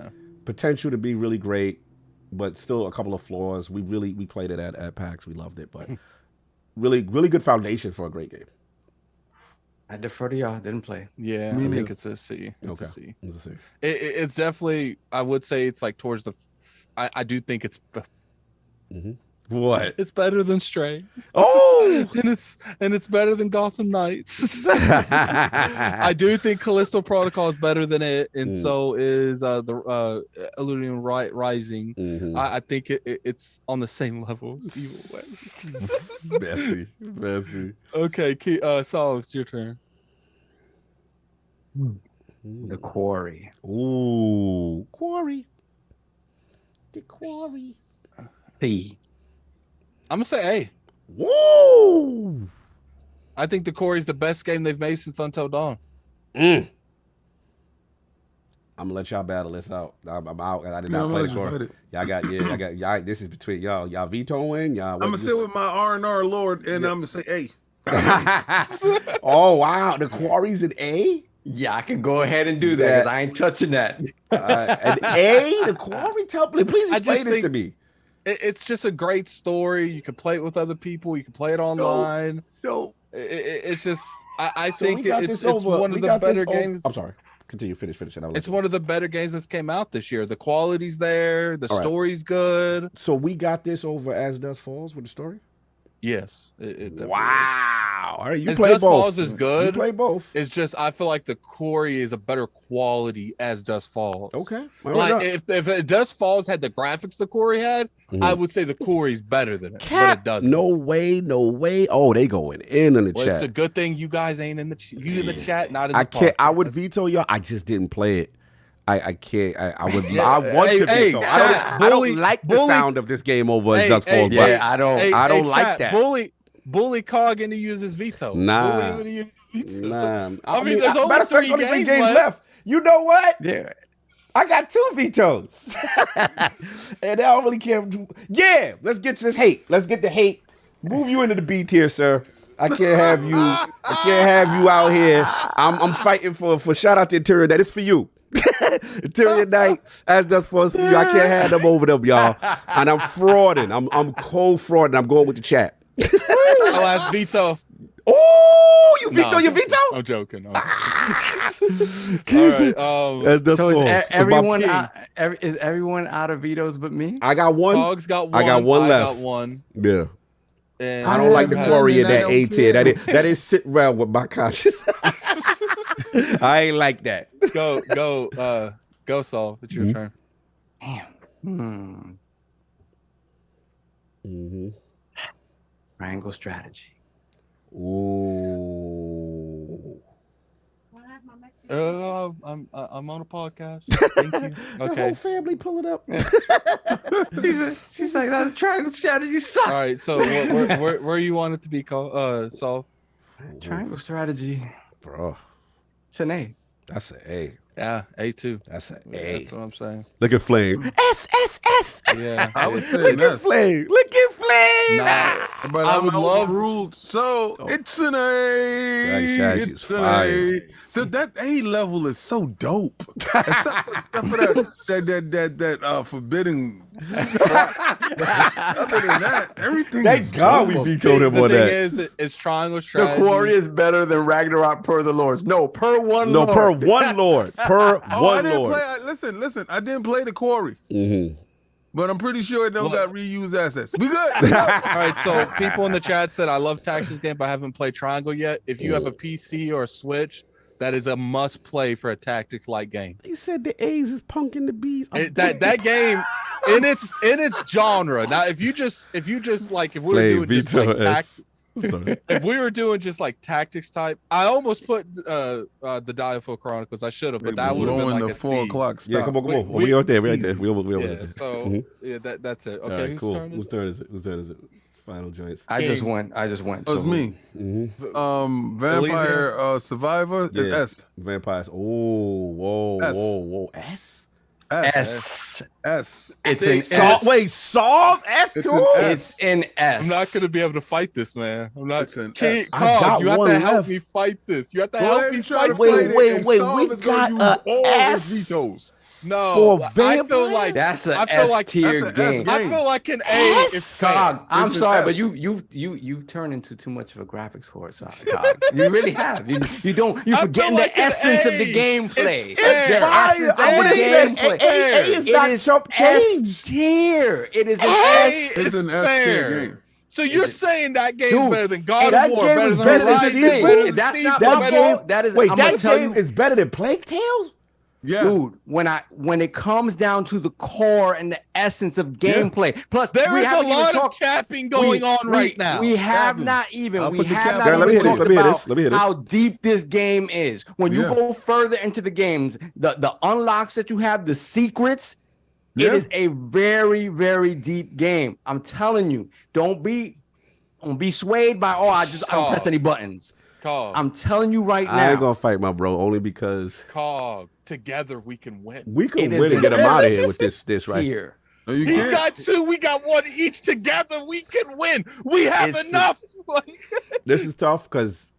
potential to be really great, but still a couple of flaws. We played it at PAX. We loved it, but really good foundation for a great game. I defer to y'all. Didn't play. Yeah, I think it's a C. It's a C. It's a C. It's definitely. I would say it's like towards the. I do think it's. What? It's better than Stray. Oh, and it's better than Gotham Knights. I do think Callisto Protocol is better than it, and so is the Illusion Rising. I think it's on the same level as Evil West. Messy. Okay, Saul, it's your turn. The Quarry. Ooh, Quarry. The Quarry. C. I'm gonna say A. Whoa! I think the Quarry is the best game they've made since Until Dawn. I'm gonna let y'all battle this out. I'm out. I did not play the Quarry. Y'all. This is between y'all. Y'all vetoing. Y'all. I'm gonna sit with my R&R Lord, and I'm gonna say A. Oh wow, the Quarry's an A. Yeah, I can go ahead and do that. 'Cause I ain't touching that. An A, the Quarry template. Please explain this to me. It's just a great story. You can play it with other people. You can play it online. No. It's just I think it's one of the better games. I'm sorry. Continue. Finish it. It's one of the better games that's came out this year. The quality's there. The story's good. So we got this over As Dusk Falls with the story? Yes. It wow. All right, you As play Dusk both. Falls is good. You play both. It's just I feel like the Quarry is a better quality As Dusk Falls. Okay. Like if Dusk Falls had the graphics the Quarry had, I would say the Quarry's better than it, but it doesn't. No way. Oh, they going in the chat. It's a good thing you guys ain't in the in the chat, not in the podcast. I would veto y'all. I just didn't play it. I can't. I would. I want to veto. I don't like the sound of this game over As Dusk Falls. I don't like that. Bully Cog into use his veto. Nah. I mean, there's only 3 games left. You know what? Yeah. I got 2 vetoes. And I don't really care. Yeah, let's get to this hate. Let's get the hate. Move you into the B tier, sir. I can't have you. I can't have you out here. I'm fighting for shout out to Interior Night. It's for you. Interior Night, As Dusk Falls for you. I can't have them over them, y'all. And I'm frauding. I'm cold frauding. I'm going with the chat. I'll ask veto. Oh, you veto your veto? I'm joking. Kiss so is everyone out of vetoes but me? I got one. Dog's got one. I got one left. I got one. Yeah. And I don't like the Quarry in that A tier. That is sitting around with my conscience. I ain't like that. Go, Saul. It's your turn. Damn. Triangle strategy. Ooh. I'm on a podcast. Thank you. The Okay. whole family pull it up. She's like, that triangle strategy sucks. All right. So where you want it to be called? Solved? Triangle strategy. Bro, It's an A. that's an A. Yeah, A2. That's an Yeah, A. that's what I'm saying. Look at Flame. S. Yeah. I would say Look at that's Flame. Look at Flame. Nah, but I I would would love- ruled. So it's an Strategy A. is It's an fire. A. So that A level is so dope. Except for that forbidden. Other than that, everything. is Thank God we dope. vetoed him the on thing that. is, it's triangle The strategy. quarry is better than Ragnarok per the Lords. No, per one No, Lord. per one Lord. Per Oh, I one didn't Lord. play. Listen. I didn't play the quarry, Mm-hmm. but I'm pretty sure it don't Look. got reused assets. We good. All right, so people in the chat said I love tactics game, but I haven't played Triangle yet. If you have a PC or a Switch, that is a must play for a tactics like game. They said the A's is punking the B's. That game in its genre. Now, if we were doing just like I'm sorry. if we were doing just like tactics type, I almost put the Diafo Chronicles. I should have, but that would have been like the a 4 C. o'clock stop. Yeah, come on. We- We right there. We right there. We almost Yeah, there. so Mhm. yeah, that's it. All Okay, right, whose cool. turn is Whose it? turn is it? Whose turn is it? Final joints. I just King. went. That was So me. Mm-hmm. Vampire Survivor is Yeah. S. Vampires. Oh, whoa, S. whoa. S? S. S. It's an Sol- S. wait, solve S It's too? an S. It's an S. I'm not gonna be able to fight this, man. I'm not. It's an King, S. I Cog, got you have one to help left. me fight this. You have to Go help ahead me and try fight to Wait, fight this. it, wait, and wait, Saul we is gonna got use a all S? his vetoes. No, For I feel vampire? like That's an I feel S like tier that's an S game. game. I feel like an A. S? Is fair. Cog, I'm It's an sorry, S. but you've turned into too much of a graphics whore, Cog. You really have. You I forgetting feel like the an essence of A. the gameplay. It's fair. The Fire. essence I of would the have said gameplay. A is It not is chump S change. tier. It is an A S. It's is an S fair. tier game. So you're saying that game's Dude, better than God that of War, game better is than better than Horizon, Seafood? better than That's not Seafood, my better- fault. That is. Wait, I'm gonna that tell game you, is better than Plague Tales? Yeah. dude. When it comes down to the core and the essence of gameplay, plus There we is a haven't even lot of talked- capping going on right now. We have Captain. not even. I'll We put the have cap- not Yeah, let me even hear this, talked let me hear about this, let me hear this. how deep this game is. When you Yeah. go further into the games, the unlocks that you have, the secrets. It Yeah. is a very, very deep game. I'm telling you. Don't be swayed by I don't press any buttons. Cog, I'm telling you right I ain't now. gonna fight my bro only because Cog, together we can win. we could It win is and get him out of here with this right. Here. No, you He's can't. got two, we got one each. Together we can win. We have It's- enough. Like, This is tough because,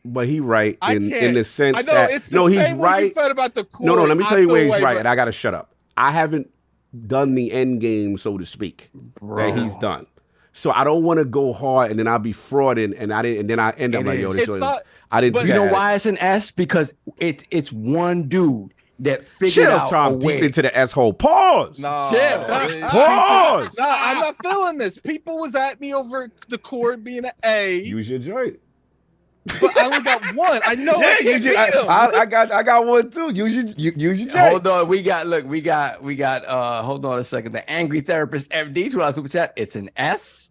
but he right I in can't. the sense I know that it's the no, he's same way you right. felt about the core. No, let me I tell you feel where he's way, right, but- and I gotta shut up. I haven't done the end game, so to speak, Bro. that he's done. So I don't want to go hard, and then I'll be frauding, and then I end up It like, yo, is. this It's was, not- I didn't. but do You know that. why it's an S? Because it's one dude that figured Chill, out a Tom. Deep way. into the S hole. Pause. Nah, Chill. Pause. Nah, I'm not feeling this. People was at me over the core being an A, Use your joint. but I only got one. I know I Yeah, can use your, beat him. I got one too. Use your joint. Hold on, we got hold on a second. The Angry Therapist FD, $2 super chat. It's an S.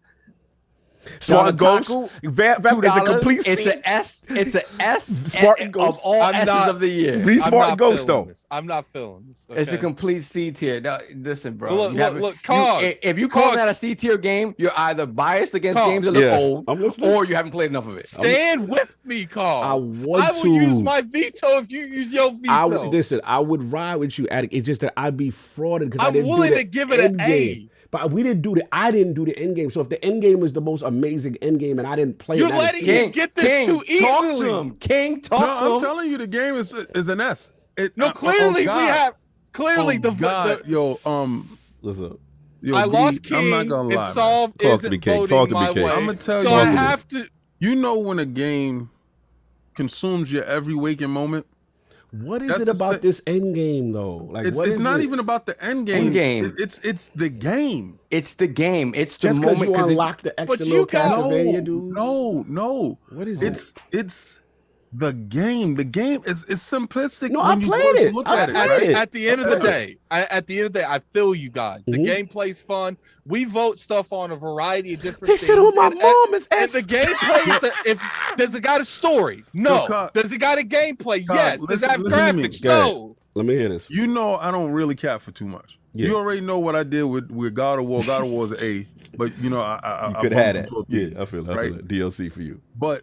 Spartan Ghost. Taku, Vamp is a $2. complete It's C. an S. It's an S. Spartan of Ghost. all I'm S's not- of the year. Be I'm Spartan not Ghost feeling though. this. I'm not feeling this. It's a okay? complete C tier. No, listen, bro. Look, you look, haven't- look, you- Cog. if you call Cog. that a C tier game, you're either biased against Cog. games that look Yeah, old, I'm listening. or you haven't played enough of it. Stand with me, Carl. I want I will to. use my veto if you use your veto. Listen, I would ride with you, Attic. It's just that I'd be frauded because I I'm didn't willing do the to give it an end A. game. But we didn't do I didn't do the end game. So if the end game was the most amazing end game and I didn't play You're it, letting him get this too Talk easily. to him. King, No, talk to I'm him. telling you, the game is an S. No, clearly we God. have. Clearly Oh, the God. Yo, What's up? yo, I B, lost I'm not King gonna and lie, man. Solve Talk to isn't me, King. voting Talk to me, my King. way. I'ma tell so you I something. have to. You know when a game consumes your every waking moment? What is That's it the about sa- this end game though? Like It's, what it's is not it? even about the end game. End game. It's the game. It's the game. It's the just because moment. you unlock the extra But little you got- Castlevania dudes? No. What is It's the game is simplistic. No, when I you played first it. Look I at it, played right? it. At the end of the day, I feel you guys. The gameplay's fun. We vote stuff on a variety of different He things. said, "Oh my and- mom is and S." the gameplay, does it got a story? No. Yo, Does it got a gameplay? Kyle, Yes. Does it have listen to me. graphics? Go ahead. No. Let me hear this. You know, I don't really cap for too much. Yeah. You already know what I did with God of War. God of War is an A, but you know, I You could have bumped that. into a B, Yeah, I feel it. right? DLC for you. But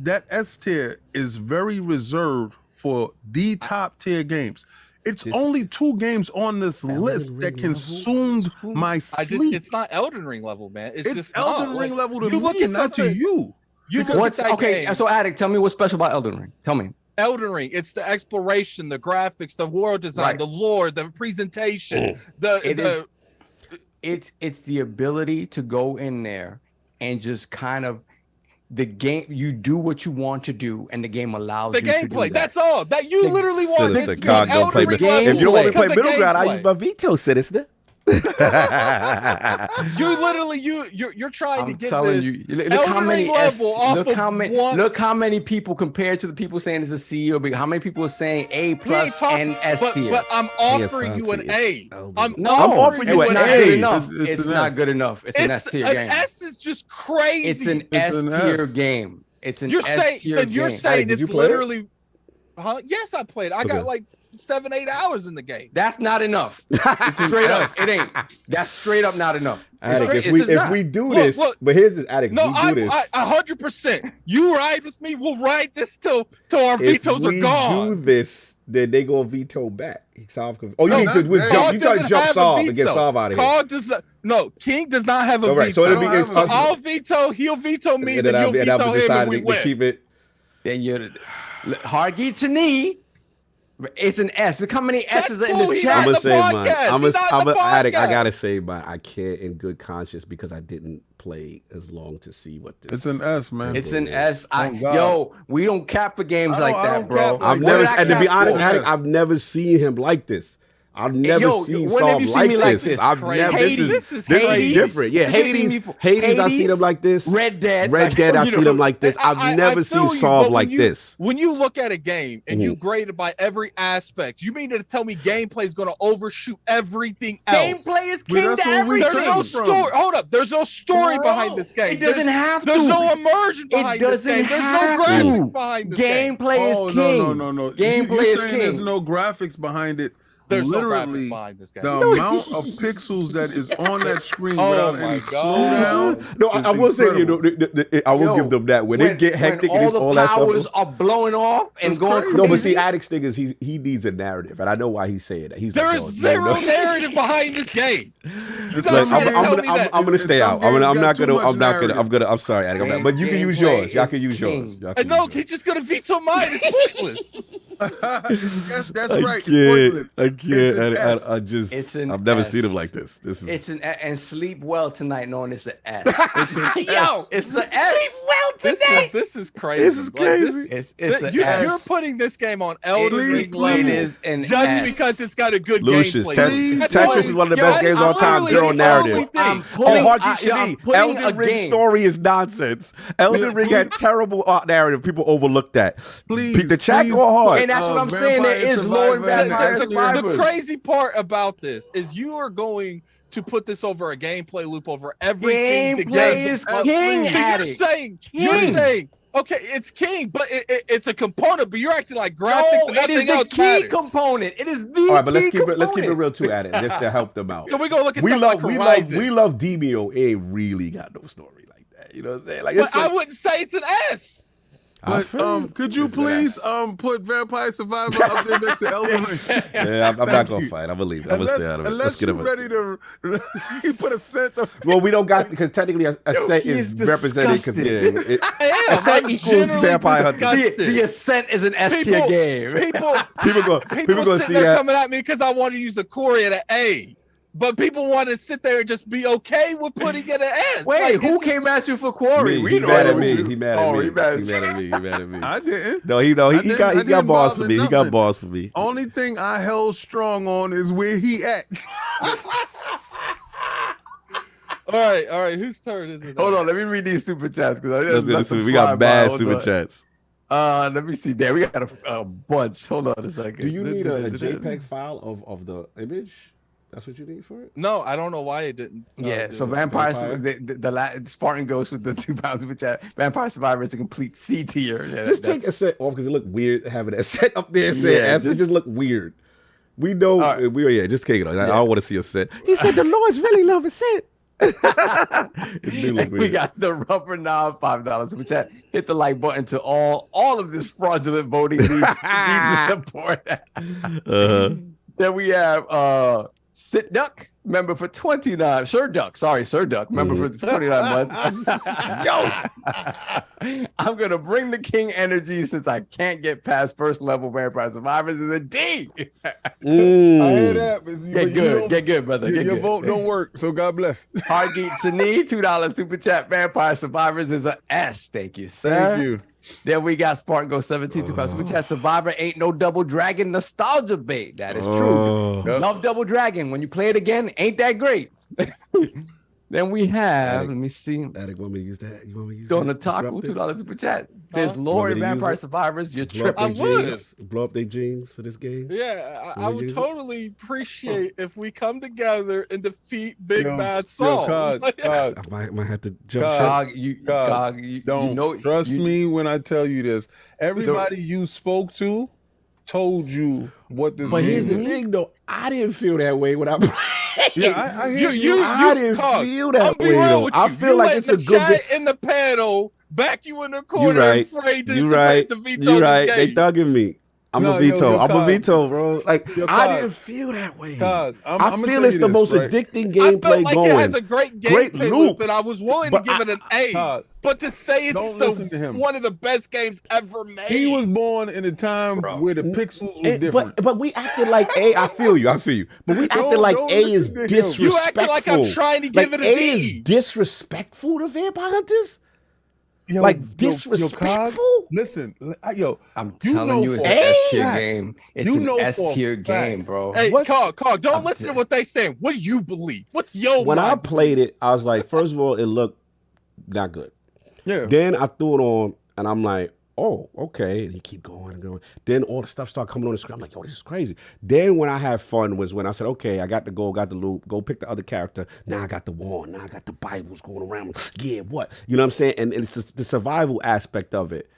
that S tier is very reserved for the top tier games. It's only 2 games on this list that consumed my sleep. It's not Elden Ring level, man. It's just Elden not. Ring Like, level to you look me, at not to something- you. You look What's at that okay? game. So, Addict, tell me what's special about Elden Ring. Tell me. Elden Ring, it's the exploration, the graphics, the world design, Right. the lore, the presentation, It's the ability to go in there and just kind of the game. You do what you want to do, and the game allows the you to do gameplay. that. That's all. That you literally want. Sinister This cog don't play. Ring If you don't want to play because of middle ground, I gameplay. use my veto, Sinister. You literally you're trying to I'm get telling this you. Look Elden how many Ring level off look of how many one. look how many people compared to the people saying it's a C or B. How many people are saying A We ain't plus talking- and S tier? But I'm offering you an A. I'm No, offering it's you an not A. good enough. It's It's an not S. good enough. It's an S tier an game. S is just crazy. It's an It's S an tier S. game. It's an You're S saying tier then you're game. saying Did you it's play it? literally. Huh? Yes, I played. I got Okay. like 7-8 hours in the game. That's not enough. It's straight up. It ain't. That's straight up not enough. Addict, It's if we just if not. we do Look, this, look. but here's this, Addict. No, if we do this, 100%. You ride with me. We'll ride this till our if vetoes we are gone. do this, then they gonna veto back. Solve. Oh, you No, need to not with that. jump. Cog You try to doesn't jump have a Solve and get veto. Solve out of here. Cog does not. No, King does not have a All right, so veto. it'll be I don't So have a I'll veto. He'll veto me. and Then then you'll veto him, and decided we to win. keep it. Then you're hard geet to knee. It's an S. Look how many S's are in cool. the He's chat. I'm on gonna the say mine. podcast. I'm He's on the a Addict. I podcast. gotta say mine. I can't in good conscience because I didn't play as long to see what this. It's an S, man. It's an S. Thank God. Yo, we don't cap for games I like don't that, bro. cap like I've What never, did I and to be cap honest, for? Addict, I've never seen him like this. I've never yo, seen when have Solve you seen like me like this. this? I've Crazy. never. Hades. This This is is crazy. different. Yeah, Have you seen me Hades. for- Hades. I seen Hades? him like this. Red Dead. Red like, Dead. I you seen know, him like this. I've never feel seen you, Solve but like this. When you look at a game and you grade it by every aspect, you mean to tell me gameplay is going to overshoot everything else? Gameplay is But king that's to where we everything. There's no came from. story. Hold up. There's no story Bro, behind this game. it doesn't have There's to. no immersion behind this doesn't game. There's no have graphics to. behind this game. Gameplay is Oh, king. no. Gameplay you is saying king. There's no graphics behind it. There's no Literally, graphics behind this game. the amount of pixels that is on that screen Oh without my any God. slowdown. No, is I will say, you know, incredible. I will Yo, give them that. When it get hectic when and all all the that powers stuff. are blowing off and It's going crazy. crazy. No, but see, Addict's thing is he needs a narrative, and I know why he's saying that. He's There like, is yo, zero no. narrative behind this game. It's Like, some I'm- games- tell me that. I'm gonna stay Some out. I'm games not got too gonna. much I'm narrative. gonna. I'm sorry, Addict. But you can use Gameplay yours. Y'all is can use yours. king. Y'all can No, use he's yours. just going to veto mine. It's pointless. that's I right. can't. I It's can't. an S. I just. It's an I've never S. seen him like this. This is. It's an and sleep well tonight, knowing it's an S. It's an Yo, it's an S. This is crazy. This is Like, crazy. It's an you're S. putting this game on Elden Ring It level is an just S. because it's got a good Lucius, gameplay. That's Tetris all is we- one of the Yo, best games of all I'm time. literally Zero the narrative. only thing- I'm Oh, pulling, Haji I'm Shadi, putting Elden a Ring game. story is nonsense. Elden Ring had terrible art narrative. People overlooked that. Please, the chat please. go hard. And that's what I'm saying. There Vampire is low and Survivor and Vampire Vampire Survivor. The crazy part about this is you are going to put this over a gameplay loop over everything. the Gameplay game- is So king, you're Addict. saying, King. okay, it's king, but it's a component. But you're acting like graphics No, and it is nothing the else key matters. component. It is the All right, but let's key keep it component. real too, Addict, just to help them out. So we're gonna look at we something love like Horizon. we love Demio. It ain't really got no story like that. You know what I'm saying? Like But it's I wouldn't say it's an S. I But, feel you. could you It's please put Vampire Survivor up there next to Elden Ring? Yeah, I'm not Thank gonna you. fight. I'm gonna leave it. I'm gonna stay out of it. Let's Unless get you're him. ready to you put a cent of Well, we don't got because technically a set he is is represented. disgusted. I am. Ascent I'm equals generally Vampire Hunter. disgusted. The Ascent is an S tier People- game. People People gonna sitting see there that. coming at me because I want to use a Corey at an A. But people want to sit there and just be okay with putting it at an S. Wait, Like, who it's- came at you for Quarry? Me. He know mad at who me. you- He mad Oh, at me. he mad He at mad at me. He mad at me. I didn't. No, he I got didn't balls bother for me. He got nothing. balls for me. Only thing I held strong on is where he at. All right. Whose turn is it? Hold on, let me read these super chats because Let's get this. We got bad super chats. Let me see. There, we got a bunch. Hold on a second. Do you need a JPEG file of the image? That's what you need for it? No, I don't know why it didn't. Yeah, so Vampire. The Spartan Ghost with the 2 pounds, which Vampire Survivor is a complete C tier. Yeah, just take a set off because it looked weird having that set up there. It just looked weird. We know. Right. Just take it. I don't want to see a set. He said the Lords really love a set. We got the rubber knob $5, which hit the like button to all of this fraudulent voting needs to support. Then we have Sit Duck, member for 29. Sir Duck, member for 29 months. I'm gonna bring the king energy since I can't get past first level Vampire Survivors is a D. I hear that. Get good, brother. Your vote don't work, so God bless. Hardgeek Sani, $2 super chat. Vampire Survivors is a S. Thank you, sir. Thank you. Then we got Spartan Go 17, $2 super chat. Survivor ain't no Double Dragon nostalgia bait. That is true. Love Double Dragon. When you play it again, ain't that great. Then we have, let me see. Attic, want me to use that? You want me to use Donataku, $2 super chat. There's lore in Vampire Survivors. You're tripping. Blow up their jeans for this game. Yeah, I would totally appreciate if we come together and defeat Big Bad Saul. I might have to jump shot. Trust me when I tell you this. Everybody you spoke to told you what this. But here's the thing, though. I didn't feel that way when I played. Yeah, I hear you. I didn't feel that way, though. I feel like it's a good in the panel. Back you in the corner, afraid to veto this game. They thugging me. I'm a veto, bro. Like I didn't feel that way. I feel it's the most addicting gameplay going. It has a great gameplay loop, and I was willing to give it an A. But to say it's one of the best games ever made. He was born in a time where the pixels were different. But we acted like A. I feel you. But we acted like A is disrespectful. You acted like I'm trying to give it a D. A is disrespectful to Vampire Hunters. Disrespectful? Listen, I'm telling you, it's an S tier game. It's an S tier game, bro. Hey, Carl, don't listen to what they saying. What do you believe? What's your When I played it, I was like, first of all, it looked not good. Yeah. Then I threw it on, and I'm like, oh, okay. And you keep going and going. Then all the stuff started coming on the screen. I'm like, yo, this is crazy. Then when I had fun was when I said, okay, I got the gold, got the loot, go pick the other character. Now I got the wand. Now I got the Bibles going around. Yeah, what? You know what I'm saying? And it's the survival aspect of it.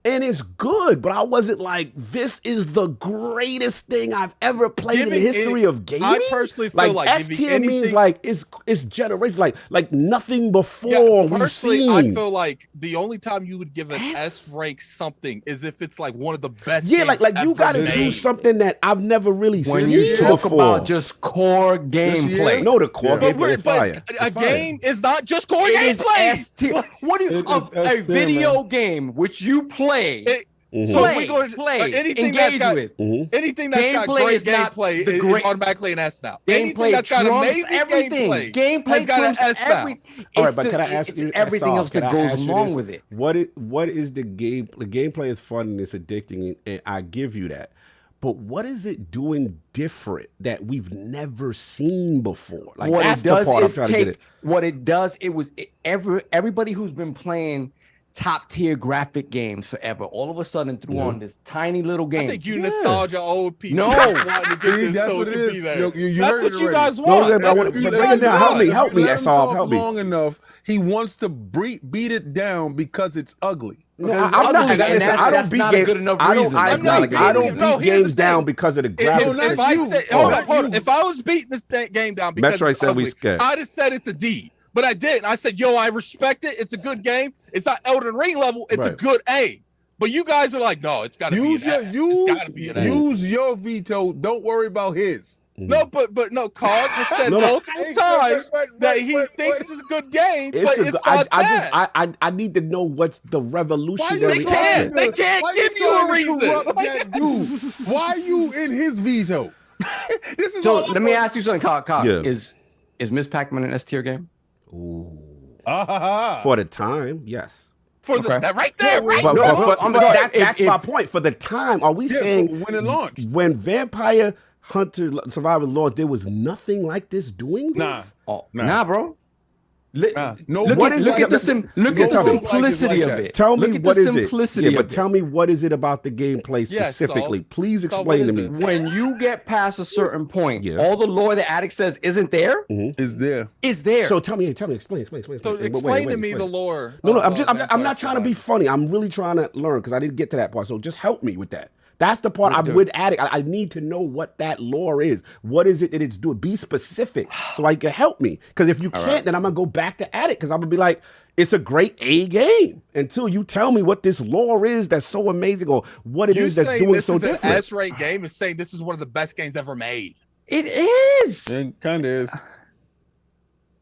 And it's good, but I wasn't like, this is the greatest thing I've ever played in the history of gaming. I personally feel like S tier means like it's generational, like nothing before we've seen. I feel like the only time you would give an S rank something is if it's like one of the best. Yeah, like you got to do something that I've never really seen. When you talk about just core gameplay, no, the core gameplay is fire. A game is not just core gameplay. What do you a video game which you play? So we go to play. Anything that's got great gameplay is automatically an S now. Anything that's got amazing gameplay has got an S now. All right, but can I ask you everything else that goes along with it? What is the game? The gameplay is fun and it's addicting, and I give you that. But what is it doing different that we've never seen before? Like what it does is take what it does. Everybody who's been playing top tier graphic games forever all of a sudden threw on this tiny little game. I think you nostalgia old people. No, that's what it is. That's what you guys want. Help me, help me. Long enough, he wants to beat it down because it's ugly. I don't beat games down because of the graphics. If I was beating this game down because Metroid said we scared, I'd have said it's a D. But I didn't. I said, yo, I respect it. It's a good game. It's not Elden Ring level. It's a good A. But you guys are like, no, it's got to be an S. It's got to be an S. Use your veto. Don't worry about his. No, but no, Carl has said multiple times that he thinks it's a good game, but it's not that. I need to know what's the revolutionary. They can't give you a reason. Why are you in his veto? So let me ask you something, Carl. Is Miss Pac-Man an S tier game? Ooh. For the time, yes. For that right there, right? That's my point. For the time, are we saying when it launched? When Vampire Hunter Survivor launched, there was nothing like this doing this? Nah, bro. Look what at is the simplicity of it. Tell me what is it? Yeah, but of tell me what is it about the gameplay specifically? Saul. Please Saul, explain to what me. is it? When you get past a certain point, Yeah. all the lore the addict says isn't there. Is there? Is there? So tell me, explain. So Wait, explain to me explain. the lore. No, of, I'm Vampire not trying to be Survivors. funny. I'm really trying to learn because I didn't get to that part. So just help me with that. That's the part I'm Dude. with Addict. I need to know what that lore is. What is it that it's doing? Be specific so I can help me. Because if you can't, then I'm gonna go back to Addict because I'm gonna be like, it's a great A game until you tell me what this lore is that's so amazing or what it is that's doing this so is different. an S-rate game is saying this is one of the best games ever made. It is. It kind of is.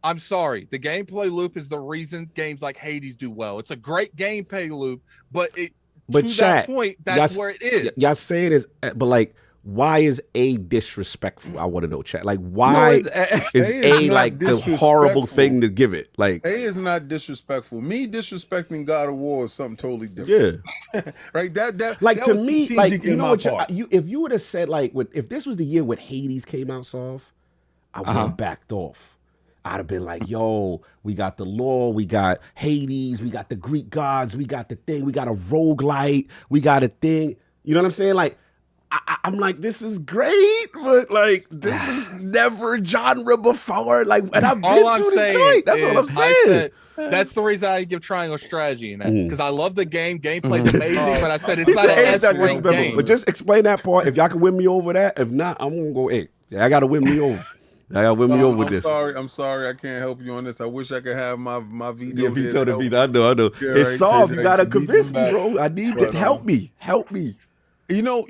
I'm sorry. The gameplay loop is the reason games like Hades do well. It's a great gameplay loop, but to chat, that point, that's where it is. Y'all say it is, but like, why is A disrespectful? I want to know, chat. Like, why is A not like the horrible disrespectful. thing to give it? Like, A is not disrespectful. Me disrespecting God of War is something totally different. yeah. Right? That Like, that to was me, strategic like, you in know my what? part. If you would have said, like, if this was the year when Hades came out, soft, I would have backed off. I'd have been like, yo, we got the lore, we got Hades, we got the Greek gods, we got the thing, we got a roguelite, we got a thing. You know what I'm saying? Like, I'm like, this is great, but like, this is never genre before. Like, and I've been All I'm through saying Detroit. That's all I'm is saying. that's the reason I give Triangle Strategy in that Mm-hmm. because I love the game. Gameplay's amazing, but I said it's He not said an A is not S-rate disrespectful. game. But just explain that part. If y'all can win me over that, if not, I'm gonna go A. Yeah, I gotta win me over. I gotta win me over I'm this. I'm sorry, I can't help you on this. I wish I could have my veto. Yeah, veto the veto. I know. Yeah, It's right, solved. You right, gotta 'cause he's convince me, back. bro. I need But, to help me. Help me. You know,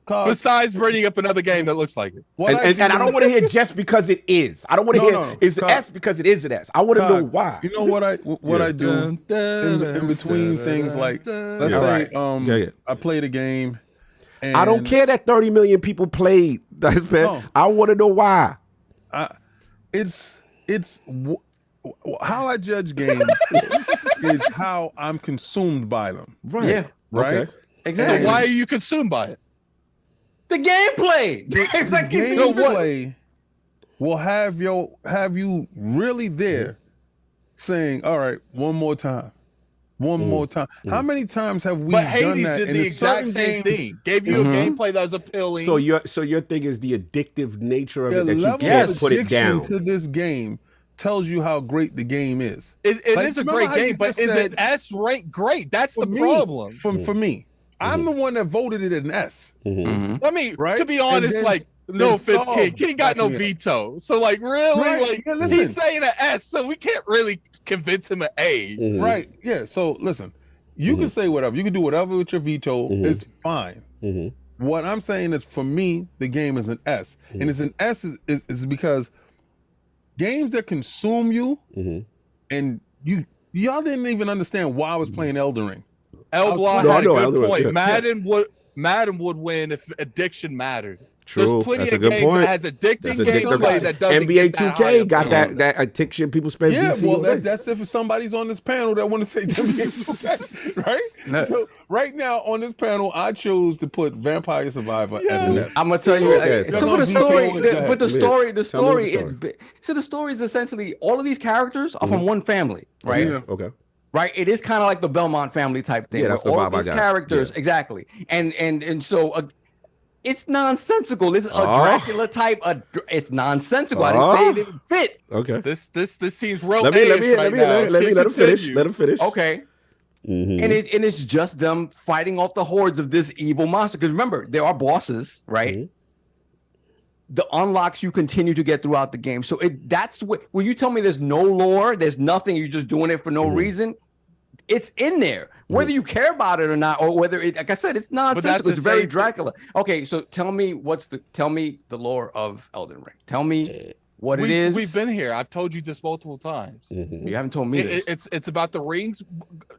Cos, Besides bringing up another game that looks like it. what And I don't want to hear just because it is. I don't want to hear it's Cos, S because it is an S. I want to know Cos, why. You know what I do in between things, like let's say I played a game. And I don't care that 30 million people played. That's bad. No. I want to know why. It's how I judge games is how I'm consumed by them. Right. Yeah. Right. Okay. Exactly. So why are you consumed by it? The gameplay. It's like, you know what? Gameplay will have you really there saying, all right, one more time. How many times have we But done Hades that? did And the in exact certain same games- thing. Gave you a gameplay that was appealing. So your thing is the addictive nature of The it that you level can't of put it addiction down. to this game tells you how great the game is. It Like, is a remember great how you game, but just is said- it S rank great? That's the For me, problem. For me, I'm the one that voted it an S. I mean, Right? to be And honest, then- like no then offense, Saul King. King got no backing it up. veto. So like really, Right. like Yeah, listen. he's saying an S, so we can't really convince him an A. Right. Yeah. So listen, you can say whatever. You can do whatever with your veto. It's fine. What I'm saying is, for me, the game is an S. And it's an S is because games that consume you and y'all didn't even understand why I was playing Elden Ring. El Blah No, I had a know, good Elden Ring, point. yeah. Madden would win if addiction mattered. True. There's plenty That's a of good games point. that has addicting gameplay that doesn't NBA get that high 2K up got there. that addiction people spend Yeah, VC well, all day. that's if somebody's on this panel that want to say WWE, right? No. So right now on this panel, I chose to put Vampire Survivor as an S. I'm gonna tell you. Okay, So so with the story, but the story Tell me is. the story. So the story is essentially all of these characters are from one family, right? Yeah. Okay. Right. It is kind of like the Belmont family type thing. Yeah, that's where the all vibe I these got. characters, Yeah. exactly, and so. It's nonsensical. This is a Oh. Dracula type. It's nonsensical. I didn't say it didn't fit. Okay. This seems real Let me right now. let him finish. Continue. Let him finish. Okay. Mhm. And it's just them fighting off the hordes of this evil monster. Because remember, there are bosses, right? Mhm. The unlocks you continue to get throughout the game. So that's what when you tell me there's no lore, there's nothing, you're just doing it for no reason. It's in there, whether you care about it or not, or whether it, like I said, it's nonsensical. the It's very same thing. Dracula. Okay, so tell me the lore of Elden Ring. Tell me what it is. We've been here. I've told you this multiple times. You haven't told me this. It's about the rings.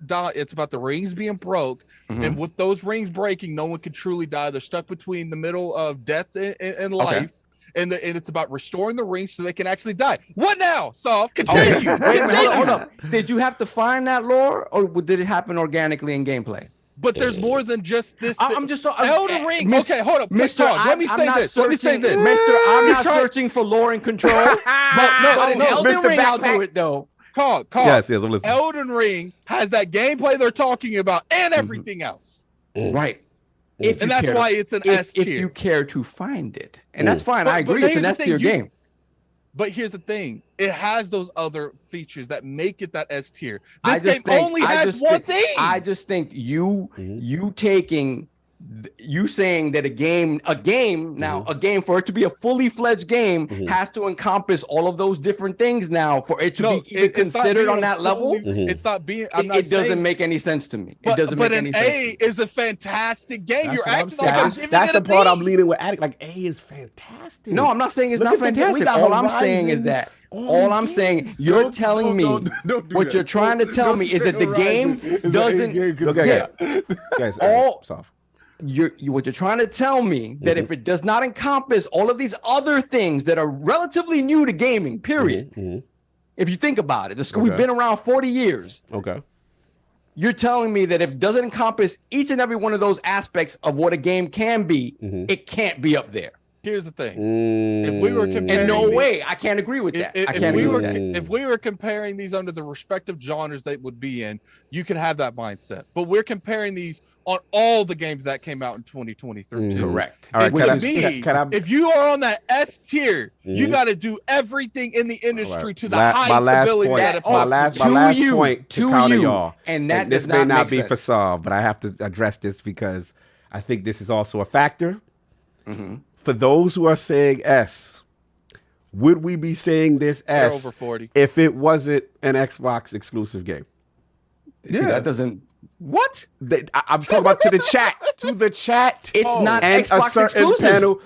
It's about the rings being broke, and with those rings breaking, no one can truly die. They're stuck between the middle of death and life. And it's about restoring the rings so they can actually die. What now? Soft. Continue. Wait a minute, hold up. Did you have to find that lore, or did it happen organically in gameplay? But there's more than just this. I'm just so Elden Ring. Okay, hold up, Mister. Let me say this. Mister, I'm not searching for lore and control. but in Elden Ring, I'll do it though. Call. Yes, I'm listening. Elden Ring has that gameplay they're talking about and everything else. Right. And that's why it's an S tier. If you care to find it, and that's fine. I agree. It's an S tier game. But here's the thing: it has those other features that make it that S tier. This game only has one thing. I just think you taking you saying that a game for it to be a fully fledged game has to encompass all of those different things now for it to be even considered on that level. It's not being. It doesn't make any sense to me. It doesn't make any sense. But an A is a fantastic game. You're acting like that's the part I'm leaning with. Like A is fantastic. No, I'm not saying it's not fantastic. All I'm saying is that. All I'm saying, you're telling me what you're trying to tell me is that the game doesn't. Guys, what you're trying to tell me that if it does not encompass all of these other things that are relatively new to gaming, period. If you think about it, we've been around 40 years. Okay. You're telling me that if it doesn't encompass each and every one of those aspects of what a game can be, it can't be up there. Here's the thing: if we were comparing, in no way, I can't agree with that. If we were comparing these under the respective genres they would be in, you could have that mindset. But we're comparing these on all the games that came out in 2023. Correct. All right, if you are on that S tier, you got to do everything in the industry to the highest ability that it my last point to counter y'all, and that this may not be for solved, but I have to address this because I think this is also a factor. For those who are saying S, would we be saying this S over 40 if it wasn't an Xbox exclusive game? See, that doesn't. What? I'm talking about to the chat. To the chat. It's not and Xbox a certain exclusive. Panel,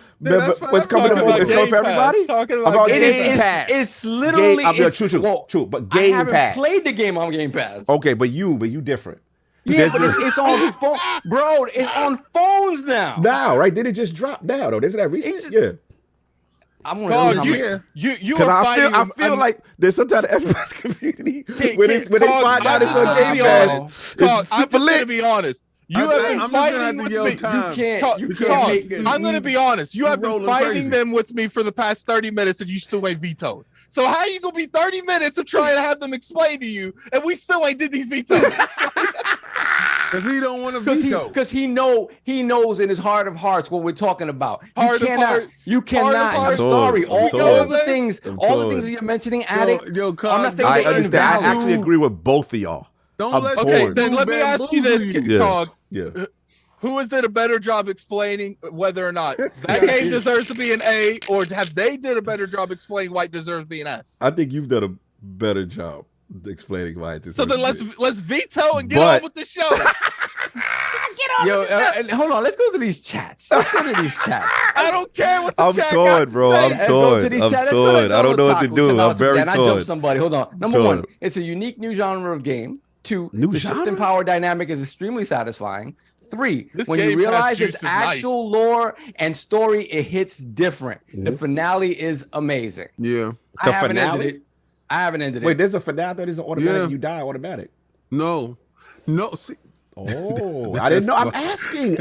what's coming up? It's coming for everybody. About Game Pass. It's literally. True. But Game Pass. I haven't played the game on Game Pass. Okay, but you different. Yeah, but it's on phone, bro. It's on phones now. Now, right? Did it just drop down? Or isn't that recent? Yeah. I'm gonna you are I feel like there's some type of Xbox community when they find out it's on Game Pass. I'm just gonna be honest. You have been fighting with me. You can't make it. I'm gonna be honest. You have been fighting them with me for the past 30 minutes, and you still ain't vetoed. So how you gonna be 30 minutes of trying to have them explain to you, and we still ain't did these vetoes? Because he don't want to veto. Because he knows in his heart of hearts what we're talking about. You cannot. I'm sorry. All the things that you're mentioning, Addict. I'm not saying I understand. I actually agree with both of y'all. Okay, then let me ask you this, Cog. Yeah. Who has did a better job explaining whether or not that game deserves to be an A, or have they did a better job explaining why it deserves to be an S? I think you've done a better job explaining why it deserves. So then let's veto and get on with the show. And hold on, let's go to these chats. I don't care what the chat torn, got to bro. say. I'm torn. I don't know what to do. I'm very torn. I jumped somebody. Hold on. Number one, it's a unique new genre of game. Two, the shift in power dynamic is extremely satisfying. Three, when you realize its actual lore and story, it hits different. The finale is amazing. Yeah. I haven't ended it. Wait, there's a finale that is automatic. Yeah. You die automatic. No. See. Oh, I didn't know. I'm asking.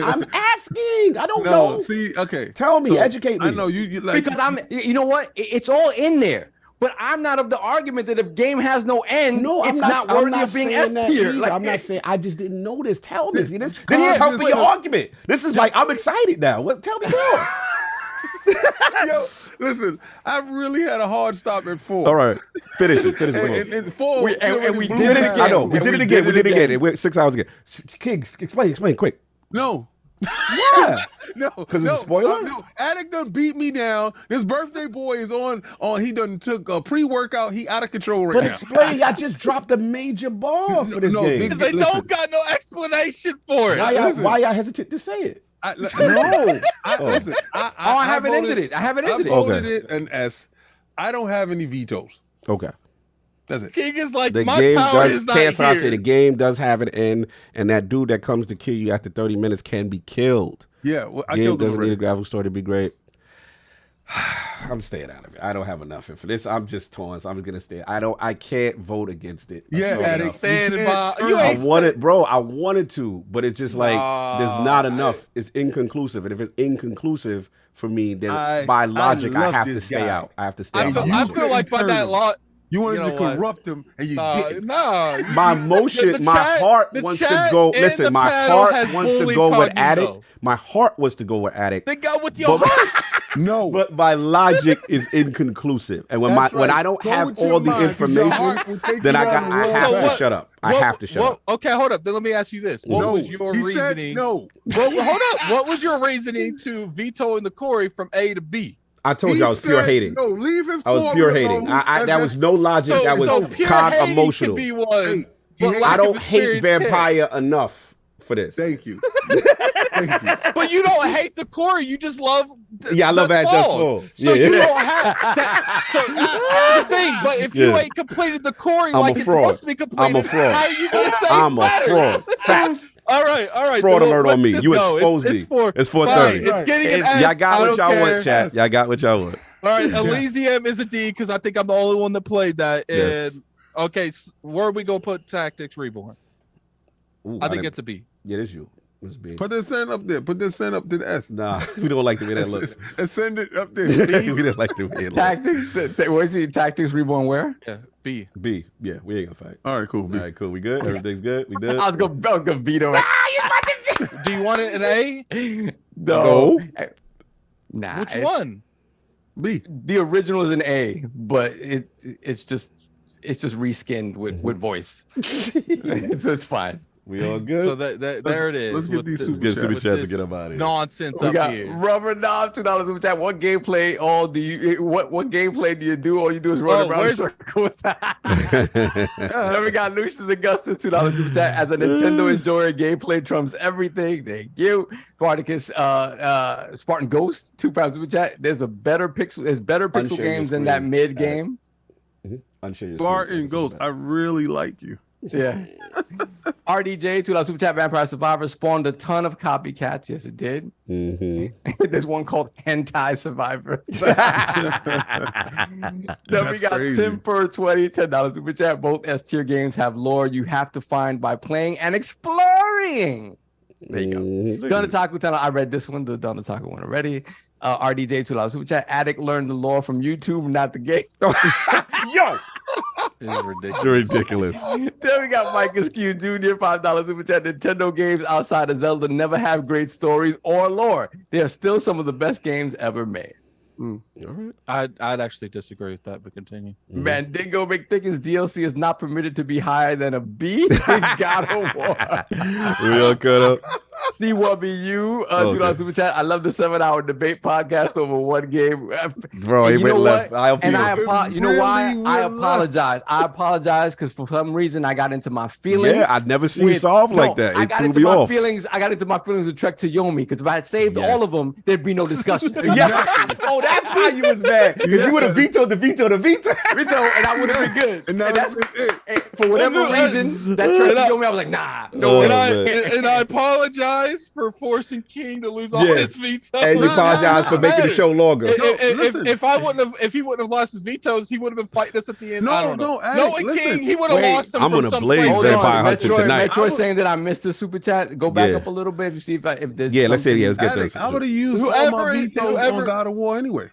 I don't know. See, okay. Tell me, educate me. I know you like because you know what? It's all in there. But I'm not of the argument that if game has no end, it's not worthy of being S tier. I'm not saying. I just didn't know this. Tell me. See, this is helping your argument. This is like I'm excited now. Tell me more. Yo, listen, I really had a hard stop at 4. All right, finish it. And 4, we did it again. I know. We did it again. It went 6 hours again. King, explain quick. No. Yeah. No. Because it's a spoiler? No. Addict done beat me down. His birthday boy is on he done took a pre-workout. He out of control right now. But explain, I just dropped a major ball for this game. Because they don't got no explanation for it. Why y'all hesitate to say it? I haven't ended it. I voted it an S. I don't have any vetoes. Okay. That's it. King is like, the my game power does, is not here. The game does have an end, and that dude that comes to kill you after 30 minutes can be killed. Yeah, well, I game killed him doesn't need a graphic story to be great. I'm staying out of it. I don't have enough for this. I'm just torn, so I'm gonna stay. I can't vote against it. Yeah, Addict, standing by. You I ain't wanted, bro. I wanted to, but it's just like there's not enough. It's inconclusive, and if it's inconclusive for me, then by logic, I have to stay out. I have to stay out. I feel like by that lot. You wanted to corrupt him, and you didn't. No, my emotion, my heart wants to go. Listen, my heart wants to go with Addict. My heart wants to go with Addict. They go with your heart. No, but my logic is inconclusive, and when when I don't have all the information, then I have to shut up. I have to shut up. Okay, hold up. Then let me ask you this: What was your reasoning? No. Hold up. What was your reasoning to vetoing the Corey from A to B? I told you I was pure hating. No, leave his. I was pure hating. That was no logic. That was cog emotional. I don't hate Vampire enough for this. Thank you. But you don't hate the Corey. You just love. I love that Just Fall. So you don't have that. So that's the thing. But if you ain't completed the Corey like it's supposed to be completed, I'm a fraud. how are you gonna say I'm a fraud? Facts. All right. Fraud alert on me. You exposed me. It's 4:30. It's getting an S. Y'all got what y'all want, chat. Y'all got what y'all want. All right, Elysium is a D because I think I'm the only one that played that. And okay, where are we gonna put Tactics Reborn? Ooh, I think it's a B. Yeah, it's you. It's B. Put the send up there. Put the send up to the S. Nah, we don't like the way that looks. And send it up there. We didn't like the way it looks. Tactics. Where's the Tactics Reborn? Where? Yeah, B. B. Yeah, we ain't gonna fight. All right, cool. All right, cool. We good? Okay. Everything's good? We did? I was gonna veto it. Do you want it an A? No. Nah. Which one? B. The original is an A, but it's just reskinned with voice. So it's fine. We all good? So there it is. Let's get these super chats to get up out of here. Nonsense We up got here. Rubber Knob, $2 super chat. What gameplay what gameplay do you do? All you do is run around in circles. Then we got Lucius Augustus, $2 super chat. As a Nintendo enjoyer, gameplay trumps everything. Thank you. Spartacus, Spartan Ghost, £2 super chat. There's better pixel games than that mid game. Spartan Ghost, I really like you. Yeah. RDJ, $2 super chat. Vampire Survivor spawned a ton of copycats. Yes, it did. There's one called Hentai Survivors. Then we got crazy. Timper20, $10 super chat. Both S tier games have lore you have to find by playing and exploring. There you go. Donataku Tunnel. I read this one, the Donataku one already. RDJ, $2 super chat. Addict learned the lore from YouTube, not the game. Yo! It's ridiculous. Then we got Mike Askew Jr., $5 super chat. Nintendo games outside of Zelda never have great stories or lore. They are still some of the best games ever made. All right. I'd actually disagree with that, but continue. Man, Dingo McThickens DLC is not permitted to be higher than a B in God of War. We all cut up. C1BU, $2 super chat. I love the 7-hour debate podcast over one game. Bro, he went left. You know why? I apologize. I apologize because for some reason I got into my feelings. Yeah, I'd never seen you solve like that. I got into my feelings. I got into my feelings with Trek to Yomi because if I had saved all of them, there'd be no discussion. Oh, that's why you was mad. Because you would have vetoed the veto, and I would have been good. And that's for whatever reason, that Trek to Yomi, I was like, nah. No, and I apologize for forcing King to lose all his vetoes. And you apologize for making the show longer. If he wouldn't have lost his vetoes, he would have been fighting us at the end. King, he would have lost them. I'm gonna blaze Vampire Hunter tonight. Metroid saying that I missed the super chat. Go back up a little bit to see if there's. Yeah, let's get this. I would have used all my vetoes on God of War anyway.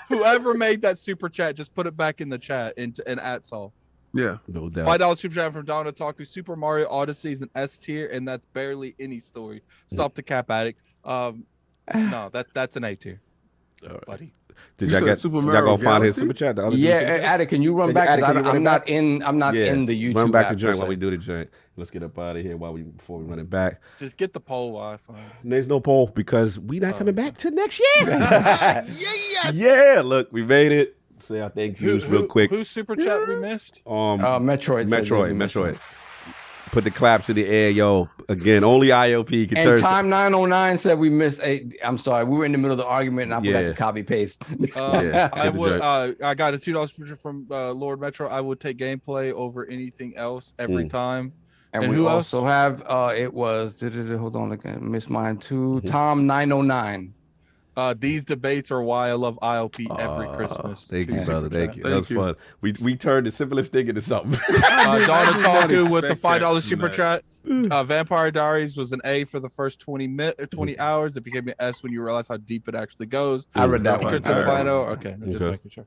Whoever made that super chat, just put it back in the chat and at Saul. Yeah, no doubt. $5 super chat from Don Otaku. Super Mario Odyssey is an S tier, and that's barely any story. Stop the cap addict. No, that's an A tier, buddy. Did y'all go find his super chat? Addict, can you run back? Because I'm not in the YouTube. Run back the joint while we do the joint. Let's get up out of here before we run it back. Just get the poll Wi-Fi. There's no poll because we not coming back till next year. Yeah, look, we made it. Say our thank yous real quick. Whose super chat we missed? Metroid. Put the claps in the air, yo. Again, only IOP can turn. And Time 909 said we missed I'm sorry, we were in the middle of the argument and I forgot to copy paste. I got a $2 super chat from Lord Metro. I would take gameplay over anything else every time. And we also have it was hold on, I missed mine too. Tom 909. These debates are why I love ILP every Christmas. Thank you, Super brother. chat. Thank you. That was fun. We turned the simplest thing into something. Donna Talku with the expect $5 that super chat. Vampire Diaries was an A for the first 20 hours. It became an S when you realize how deep it actually goes. I read that one. Okay, just Okay. making sure.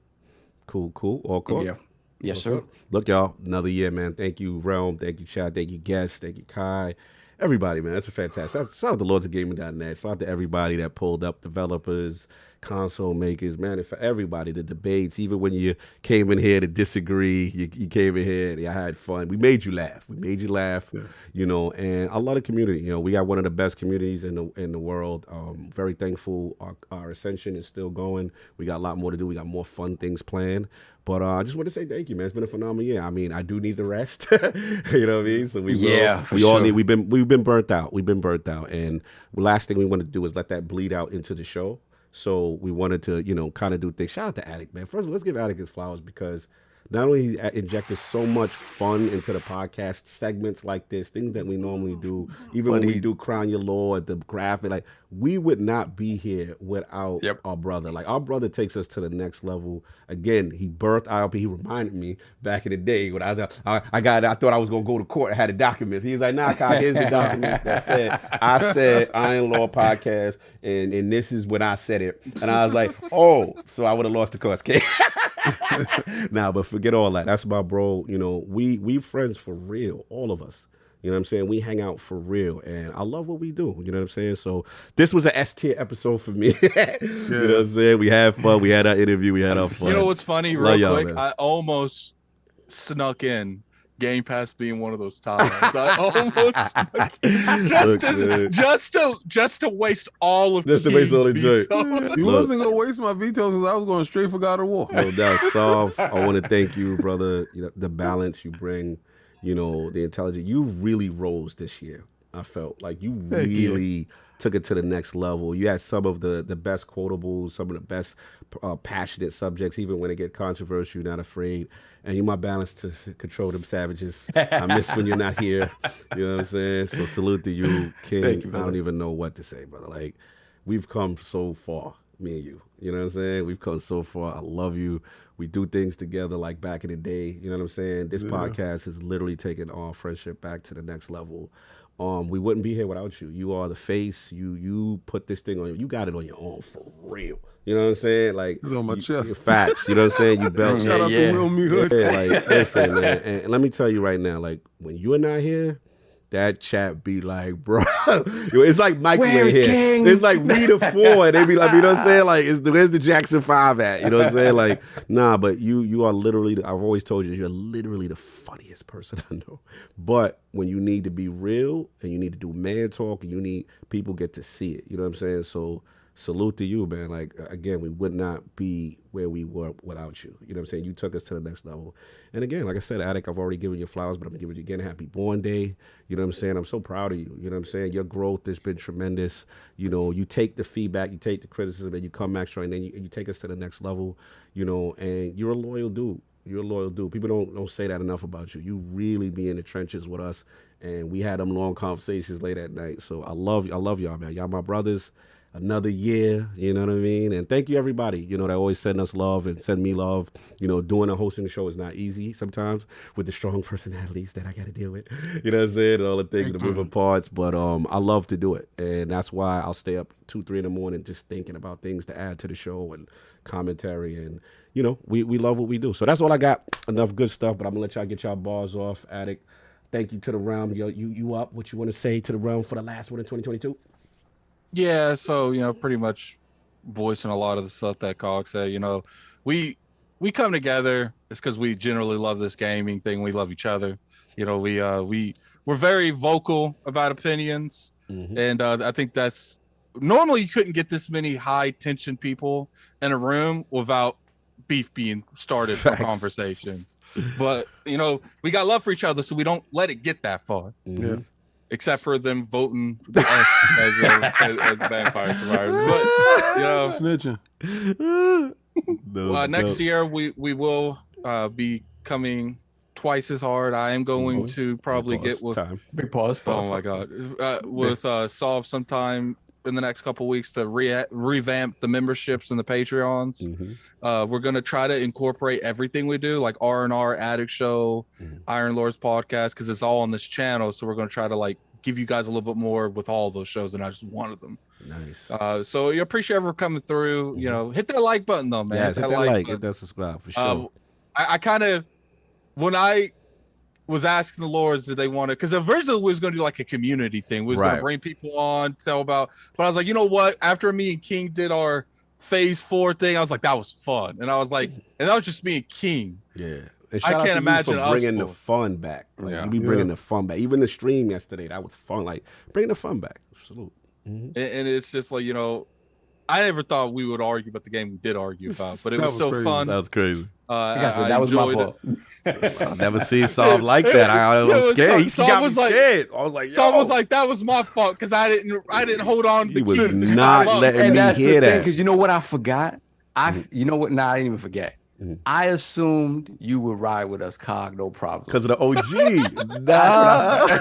Cool. All cool. Yeah. Yes, sir. Look, y'all, another year, man. Thank you, Realm. Thank you, Chad. Thank you, guests. Thank you, Kai. Everybody, man. That's a fantastic. Shout out to LordsOfGaming.net. Shout out to everybody that pulled up, developers, console makers, man. And for everybody, the debates, even when you came in here to disagree, you came in here and I had fun. We made you laugh. You know, and I love the community. You know, we got one of the best communities in the world. Very thankful. Our ascension is still going. We got a lot more to do. We got more fun things planned. But I just want to say thank you, man. It's been a phenomenal year. I mean, I do need the rest. You know what I mean? So we all need. We've been burnt out. And the last thing we want to do is let that bleed out into the show. So we wanted to, you know, kind of do things. Shout out to Attic, man. First of all, let's give Attic his flowers because not only he injected so much fun into the podcast segments like this, things that we normally do, even when we do Crown Your Lord, the graphic, like we would not be here without our brother. Like our brother takes us to the next level. Again, he birthed ILP. He reminded me back in the day when I thought I was gonna go to court. I had the documents. He's like, nah, Kyle, here's the documents that said I said Iron Lord Podcast, and this is when I said it. And I was like, oh, so I would have lost the court case. Nah, but forget all that. That's my bro. You know, we friends for real, all of us. You know what I'm saying? We hang out for real, and I love what we do. You know what I'm saying? So this was an S-tier episode for me. You know what I'm saying? We had fun. We had our interview. We had our fun. You know what's funny? Love Real quick, man. I almost snuck in Game Pass being one of those times. I almost just to waste all of Just to waste all the Keith's joy. veto. You wasn't gonna waste my vetoes because I was going straight for God of War. No doubt. Solve. I want to thank you, brother. You know, the balance you bring, you know, the intelligence. You really rose this year. I felt like you really took it to the next level. You had some of the best quotables, some of the best passionate subjects, even when it get controversial, you're not afraid. And you're my balance to control them savages. I miss when you're not here. You know what I'm saying? So salute to you, King. Thank you, I brother. don't even know what to say, brother. Like, we've come so far, me and you. You know what I'm saying? We've come so far. I love you. We do things together like back in the day. You know what I'm saying? This podcast has literally taken our friendship back to the next level. We wouldn't be here without you. You are the face. You put this thing on. You got it on your own for real. You know what I'm saying? Like It's on my chest. Facts. You know what I'm saying? You built. Shout out to Will Me Hood. Yeah, like listen, man. And let me tell you right now, like when you're not here, that chat be like, bro, it's like microwave here. King? It's like we the four, and they be like, you know what I'm saying? Like, where's the Jackson 5 at? You know what I'm saying? Like, nah, but you are literally. I've always told you, you're literally the funniest person I know. But when you need to be real and you need to do man talk, and you need people get to see it. You know what I'm saying? So salute to you, man. Like, again, we would not be where we were without you. You know what I'm saying? You took us to the next level. And again, like I said, Attic, I've already given you flowers, but I'm giving you again happy born day. You know what I'm saying? I'm so proud of you. You know what I'm saying? Your growth has been tremendous. You know, you take the feedback, you take the criticism, and you come back strong, and then you take us to the next level, you know, and you're a loyal dude. You're a loyal dude. People don't say that enough about you. You really be in the trenches with us, and we had them long conversations late at night. So I love y'all, man. Y'all my brothers. Another year, you know what I mean? And thank you, everybody, you know, that always send us love and send me love. You know, doing and hosting the show is not easy sometimes with the strong personalities that I got to deal with. You know what I'm saying? All the things, the moving parts. But I love to do it. And that's why I'll stay up 2-3 in the morning just thinking about things to add to the show and commentary. And, you know, we love what we do. So that's all I got. Enough good stuff, but I'm going to let y'all get y'all bars off. Attic, thank you to the realm. Yo, you up? What you want to say to the realm for the last one in 2022? Yeah, so you know, pretty much voicing a lot of the stuff that Cog said. You know, we come together. It's because we generally love this gaming thing. We love each other. You know, we're very vocal about opinions, and I think that's normally you couldn't get this many high tension people in a room without beef being started for conversations. But you know, we got love for each other, so we don't let it get that far. Yeah. Except for them voting us as vampire survivors. But, you know, snitching. Next year we will be coming twice as hard. I am going to probably get with Big pause. Oh my God, with Solve sometime in the next couple weeks to revamp the memberships and the Patreons. We're gonna try to incorporate everything we do, like R&R, Addict Show, Iron Lords podcast, because it's all on this channel. So we're gonna try to like give you guys a little bit more with all those shows than I just one of them. Nice. So you appreciate everyone coming through. You know, hit that like button though, man. Yeah, hit that like, hit that subscribe for sure. I kind of, when I was asking the Lords, did they want to, because originally we was going to do like a community thing. We was going to bring people on, tell about, but I was like, you know what? After me and King did our phase 4 thing, I was like, that was fun. And I was like, and that was just me and King. Yeah. I can't imagine us bringing the fun back. Like, you be bringing the fun back. Even the stream yesterday, that was fun. Like, bringing the fun back. Salute. And it's just like, you know, I never thought we would argue about the game we did argue about, but it was so crazy. fun. That was crazy. That was my fault. I never seen Saul like that. I was scared. He got me scared. I was like, yo. Saul was like, that was my fault because I didn't hold on to the keys. He was not letting me hear that. Because you know what I forgot? You know what? Nah, I didn't even forget. I assumed you would ride with us, Cog, no problem. Because of the OG. Nah.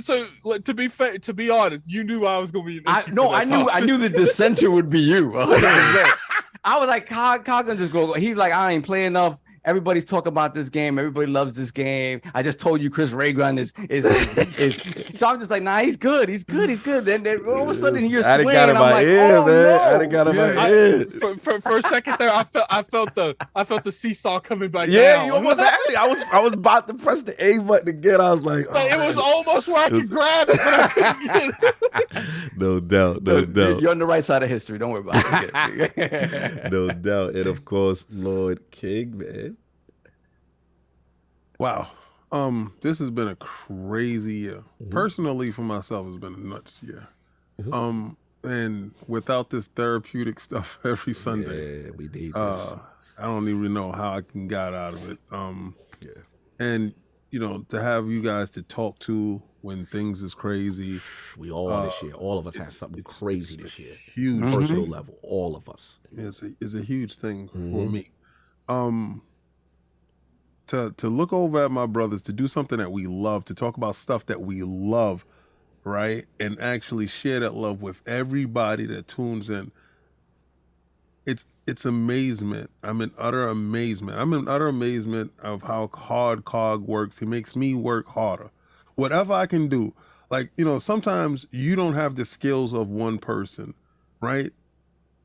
So like, to be fair, to be honest, you knew I was gonna be. I knew the dissenter would be you. 100%. I was like, Cog gonna just go. He's like, I ain't play enough. Everybody's talking about this game. Everybody loves this game. I just told you Chris Raygun is. So I'm just like, nah, he's good. He's good. Then all of a sudden you're swinging. I done got in my ear, man. No. I done got in my ear. For a second there, I felt the seesaw coming back down. Yeah, you almost had it. I was about to press the A button again. I was like, oh, it was almost where I could grab it, but I couldn't get it. No doubt. You're on the right side of history. Don't worry about it. No doubt. And of course, Lord King, man. Wow. This has been a crazy year. Personally, for myself, it's been a nuts year. And without this therapeutic stuff every Sunday, we need this. I don't even know how I can get out of it. And you know, to have you guys to talk to when things is crazy. We all this year, all of us had something crazy this year. Huge personal level, all of us. It's a huge thing for me. To look over at my brothers, to do something that we love, to talk about stuff that we love, right? And actually share that love with everybody that tunes in. It's amazement. I'm in utter amazement. I'm in utter amazement of how hard Cog works. He makes me work harder. Whatever I can do. Like, you know, sometimes you don't have the skills of one person, right?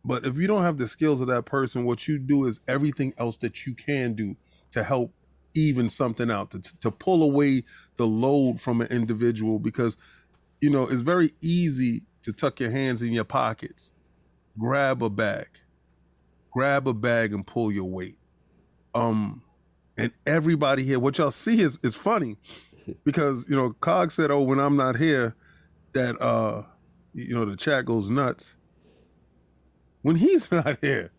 But if you don't have the skills of that person, what you do is everything else that you can do to help even something out, to pull away the load from an individual, because, you know, it's very easy to tuck your hands in your pockets, grab a bag and pull your weight. And everybody here, what y'all see is funny, because, you know, Cog said, oh, when I'm not here, that, you know, the chat goes nuts. When he's not here,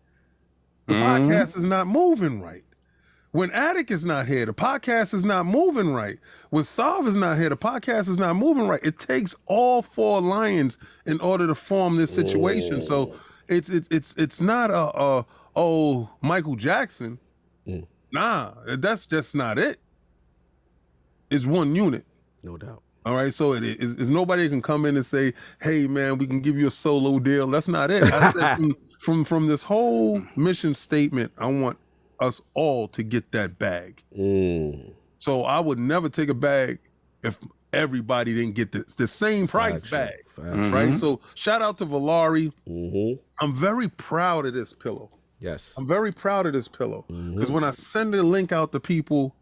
the podcast is not moving right. When Attic is not here, the podcast is not moving right. When Sav is not here, the podcast is not moving right. It takes all 4 lions in order to form this situation. So it's not a Michael Jackson. Nah, that's just not it. It's one unit. No doubt. All right, so it's nobody can come in and say, hey man, we can give you a solo deal. That's not it. I said from this whole mission statement, I want us all to get that bag. So I would never take a bag if everybody didn't get the same price bag. Right? So shout out to Valari. I'm very proud of this pillow. Yes. I'm very proud of this pillow. Because when I send the link out to people,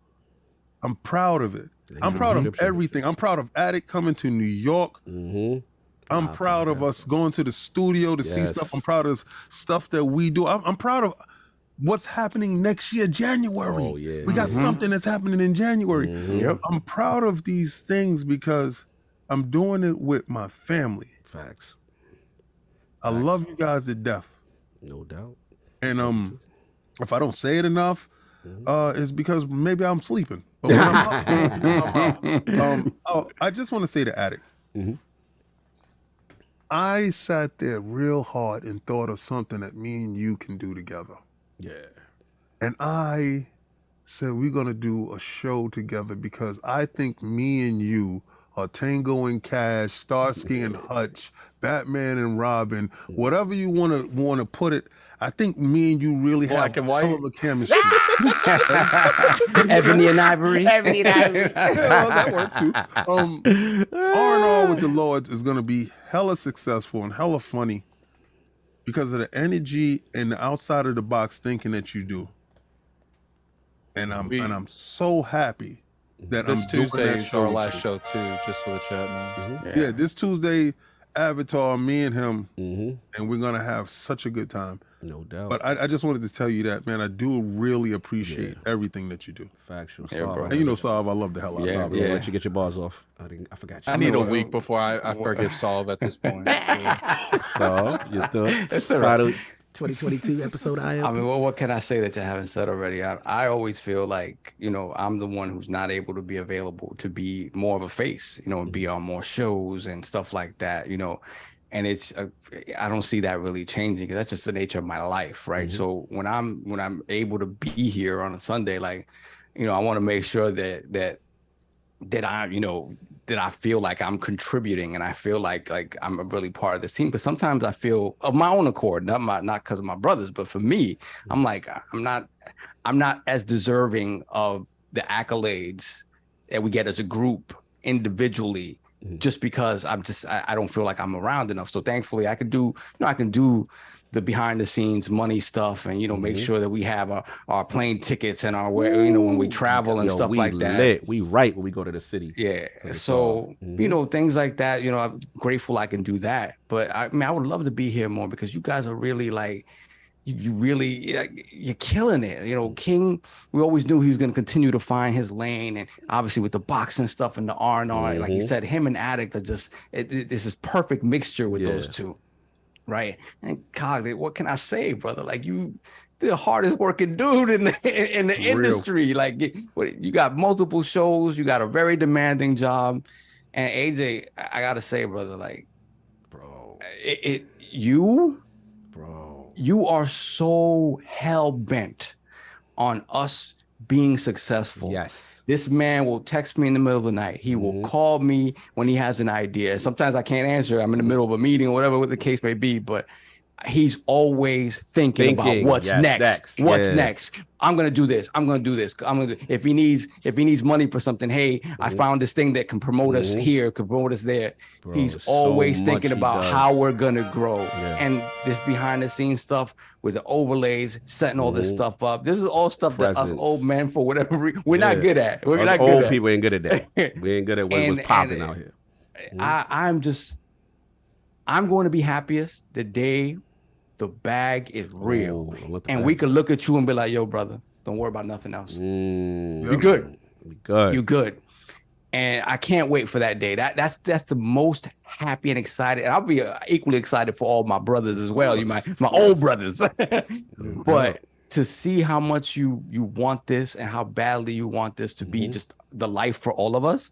I'm proud of it. I'm proud of everything. I'm proud of Attic coming to New York. I'm proud of us going to the studio to see stuff. I'm proud of stuff that we do. I'm proud of what's happening next year, January. Oh, yeah. We got something that's happening in January. I'm proud of these things because I'm doing it with my family. Facts. I love you guys to death. No doubt. And if I don't say it enough, it's because maybe I'm sleeping. But when I'm out, I just want to say to Attic, I sat there real hard and thought of something that me and you can do together. Yeah. And I said, we're going to do a show together because I think me and you a Tango and Cash, Starsky and Hutch, Batman and Robin, whatever you want to put it. I think me and you really Black have and white? hell of a chemistry. Ebony and Ivory. Ebony and Ivory. Yeah, that works too. R&R with the Lords is gonna be hella successful and hella funny because of the energy and the outside of the box thinking that you do. And I'm so happy that This I'm doing Tuesday that is show our with last you. show too, just so the chat knows. Yeah, this Tuesday, Avatar, me and him, and we're gonna have such a good time. No doubt. But I just wanted to tell you that, man, I do really appreciate everything that you do. Factual. Yeah, bro. And you know, Sav, I love the hell out of Yeah, you. I'll yeah. let you get your bars off. I forgot you. I need a week before I forgive Solve at this point. So, your thoughts? It's all right. Final 2022 episode I mean, ILP. well, what can I say that you haven't said already? I always feel like, you know, I'm the one who's not able to be available to be more of a face, you know, and be on more shows and stuff like that, you know. And it's I don't see that really changing because that's just the nature of my life, right? So when I'm able to be here on a Sunday, like, you know, I want to make sure that I, you know, that I feel like I'm contributing and I feel like I'm a really part of this team. But sometimes I feel of my own accord, not because of my brothers, but for me, I'm like I'm not as deserving of the accolades that we get as a group individually. Just because I don't feel like I'm around enough. So thankfully I can do the behind the scenes money stuff and, you know, make sure that we have our plane tickets and our, you know, when we travel and stuff like that. We right when we go to the city. Yeah. So, you know, things like that, you know, I'm grateful I can do that. But I mean, I would love to be here more because you guys are really like, you're killing it. You know, King, we always knew he was going to continue to find his lane. And obviously with the boxing stuff and the R&R, like you said, him and Addict are just, this is perfect mixture with those two. Right. And Cog, what can I say, brother? Like you, the hardest working dude in the industry. Like you got multiple shows, you got a very demanding job. And AJ, I got to say, brother, like, bro, you are so hell-bent on us being successful. Yes. This man will text me in the middle of the night. He will call me when he has an idea. Sometimes I can't answer. I'm in the middle of a meeting or whatever the case may be, but he's always thinking about what's next. What's next? I'm gonna do this. I'm gonna do this. If he needs money for something, hey, I found this thing that can promote us here, can promote us there. Bro, he's always thinking about how we're gonna grow. Yeah. And this behind the scenes stuff with the overlays, setting all this stuff up. This is all stuff that us old men, for whatever reason, we're not good at. We're not good old at. people ain't good at that. We ain't good at what was popping out here. I'm going to be happiest the day the bag is real. And we could look at you and be like, yo, brother, don't worry about nothing else. You're good. You're good. And I can't wait for that day. That's the most happy and excited. And I'll be equally excited for all my brothers as well. You my old brothers. But to see how much you want this and how badly you want this to be just the life for all of us,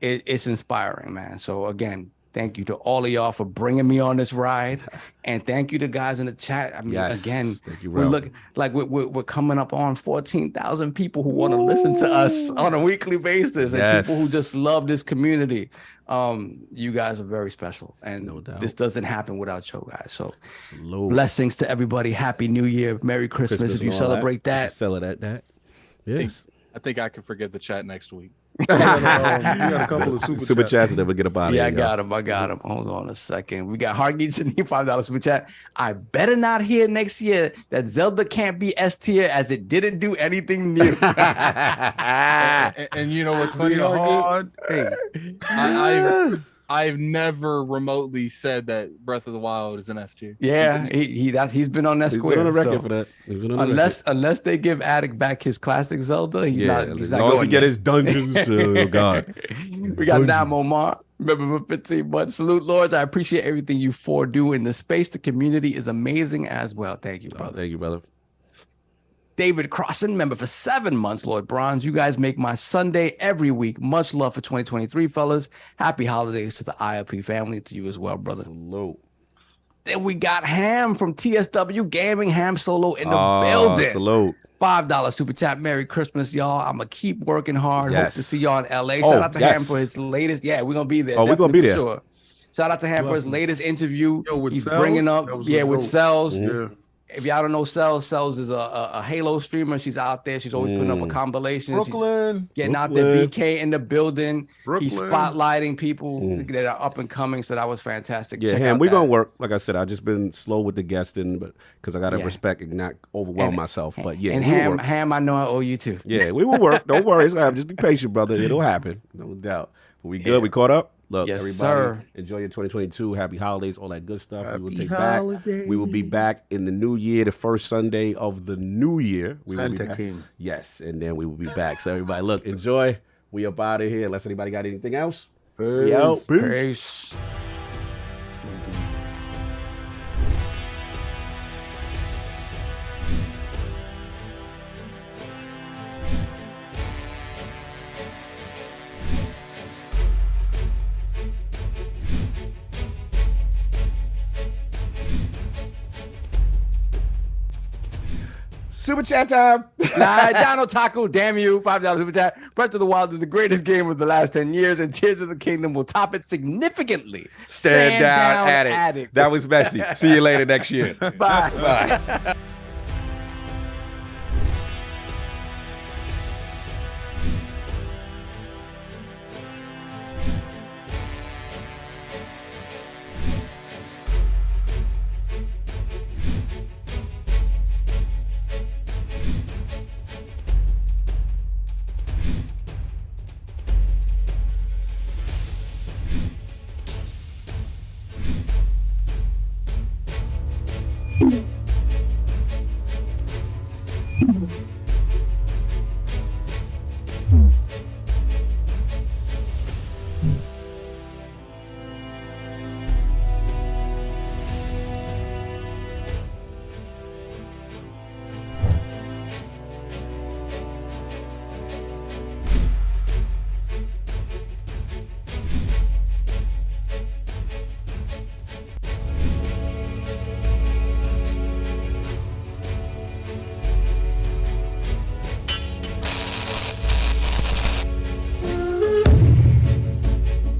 it's inspiring, man. So again, thank you to all of y'all for bringing me on this ride, and thank you to guys in the chat. I mean, again, we're coming up on 14,000 people who want to listen to us on a weekly basis, and people who just love this community. You guys are very special, and this doesn't happen without you guys. So, blessings to everybody. Happy New Year, Merry Christmas if you celebrate that. Celebrate that. Yes. I think I can forget the chat next week. We got a couple of super chats that never get up out of here. I got him. Hold on a second. We got Hargeets and $5 super chat. I better not hear next year that Zelda can't be S tier as it didn't do anything new. and you know what's funny, Hargeet? Hey, I've never remotely said that Breath of the Wild is an S tier. Yeah, he's been on that square. He's been on the record for that. Unless they give Addict back his classic Zelda, he's not as going long as he yet. get his dungeons. Oh God. We got Nam Omar. Remember for 15 months. Salute, Lords. I appreciate everything you four do in the space. The community is amazing as well. Thank you, brother. Thank you, brother. David Crossan, member for 7 months, Lord Bronze. You guys make my Sunday every week. Much love for 2023, fellas. Happy holidays to the ILP family, to you as well, brother. Salute. Then we got Ham from TSW Gaming, Ham Solo in the building. Salute. $5 super chat. Merry Christmas, y'all. I'm gonna keep working hard. Hope to Yes. see y'all in LA. Oh, Shout out to yes. Ham for his latest. Yeah, we're gonna be there. Oh, we're gonna definitely, be for there. Sure. Shout out to Ham for his latest interview. Yo, with He's Cells? bringing up, That was yeah, with dope. Cells. Yeah. If y'all don't know Cells, Cells is a Halo streamer. She's out there. She's always putting up a compilation. Brooklyn. She's getting out there. BK in the building. He's Brooklyn. spotlighting people that are up and coming. So that was fantastic. Yeah, Check Ham, out we're that. gonna work. Like I said, I've just been slow with the guesting, but because I gotta respect and not overwhelm myself. But yeah, And we will Ham, work. Ham, I know I owe you too. Yeah, we will work. Don't worry. It's gonna happen. Just be patient, brother. It'll happen. No doubt. But we good. We caught up. Look, Yes, everybody, sir. enjoy your 2022. Happy holidays, all that good stuff. We will Happy take back. holidays. We will be back in the new year, the first Sunday of the new year. We will be Santa back. King. Yes, and then we will be back. So everybody, look, enjoy. We up out of here. Unless anybody got anything else. We out. Peace. Peace. Super chat time. Nah, Donald Taco, damn you. $5 super chat. Breath of the Wild is the greatest game of the last 10 years, and Tears of the Kingdom will top it significantly. Stand down, addict. That was messy. See you later next year. Bye. Bye.